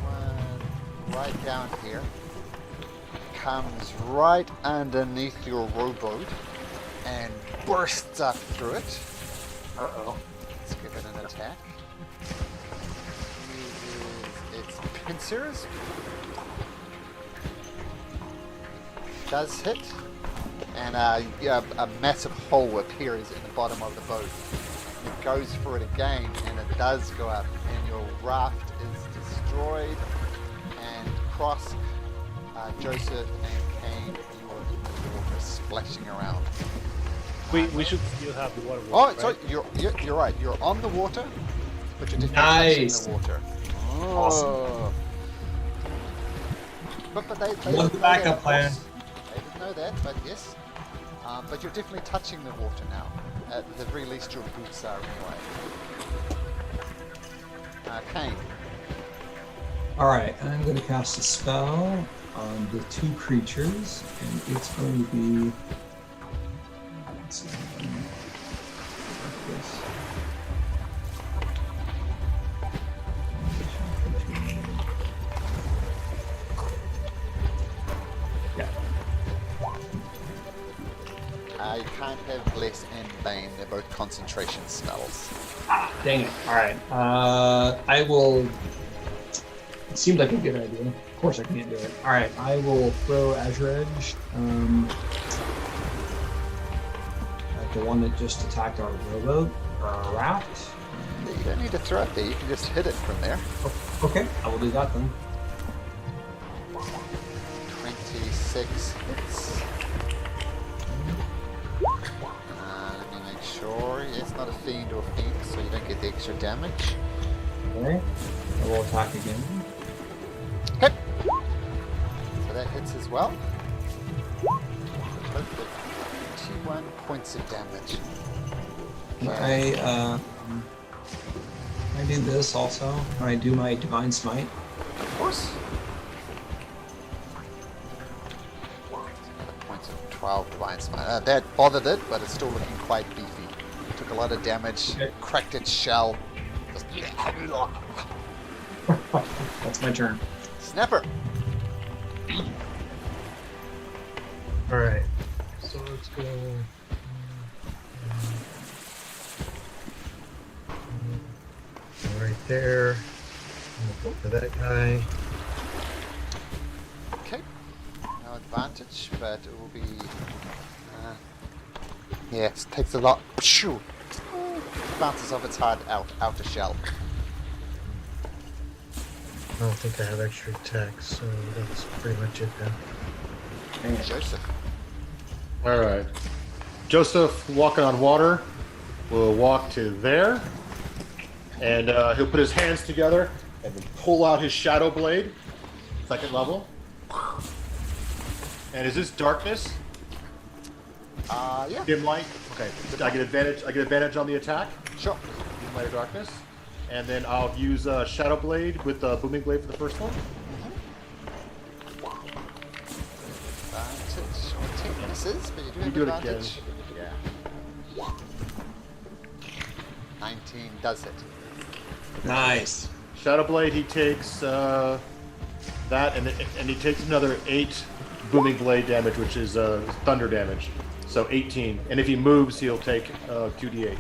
one right down here comes right underneath your rowboat and bursts up through it. Uh-oh. Let's give it an attack. Uses its pincers. Does hit. And a massive hole appears in the bottom of the boat. It goes for it again, and it does go up, and your raft is destroyed. And Cross, Joseph, and Kane, you are in the water, splashing around. We should still have the water. Oh, right? sorry, you're right. You're on the water, but you're definitely Nice. touching the water. Awesome. But they Love the backup plan. They didn't know that, but yes. But you're definitely touching the water now. At the very least, your boots are anyway. Kane. All right, I'm going to cast a spell on the two creatures, and it's going to be. Let's see if I can work this. You can't have Bless and Bane. They're both concentration spells. Ah, dang it. All right. I will. It seemed like a good idea. Of course, I can't do it. All right. I will throw Azure Edge. At the one that just attacked our rowboat or our raft. You don't need to throw it there. You can just hit it from there. Oh, okay. I will do that then. 26 hits. Let me make sure. It's not a fiend or fiend, so you don't get the extra damage. Okay. I will attack again. Hit! So that hits as well. Both with 21 points of damage. Okay. I do this also. Can I do my Divine Smite? Of course. Points of 12 Divine Smite. That bothered it, but it's still looking quite beefy. Took a lot of damage, cracked its shell. Just... That's my turn. Snapper! Alright. So let's go. Right there. We'll go for that guy. Okay. No advantage, but it will be. Yes, takes a lot. Shoo! Bounces off its hard outer shell. I don't think I have extra attacks, so that's pretty much it then. Joseph. All right. Joseph, walking on water, will walk to there, and he'll put his hands together and then pull out his shadow blade second level. And is this darkness? Yeah. Dim light. Okay. I get advantage. I get advantage on the attack. Sure. Dim light or darkness. And then I'll use Shadow Blade with Booming Blade for the first one. Advantage. Misses, but you do have do it advantage. again. Yeah. 19 does it. Nice. Shadow Blade. He takes that, and he takes another 8 Booming Blade damage, which is thunder damage. So 18. And if he moves, he'll take 2d8.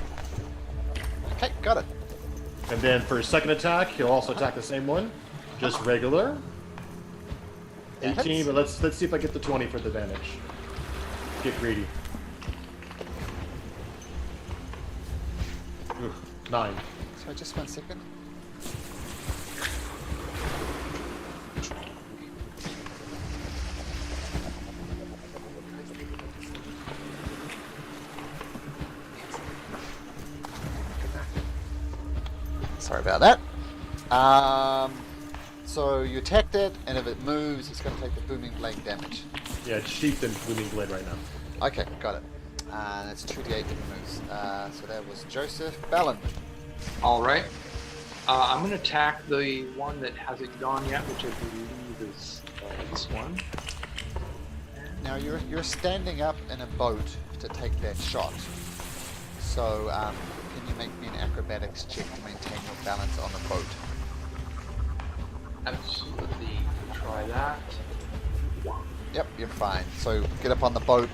Okay, got it. And then for his second attack, he'll also attack the same one, just regular. 18, but let's see if I get the 20 for the damage. Get greedy. Oof, 9. Sorry, just 1 second. Sorry about that. So you attacked it, and if it moves, it's going to take the booming blade damage. Yeah, it's sheathed in Booming Blade right now. Okay, got it. And it's 2d8 if it moves. So that was Joseph Ballon. All right. I'm going to attack the one that hasn't gone yet, which I believe is this one. Now you're standing up in a boat to take that shot. So can you make me an acrobatics check to maintain your balance on the boat? Absolutely. Try that. Yep, you're fine. So get up on the boat.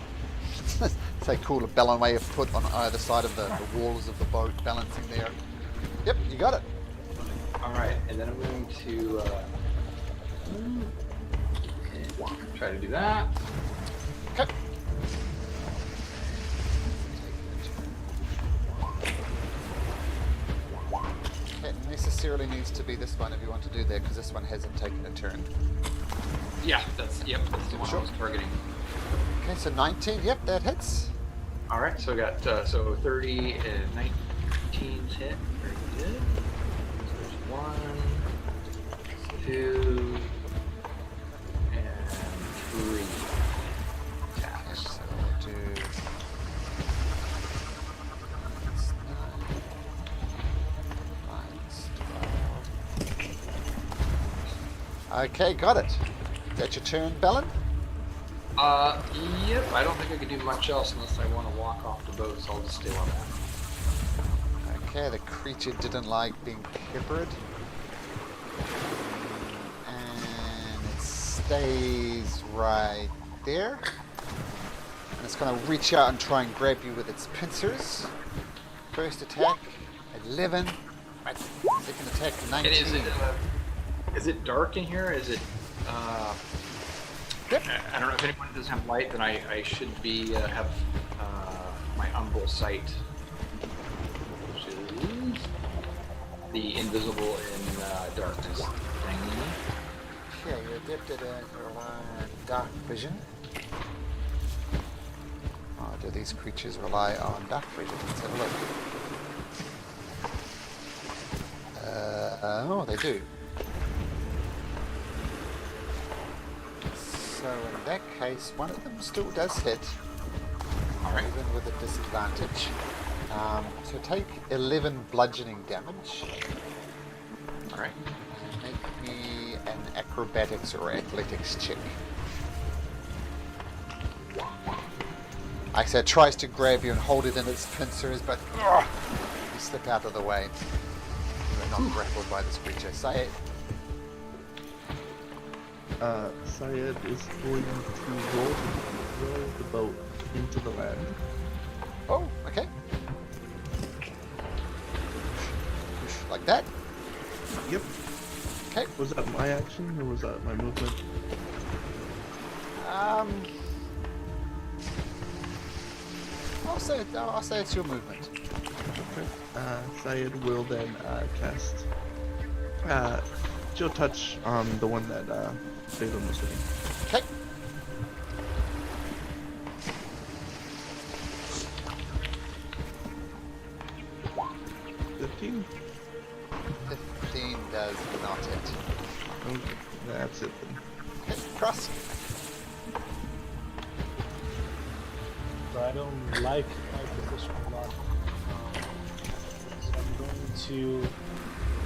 Say cool, a bellon way of foot on either side of the walls of the boat, balancing there. Yep, you got it. All right, and then I'm going to try to do that. Okay. It necessarily needs to be this one if you want to do that, because this one hasn't taken a turn. Yeah, that's the one I was targeting. Okay, so 19. Yep, that hits. All right, so I got 30 and 19's hit. Very good. So there's 1, 2, and 3 attacks. So we'll do. That's 9 minus 12. Okay, got it. Is that your turn, Bellin? Yep. I don't think I can do much else unless I want to walk off the boat, so I'll just stay on that. Okay, the creature didn't like being peppered. And it stays right there. And it's going to reach out and try and grab you with its pincers. First attack, 11. Right. Second attack, 19. And is it dark in here? Is it, Yep. I don't know if anyone doesn't have light, then I should be, have, my umbral sight. Which is the invisible in, darkness thingy. Yeah, you're adapted at dark vision. Oh, do these creatures rely on dark vision? Let's have a look. Oh, they do. So in that case, one of them still does hit, even with a disadvantage. So take 11 bludgeoning damage. All right. Make me an acrobatics or athletics check. Like I said, it tries to grab you and hold it in its pincers, but you slip out of the way. You're not grappled by this creature. Say it. Syed is going to roll the boat into the land. Oh, okay. Like that? Yep. Okay. Was that my action or was that my movement? I'll say it's your movement. Okay. Syed will then cast. She'll touch on the one that Balaam was hitting. Okay. $15 15 does not hit. Okay, that's it then. Okay, cross. So I don't like my position a lot. So I'm going to.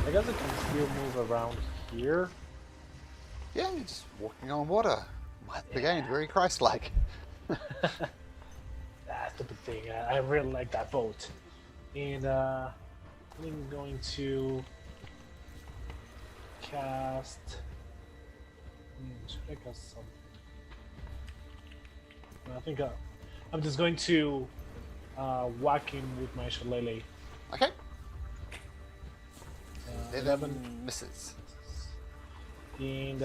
I guess I can still move around here. Yeah, you're just walking on water. Again, very Christ-like. That's the big thing. I really like that boat. And I'm going to cast. Should I cast something? I think I'm just going to whack him with my shillelagh. Okay. 11 misses. And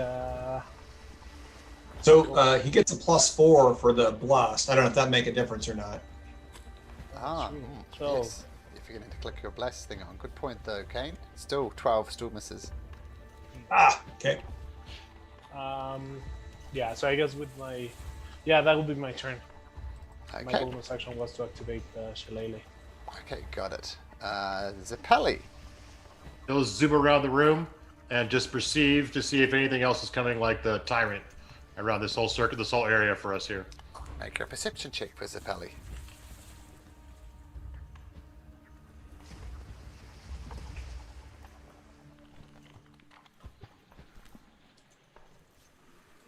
So he gets a +4 for the blast. I don't know if that make a difference or not. Yes. If you're going to click your blast thing on. Good point, though, Kane. Still 12, still misses. Okay. Yeah, so I guess with my... Yeah, that will be my turn. Okay. My bonus action was to activate the shillelagh. Okay, got it. Zappelli. He'll zoom around the room and just perceive to see if anything else is coming, like the tyrant, around this whole circuit, this whole area for us here. Make a perception check for Zappelli.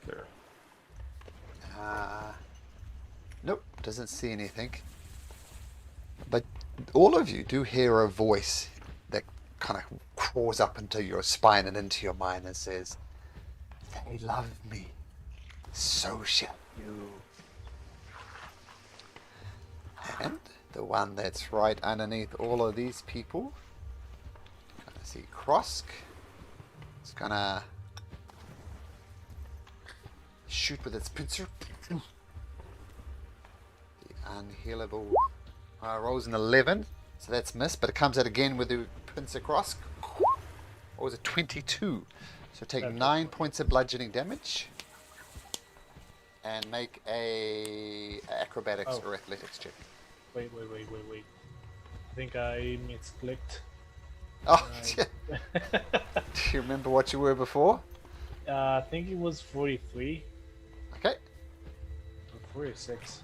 There. Nope, doesn't see anything. But all of you do hear a voice that kind of crawls up into your spine and into your mind and says, "They love me, so shall you." And the one that's right underneath all of these people, gonna see Krosk. It's gonna shoot with its pincer. The unhealable rolls an 11, so that's missed, but it comes out again with the pincer Krosk. Or was it 22? So take 9 points of bludgeoning damage and make a acrobatics or athletics check. Wait. I think I misclicked. Oh, do you remember what you were before? I think it was 43. Okay. Or 46.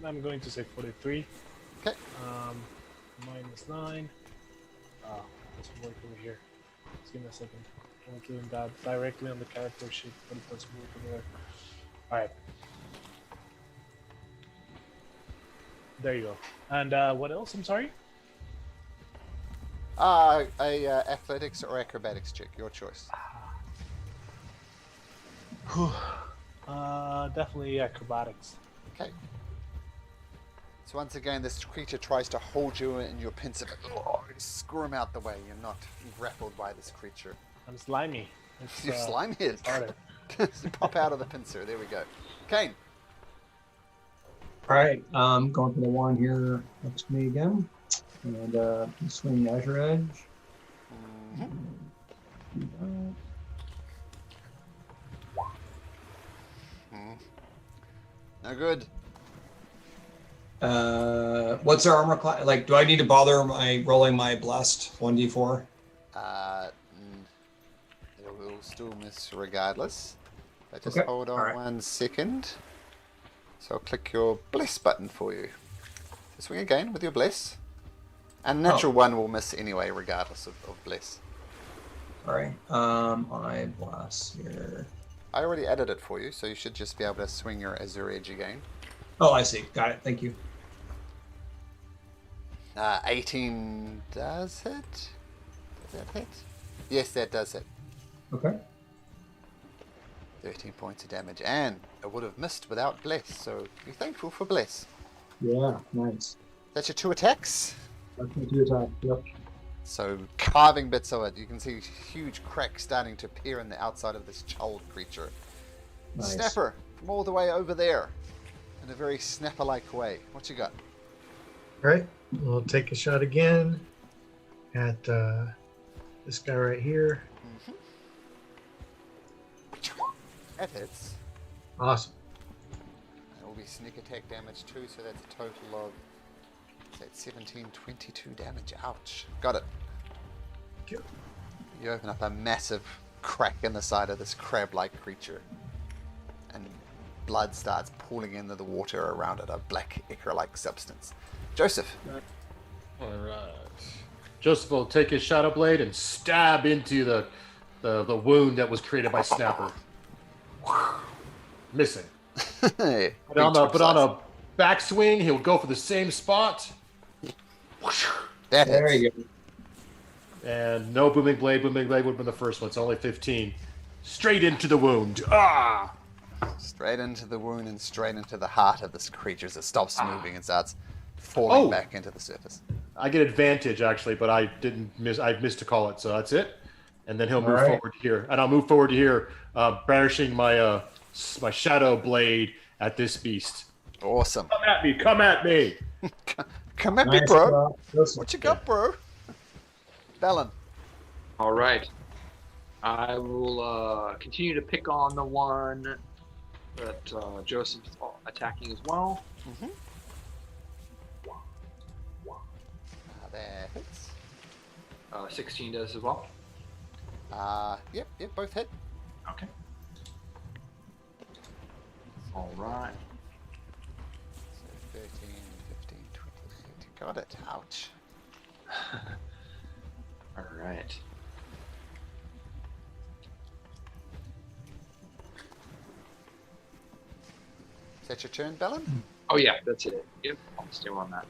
I'm going to say 43. Okay. -9. Let's work over here. Just give me a second. I'm doing that directly on the character sheet, but let's work over there. Alright. There you go. And what else? I'm sorry? Athletics or acrobatics check, your choice. Definitely acrobatics. Okay. So once again, this creature tries to hold you in your pincer, but squirm out the way. You're not grappled by this creature. I'm slimy. You're slimy. Pop out of the pincer. There we go. Kane. All right, going for the one here next to me again, and swing Azure Edge. No good. What's our armor class? Like, do I need to bother rolling my blessed 1d4? It will still miss regardless. But just Okay. hold on Alright. 1 second. So I'll click your bless button for you. So swing again with your bless. And natural 1 will miss anyway, regardless of bless. All right. I blast here. I already added it for you, so you should just be able to swing your Azure Edge again. Oh, I see. Got it. Thank you. 18 does hit? Does that hit? Yes, that does hit. Okay. 13 points of damage, and it would have missed without bless, so be thankful for bless. Yeah, nice. That's your 2 attacks. That's my 2 attack. Yep. So carving bits of it, you can see huge cracks starting to appear in the outside of this child creature. Nice. Snapper from all the way over there, in a very snapper-like way. What you got? All right, we'll take a shot again at this guy right here. That hits. Awesome. It will be sneak attack damage too, so that's a total of 17, 22 damage. Ouch. Got it. Good. You open up a massive crack in the side of this crab-like creature. And blood starts pooling into the water around it, a black ichor-like substance. Joseph. All right. Joseph will take his shadow blade and stab into the wound that was created by Snapper. Missing. Hey, But on a backswing, he'll go for the same spot. That There hits. you go. And no booming blade. Booming blade would have been the first one. It's only 15. Straight into the wound. Ah! Straight into the wound and straight into the heart of this creature as it stops moving and starts falling back into the surface. I get advantage actually, but I missed to call it, so that's it. And then he'll move right. forward here, and I'll move forward to here, brandishing my my shadow blade at this beast. Awesome. Come at me! Come at me! Come at me, Nice bro. job. What you got, bro? Bellin. All right. I will continue to pick on the one that Joseph's attacking as well. Mm-hmm. That hits. 16 does as well. Yep, both hit. Okay. All right. So 13, 15, 20, 30. Got it. Ouch. All right. Is that your turn, Bellin? Oh yeah, that's it. Yep, I'll stay on that.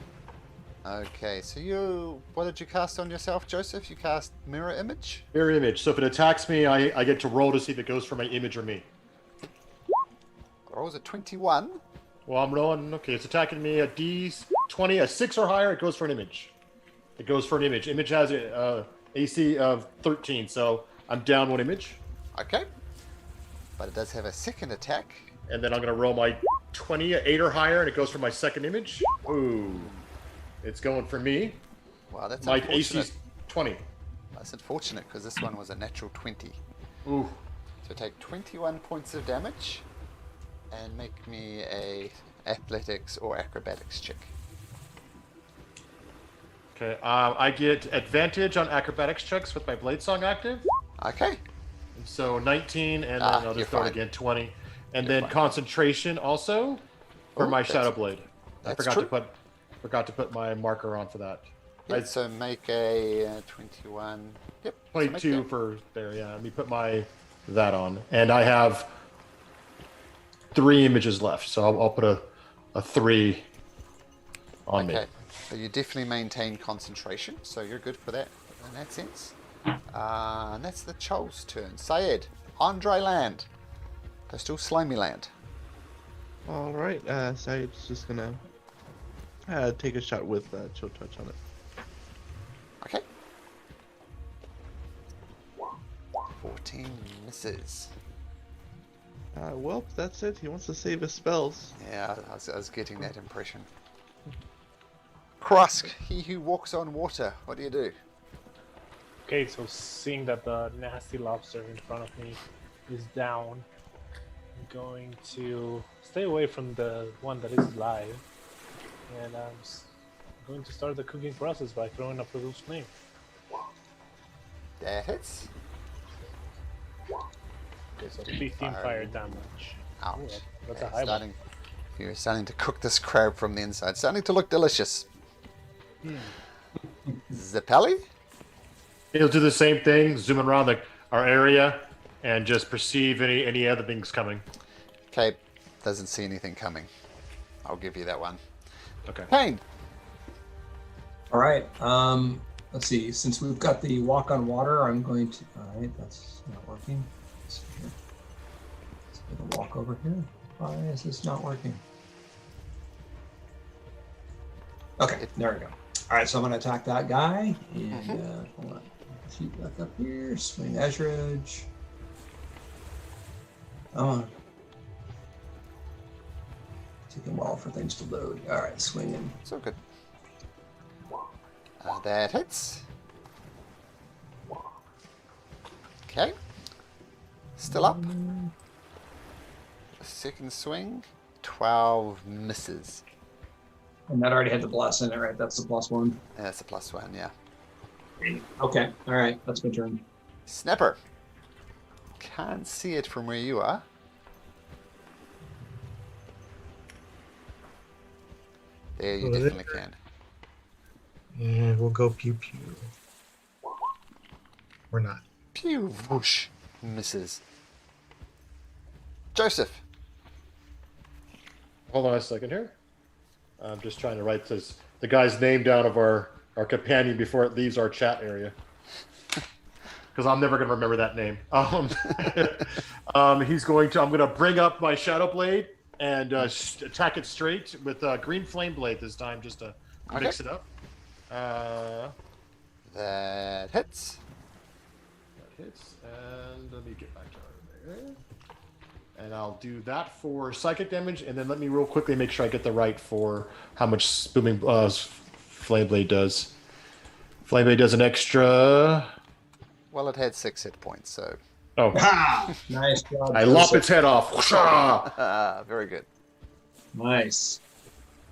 Okay, so what did you cast on yourself, Joseph? You cast Mirror Image? Mirror image. So if it attacks me, I get to roll to see if it goes for my image or me. Rolls a 21. Well, I'm rolling. Okay, it's attacking me a D20, a 6 or higher. It goes for an image. It goes for an image. Image has a AC of 13, so I'm down 1 image. Okay. But it does have a second attack. And then I'm going to roll my 20, 8 or higher, and it goes for my second image. Ooh. It's going for me. Wow, that's my unfortunate. AC's 20. That's unfortunate because this one was a natural 20. Ooh. So take 21 points of damage and make me a athletics or acrobatics check. Okay, I get advantage on acrobatics checks with my blade song active. Okay. So 19, and then I'll just throw it again, 20. And You're then fine. concentration also for Oh, my that's- shadow blade. I that's forgot true. to put my marker on for that. Yep, so make a 21. Yep. so make 22 that. for there, yeah. Let me put that on. And I have 3 images left, so I'll put a 3 on me. Okay. So you definitely maintain concentration, so you're good for that in that sense. And that's the Chol's turn. Syed, on dry land. They're still slimy land. All right, Saeed's just gonna take a shot with Chill Touch on it. Okay. 14 misses. Well, that's it. He wants to save his spells. Yeah, I was getting that impression. Krusk, he who walks on water. What do you do? Okay, so seeing that the nasty lobster in front of me is down, I'm going to stay away from the one that is live, and I'm going to start the cooking process by throwing a produce flame. That hits. Okay, so 15 fire damage. Ouch. Ooh, that's Okay, a high one. You're starting to cook this crab from the inside. Starting to look delicious. Zappelli? He'll do the same thing, zoom around our area, and just perceive any other things coming. Okay, doesn't see anything coming. I'll give you that one. Okay. Payne. All right. Let's see. Since we've got the walk on water, I'm going to. All right, that's not working. Let's see here. Let's get a walk over here. Why is this not working? Okay, there we go. All right, so I'm going to attack that guy, and hold on. Shoot back up here. Swing Ezraj. Oh. Taking a while for things to load. All right, swinging. So good. That hits. Okay. Still up. Second swing. 12 misses. And that already had the plus in it, right? That's the +1. Yeah, that's a +1, yeah. Okay, all right, that's my turn. Snapper. can't see it from where you are. There, you Over there. definitely can. And we'll go pew pew. Or not. Pew, whoosh, misses. Joseph. Hold on a second here. I'm just trying to write the guy's name down of our companion before it leaves our chat area. Because I'm never going to remember that name. He's going to. I'm going to bring up my Shadow Blade and attack it straight with Green Flame Blade this time, just to mix it up. That hits. That hits, and let me get back to there. And I'll do that for psychic damage, and then let me real quickly make sure I get the right for how much booming Flame Blade does. Flame Blade does an extra. Well, it had 6 hit points, so. Oh, nice job. I lop its head off. Very good. Nice.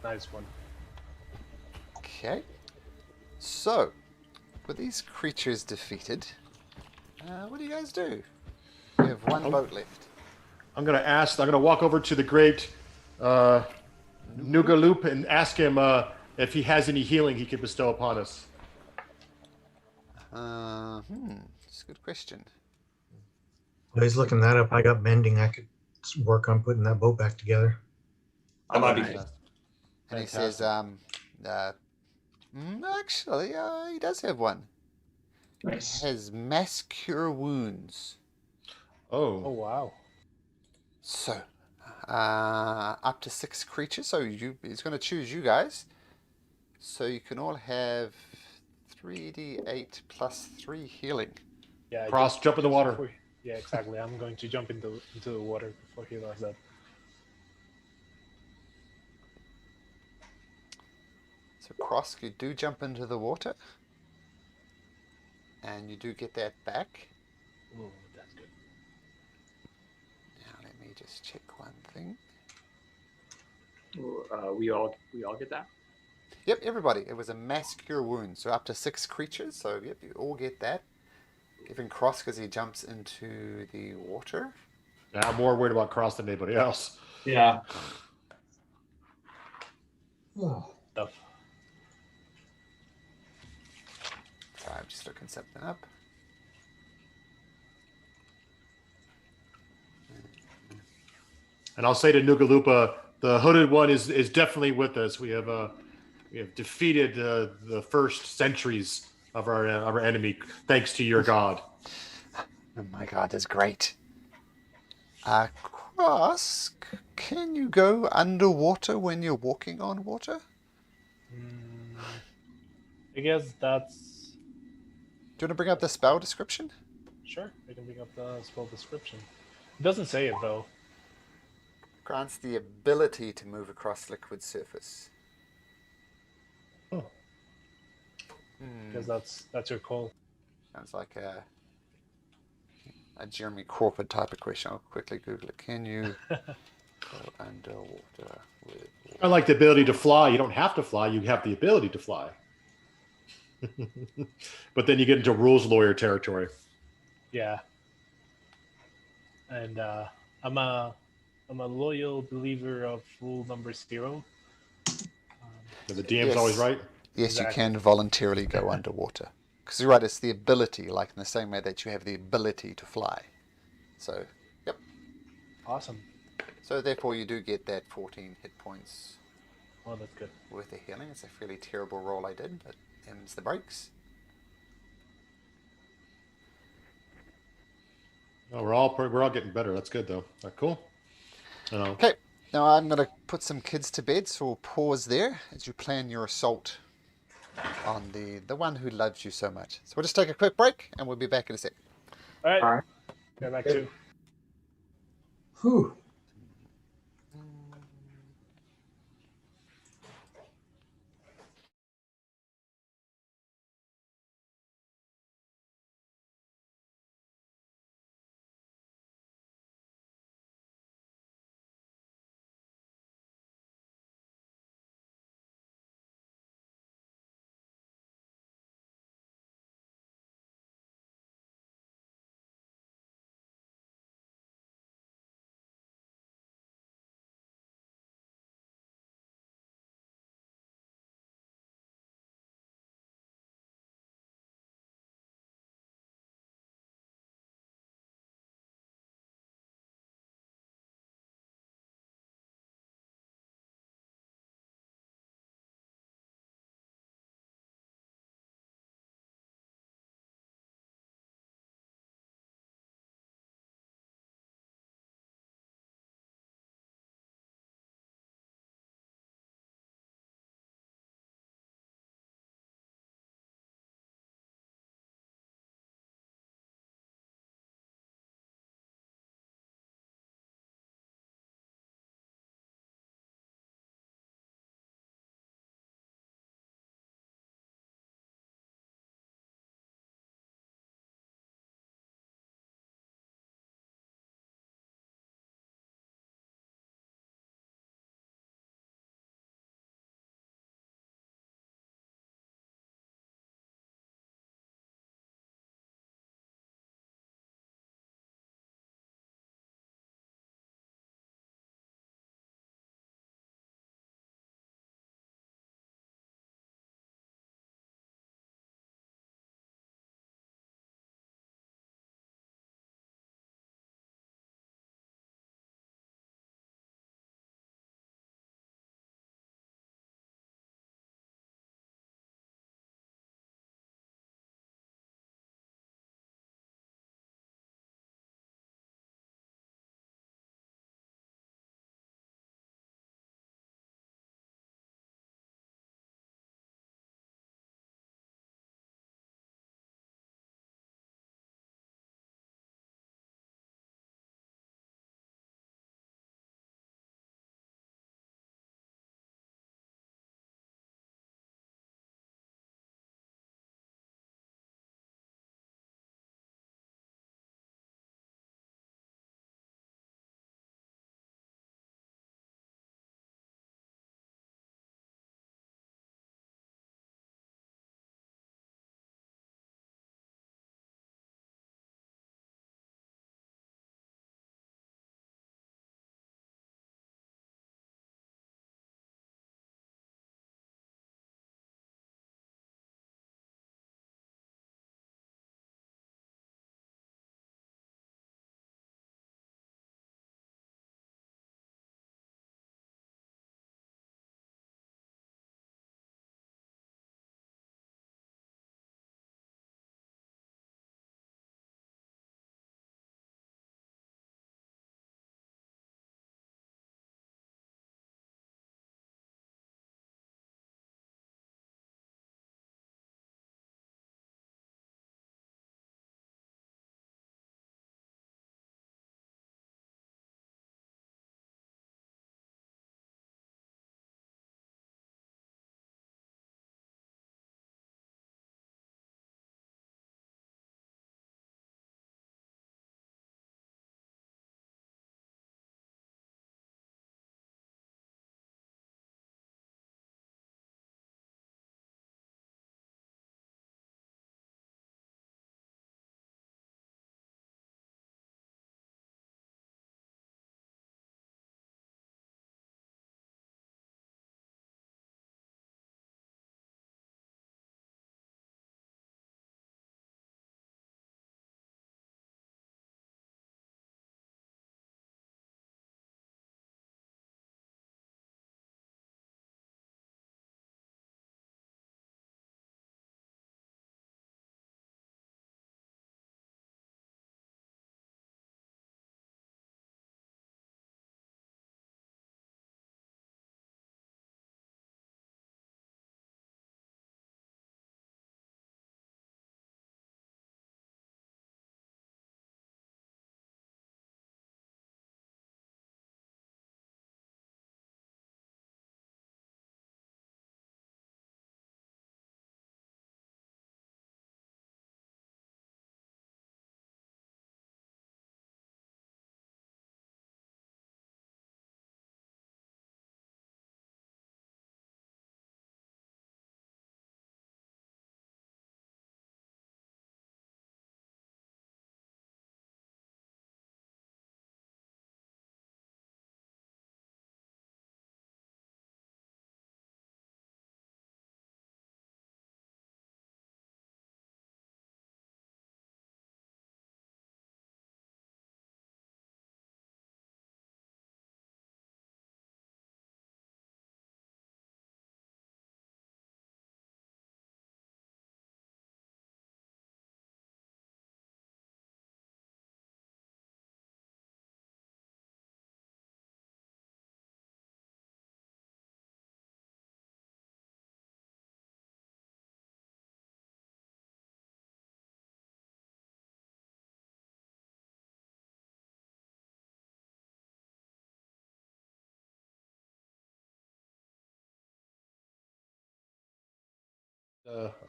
Nice one. Okay. So, with these creatures defeated, what do you guys do? We have one boat left. I'm going to walk over to the great Noogaloop and ask him if he has any healing he can bestow upon us. That's a good question. While he's looking that up, I got mending. I could work on putting that boat back together. That might be And he says, actually, he does have one. Nice. He has mass cure wounds. Oh, wow. So, up to 6 creatures. So he's going to choose you guys. So you can all have 3d8 plus 3 healing. Yeah. Jump in the water. Yeah, exactly. I'm going to jump into the water before he does that. So Cross, you do jump into the water. And you do get that back. Oh, that's good. Now let me just check one thing. We all get that? Yep, everybody. It was a mass cure wound, so up to 6 creatures. So yep, you all get that. Giving Cross because he jumps into the water. Yeah, I'm more worried about Cross than anybody else. Yeah. Tough. Sorry, I'm just looking something up. And I'll say to Noogaloopa, the hooded one is definitely with us. We have defeated the first centuries of our enemy, thanks to your god. Oh my god, that's great. Cross, can you go underwater when you're walking on water? I guess that's... Do you want to bring up the spell description? Sure, I can bring up the spell description. It doesn't say it, though. Grants the ability to move across liquid surface. Oh. Because that's your call. Sounds like a Jeremy Crawford type of question. I'll quickly Google it. Can you go underwater with water? I like the ability to fly. You don't have to fly. You have the ability to fly. But then you get into rules lawyer territory. Yeah. And I'm a loyal believer of rule number 0. The DM's always right. Yes, Exactly. you can voluntarily go underwater. Because you're right, it's the ability, like in the same way that you have the ability to fly. So, yep. Awesome. So therefore you do get that 14 hit points. Oh, that's good. Worth of healing. It's a fairly terrible roll I did, but them's the breaks. Oh, we're all getting better. That's good though. Cool. Okay, now I'm going to put some kids to bed, so we'll pause there as you plan your assault on the one who loves you so much. So we'll just take a quick break, and we'll be back in a sec. All right. Go back to. Whew.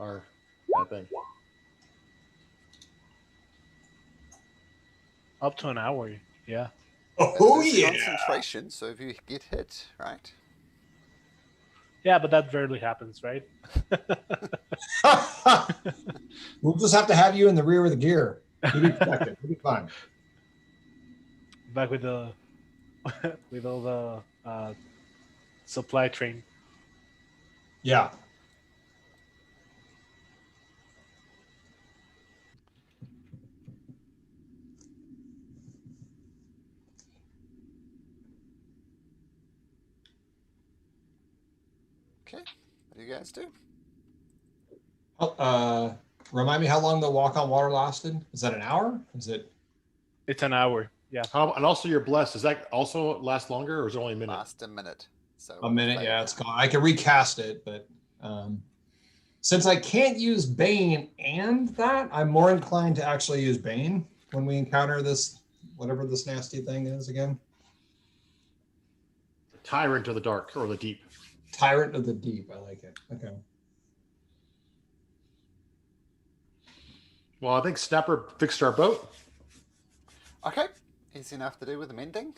our thing. Up to an hour, yeah. Oh There's yeah. concentration, so if you get hit, right? Yeah, but that rarely happens, right? We'll just have to have you in the rear of the gear. You'll be protected. You'll be fine. Back with the with all the supply train. Yeah. Okay, what do you guys do? Remind me how long the walk on water lasted? Is that an hour? Is it? It's an hour. Yeah. And also you're blessed. Does that also last longer, or is it only a minute? Last a minute. So A minute, yeah, it's gone. I can recast it, but since I can't use Bane and that, I'm more inclined to actually use Bane when we encounter this, whatever this nasty thing is again. Tyrant of the dark or the deep. Tyrant of the deep. I like it. Okay. Well, I think Snapper fixed our boat. Okay, easy enough to do with the mending.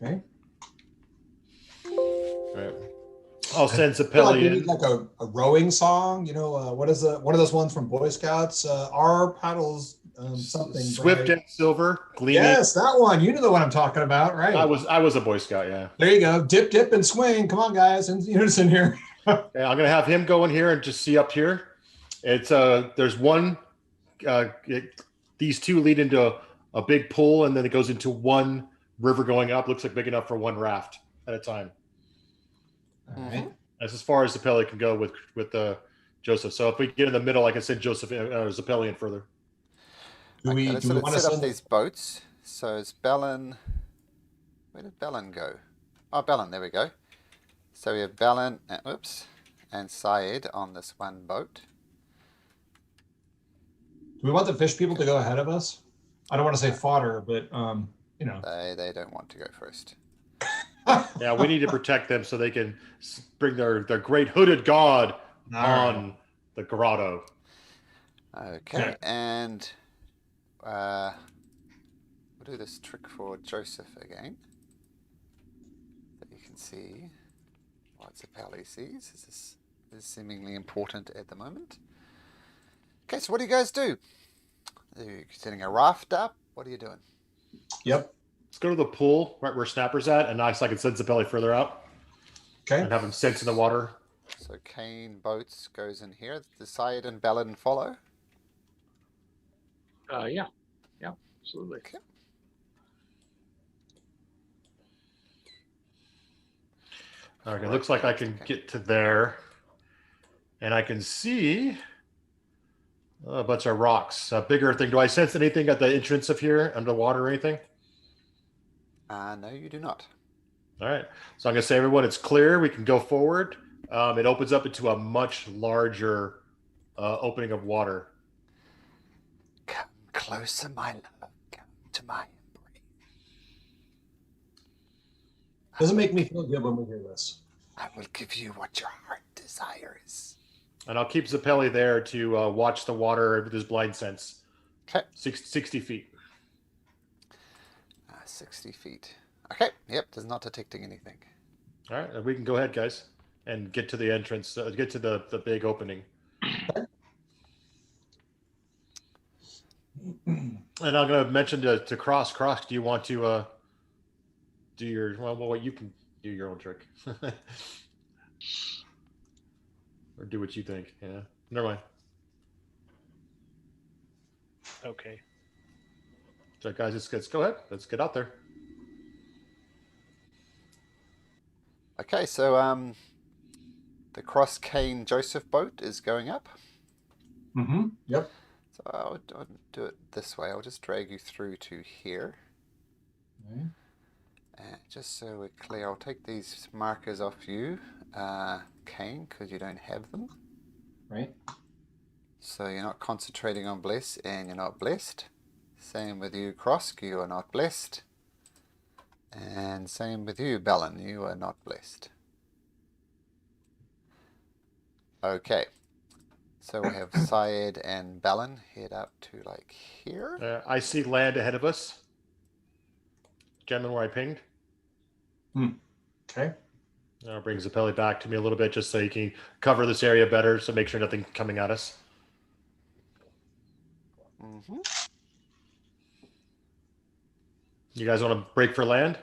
Okay. Right. I'll send I feel like we Zapelli need in. like a rowing song. You know, what is one of those ones from Boy Scouts? Our paddles something. Swift bright. and silver, gleaming. Yes, that one. You know the one I'm talking about, right? I was a Boy Scout, yeah. There you go. Dip, dip, and swing. Come on, guys, in unison here. Yeah, I'm gonna have him go in here and just see up here. It's there's one. These two lead into a big pool, and then it goes into one river going up. Looks like big enough for one raft at a time. All right. That's as far as Zapelli can go with Joseph. So if we get in the middle, I can send Joseph Zapelli in further. Okay, let's set up these boats. So it's Bellin. Where did Bellin go? Oh, Bellin, there we go. So we have Bellin, and Syed on this one boat. Do we want the fish people to go ahead of us? I don't want to say fodder, but you know. They don't want to go first. Yeah, we need to protect them so they can bring their great hooded god on the grotto. Okay, and we'll do this trick for Joseph again. So you can see what Zapelli sees. This is seemingly important at the moment. Okay, so what do you guys do? Are you setting a raft up? What are you doing? Yep. Let's go to the pool right where Snapper's at, and so I can send Zapelli further out. Okay. And have him sense in the water. So Kane boats goes in here. The Syed and Bellin follow. Yeah, absolutely. Okay. Okay, looks like I can get to there, and I can see a bunch of rocks. A bigger thing. Do I sense anything at the entrance of here, underwater or anything? No, you do not. All right. So I'm going to say, everyone, it's clear. We can go forward. It opens up into a much larger opening of water. Come closer, my love. Come to my embrace. Doesn't make me feel good when we hear this. I will give you what your heart desires. And I'll keep Zapelli there to watch the water with his blind sense. Okay. 60 feet. 60 feet. Okay. Yep. Does not detecting anything. All right. We can go ahead, guys, and get to the entrance. Get to the big opening. And I'm going to mention to Cross. Cross, do you want to do your well? You can do your own trick, or do what you think. Yeah. Never mind. Okay. So, guys, let's go ahead. Let's get out there. Okay, so the Cross Kane Joseph boat is going up. Mm-hmm. Yep. So I'll do it this way. I'll just drag you through to here. Okay. And just so we're clear, I'll take these markers off you, Kane, because you don't have them. Right. So you're not concentrating on bless, and you're not blessed. Same with you, Krosk, you are not blessed. And same with you, Bellin, you are not blessed. Okay. So we have Syed and Balin head up to like here. I see land ahead of us. Gentleman where I pinged. Okay. Brings the Zapelli back to me a little bit just so you can cover this area better, so make sure nothing coming at us. Mm-hmm. You guys want to break for land?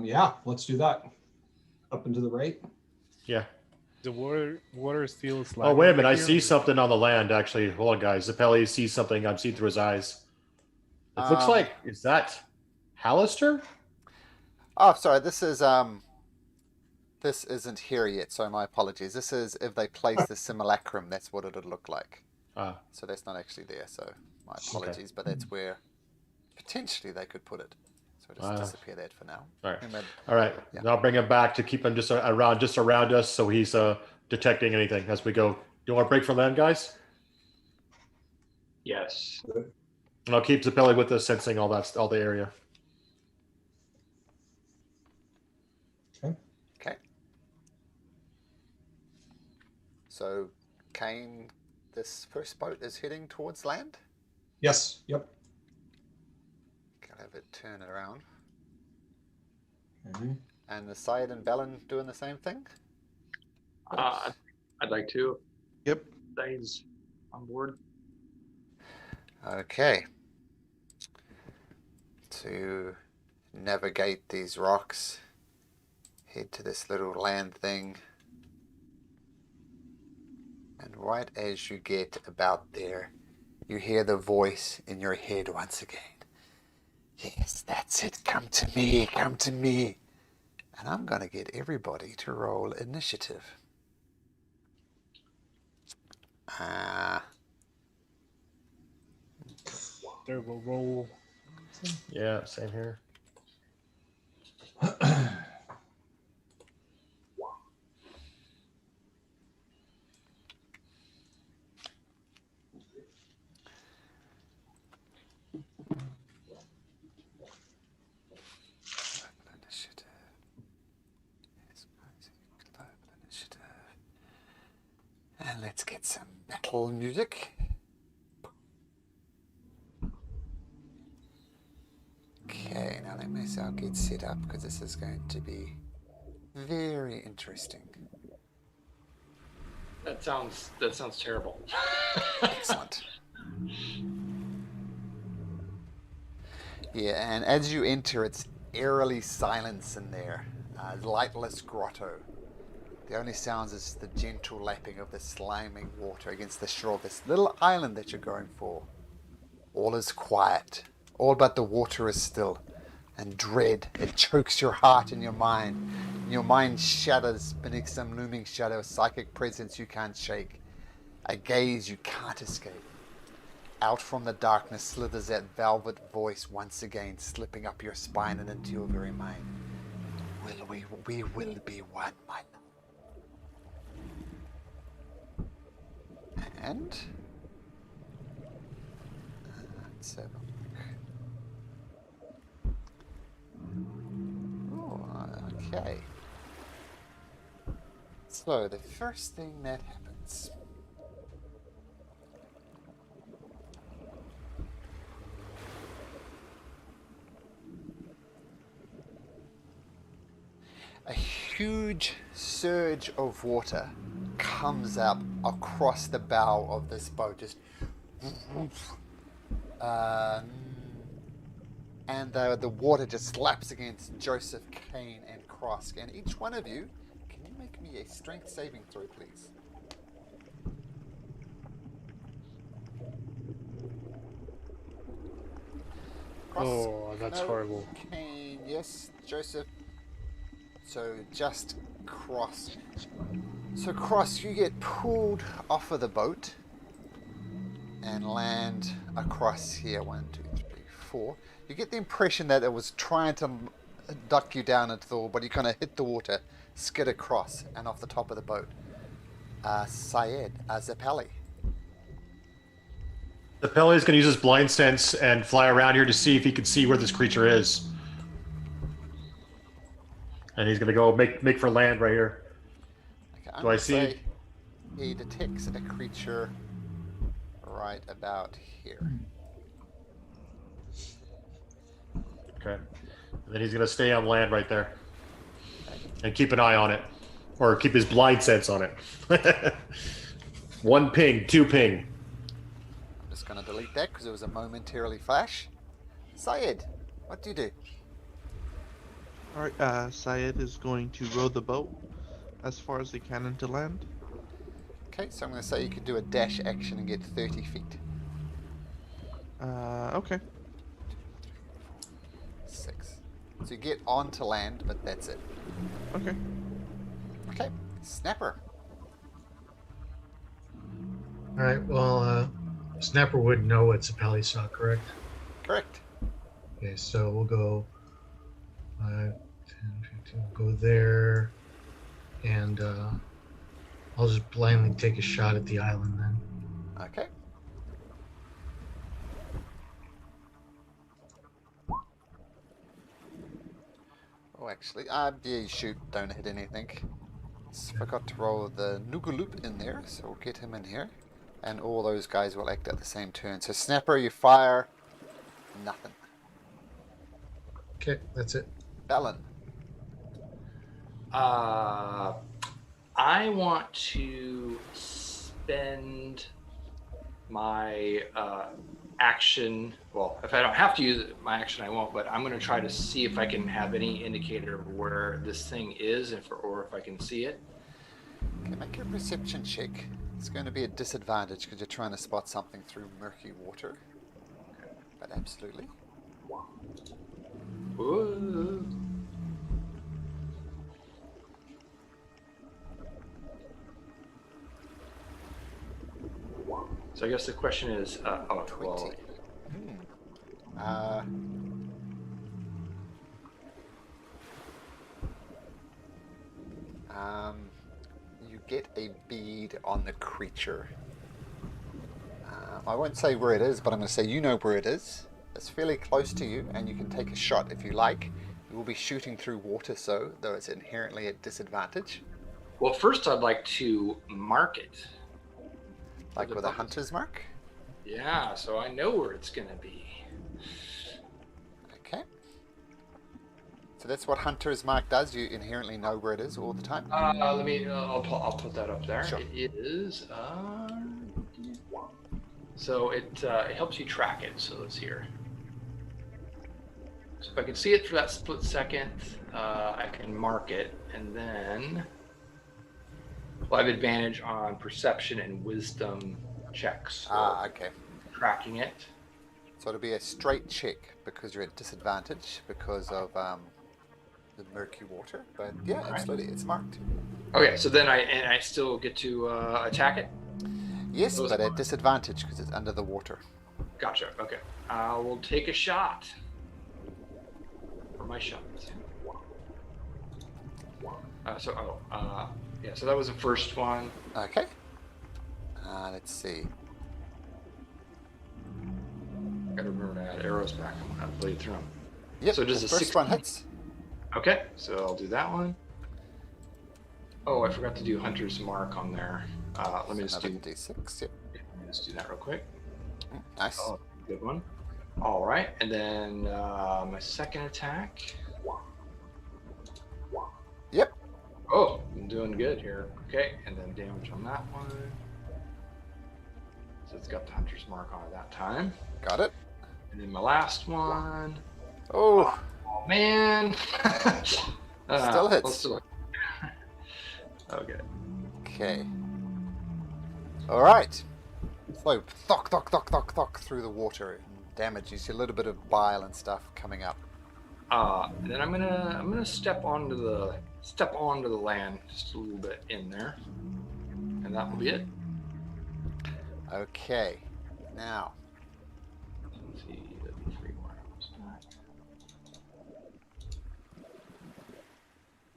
Yeah, let's do that. Up and to the right. Yeah. The water still Oh, sliding. wait a minute. back I here, see or- something on the land, actually. Hold on, guys. Zapelli sees something. I'm seeing through his eyes. It looks like, is that Hallister? Oh, sorry. This isn't here yet, so my apologies. This is if they place the simulacrum, that's what it would look like. So that's not actually there, so my apologies, but that's where potentially they could put it. So just disappear that for now. All right. Then, All right. yeah. I'll bring him back to keep him just around us, so he's detecting anything as we go. Do you want to break for land, guys? Yes. And I'll keep Zapelli with us, sensing all the area. Okay. So, Kane, this first boat is heading towards land? Yes. Yep. Gotta have it turn it around. Mm-hmm. And the Syed and Balin doing the same thing? I'd like to. Yep. Dane's on board. Okay. To navigate these rocks, head to this little land thing. And right as you get about there, you hear the voice in your head once again. Yes, that's it. Come to me. Come to me. And I'm going to get everybody to roll initiative. There will roll. Yeah, same here. And let's get some metal music. Okay, now let myself get set up because this is going to be very interesting. That sounds terrible. Excellent. Yeah, and as you enter, it's eerily silence in there. Lightless grotto. The only sounds is the gentle lapping of the sliming water against the shore of this little island that you're going for. All is quiet. All but the water is still. And dread, it chokes your heart and your mind. And your mind shatters beneath some looming shadow, a psychic presence you can't shake. A gaze you can't escape. Out from the darkness slithers that velvet voice once again, slipping up your spine and into your very mind. We will be one, my love. And let's have a look. Oh, okay. So the first thing that happens. A huge surge of water comes up across the bow of this boat, just and the water just slaps against Joseph, Kane, and Krosk. And each one of you, can you make me a strength saving throw, please? Krosk, Oh, that's no. horrible. Kane, yes. Joseph. So just Krosk. So Krosk, you get pulled off of the boat and land across here. 1, 2, 3, 4. You get the impression that it was trying to duck you down into the water, but you kind of hit the water, skid across, and off the top of the boat. Syed, Zapelli. Zapelli is going to use his blind sense and fly around here to see if he can see where this creature is. And he's going to go make for land right here. I'm Do I gonna see? say he detects a creature right about here. Okay. And then he's gonna stay on land right there, and keep an eye on it, or keep his blind sense on it. 1 ping, 2 ping. I'm just gonna delete that because it was a momentarily flash. Syed, what do you do? Alright, Syed is going to row the boat as far as he can into land. Okay, so I'm gonna say you could do a dash action and get 30 feet. Okay. 6. So you get onto land, but that's it. Okay. Okay, Snapper. All right. Well, Snapper would know it's a palisade, correct? Correct. Okay, so we'll go 5, 10, 15. We'll go there, and I'll just blindly take a shot at the island then. Okay. Oh, actually, yeah, you shoot, don't hit anything. Forgot to roll the Noogaloop in there, so we'll get him in here. And all those guys will act at the same turn. So Snapper, you fire, nothing. Okay, that's it. Balin. I want to spend my action. Well, if I don't have to use my action, I won't. But I'm going to try to see if I can have any indicator of where this thing is, or if I can see it. Okay, make a perception check. It's going to be a disadvantage because you're trying to spot something through murky water. But absolutely. Ooh. So I guess the question is, 20. You get a bead on the creature. I won't say where it is, but I'm going to say you know where it is. It's fairly close to you, and you can take a shot if you like. You will be shooting through water, so though it's inherently at disadvantage. Well, first I'd like to mark it. Like with a hunter's mark? Yeah, so I know where it's going to be. Okay. So that's what hunter's mark does. You inherently know where it is all the time. I'll put that up there. Sure. It is. So it helps you track it. So it's here. So if I can see it for that split second, I can mark it, and then I have advantage on perception and wisdom checks. Okay. Tracking it. So it'll be a straight check because you're at disadvantage because of the murky water. But yeah, absolutely, it's marked. Okay, so then I still get to attack it? Yes, but at disadvantage because it's under the water. Gotcha. Okay. I will take a shot. For my shot. Yeah, so that was the first one. Okay. Let's see. Gotta remember to add arrows back when I blade through them. Yep, so does the the first one hits. Okay, so I'll do that one. Oh, I forgot to do Hunter's Mark on there. Let me just do D6. Yep. Let me just do that real quick. Nice. Oh, good one. All right, and then my second attack. Yep. Oh, I'm doing good here. Okay, and then damage on that one. So it's got the Hunter's Mark on it that time. Got it. And then my last one. Oh man. Still hits. Okay. Okay. All right. So, thock, thock, thock, thock, thock through the water. Damage. You see a little bit of bile and stuff coming up. And then I'm gonna step onto the land just a little bit in there, and that will be it. Okay. Now. Let's see. That'd be 3 more hours.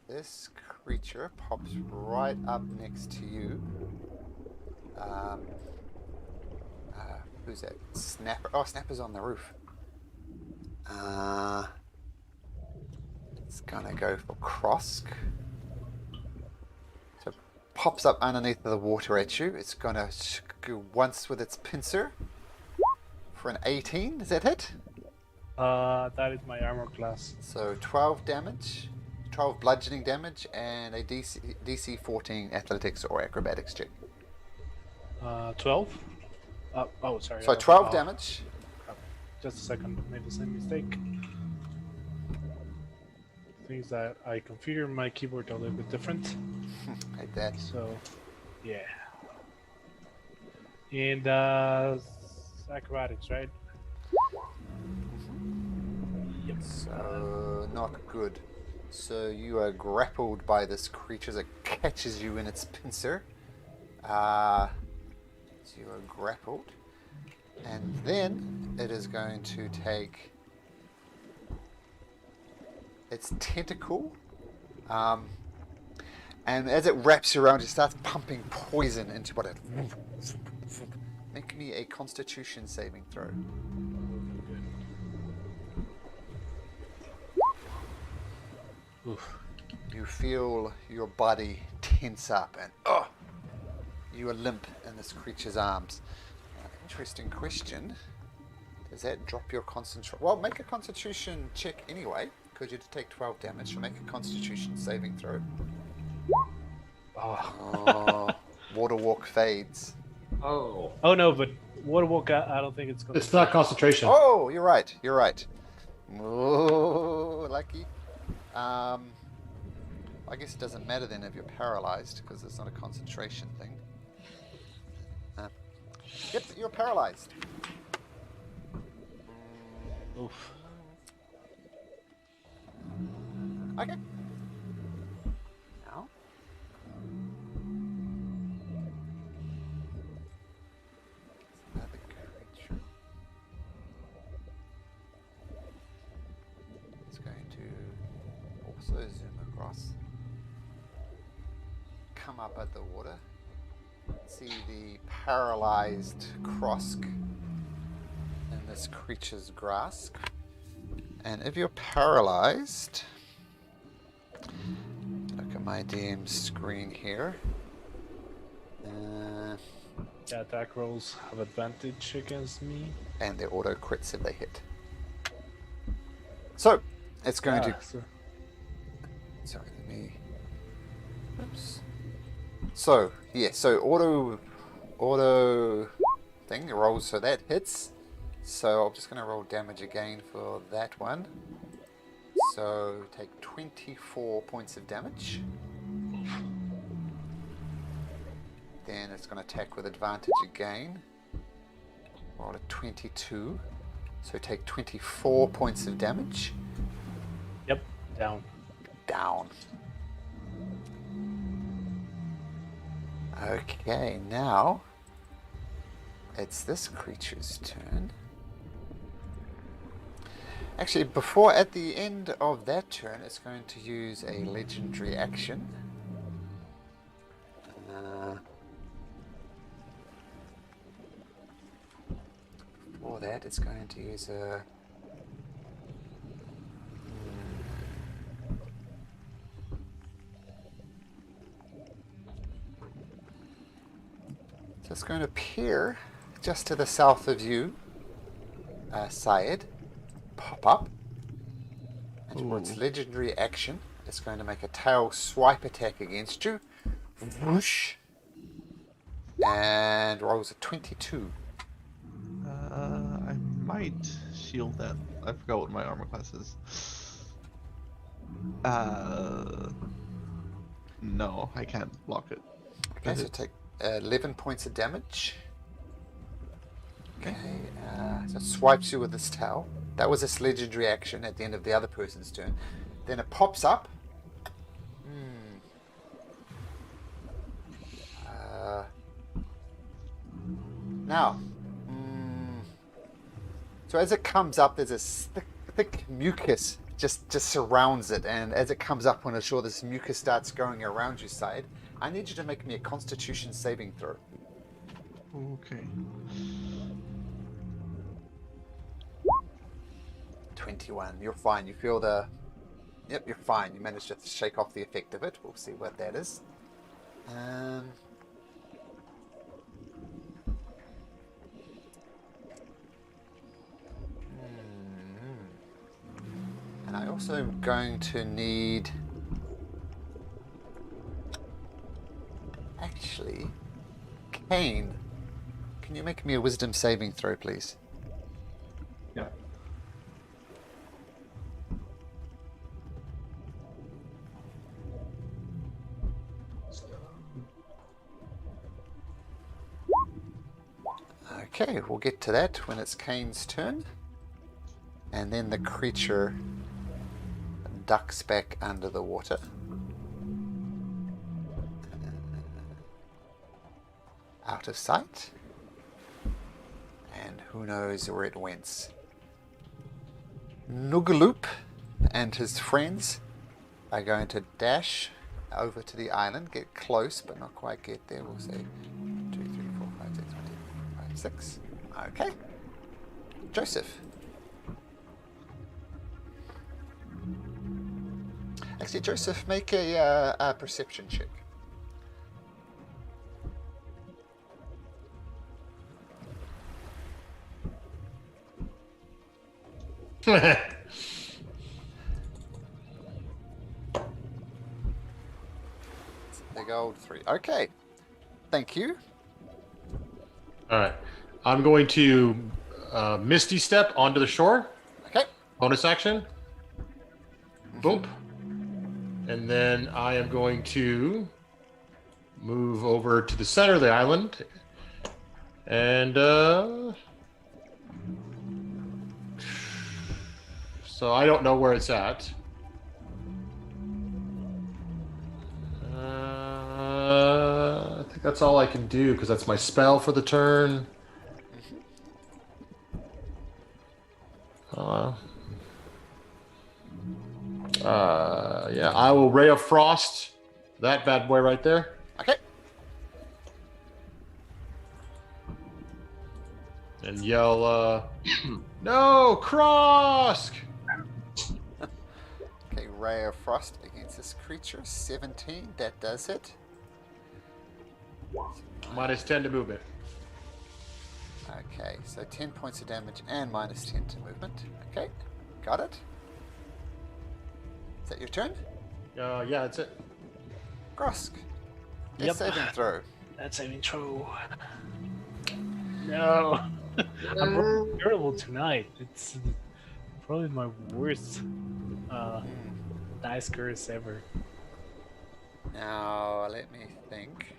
This creature pops right up next to you. Who's that? Snapper. Oh, Snapper's on the roof. It's gonna go for Krosk. So pops up underneath the water at you. It's going to go once with its pincer for an 18. Does that hit? That is my armor class. So 12 damage, 12 bludgeoning damage, and a DC 14 athletics or acrobatics check. 12? Oh, sorry. So 12 damage. Just a second, I made the same mistake. Things that I configure my keyboard a little bit different. Like that. So, yeah. And acrobatics, right? Yep. So not good. So you are grappled by this creature that catches you in its pincer. So you are grappled. And then it is going to take its tentacle, and as it wraps around, it starts pumping poison into what it. Make me a Constitution saving throw. Oof. You feel your body tense up, and you are limp in this creature's arms. Interesting question. Does that drop your concentration? Well, make a Constitution check anyway, because you take 12 damage. So make a Constitution saving throw. Water walk fades. Oh no, but water walk. I don't think it's gonna. It's not concentration. Oh, you're right. You're right. Oh, lucky. I guess it doesn't matter then if you're paralyzed, because it's not a concentration thing. Yep, you're paralyzed. Oof. Okay. Now. Another creature. It's going to also zoom across. Come up at the water. See the paralyzed Krosk in this creature's grasp. And if you're paralyzed, look at my DM screen here. Yeah, attack rolls have advantage against me. And they auto crits if they hit. So, it's going to... Sorry, let me... Oops. So, yeah, so auto thing rolls, so that hits. So I'm just going to roll damage again for that one. So take 24 points of damage. Then it's going to attack with advantage again. Roll a 22. So take 24 points of damage. Yep, down. Down. Okay, now it's this creature's turn. Actually, at the end of that turn, it's going to use a legendary action. For that, it's going to use a... So it's going to appear just to the south of you, Syed. Pop up. And for its legendary action, it's going to make a tail swipe attack against you. Whoosh. And rolls a 22. I might shield that. I forgot what my armor class is. No, I can't block it. Okay, so take 11 points of damage. Okay, so it swipes you with this tail. That was its legendary action at the end of the other person's turn. Then it pops up. Now, so as it comes up, there's a thick mucus just surrounds it, and as it comes up on the shore, this mucus starts going around your side. I need you to make me a Constitution saving throw. Okay. 21. You're fine. You feel the... Yep, you're fine. You managed to shake off the effect of it. We'll see what that is. Um, and I also am going to need... Actually, Kane, can you make me a wisdom saving throw, please? Yeah. Okay, we'll get to that when it's Kane's turn. And then the creature ducks back under the water. Out of sight. And who knows where it went. Noogaloop and his friends are going to dash over to the island, get close but not quite get there. We'll say 2, 3, 4, 5, 6, 7, 8, 5, 6. Okay. Joseph. Actually, Joseph, make a perception check. Big old 3. Okay. Thank you. All right. I'm going to Misty Step onto the shore. Okay. Bonus action. Boom. And then I am going to move over to the center of the island. And so I don't know where it's at. I think that's all I can do because that's my spell for the turn. Yeah, I will Ray of Frost that bad boy right there. Okay. And yell, no, Krosk! Okay, Ray of Frost against this creature. 17, that does it. Minus 10 to movement. Okay, so 10 points of damage and minus 10 to movement. Okay, got it. Is that your turn? Yeah, that's it. Grosk. Yep. Saving throw. That's saving throw. No. I'm terrible tonight. It's probably my worst dice curse ever. Now, let me think.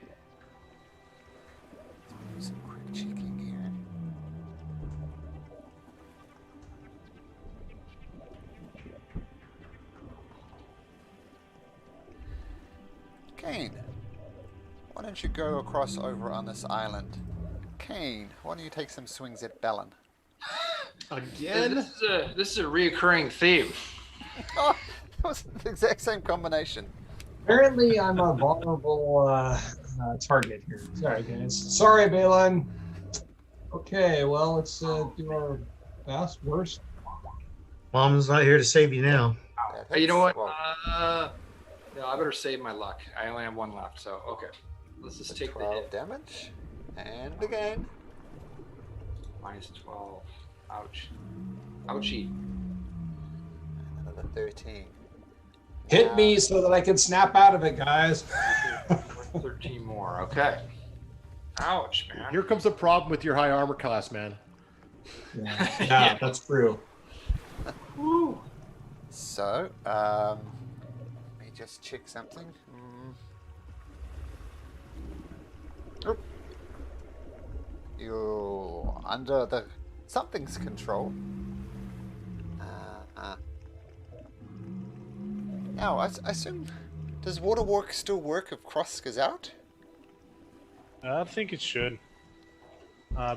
Let's do some quick checking here. Kane, why don't you go across over on this island? Kane, why don't you take some swings at Bellin? Again? This is a reoccurring theme. Oh, that was the exact same combination. Apparently, I'm a vulnerable target here. Sorry, guys. Sorry, Balin. Okay, well, let's do our best, worst. Mom's not here to save you now. You know what? Well, No, I better save my luck. I only have 1 left, so okay. Let's just take the 12 hit. damage. And again. Minus 12. Ouch. Ouchie. Another 13. Hit me so that I can snap out of it, guys. 13 more. Okay. Ouch, man. Here comes the problem with your high armor class, man. Yeah, that's true. Woo. So, let me just check something. Oop. You're under the something's control. Now, I assume, does Waterwalk still work if Krosk is out? I think it should.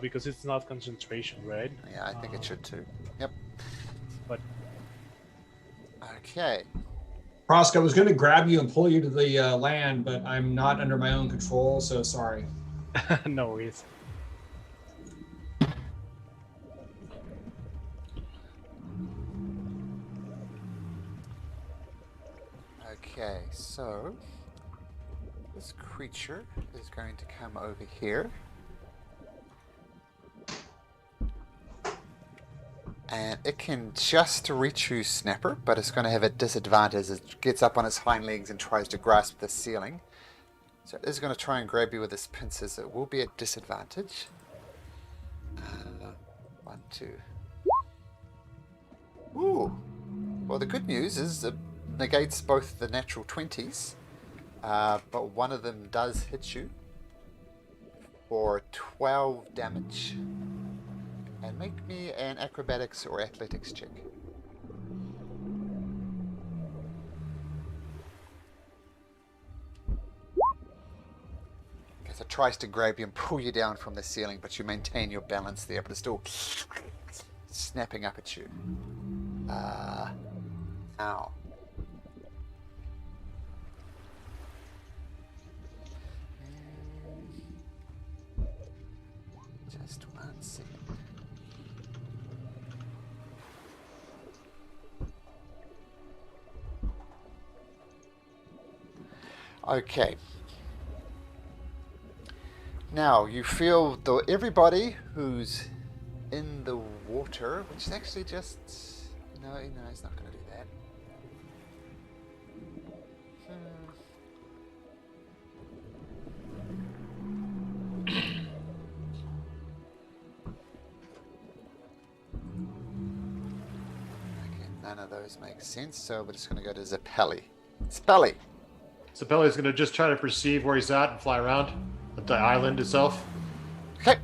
Because it's not concentration, right? Yeah, I think it should too. Yep. But okay. Krosk, I was going to grab you and pull you to the land, but I'm not under my own control, so sorry. No worries. Okay, so This creature is going to come over here. And it can just reach you, Snapper, but it's going to have a disadvantage as it gets up on its hind legs and tries to grasp the ceiling. So it is going to try and grab you with its pincers. It will be at disadvantage. 1, 2. Ooh. Well, the good news is it negates both the natural 20s, but one of them does hit you for 12 damage. And make me an acrobatics or athletics check. Okay, so it tries to grab you and pull you down from the ceiling, but you maintain your balance there, but it's still snapping up at you. Ow. Just 1 second. Okay. Now you feel everybody who's in the water, which is actually just no, it's not going to do that. Okay, none of those make sense, so we're just going to go to Zappelli. Zappelli. Zappelli's going to just try to perceive where he's at and fly around the island itself. Okay.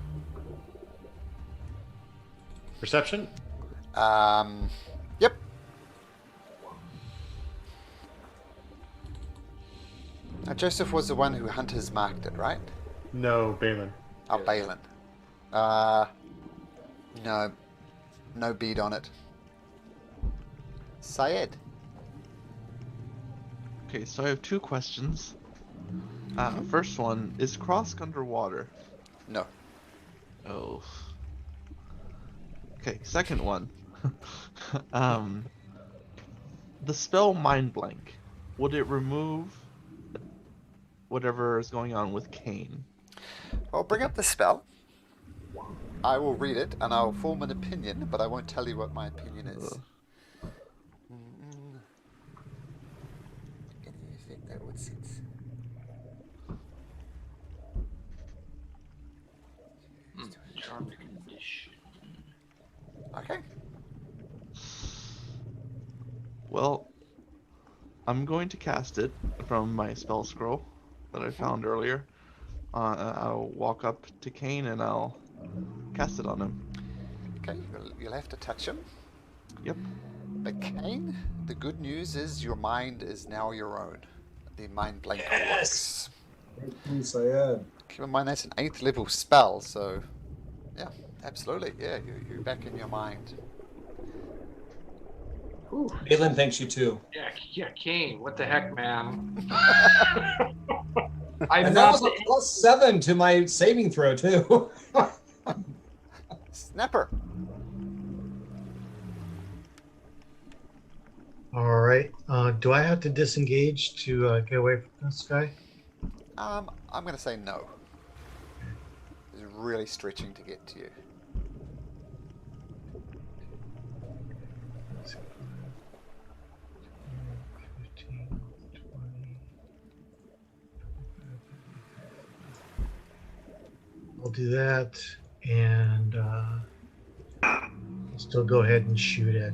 Perception? Yep. Now, Joseph was the one who hunters marked it, right? No, Balin. Oh, Balin. No. No bead on it. Syed. Okay, so I have 2 questions. First one, is Krosk underwater? No. Oh. Okay, second one. The spell Mind Blank, would it remove whatever is going on with Kane? I'll bring up the spell. I will read it and I'll form an opinion, but I won't tell you what my opinion is. Any effect that would sense. Charmed condition. Okay. Well, I'm going to cast it from my spell scroll that I found earlier. I'll walk up to Kane and I'll cast it on him. Okay, you'll have to touch him. Yep. But Kane, the good news is your mind is now your own. The mind blank Yes! works. Thank you, Syed. Keep in mind that's an 8th level spell, so yeah, absolutely. Yeah, you're back in your mind. Balin thanks you too. Yeah, Kane, what the heck, man? And that was a +7 to my saving throw too. Snapper. All right. Do I have to disengage to get away from this guy? I'm going to say no. He's really stretching to get to you. I'll do that, and I'll still go ahead and shoot at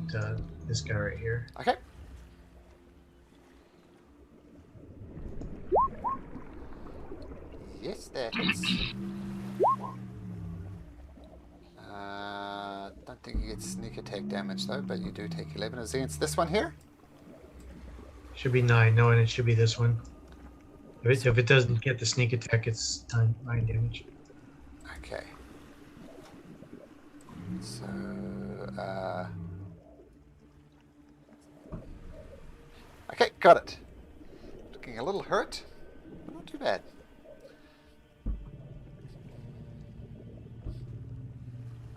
this guy right here. Okay. Yes, that hits. Don't think you get sneak attack damage though, but you do take 11. Is it against this one here? Should be 9. No, and it should be this one. If it doesn't get the sneak attack, it's 9 damage. Okay. So, okay, got it. Looking a little hurt, but not too bad.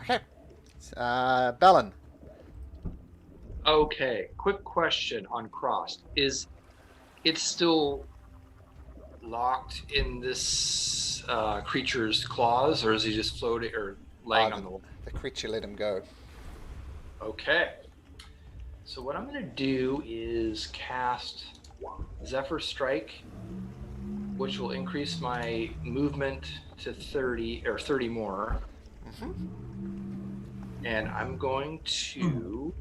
Okay. Balin. Okay, quick question on Crossed. Is it still locked in this creature's claws, or is he just floating or laying on the wall? The creature let him go. Okay. So what I'm going to do is cast Zephyr Strike, which will increase my movement to 30 or 30 more. And I'm going to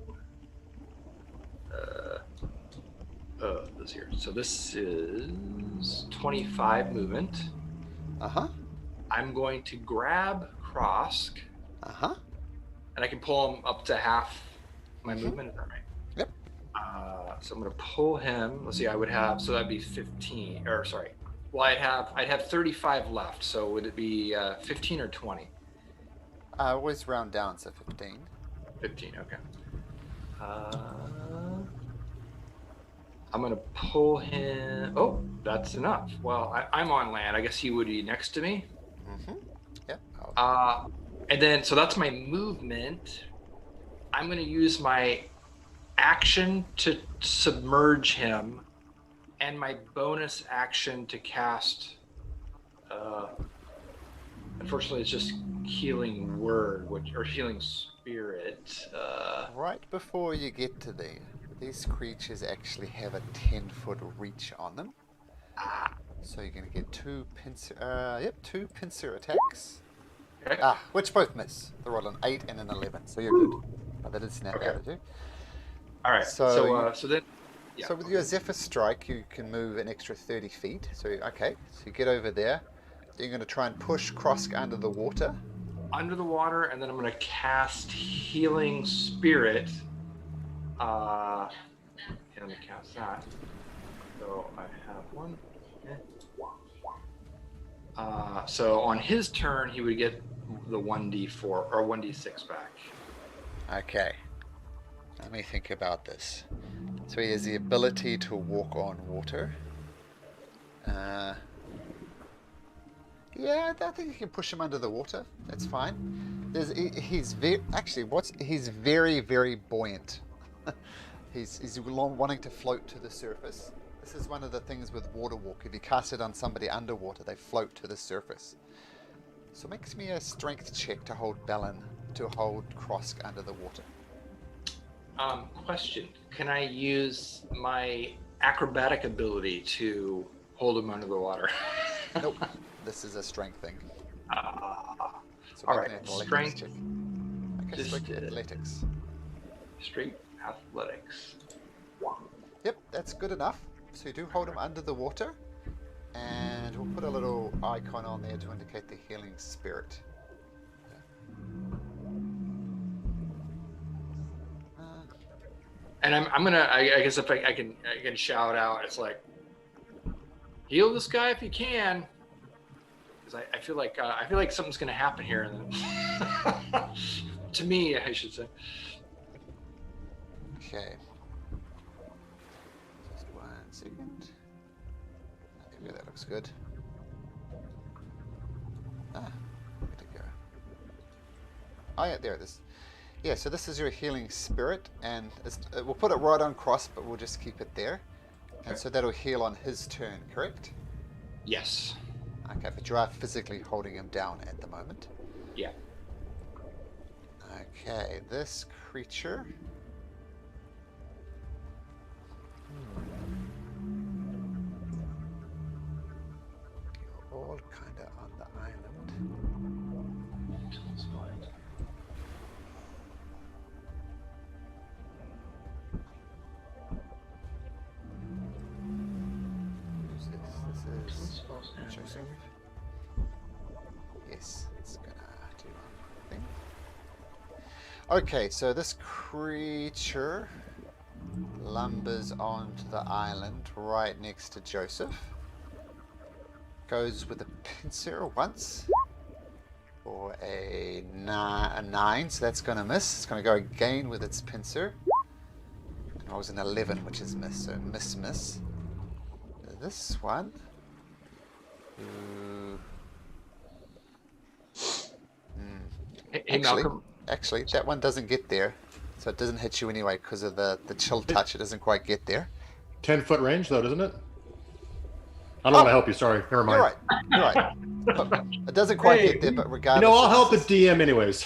this here. So this is 25 movement. I'm going to grab Krosk. And I can pull him up to half my movement. Is that right? Yep. So I'm going to pull him. Let's see. I would have, so that'd be 15. Or sorry. Well, I'd have 35 left. So would it be 15 or 20? Always round down, so 15. 15. Okay. I'm going to pull him. Oh, that's enough. Well, I'm on land. I guess he would be next to me. Yep. And then, so that's my movement. I'm going to use my action to submerge him and my bonus action to cast. Unfortunately, it's just Healing Word, or Healing Spirit. Right before you get to there, these creatures actually have a 10-foot reach on them. So you're going to get two pincer attacks. Okay. Which both miss. They rolled an 8 and an 11, so you're good. But they did snap out at you. All right. So then. Yeah. So with your Zephyr Strike, you can move an extra 30 feet. So you get over there. Then you're going to try and push Krosk under the water. Under the water, and then I'm going to cast Healing Spirit. I'm going to cast that. So I have one. So on his turn, he would get the 1d4 or 1d6 back. Okay. Let me think about this. So he has the ability to walk on water. Yeah, I think you can push him under the water. That's fine. He's very, very buoyant. he's wanting to float to the surface. This is one of the things with water walk. If you cast it on somebody underwater, they float to the surface. So it makes me a strength check to hold Krosk under the water. Question. Can I use my acrobatic ability to hold him under the water? Nope. This is a strength thing. So all right. Strength. Check. Okay, strength athletics. Strength athletics. Yep, that's good enough. So you do hold him under the water. And we'll put a little icon on there to indicate the Healing Spirit. And I'm gonna. I guess if I can shout out. It's like, heal this guy if you can, because I feel like something's gonna happen here. And then to me, I should say. Okay. Just 1 second. Okay, that looks good. Where'd it go? Oh yeah, there it is. Yeah, so this is your Healing Spirit, and we'll put it right on Krosk, but we'll just keep it there. Okay. And so that'll heal on his turn, correct? Yes. Okay, but you are physically holding him down at the moment. Yeah. Okay, this creature. You're all kind of on the island. This is Joseph. Yes, it's gonna do a thing. Okay, so this creature lumbers onto the island right next to Joseph. Goes with a pincer once for a 9, so that's going to miss. It's going to go again with its pincer. And I was an 11, which is miss, so miss. This one. Hey, Malcolm. Actually, that one doesn't get there, so it doesn't hit you anyway because of the chill touch. It doesn't quite get there. 10-foot range, though, doesn't it? I don't want to help you. Sorry. Never mind. You're right. You're right. But it doesn't quite get there, but regardless. I'll help the DM anyways.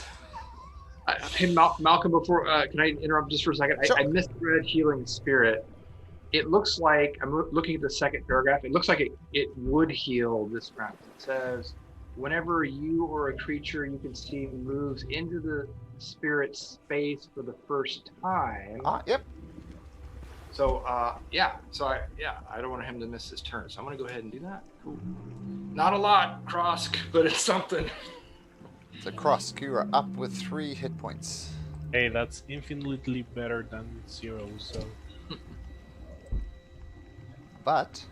Hey, Malcolm, before, can I interrupt just for a second? Sure. I misread Healing Spirit. It looks like, I'm looking at the second paragraph, it looks like it would heal this round. It says, whenever you or a creature you can see moves into the spirit space for the first time. Yep. So, I don't want him to miss his turn. So I'm going to go ahead and do that. Cool. Not a lot, Krosk, but it's something. So Krosk, you are up with 3 hit points. Hey, that's infinitely better than 0, so... But...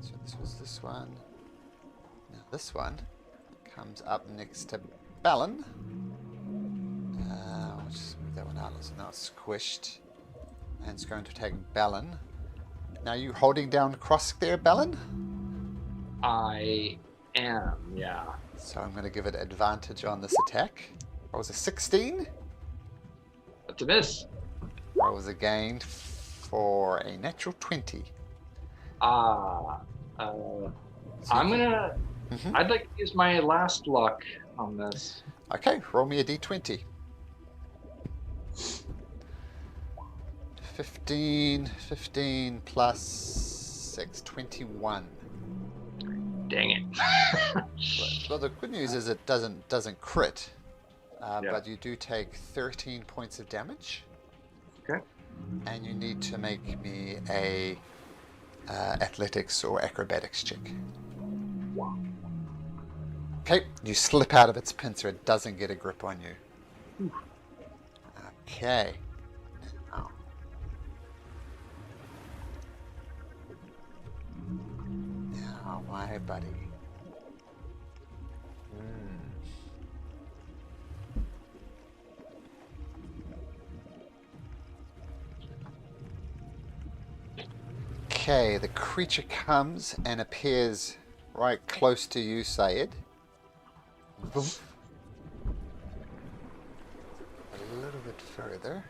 so this was this one. Now this one comes up next to Balin. I'll just move that one out. So now it's squished. And it's going to take Balin. Now you holding down Krosk there, Balin? I am, yeah. So I'm going to give it advantage on this attack. What was a 16? That's a miss. What was a gain for a natural 20? I'm gonna... I'd like to use my last luck on this. Okay, roll me a d20. 15 plus 6, 21. Dang it. Well, the good news is it doesn't crit, but you do take 13 points of damage. Okay. And you need to make me a athletics or acrobatics check. Okay, you slip out of its pincer. It doesn't get a grip on you. Okay. Now, my buddy. Okay, the creature comes and appears right close to you, Sayed. Boom. A little bit further.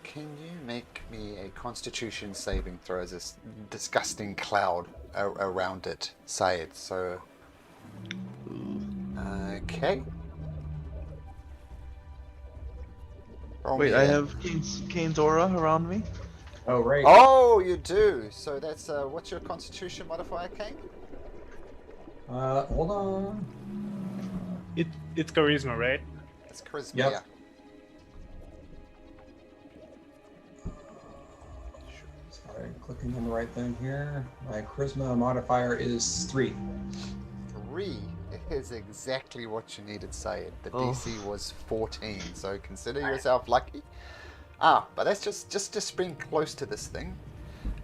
Can you make me a Constitution saving throw as this disgusting cloud around it, Sayed? So, okay. Wait, I have Kane's aura around me? Oh, right. Oh, you do. So that's, what's your Constitution modifier, Kane? Hold on. It's charisma, right? It's charisma, Yep. yeah. Sorry, I'm clicking on the right thing here. My charisma modifier is 3. 3 is exactly what you needed, Sayed. The DC was 14, so consider yourself lucky. But that's just being close to this thing.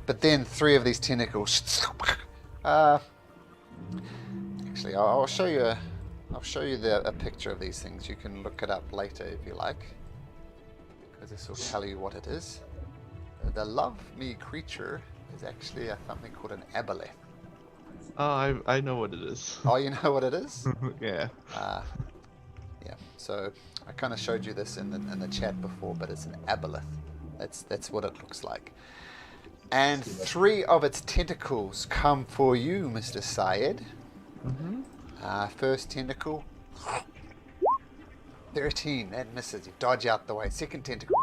But then 3 of these tentacles. Actually, I'll show you. I'll show you a picture of these things. You can look it up later if you like, because this will tell you what it is. The love me creature is actually something called an aboleth. Oh, I know what it is. Oh, you know what it is? Yeah. Yeah. So I kind of showed you this in the chat before, but it's an aboleth. That's what it looks like. And 3 of its tentacles come for you, Mr. Syed. First tentacle, 13. That misses. You dodge out the way. Second tentacle,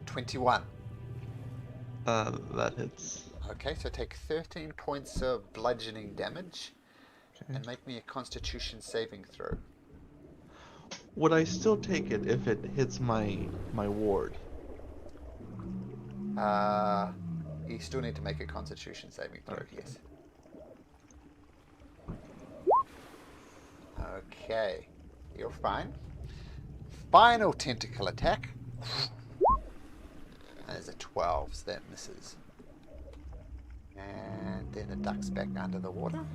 21. That hits. Okay, so take 13 points of bludgeoning damage, and make me a Constitution saving throw. Would I still take it if it hits my ward? You still need to make a Constitution saving throw. Yes. Okay, you're fine. Final tentacle attack. There's a 12, so that misses. And then it ducks back under the water.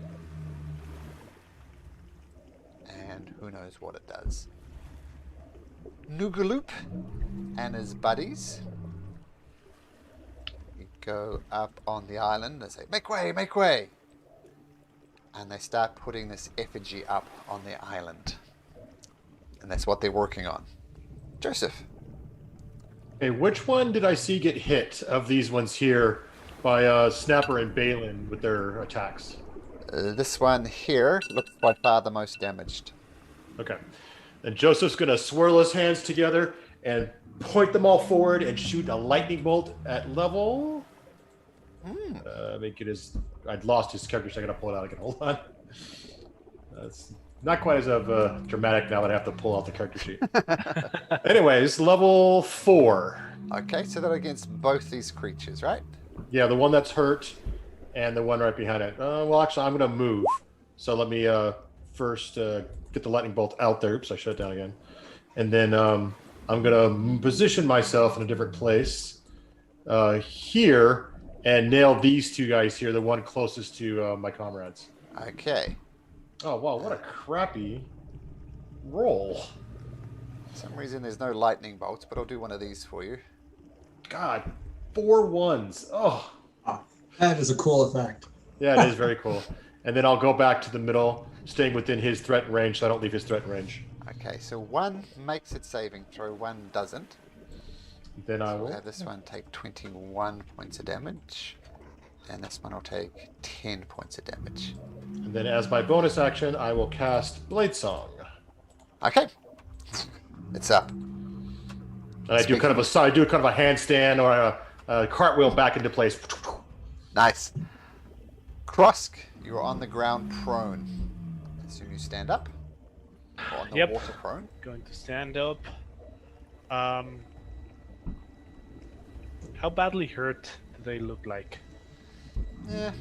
And who knows what it does. Noogaloop and his buddies go up on the island and say, "Make way, make way!" And they start putting this effigy up on the island. And that's what they're working on. Joseph. Okay, which one did I see get hit of these ones here by Snapper and Balin with their attacks? This one here looks by far the most damaged. Okay. And Joseph's going to swirl his hands together and point them all forward and shoot a lightning bolt at level. Make it as I'd lost his character, so I got to pull it out again. Hold on. That's not quite as dramatic now that I have to pull out the character sheet. Anyways, level 4. Okay, so that against both these creatures, right? Yeah, the one that's hurt and the one right behind it. Well, actually, I'm going to move. So let me first get the lightning bolt out there. Oops, I shut it down again. And then I'm going to position myself in a different place here and nail these two guys here, the one closest to my comrades. Okay. Oh, wow, what a crappy roll. For some reason there's no lightning bolts, but I'll do one of these for you. God, 4 1s. Oh. That is a cool effect. Yeah, it is very cool. And then I'll go back to the middle, staying within his threat range, so I don't leave his threat range. Okay, so one makes its saving throw, one doesn't. Then I will have this one take 21 points of damage, and this one will take 10 points of damage. And then as my bonus action, I will cast Blade Song. Okay. It's up. And I do kind of a handstand or a cartwheel back into place. Nice. Krosk, you're on the ground prone. Assume you stand up. Or on the water prone. Going to stand up. How badly hurt do they look like? Yeah,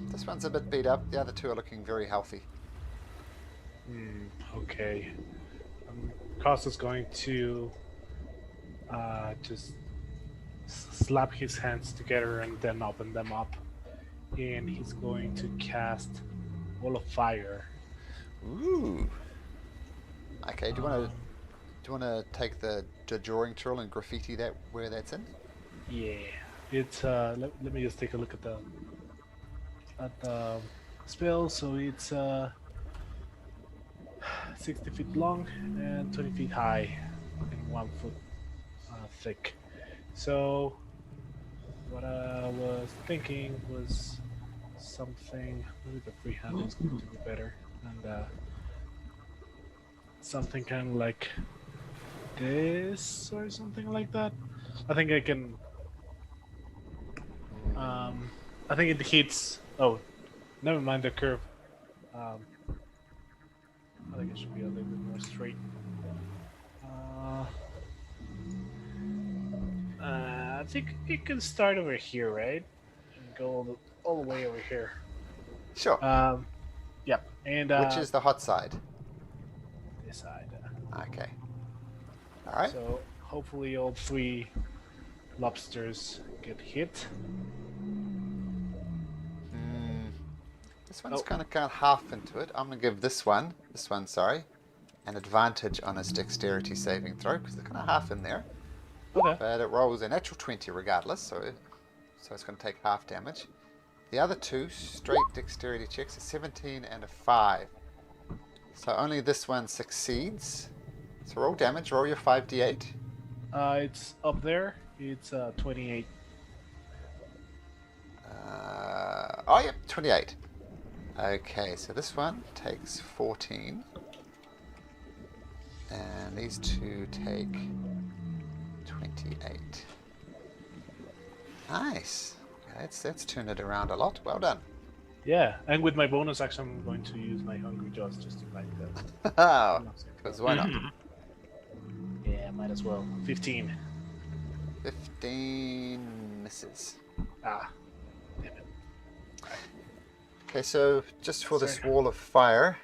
this one's a bit beat up. The other two are looking very healthy. Okay. Costa's going to just slap his hands together and then open them up. And he's going to cast Wall of Fire. Ooh. Okay, do you want to take the drawing tool and graffiti that where that's in? Yeah. It's let me just take a look at the spell. So it's 60 feet long and 20 feet high and 1 foot thick. So what I was thinking was something, maybe the freehand is going to be better, and something kind of like this or something like that. I think I can. I think it hits. Oh, never mind the curve. I think it should be a little bit more straight. I think it can start over here, right? And go all the way over here. Sure. Yep. And which is the hot side? This side. Okay. All right. So hopefully all 3 lobsters get hit. This one's kind of got half into it. I'm going to give this one, an advantage on his dexterity saving throw because they're kind of half in there. Okay. But it rolls a natural 20 regardless, so it's going to take half damage. The other 2 straight dexterity checks, a 17 and a 5. So only this one succeeds. So roll damage, roll your 5d8. It's up there. It's 28. Oh, yep, 28. Okay, so this one takes 14. And these 2 take 28. Nice. Okay, that's turned it around a lot. Well done. Yeah, and with my bonus action, I'm going to use my Hungry Jaws just to bite them. Oh, because why not? Yeah, might as well. 15. 15 misses. Ah, damn it. Okay, so just for this wall of fire,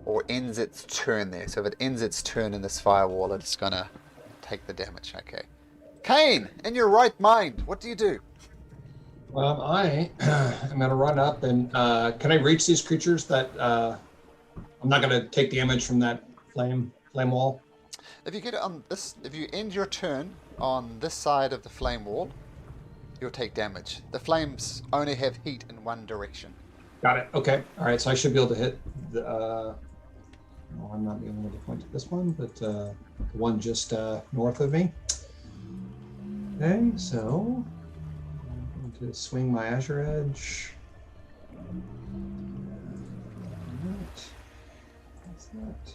or ends its turn there. So if it ends its turn in this firewall, it's gonna take the damage. Okay. Kane, in your right mind, what do you do? Well, I am going to run up and can I reach these creatures that I'm not going to take damage from that flame wall? If you get it on this, if you end your turn on this side of the flame wall, you'll take damage. The flames only have heat in one direction. Got it. Okay. All right. So I should be able to hit the. No, I'm not being able to point to this one, but the one just north of me. Okay, so I'm going to swing my Azure Edge. What's that?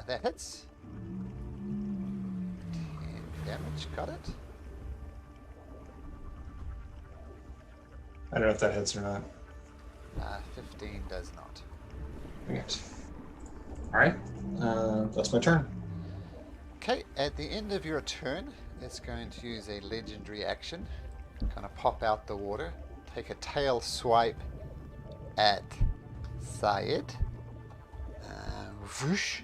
That hits. 10 damage, got it. I don't know if that hits or not. 15 does not. Okay. All right, that's my turn. Okay, at the end of your turn, it's going to use a legendary action. Kind of pop out the water, take a tail swipe at Syed. Whoosh.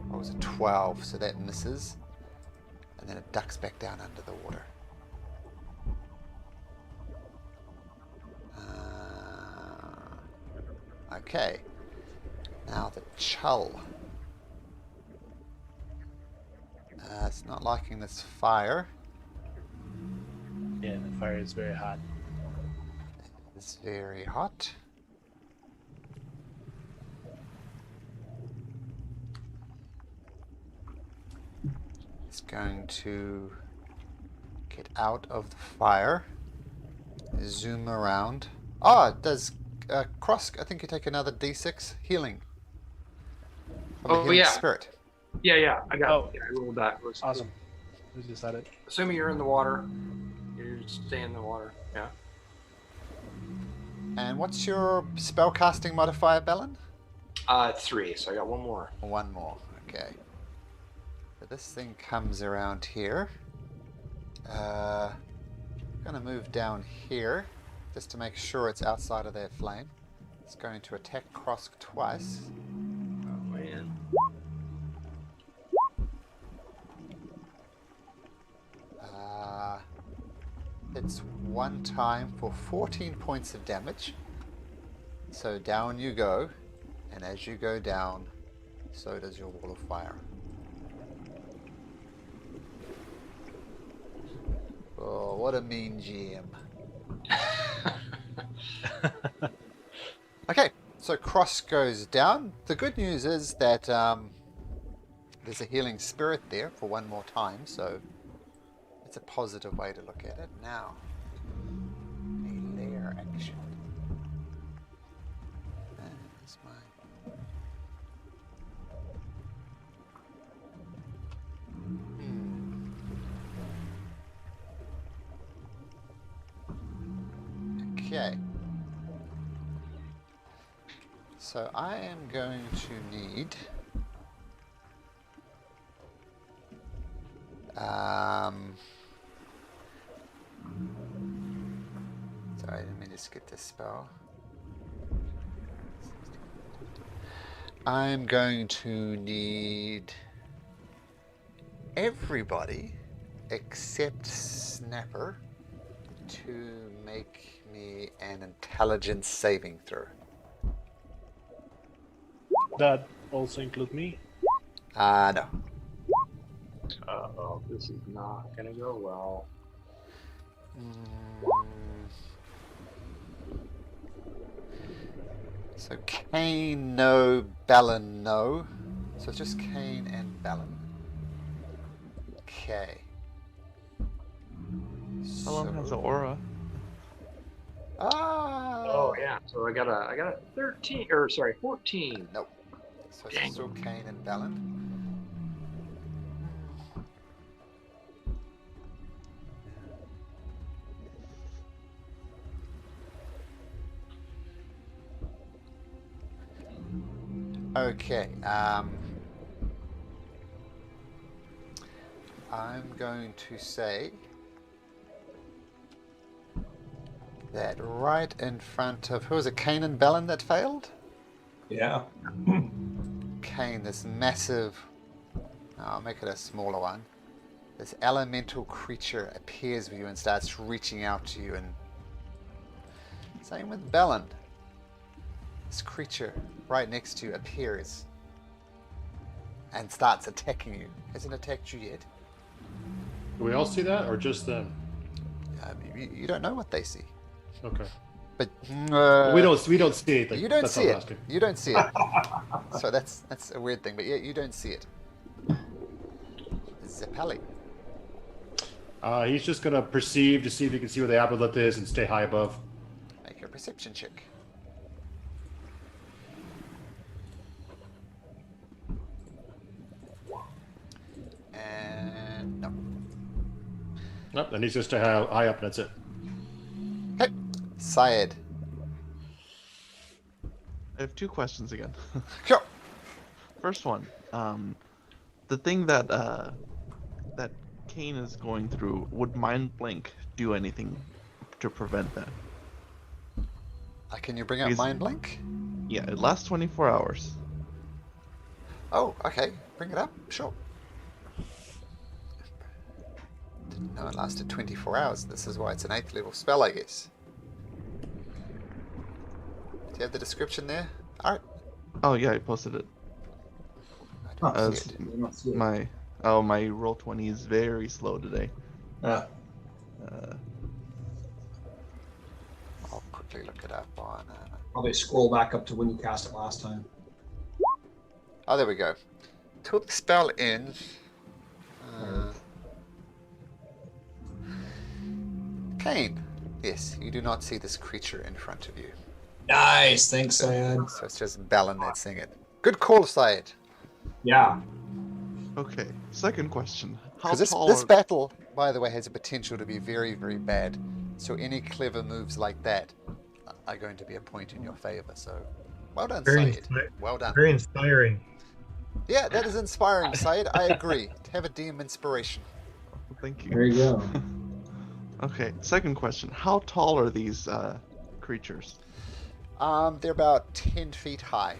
What was it? 12, so that misses. And then it ducks back down under the water. Okay. Now the Chull. It's not liking this fire. Yeah, the fire is very hot. It's very hot. It's going to get out of the fire, zoom around. Oh, it does cross. I think you take another d6 healing. From the healing spirit. Yeah, I got it. Yeah, I rolled that. It was Awesome. Who's decided? Assuming you're in the water, you just stay in the water. Yeah. And what's your spellcasting modifier, Bellin? 3, so I got one more. One more, okay. So this thing comes around here. I'm going to move down here just to make sure it's outside of their flame. It's going to attack Krosk twice. Oh, man. It's one time for 14 points of damage. So down you go, and as you go down, so does your wall of fire. Oh, what a mean GM. Okay, so Krosk goes down. The good news is that there's a healing spirit there for one more time, so it's a positive way to look at it. Now, a lair action. There's my... Okay. So I am going to need... Sorry, I didn't mean to skip this spell. I'm going to need everybody except Snapper to make me an intelligence saving throw. That also include me? No. Uh-oh, this is not gonna go well. So Kane, no. Bellin, no. So it's just Kane and Bellin. Okay. Bellin has an aura. Oh yeah. So I got a 13 or sorry 14. Nope. So it's still Kane and Bellin. Okay, I'm going to say that right in front of, who was it, Kane and Bellin that failed? Yeah. Kane, this massive, I'll make it a smaller one. This elemental creature appears with you and starts reaching out to you, and same with Bellin. This creature right next to you appears and starts attacking you. Hasn't attacked you yet. Do we all see that, or just them? You don't know what they see. Okay. But we don't see anything. You don't That's see all I'm it. asking. You don't see it. So that's a weird thing. But yeah, you don't see it. Zeppeli. He's just gonna perceive to see if he can see where the aboleth is and stay high above. Make a perception check. And no. Nope, and he's just stay high up, and that's it. Okay. Syed. I have 2 questions again. Sure. First one, the thing that that Kane is going through, would Mind Blink do anything to prevent that? Can you bring up Mind Blink? Yeah, it lasts 24 hours. Oh, okay. Bring it up. Sure. Didn't know it lasted 24 hours. This is why it's an 8th level spell, I guess. Do you have the description there? Alright. Oh yeah, I posted it. I don't see it. My roll 20 is very slow today. I'll quickly look it up on. Probably scroll back up to when you cast it last time. Oh, there we go. Till the spell ends. Kane. Yes, you do not see this creature in front of you. Nice, thanks, Syed. So it's just Balin that's saying it. Good call, Syed. Yeah. Okay, second question. How Because tall this are... battle, by the way, has a potential to be very, very bad. So any clever moves like that are going to be a point in your favor. So well done, Syed. Well done. Very inspiring. Yeah, that is inspiring, Syed. I agree. Have a DM inspiration. Thank you. There you go. Okay, second question. How tall are these creatures? They're about 10 feet high.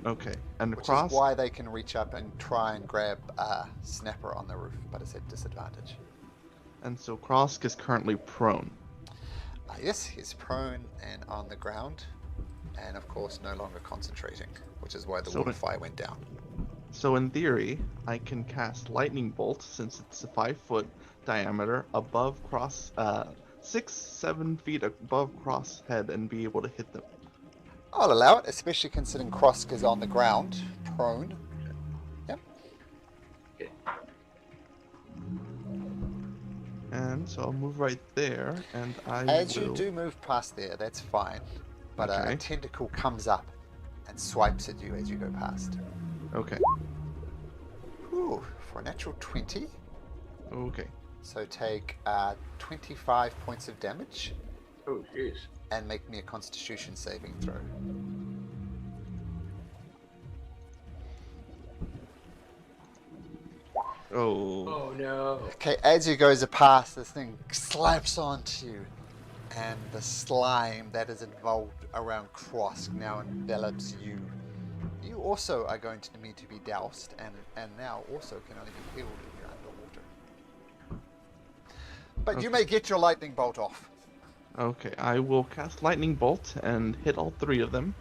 Okay, and Which Cross? is why they can reach up and try and grab Snapper on the roof, but it's at disadvantage. And so Krosk is currently prone. Yes, he's prone and on the ground, and of course no longer concentrating, which is why the water fire went down. So in theory, I can cast Lightning Bolt since it's a 5-foot diameter above Cross, 6-7 feet above Cross head, and be able to hit them. I'll allow it, especially considering Krosk is on the ground, prone. Yep. And so I'll move right there, and As you do move past there, that's fine. But a tentacle comes up and swipes at you as you go past. Okay. Ooh, for a natural 20. Okay. So take 25 points of damage. Oh, jeez. And make me a Constitution saving throw. Oh. Oh no. Okay, as you goes past, this thing slaps onto you, and the slime that is involved around Krosk now envelops you. You also are going to need to be doused, and now also can only be healed if you're underwater. But you may get your lightning bolt off. Okay, I will cast Lightning Bolt and hit all 3 of them.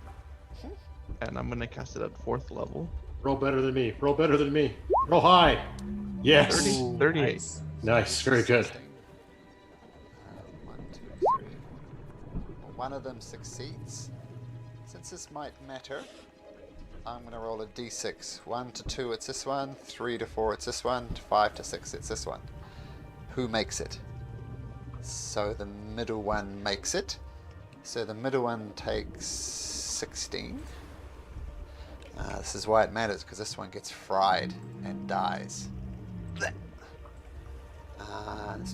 And I'm gonna cast it at 4th level. Roll better than me. Roll better than me. Roll high. Yes. 38. Nice. Very good. 1, 2, 3. Well, one of them succeeds. Since this might matter, I'm going to roll a d6. 1 to 2, it's this one. 3 to 4, it's this one. 5 to 6, it's this one. Who makes it? So the middle one makes it. So the middle one takes 16. This is why it matters, because this one gets fried and dies. This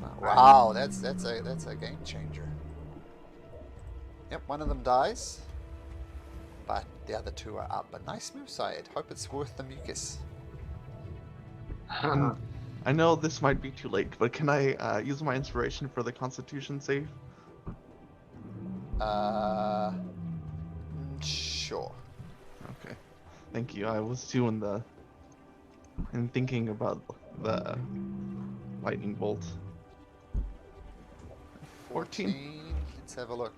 one, wow, that's a game changer. Yep, one of them dies, but the other 2 are up. A nice move, Syed. Hope it's worth the mucus. I know this might be too late, but can I use my inspiration for the Constitution save? Sure. Okay. Thank you. I was doing and thinking about the lightning bolt. 14. Let's have a look.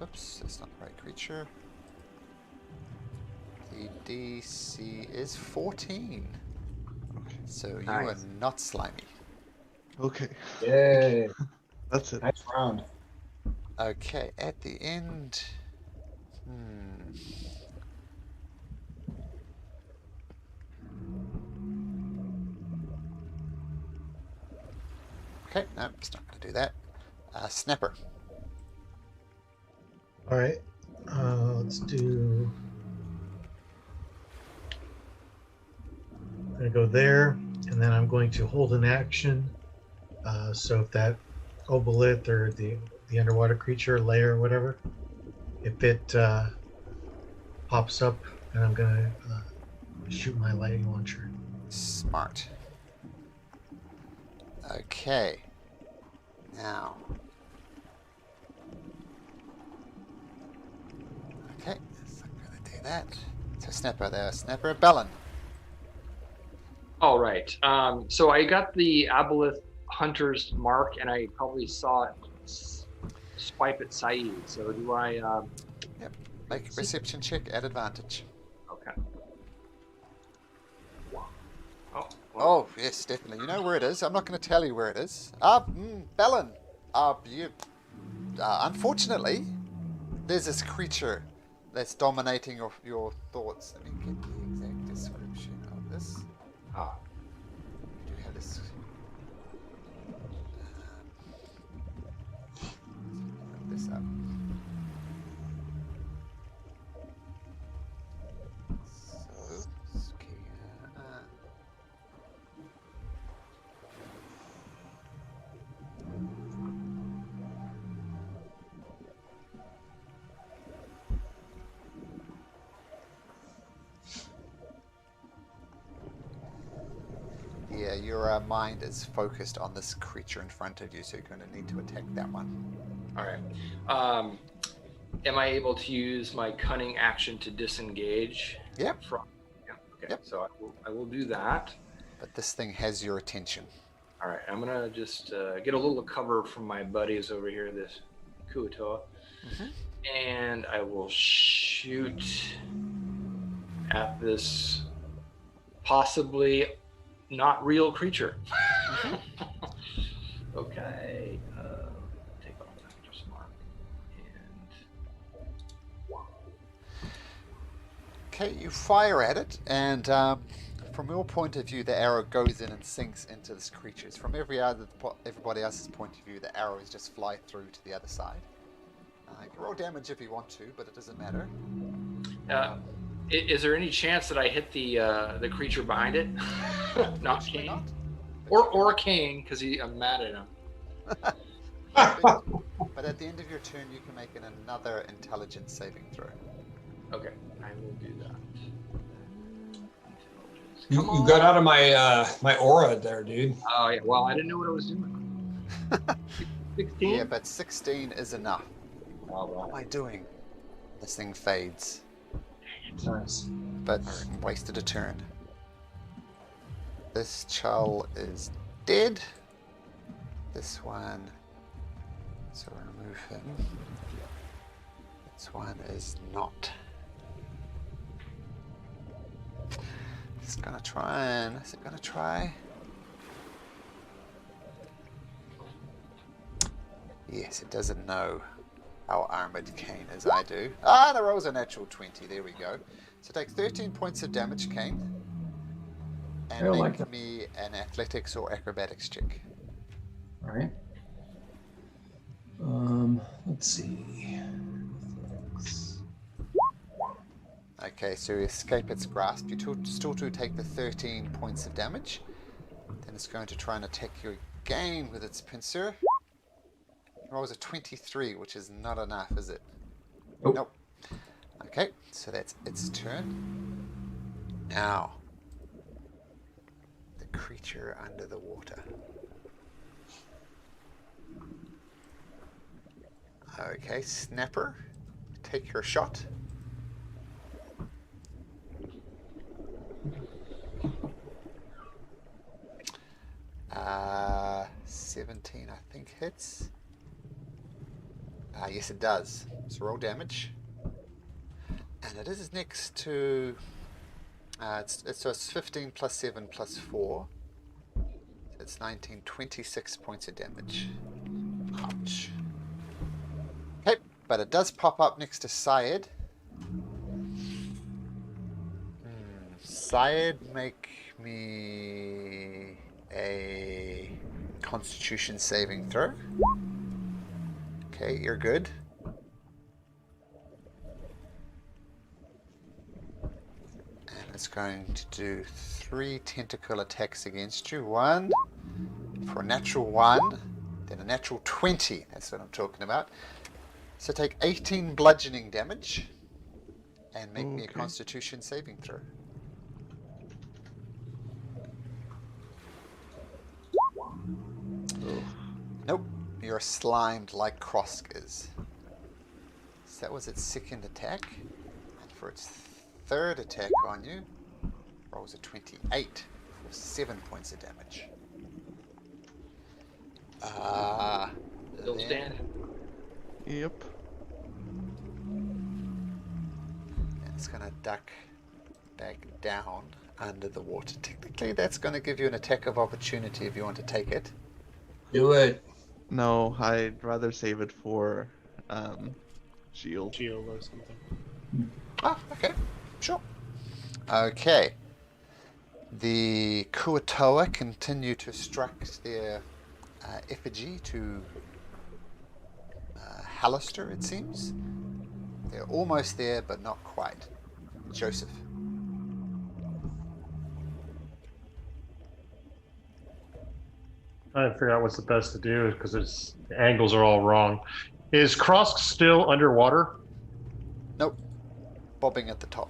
Oops, that's not the right creature. The DC is 14. Okay. So you are not slimy. Okay. Yay. That's it. Nice round. Okay, at the end. Okay, no, it's not going to do that. Snapper. All right. Let's do. I'm going to go there, and then I'm going to hold an action. So if that obolith or the underwater creature, layer or whatever, if it pops up, then I'm going to shoot my lightning launcher. Smart. Okay. Now. Okay, so I'm going to do that. So Snapper there. Snapper, Bellin. All right. So I got the Aboleth Hunter's mark, and I probably saw it swipe at Saeed. So do I? Yep. Make a perception check at advantage. Okay. Oh, yes, definitely. You know where it is. I'm not going to tell you where it is. Bellin. Unfortunately, there's this creature that's dominating your thoughts. Let me get the exact description of this. We do have this. Look this up. Yeah, your mind is focused on this creature in front of you, so you're going to need to attack that one. All right. Am I able to use my cunning action to disengage? Yep. Okay. Yep. So I will do that. But this thing has your attention. All right. I'm gonna just get a little cover from my buddies over here. This Kuatoa, and I will shoot at this possibly not real creature. Okay. Take off that just mark. Okay, you fire at it, and from your point of view, the arrow goes in and sinks into this creature's. From everybody else's point of view, the arrows just fly through to the other side. You can roll damage if you want to, but it doesn't matter. Is there any chance that I hit the creature behind it? Not Kane. Not. Or Kane, because I'm mad at him. But at the end of your turn, you can make another intelligence saving throw. Okay, I will do that. You got out of my my aura there, dude. Oh yeah. Well, I didn't know what I was doing. 16. Yeah, but 16 is enough. What am I doing? This thing fades. Nice. But wasted a turn. This Chull is dead. This one. So remove him. This one is not. It's gonna try and. Is it gonna try? Yes, it doesn't know how armored Kane is. I do. The roll's a natural 20. There we go. So take 13 points of damage, Kane. And make me an athletics or acrobatics check. All right. Let's see. Okay, so you escape its grasp. You still do take the 13 points of damage. Then it's going to try and attack you again with its pincer. It rolls a 23, which is not enough, is it? Nope. Okay, so that's its turn. Now, the creature under the water. Okay, Snapper, take your shot. Uh, 17, I think, hits. Yes, it does. So roll damage. And it is next to... so it's 15 plus 7 plus 4. So it's 19, 26 points of damage. Ouch. Okay, but it does pop up next to Syed. Syed, make me a Constitution saving throw. Okay, you're good. And it's going to do 3 tentacle attacks against you. 1 for a natural 1, then a natural 20. That's what I'm talking about. So take 18 bludgeoning damage and make me a Constitution saving throw. Nope, you're slimed like Krosk is. So that was its second attack. And for its third attack on you, rolls a 28 for 7 points of damage. Still standing. Yep. And it's going to duck back down under the water. Technically, that's going to give you an attack of opportunity if you want to take it. Do it. No, I'd rather save it for shield. Shield or something. Ah, okay. Sure. Okay. The Kuatoa continue to strike their effigy to Hallister, it seems. They're almost there, but not quite. Joseph. Trying to figure out what's the best to do because the angles are all wrong. Is Krosk still underwater? Nope. Bobbing at the top.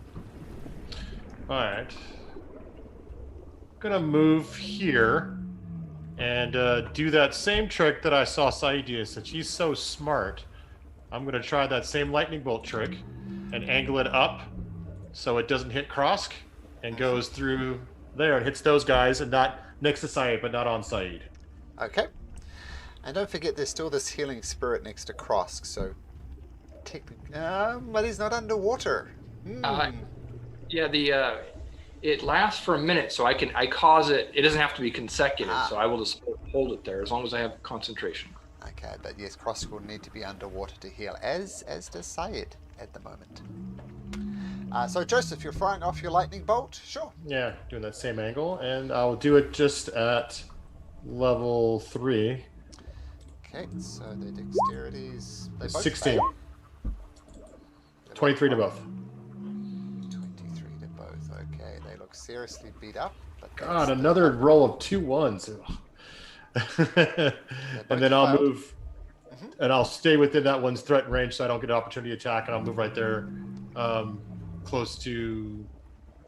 All right. Gonna move here and do that same trick that I saw Saeed do. Since she's so smart, I'm gonna try that same lightning bolt trick and angle it up so it doesn't hit Krosk and goes through there and hits those guys and not next to Saeed, but not on Saeed. Okay. And don't forget there's still this healing spirit next to Krosk, so technically, but he's not underwater. Yeah, it lasts for a minute, so I cause it. It doesn't have to be consecutive, so I will just hold it there as long as I have concentration. Okay, but yes, Krosk will need to be underwater to heal, as does Syed at the moment. So Joseph, you're firing off your lightning bolt? Sure. Yeah, doing that same angle, and I'll do it just at level 3. Okay, so the dexterities... 16. 23 to both. 23 to both, okay. They look seriously beat up. But God, another roll of 2 1s. And then I'll move, and I'll stay within that one's threat range so I don't get an opportunity to attack, and I'll move right there close to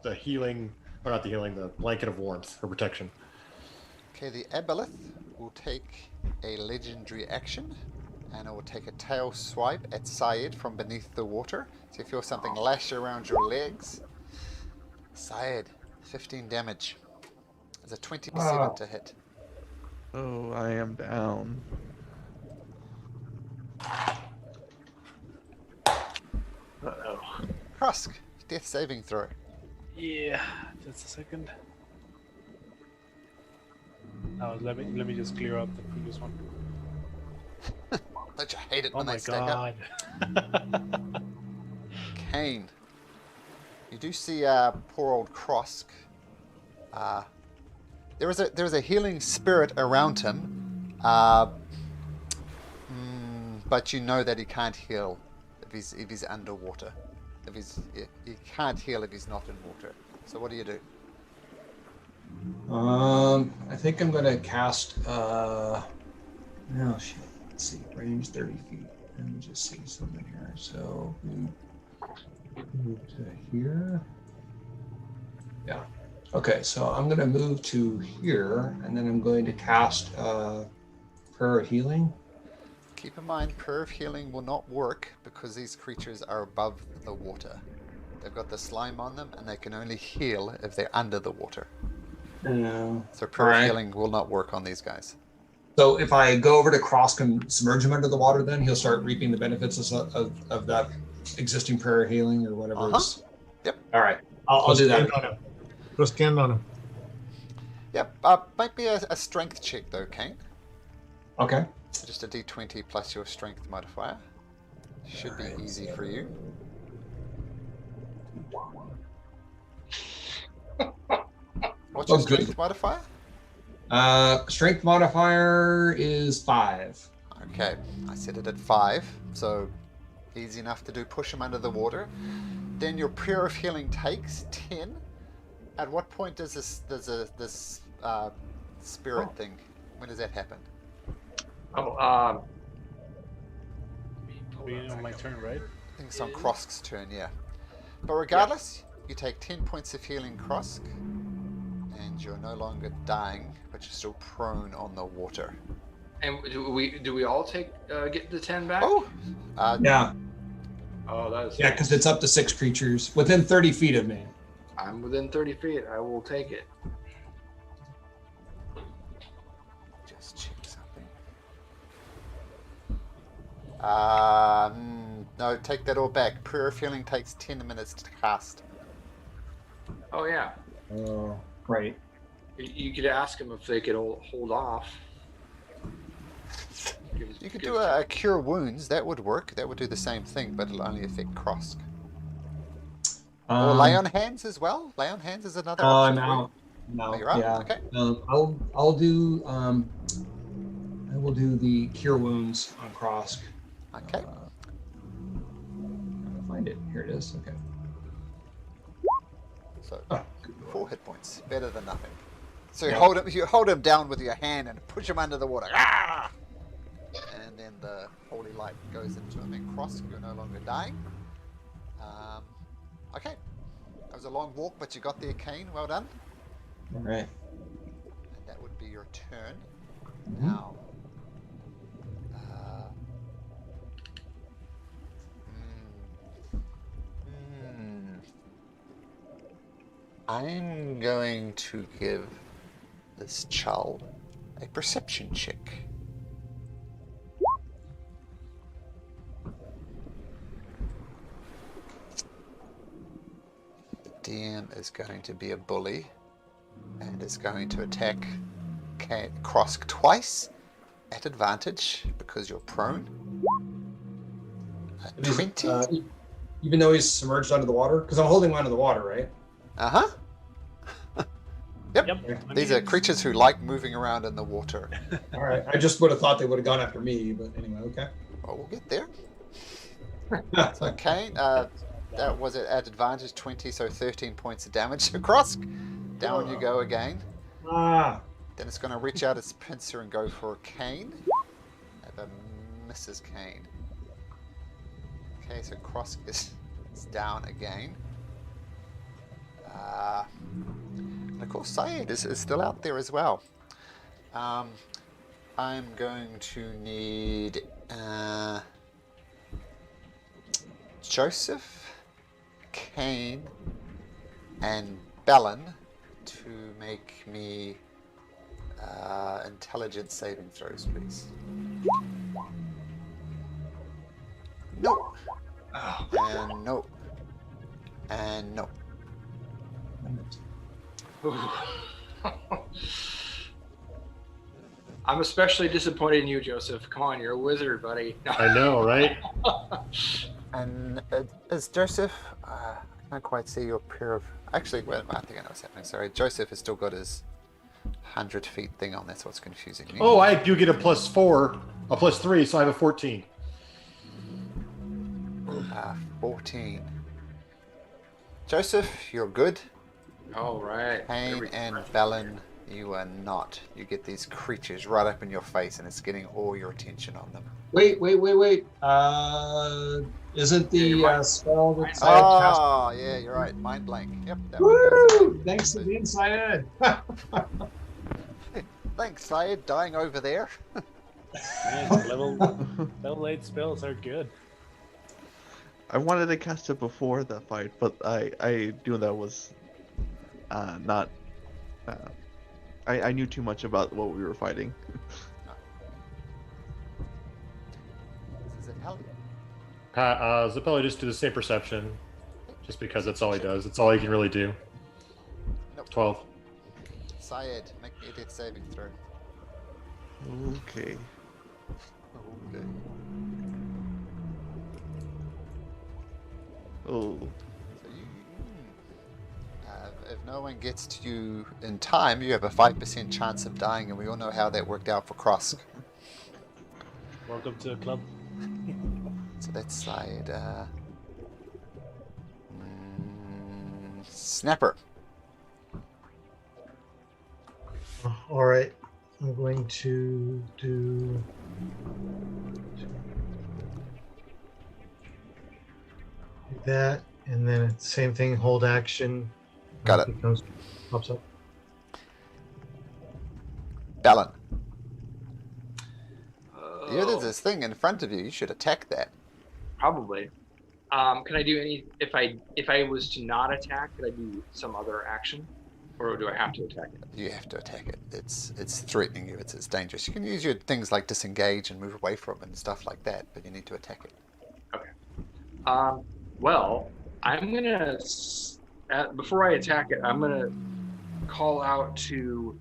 the healing, or not the healing, the blanket of warmth or protection. Okay, the Aboleth will take a legendary action, and it will take a tail swipe at Syed from beneath the water. So you feel something lash around your legs. Syed, 15 damage. There's a 27 to hit. Oh, I am down. Uh-oh. Krosk, death saving throw. Yeah, just a second. Oh, let me just clear up the previous one. Don't you hate it Oh when my they stack god. up? Kane. You do see poor old Krosk. There is a healing spirit around him, but you know that he can't heal if he's underwater. He can't heal if he's not in water. So what do you do? I think I'm gonna cast. Oh shit! Let's see, range 30 feet. Let me just see something here. So move to here. Yeah. Okay, so I'm gonna move to here, and then I'm going to cast Prayer of Healing. Keep in mind, Prayer of Healing will not work because these creatures are above the water. They've got the slime on them, and they can only heal if they're under the water. So Prayer of Healing will not work on these guys. So if I go over to Krosk and submerge him under the water, then he'll start reaping the benefits of that existing Prayer of Healing or whatever. Yep. All right, I'll do that. Go stand on him. Yep. Might be a strength check though, Kane. Okay. So just a d20 plus your strength modifier. Should be easy for you. What's your strength modifier? Strength modifier is 5. Okay, I set it at 5, so easy enough to do. Push him under the water. Then your prayer of healing takes 10. At what point does this spirit thing? When does that happen? Beginning of my turn, right? I think it's on Krosk's turn, yeah. But regardless, you take 10 points of healing, Krosk, and you're no longer dying, but you're still prone on the water. And do we all take get the 10 back? Oh, Yeah. Oh, that is. Yeah, because it's up to 6 creatures within 30 feet of me. I'm within 30 feet. I will take it. Just check something. No, take that all back. Prayer of healing takes 10 minutes to cast. Oh yeah. Oh, right. You could ask them if they could hold off. You could do a cure wounds. That would work. That would do the same thing, but it'll only affect Krosk. Or lay on hands as well. Lay on hands is another option. I'm out. No, you're out? yeah. Okay. I'll do. I will do the cure wounds on Krosk. Okay. I'm gonna find it. Here it is. Okay. So 4 hit points, better than nothing. So you hold him down with your hand and push him under the water. Ah! And then the holy light goes into him. And Krosk, you're no longer dying. Okay. That was a long walk, but you got there, Kane. Well done. All right. And that would be your turn. Now. I'm going to give this child a perception check. The DM is going to be a bully and is going to attack Krosk twice at advantage because you're prone. 20. Even though he's submerged under the water, because I'm holding him under the water, right? Yep. These are creatures who like moving around in the water. All right. I just would have thought they would have gone after me, but anyway, okay. Well, we'll get there. So Kane, that was at advantage 20, so 13 points of damage to Krosk. Down you go again. Then it's going to reach out its pincer and go for Kane. That misses Kane. Okay, so Krosk is down again. And of course, Syed is still out there as well. I'm going to need Joseph, Kane, and Bellin to make me intelligence saving throws, please. Nope. And nope. And nope. I'm especially disappointed in you, Joseph. Come on, you're a wizard, buddy. I know, right? And is Joseph? I can't quite see your pair of. Actually, wait, I think I know what's happening. Sorry, Joseph has still got his 100 feet thing on. That's what's confusing me. Oh, I do get a +4, a +3, so I have a 14. 14. Joseph, you're good. All right. Kane and Bellin, you are not. You get these creatures right up in your face, and it's getting all your attention on them. Wait. Isn't the spell that Syed cast? Oh, yeah, you're right. Mind blank. Yep. That Woo! Thanks for the insight, Ed. Thanks, Syed. Dying over there. Man, level 8 spells are good. I wanted to cast it before the fight, but I knew that was not. I knew too much about what we were fighting. Is it Helen? Zappelli just do the same perception, just because that's all he does. That's all he can really do. Nope. 12. Syed, make me a death saving throw. Okay. Okay. Oh. If no one gets to you in time, you have a 5% chance of dying, and we all know how that worked out for Krosk. Welcome to the club. So that side, Snapper. All right, I'm going to do that, and then same thing. Hold action. Got it. Pops up. Balin. There's this thing in front of you. You should attack that. Probably. Can I do any? If I was to not attack, could I do some other action, or do I have to attack it? You have to attack it. It's threatening you. It's dangerous. You can use your things like disengage and move away from it and stuff like that, but you need to attack it. Okay. Well, I'm gonna before I attack it, I'm gonna call out to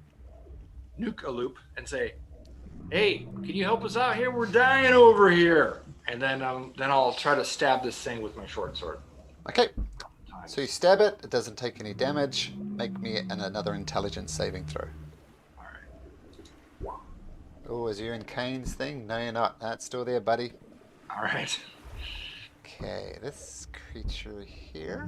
Nuke a Loop and say, "Hey, can you help us out here? We're dying over here." And then I'll try to stab this thing with my short sword. Okay. So you stab it. It doesn't take any damage. Make me another intelligence saving throw. All right. Oh, is you in Kane's thing? No, you're not. That's still there, buddy. All right. Okay, this creature here.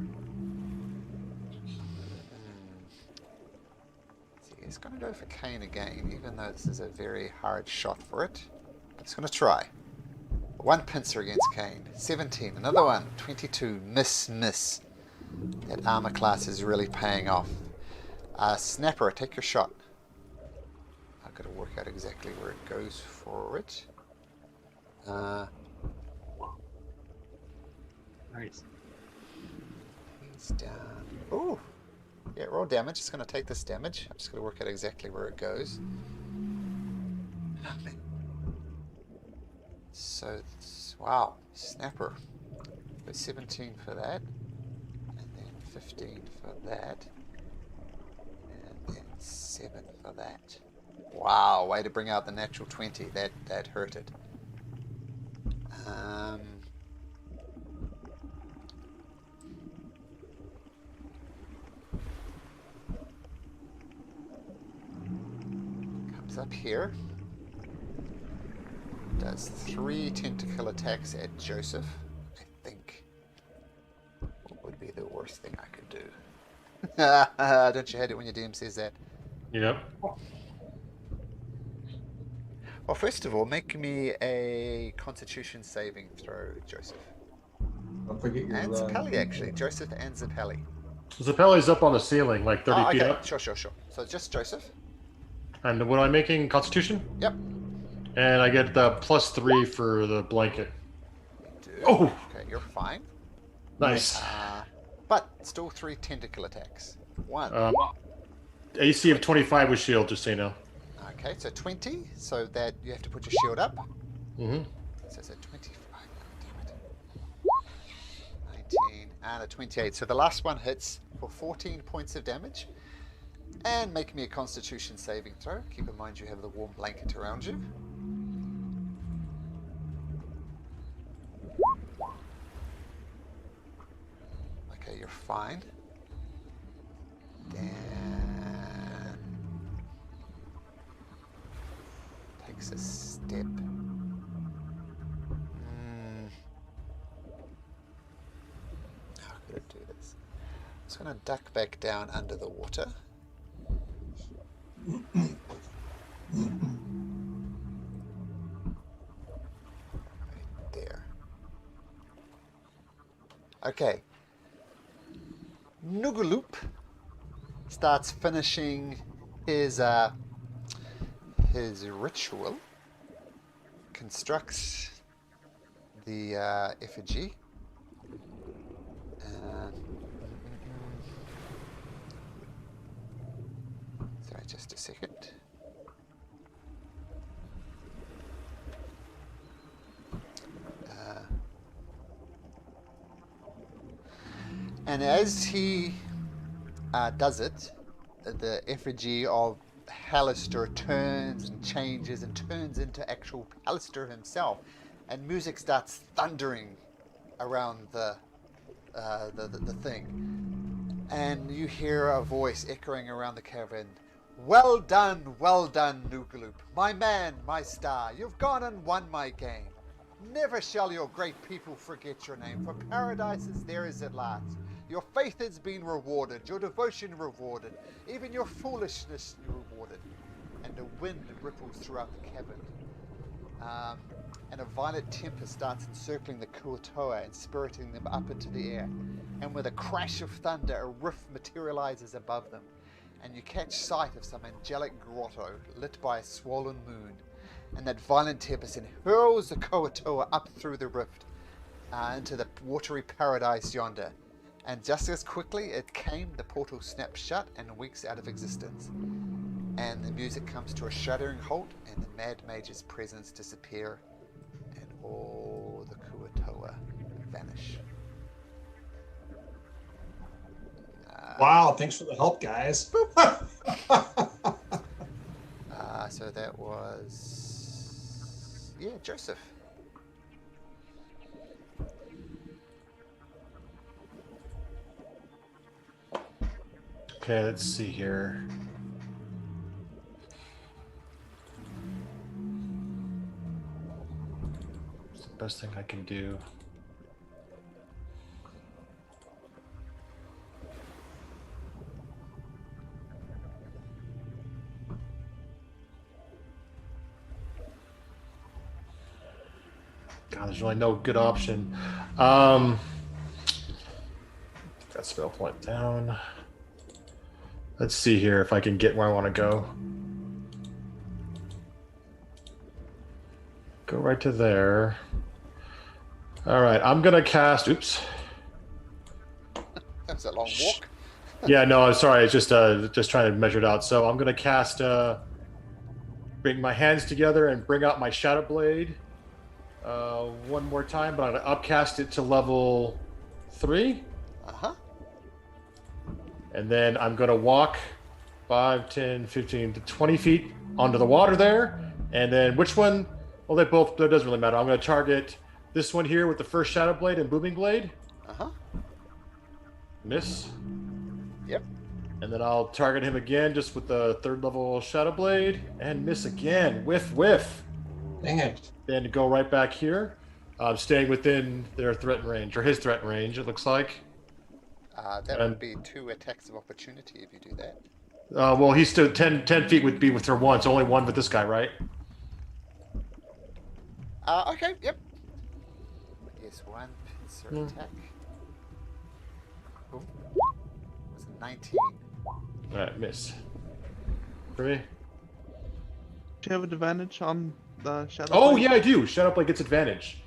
See, he's going to go for Kane again, even though this is a very hard shot for it. I'm just going to try. One pincer against Kane. 17. Another one. 22. Miss. That armor class is really paying off. Snapper, take your shot. I've got to work out exactly where it goes for it. Nice. He's down. Ooh. Yeah, roll damage. It's going to take this damage. I'm just going to work out exactly where it goes. So, wow. Snapper. Go 17 for that. And then 15 for that. And then 7 for that. Wow, way to bring out the natural 20. That hurted. Comes up here. Does 3 tentacle attacks at Joseph. I think. What would be the worst thing I could do? Don't you hate it when your DM says that? Yep. Well, first of all, make me a Constitution saving throw, Joseph. Don't forget your. And Zappelli, actually. Joseph and Zappelli. Zappelli's up on the ceiling, like 30 feet up. Sure. So just Joseph. And what am I making? Constitution? Yep. And I get the +3 for the blanket. Oh! Okay, you're fine. Nice. But still 3 tentacle attacks. 1. AC of 25 with shield, just so you know. Okay, so 20, so that you have to put your shield up. Mm-hmm. So it's a 25, damn it. 19, and a 28. So the last one hits for 14 points of damage. And make me a Constitution saving throw. Keep in mind you have the warm blanket around you. Okay, you're fine. Dan takes a step. How could it do this? I'm just going to duck back down under the water. Right there. Okay. Nugaloop starts finishing his ritual. Constructs the effigy. Sorry, just a second. And as he does it, the effigy of Hallister turns and changes and turns into actual Hallister himself, and music starts thundering around the thing, and you hear a voice echoing around the cavern. Well done, Noogaloop, my man, my star. You've gone and won my game. Never shall your great people forget your name, for paradise is theirs at last. Your faith has been rewarded, your devotion rewarded, even your foolishness rewarded. And the wind ripples throughout the cavern. And a violent tempest starts encircling the Kuatoa and spiriting them up into the air. And with a crash of thunder, a rift materializes above them. And you catch sight of some angelic grotto lit by a swollen moon. And that violent tempest hurls the Kuatoa up through the rift into the watery paradise yonder. And just as quickly it came, the portal snaps shut and winks out of existence. And the music comes to a shuddering halt, and the Mad Mage's presence disappear, and all the Kuatoa vanish. Wow, thanks for the help, guys. So that was... Yeah, Joseph. Okay, let's see here. What's the best thing I can do? God, there's really no good option. Got spell point down. Let's see here if I can get where I want to go. Go right to there. All right, I'm gonna cast. Oops. That was a long walk. Yeah, no, I'm sorry. It's just trying to measure it out. So I'm gonna cast. Bring my hands together and bring out my Shadow Blade. One more time, but I'm gonna upcast it to level 3. And then I'm gonna walk 5, 10, 15 to 20 feet onto the water there. And then which one? Well, they both, that doesn't really matter. I'm gonna target this one here with the first Shadow Blade and Booming Blade. Miss. Yep. And then I'll target him again just with the 3rd level Shadow Blade and miss again. Whiff. Dang it. Then go right back here. Staying within their threat range, or his threat range, it looks like. That would be 2 attacks of opportunity if you do that. Well, he's still 10 feet would be with her one, so only 1 with this guy, right? Okay, yep. Yes, 1 pincer attack. Oh, was a 19. Alright, miss. For me. Do you have an advantage on the Shadow Oh, Blade? yeah, I do. Shadow Blade gets advantage.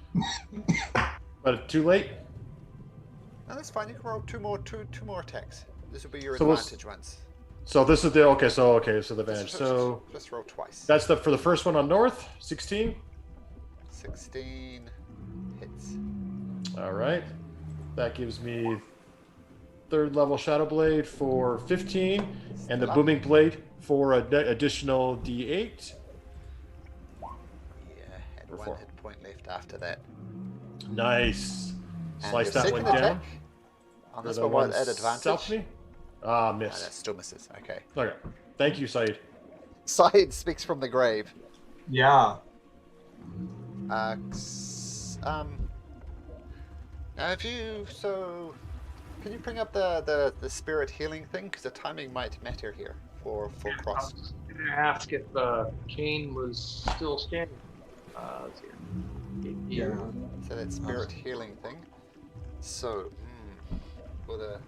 But too late? No, that's fine. You can roll two more attacks. This will be your So advantage ones. So this is the so the advantage. So just roll twice. That's for the first one on North, 16. 16 hits. All right, that gives me 3rd level Shadow Blade for 15, and the Booming Blade for an additional D8. Yeah, had 1 hit point left after that. Nice. And Slice your that one second down. attack on this The one one at advantage. south me? Miss. No, that still misses. Okay. Okay. Thank you, Saeed. Saeed speaks from the grave. Yeah. Now, if you can you bring up the spirit healing thing, because the timing might matter here for Cross. I was going to ask if Kane was still standing. Let's see. Yeah. So that spirit healing thing. So for the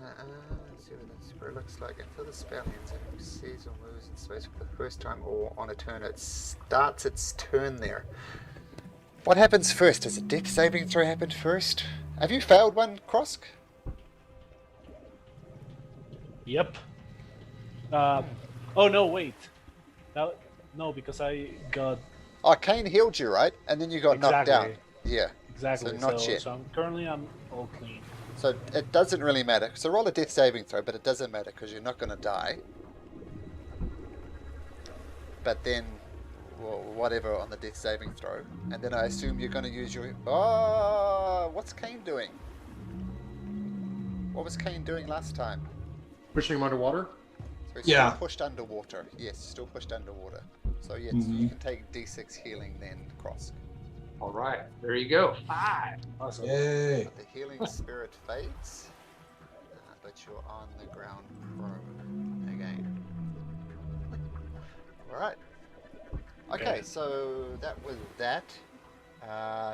let's see what that spirit looks like. Until the spell ends, it sees or moves in space for the first time or on a turn. It starts its turn there. What happens first? Does a death saving throw happen first? Have you failed one, Krosk? Yep. Oh no, wait. No, because I got. Oh, Kane healed you, right? And then you got knocked down. Yeah. Exactly. So not yet. So I'm all clean. So it doesn't really matter. So roll a death saving throw, but it doesn't matter because you're not going to die. But then, well, whatever on the death saving throw. And then I assume you're going to use your... Oh, what's Kane doing? What was Kane doing last time? Pushing him underwater? So he's still pushed underwater. Yes, still pushed underwater. So yes, you can take D6 healing then, Cross. All right, there you go. 5. Awesome. Yay. The healing spirit fades, but you're on the ground prone again. Alright. Okay, so that was that.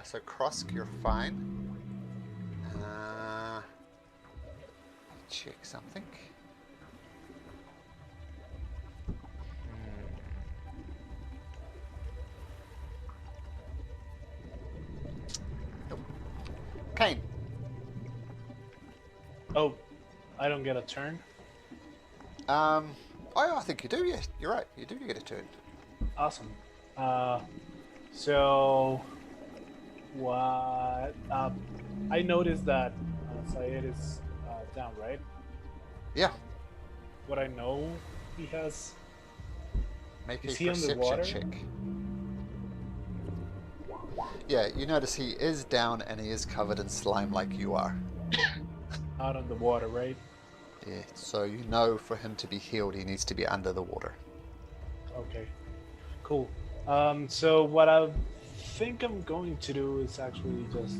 So Krosk, you're fine. Check something. Nope. Kane. Oh, I don't get a turn? Oh, I think you do, yes. You're right. You do get a turn. Awesome. So, what? I noticed that Syed is down, right? Yeah. What I know he has. Make Is a he perception underwater? check. Yeah, you notice he is down and he is covered in slime like you are. Out on the water, right? Yeah, so you know for him to be healed, he needs to be under the water. Okay. Cool. So what I think I'm going to do is actually just...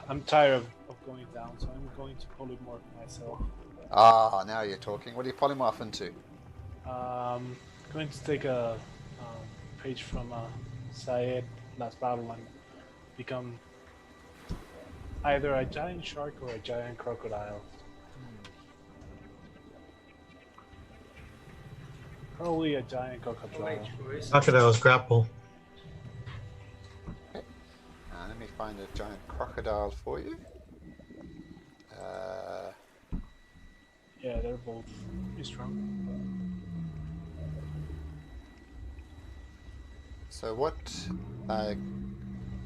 I'm tired of going down, so I'm going to polymorph myself. Ah, now you're talking. What are you polymorph into? Going to take a page from Syed last battle and become either a giant shark or a giant crocodile. Probably a giant crocodile. Crocodiles grapple. Okay. Let me find a giant crocodile for you. Yeah, they're both pretty strong. So what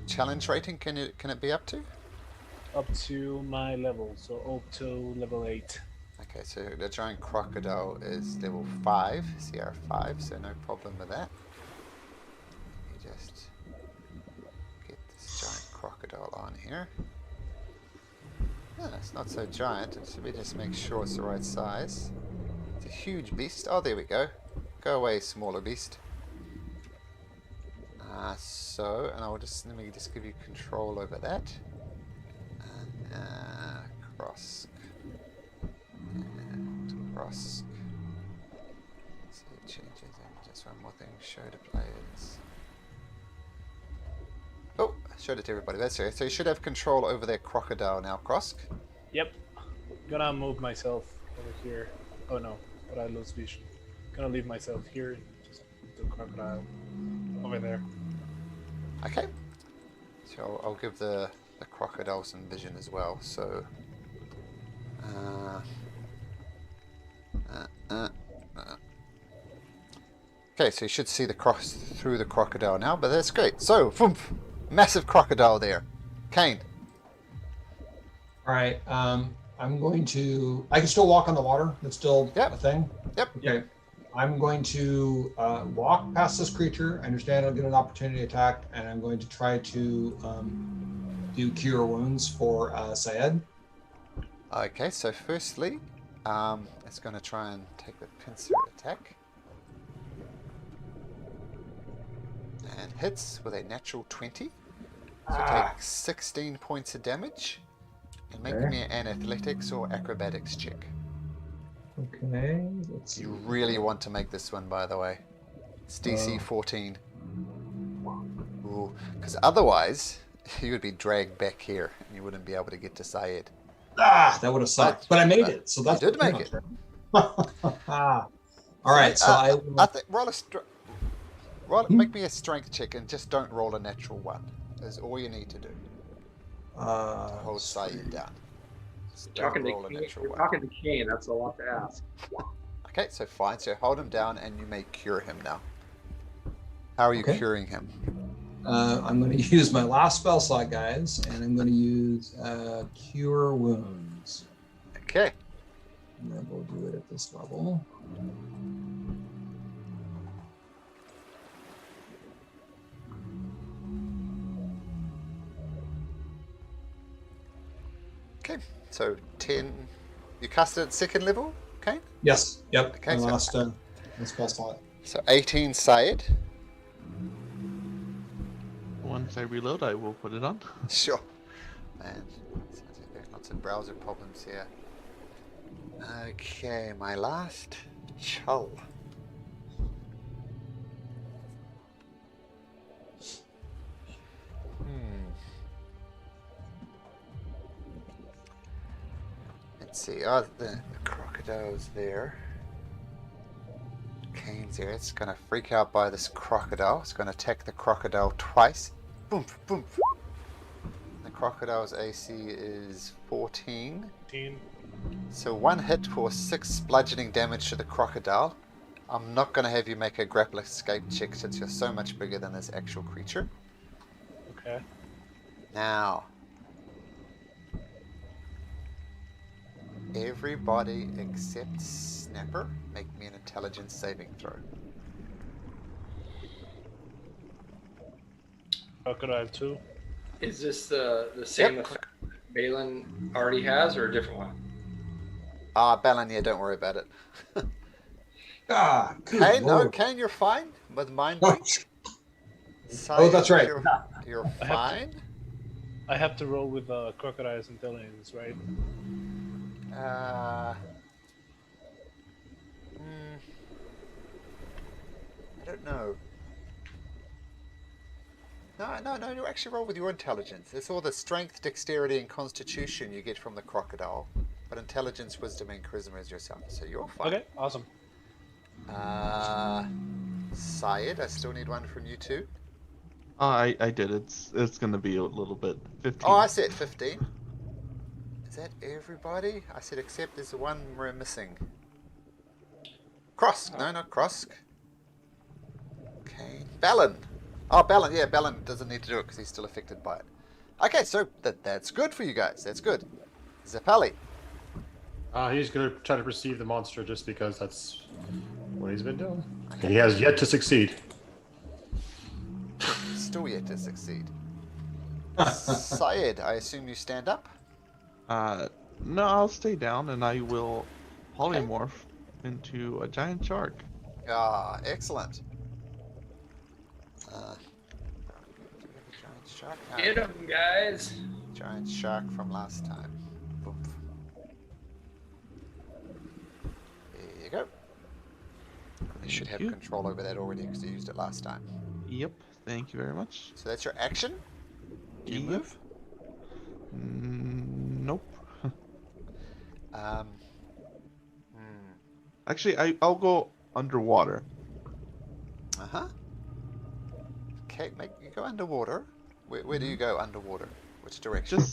challenge rating can it be up to? Up to my level, so up to level 8. Okay, so the giant crocodile is level 5, CR 5, so no problem with that. Let me just get this giant crocodile on here. Yeah, it's not so giant, let me just make sure it's the right size. It's a huge beast. Oh, there we go. Go away, smaller beast. And let me just give you control over that. Cross. And cross. So it changes and just one more thing, show to players. Oh, I showed it to everybody. That's right. So you should have control over that crocodile now, Krosk. Yep. Gonna move myself over here. Oh no, but I lose vision. Gonna leave myself here and just the crocodile over there. Okay. So I'll give the crocodile some vision as well. So. Okay, so you should see the cross through the crocodile now, but that's great. So, phoomp, massive crocodile there. Kane. All right. I'm going to. I can still walk on the water. That's still a thing. Yep. Okay. I'm going to walk past this creature. I understand I'll get an opportunity attack, and I'm going to try to do cure wounds for Syed. Okay, so firstly, it's going to try and take the pincer attack. And hits with a natural 20. So take 16 points of damage. And make me an athletics or acrobatics check. Okay, let's see. You really want to make this one, by the way. It's DC 14. Ooh, because otherwise, you would be dragged back here and you wouldn't be able to get to Syed. That would have sucked. But I made it, so that's you did make it. All right, so I think make me a strength check and just don't roll a natural 1. Is all you need to do. To hold Syed down. Talking to Kane, that's a lot to ask. Okay, so fine. So hold him down and you may cure him now. How are you curing him? I'm going to use my last spell slot, guys, and I'm going to use Cure Wounds. Okay. And then we'll do it at this level. Okay, so 10. You cast it at second level, okay? Yes. Yep. Okay, my so, last spell slot. So 18 Syed. Once I reload, I will put it on. Sure. Man, sounds like there's lots of browser problems here. Okay, my last Chull. Let's see. Oh, the crocodile's there. Kane's here. It's gonna freak out by this crocodile. It's gonna attack the crocodile twice. Boom, boom. The crocodile's AC is 14. 14. So one hit for 6 bludgeoning damage to the crocodile. I'm not going to have you make a grapple escape check since you're so much bigger than this actual creature. Okay. Now, everybody except Snapper, make me an intelligence saving throw. Crocodile 2. Is this the same effect Balin already has, or a different one? Balin, yeah, don't worry about it. Kane, no, Kane, you're fine with mind. Oh, that's right. You're fine. I have to roll with Crocodile's intelligence, right? I don't know. No, you actually roll with your intelligence. It's all the strength, dexterity, and constitution you get from the crocodile. But intelligence, wisdom, and charisma is yourself, so you're fine. Okay, awesome. Syed, I still need one from you too. I did. It's gonna be a little bit. 15. Oh, I said 15. Is that everybody? I said except there's the one we're missing. Krosk. No, not Krosk. Okay. Balin. Oh, Balin. Yeah, Balin doesn't need to do it because he's still affected by it. Okay, so that's good for you guys. That's good. Zapali. He's going to try to perceive the monster just because that's what he's been doing. He has yet to succeed. Still yet to succeed. Syed, I assume you stand up? No, I'll stay down and I will polymorph into a giant shark. Excellent. Giant shark. Get him, guys. Giant shark from last time. Boom. There you go. You should have control over that already because you used it last time. Yep. Thank you very much. So that's your action? Do you move? Nope. Hmm. Actually, I'll go underwater. Okay, you go underwater. Where do you go underwater? Which direction?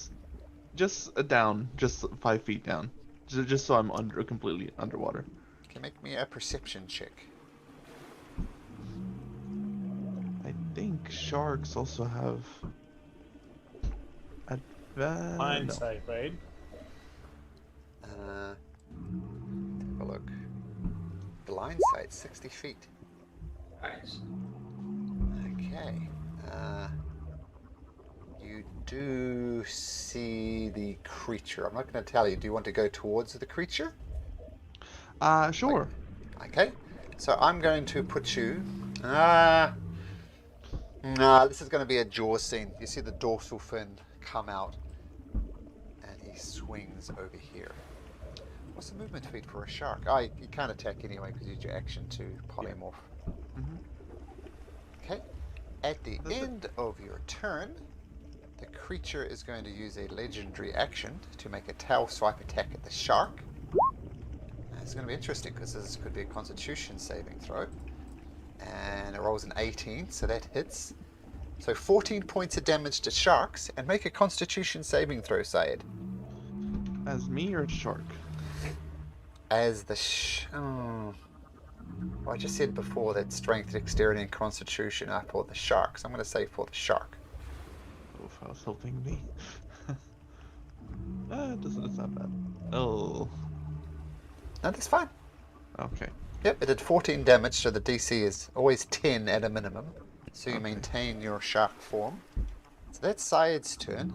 Just down, just 5 feet down, just so I'm completely underwater. Can make me a perception check. I think sharks also have Blind sight, right? Have a look. Blind sight, 60 feet. Nice. Okay. You do see the creature. I'm not going to tell you. Do you want to go towards the creature? Sure. Okay. So I'm going to put you... this is going to be a jaw scene. You see the dorsal fin come out. And he swings over here. What's the movement speed for a shark? You can't attack anyway because you use your action to polymorph. Okay. At the end of your turn, the creature is going to use a legendary action to make a tail swipe attack at the shark. It's going to be interesting because this could be a constitution saving throw. And it rolls an 18, so that hits. So 14 points of damage to sharks, and make a constitution saving throw, Syed. As me or shark? As the Well, I just said before that strength, dexterity, and constitution are for the shark, so I'm going to say for the shark. Oof, I was hoping me. It's not bad. Oh. No, that's fine. Okay. Yep, it did 14 damage, so the DC is always 10 at a minimum. So you maintain your shark form. So that's Syed's turn.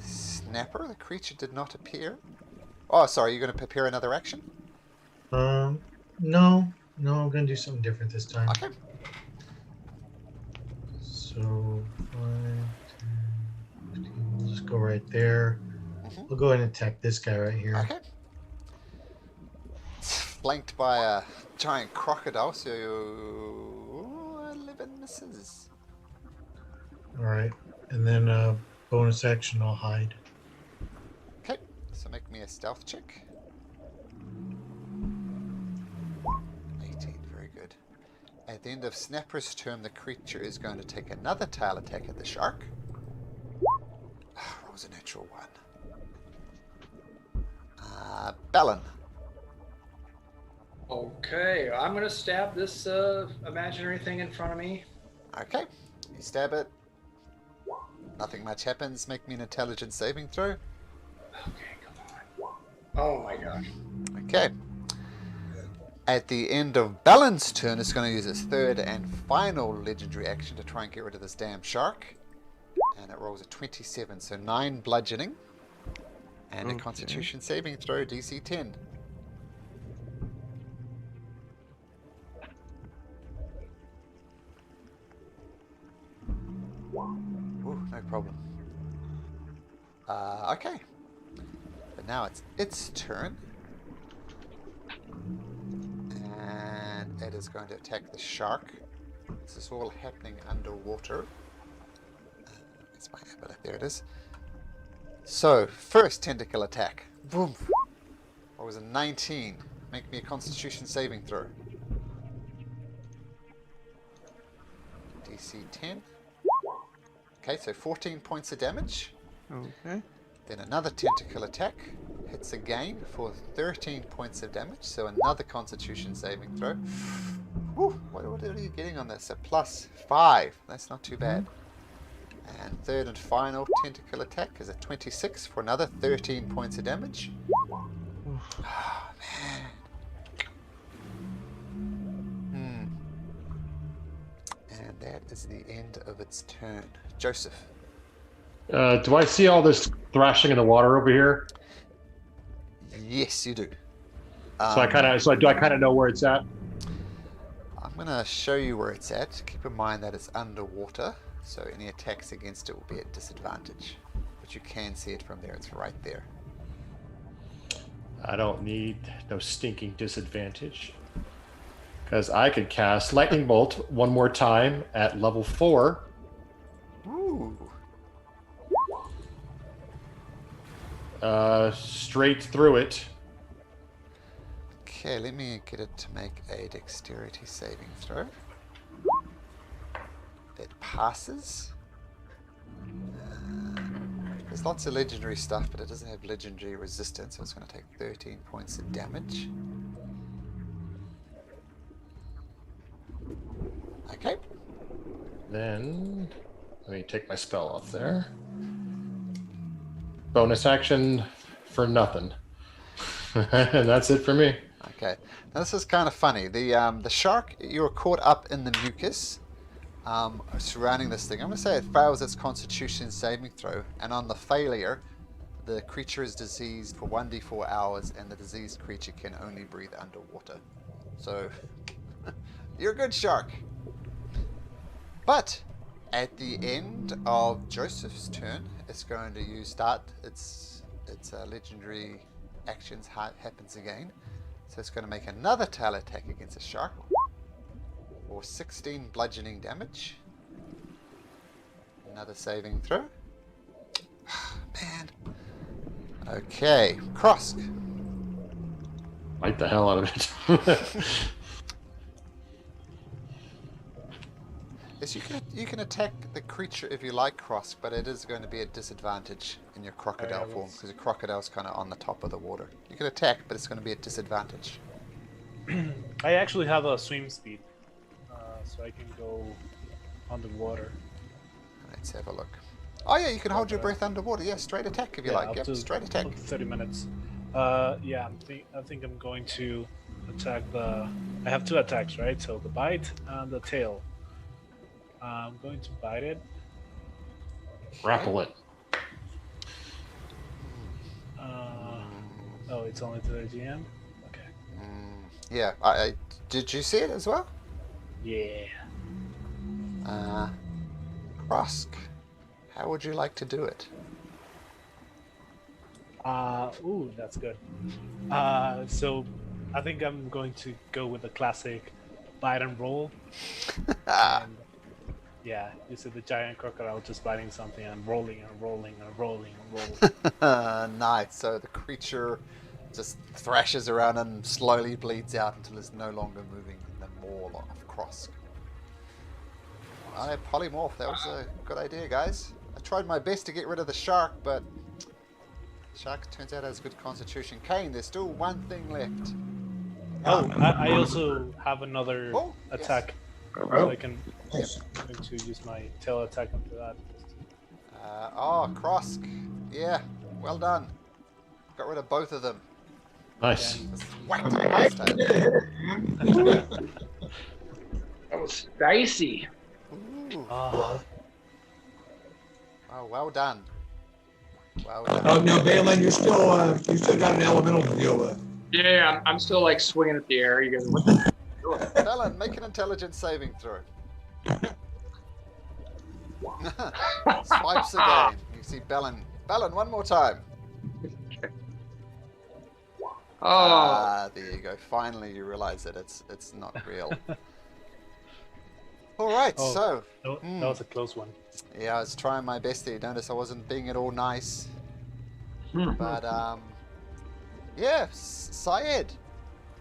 Snapper, the creature did not appear. Oh, sorry, you're going to prepare another action? No, I'm gonna do something different this time. Okay. So 5, 10, 15. We'll just go right there. We'll go ahead and attack this guy right here. Okay. It's flanked by a giant crocodile, so 11 misses. All right, and then bonus action, I'll hide. Okay, so make me a stealth check. 18, very good. At the end of Snapper's turn, the creature is going to take another tail attack at the shark. Rolls a natural 1. Balin. Okay, I'm gonna stab this imaginary thing in front of me. Okay, you stab it. Nothing much happens. Make me an intelligence saving throw. Okay, come on. Oh my gosh. Okay. At the end of Balin's turn, it's going to use its third and final legendary action to try and get rid of this damn shark. And it rolls a 27, so 9 bludgeoning. And a constitution saving throw, DC 10. Ooh, no problem. Okay. But now it's its turn. And it is going to attack the shark. This is all happening underwater. Where's my ability? There it is. So, first tentacle attack. Boom. That was a 19. Make me a constitution saving throw. DC 10. Okay, so 14 points of damage. Okay. Then another tentacle attack. Hits again for 13 points of damage. So another constitution saving throw. Whew, what are you getting on this? A +5. That's not too bad. And third and final tentacle attack is a 26 for another 13 points of damage. Oh, man. And that is the end of its turn. Joseph. Do I see all this thrashing in the water over here? Yes, you do. Do I kind of know where it's at? I'm going to show you where it's at. Keep in mind that it's underwater, so any attacks against it will be at disadvantage. But you can see it from there. It's right there. I don't need no stinking disadvantage. Because I could cast Lightning Bolt one more time at level 4. Ooh. Straight through it. Okay, let me get it to make a dexterity saving throw. It passes. There's lots of legendary stuff, but it doesn't have legendary resistance, so it's going to take 13 points of damage. Okay. Then, let me take my spell off there. Bonus action for nothing. And that's it for me. Okay. Now this is kind of funny. The shark, you're caught up in the mucus surrounding this thing. I'm going to say it fails its constitution saving throw, and on the failure, the creature is diseased for 1d4 hours, and the diseased creature can only breathe underwater. So, you're a good shark. But at the end of Joseph's turn, it's going to start its legendary actions happens again. So it's going to make another tail attack against a shark for 16 bludgeoning damage. Another saving throw. Man. Okay, Krosk. Bite the hell out of it. Yes, you can attack the creature if you like, Krosk, but it is going to be a disadvantage in your crocodile form because the crocodile's kind of on the top of the water. You can attack, but it's going to be a disadvantage. I actually have a swim speed, so I can go underwater. Let's have a look. Oh yeah, you can hold your breath underwater. Yeah, straight attack if you like. Up Yep, to straight attack. up to 30 minutes. Yeah, I think I'm going to attack the. I have 2 attacks, right? So the bite and the tail. I'm going to bite it. Grapple it. Oh, it's only to the GM. Okay. Yeah, did you see it as well? Yeah. Krosk, how would you like to do it? Ooh, that's good. So I think I'm going to go with the classic bite and roll. And yeah, you see the giant crocodile just biting something and rolling and rolling and rolling and rolling. Nice. So the creature just thrashes around and slowly bleeds out until it's no longer moving in the maw of Krosk. Polymorph, that was a good idea, guys. I tried my best to get rid of the shark, but shark turns out has good constitution. Kane, there's still one thing left. Oh, I also have another attack. Yes. So I can I'm going to use my tail attack after that. Krosk. Yeah, well done. Got rid of both of them. Nice. Whacked him with his tail. That was dicey. Ooh. Oh, well done. Well done. Oh no, Balin, you still got an elemental to deal with. Yeah, I'm still like swinging at the air. You guys, what the? Bellin, make an intelligence saving throw. Swipes again. You see Bellin. Bellin, one more time. There you go. Finally, you realise that it's not real. All right, so that was a close one. Yeah, I was trying my best there. Notice I wasn't being at all nice, but yeah, Syed,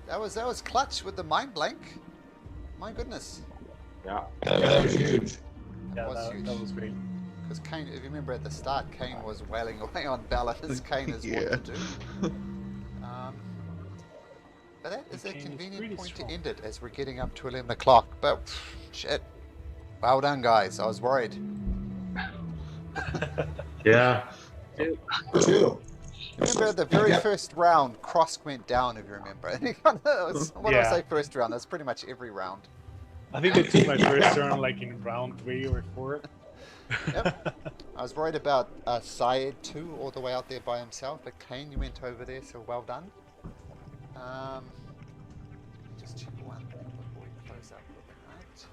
that was clutch with the mind blank. My goodness. Yeah. That was huge. That was great. Because Kane, if you remember at the start, Kane was wailing away on Ballard as Kane is wont to do. But that is a convenient point to end it as we're getting up to 11 o'clock. But shit, well done, guys. I was worried. Yeah. Two. Remember the very first round, Krosk went down, if you remember. When I say first round, that's pretty much every round. I think they took my first turn like in round 3 or 4. Yep. I was worried about Syed too, all the way out there by himself, but Kane, you went over there, so well done. Just check one thing before we close up for the night.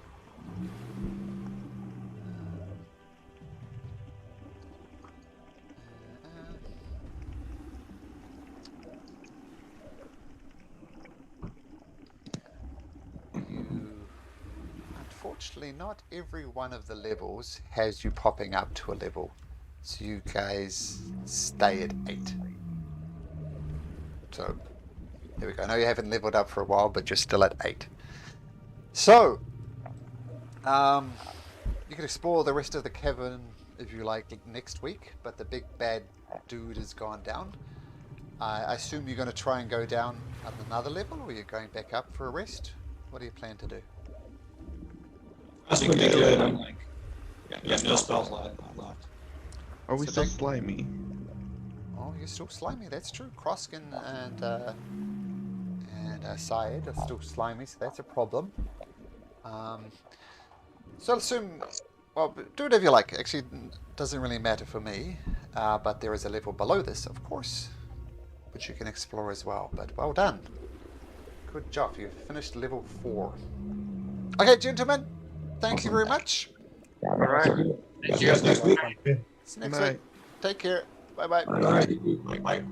Unfortunately, not every one of the levels has you popping up to a level, so you guys stay at 8. So there we go. I know you haven't leveled up for a while, but you're still at 8. So you can explore the rest of the cavern if you like next week, but the big bad dude has gone down. I assume you're going to try and go down at another level, or you're going back up for a rest? What do you plan to do? That's what they did. Yeah, no spells left. Are we still slimy? Oh, you're still slimy. That's true. Krosk and Syed are still slimy, so that's a problem. So I'll assume. Well, do whatever you like. Actually, it doesn't really matter for me. But there is a level below this, of course, which you can explore as well. But well done. Good job. You've finished level 4. Okay, gentlemen. Thank you very much. All right. See you guys next week. See you next week. Take care. Bye-bye. Bye.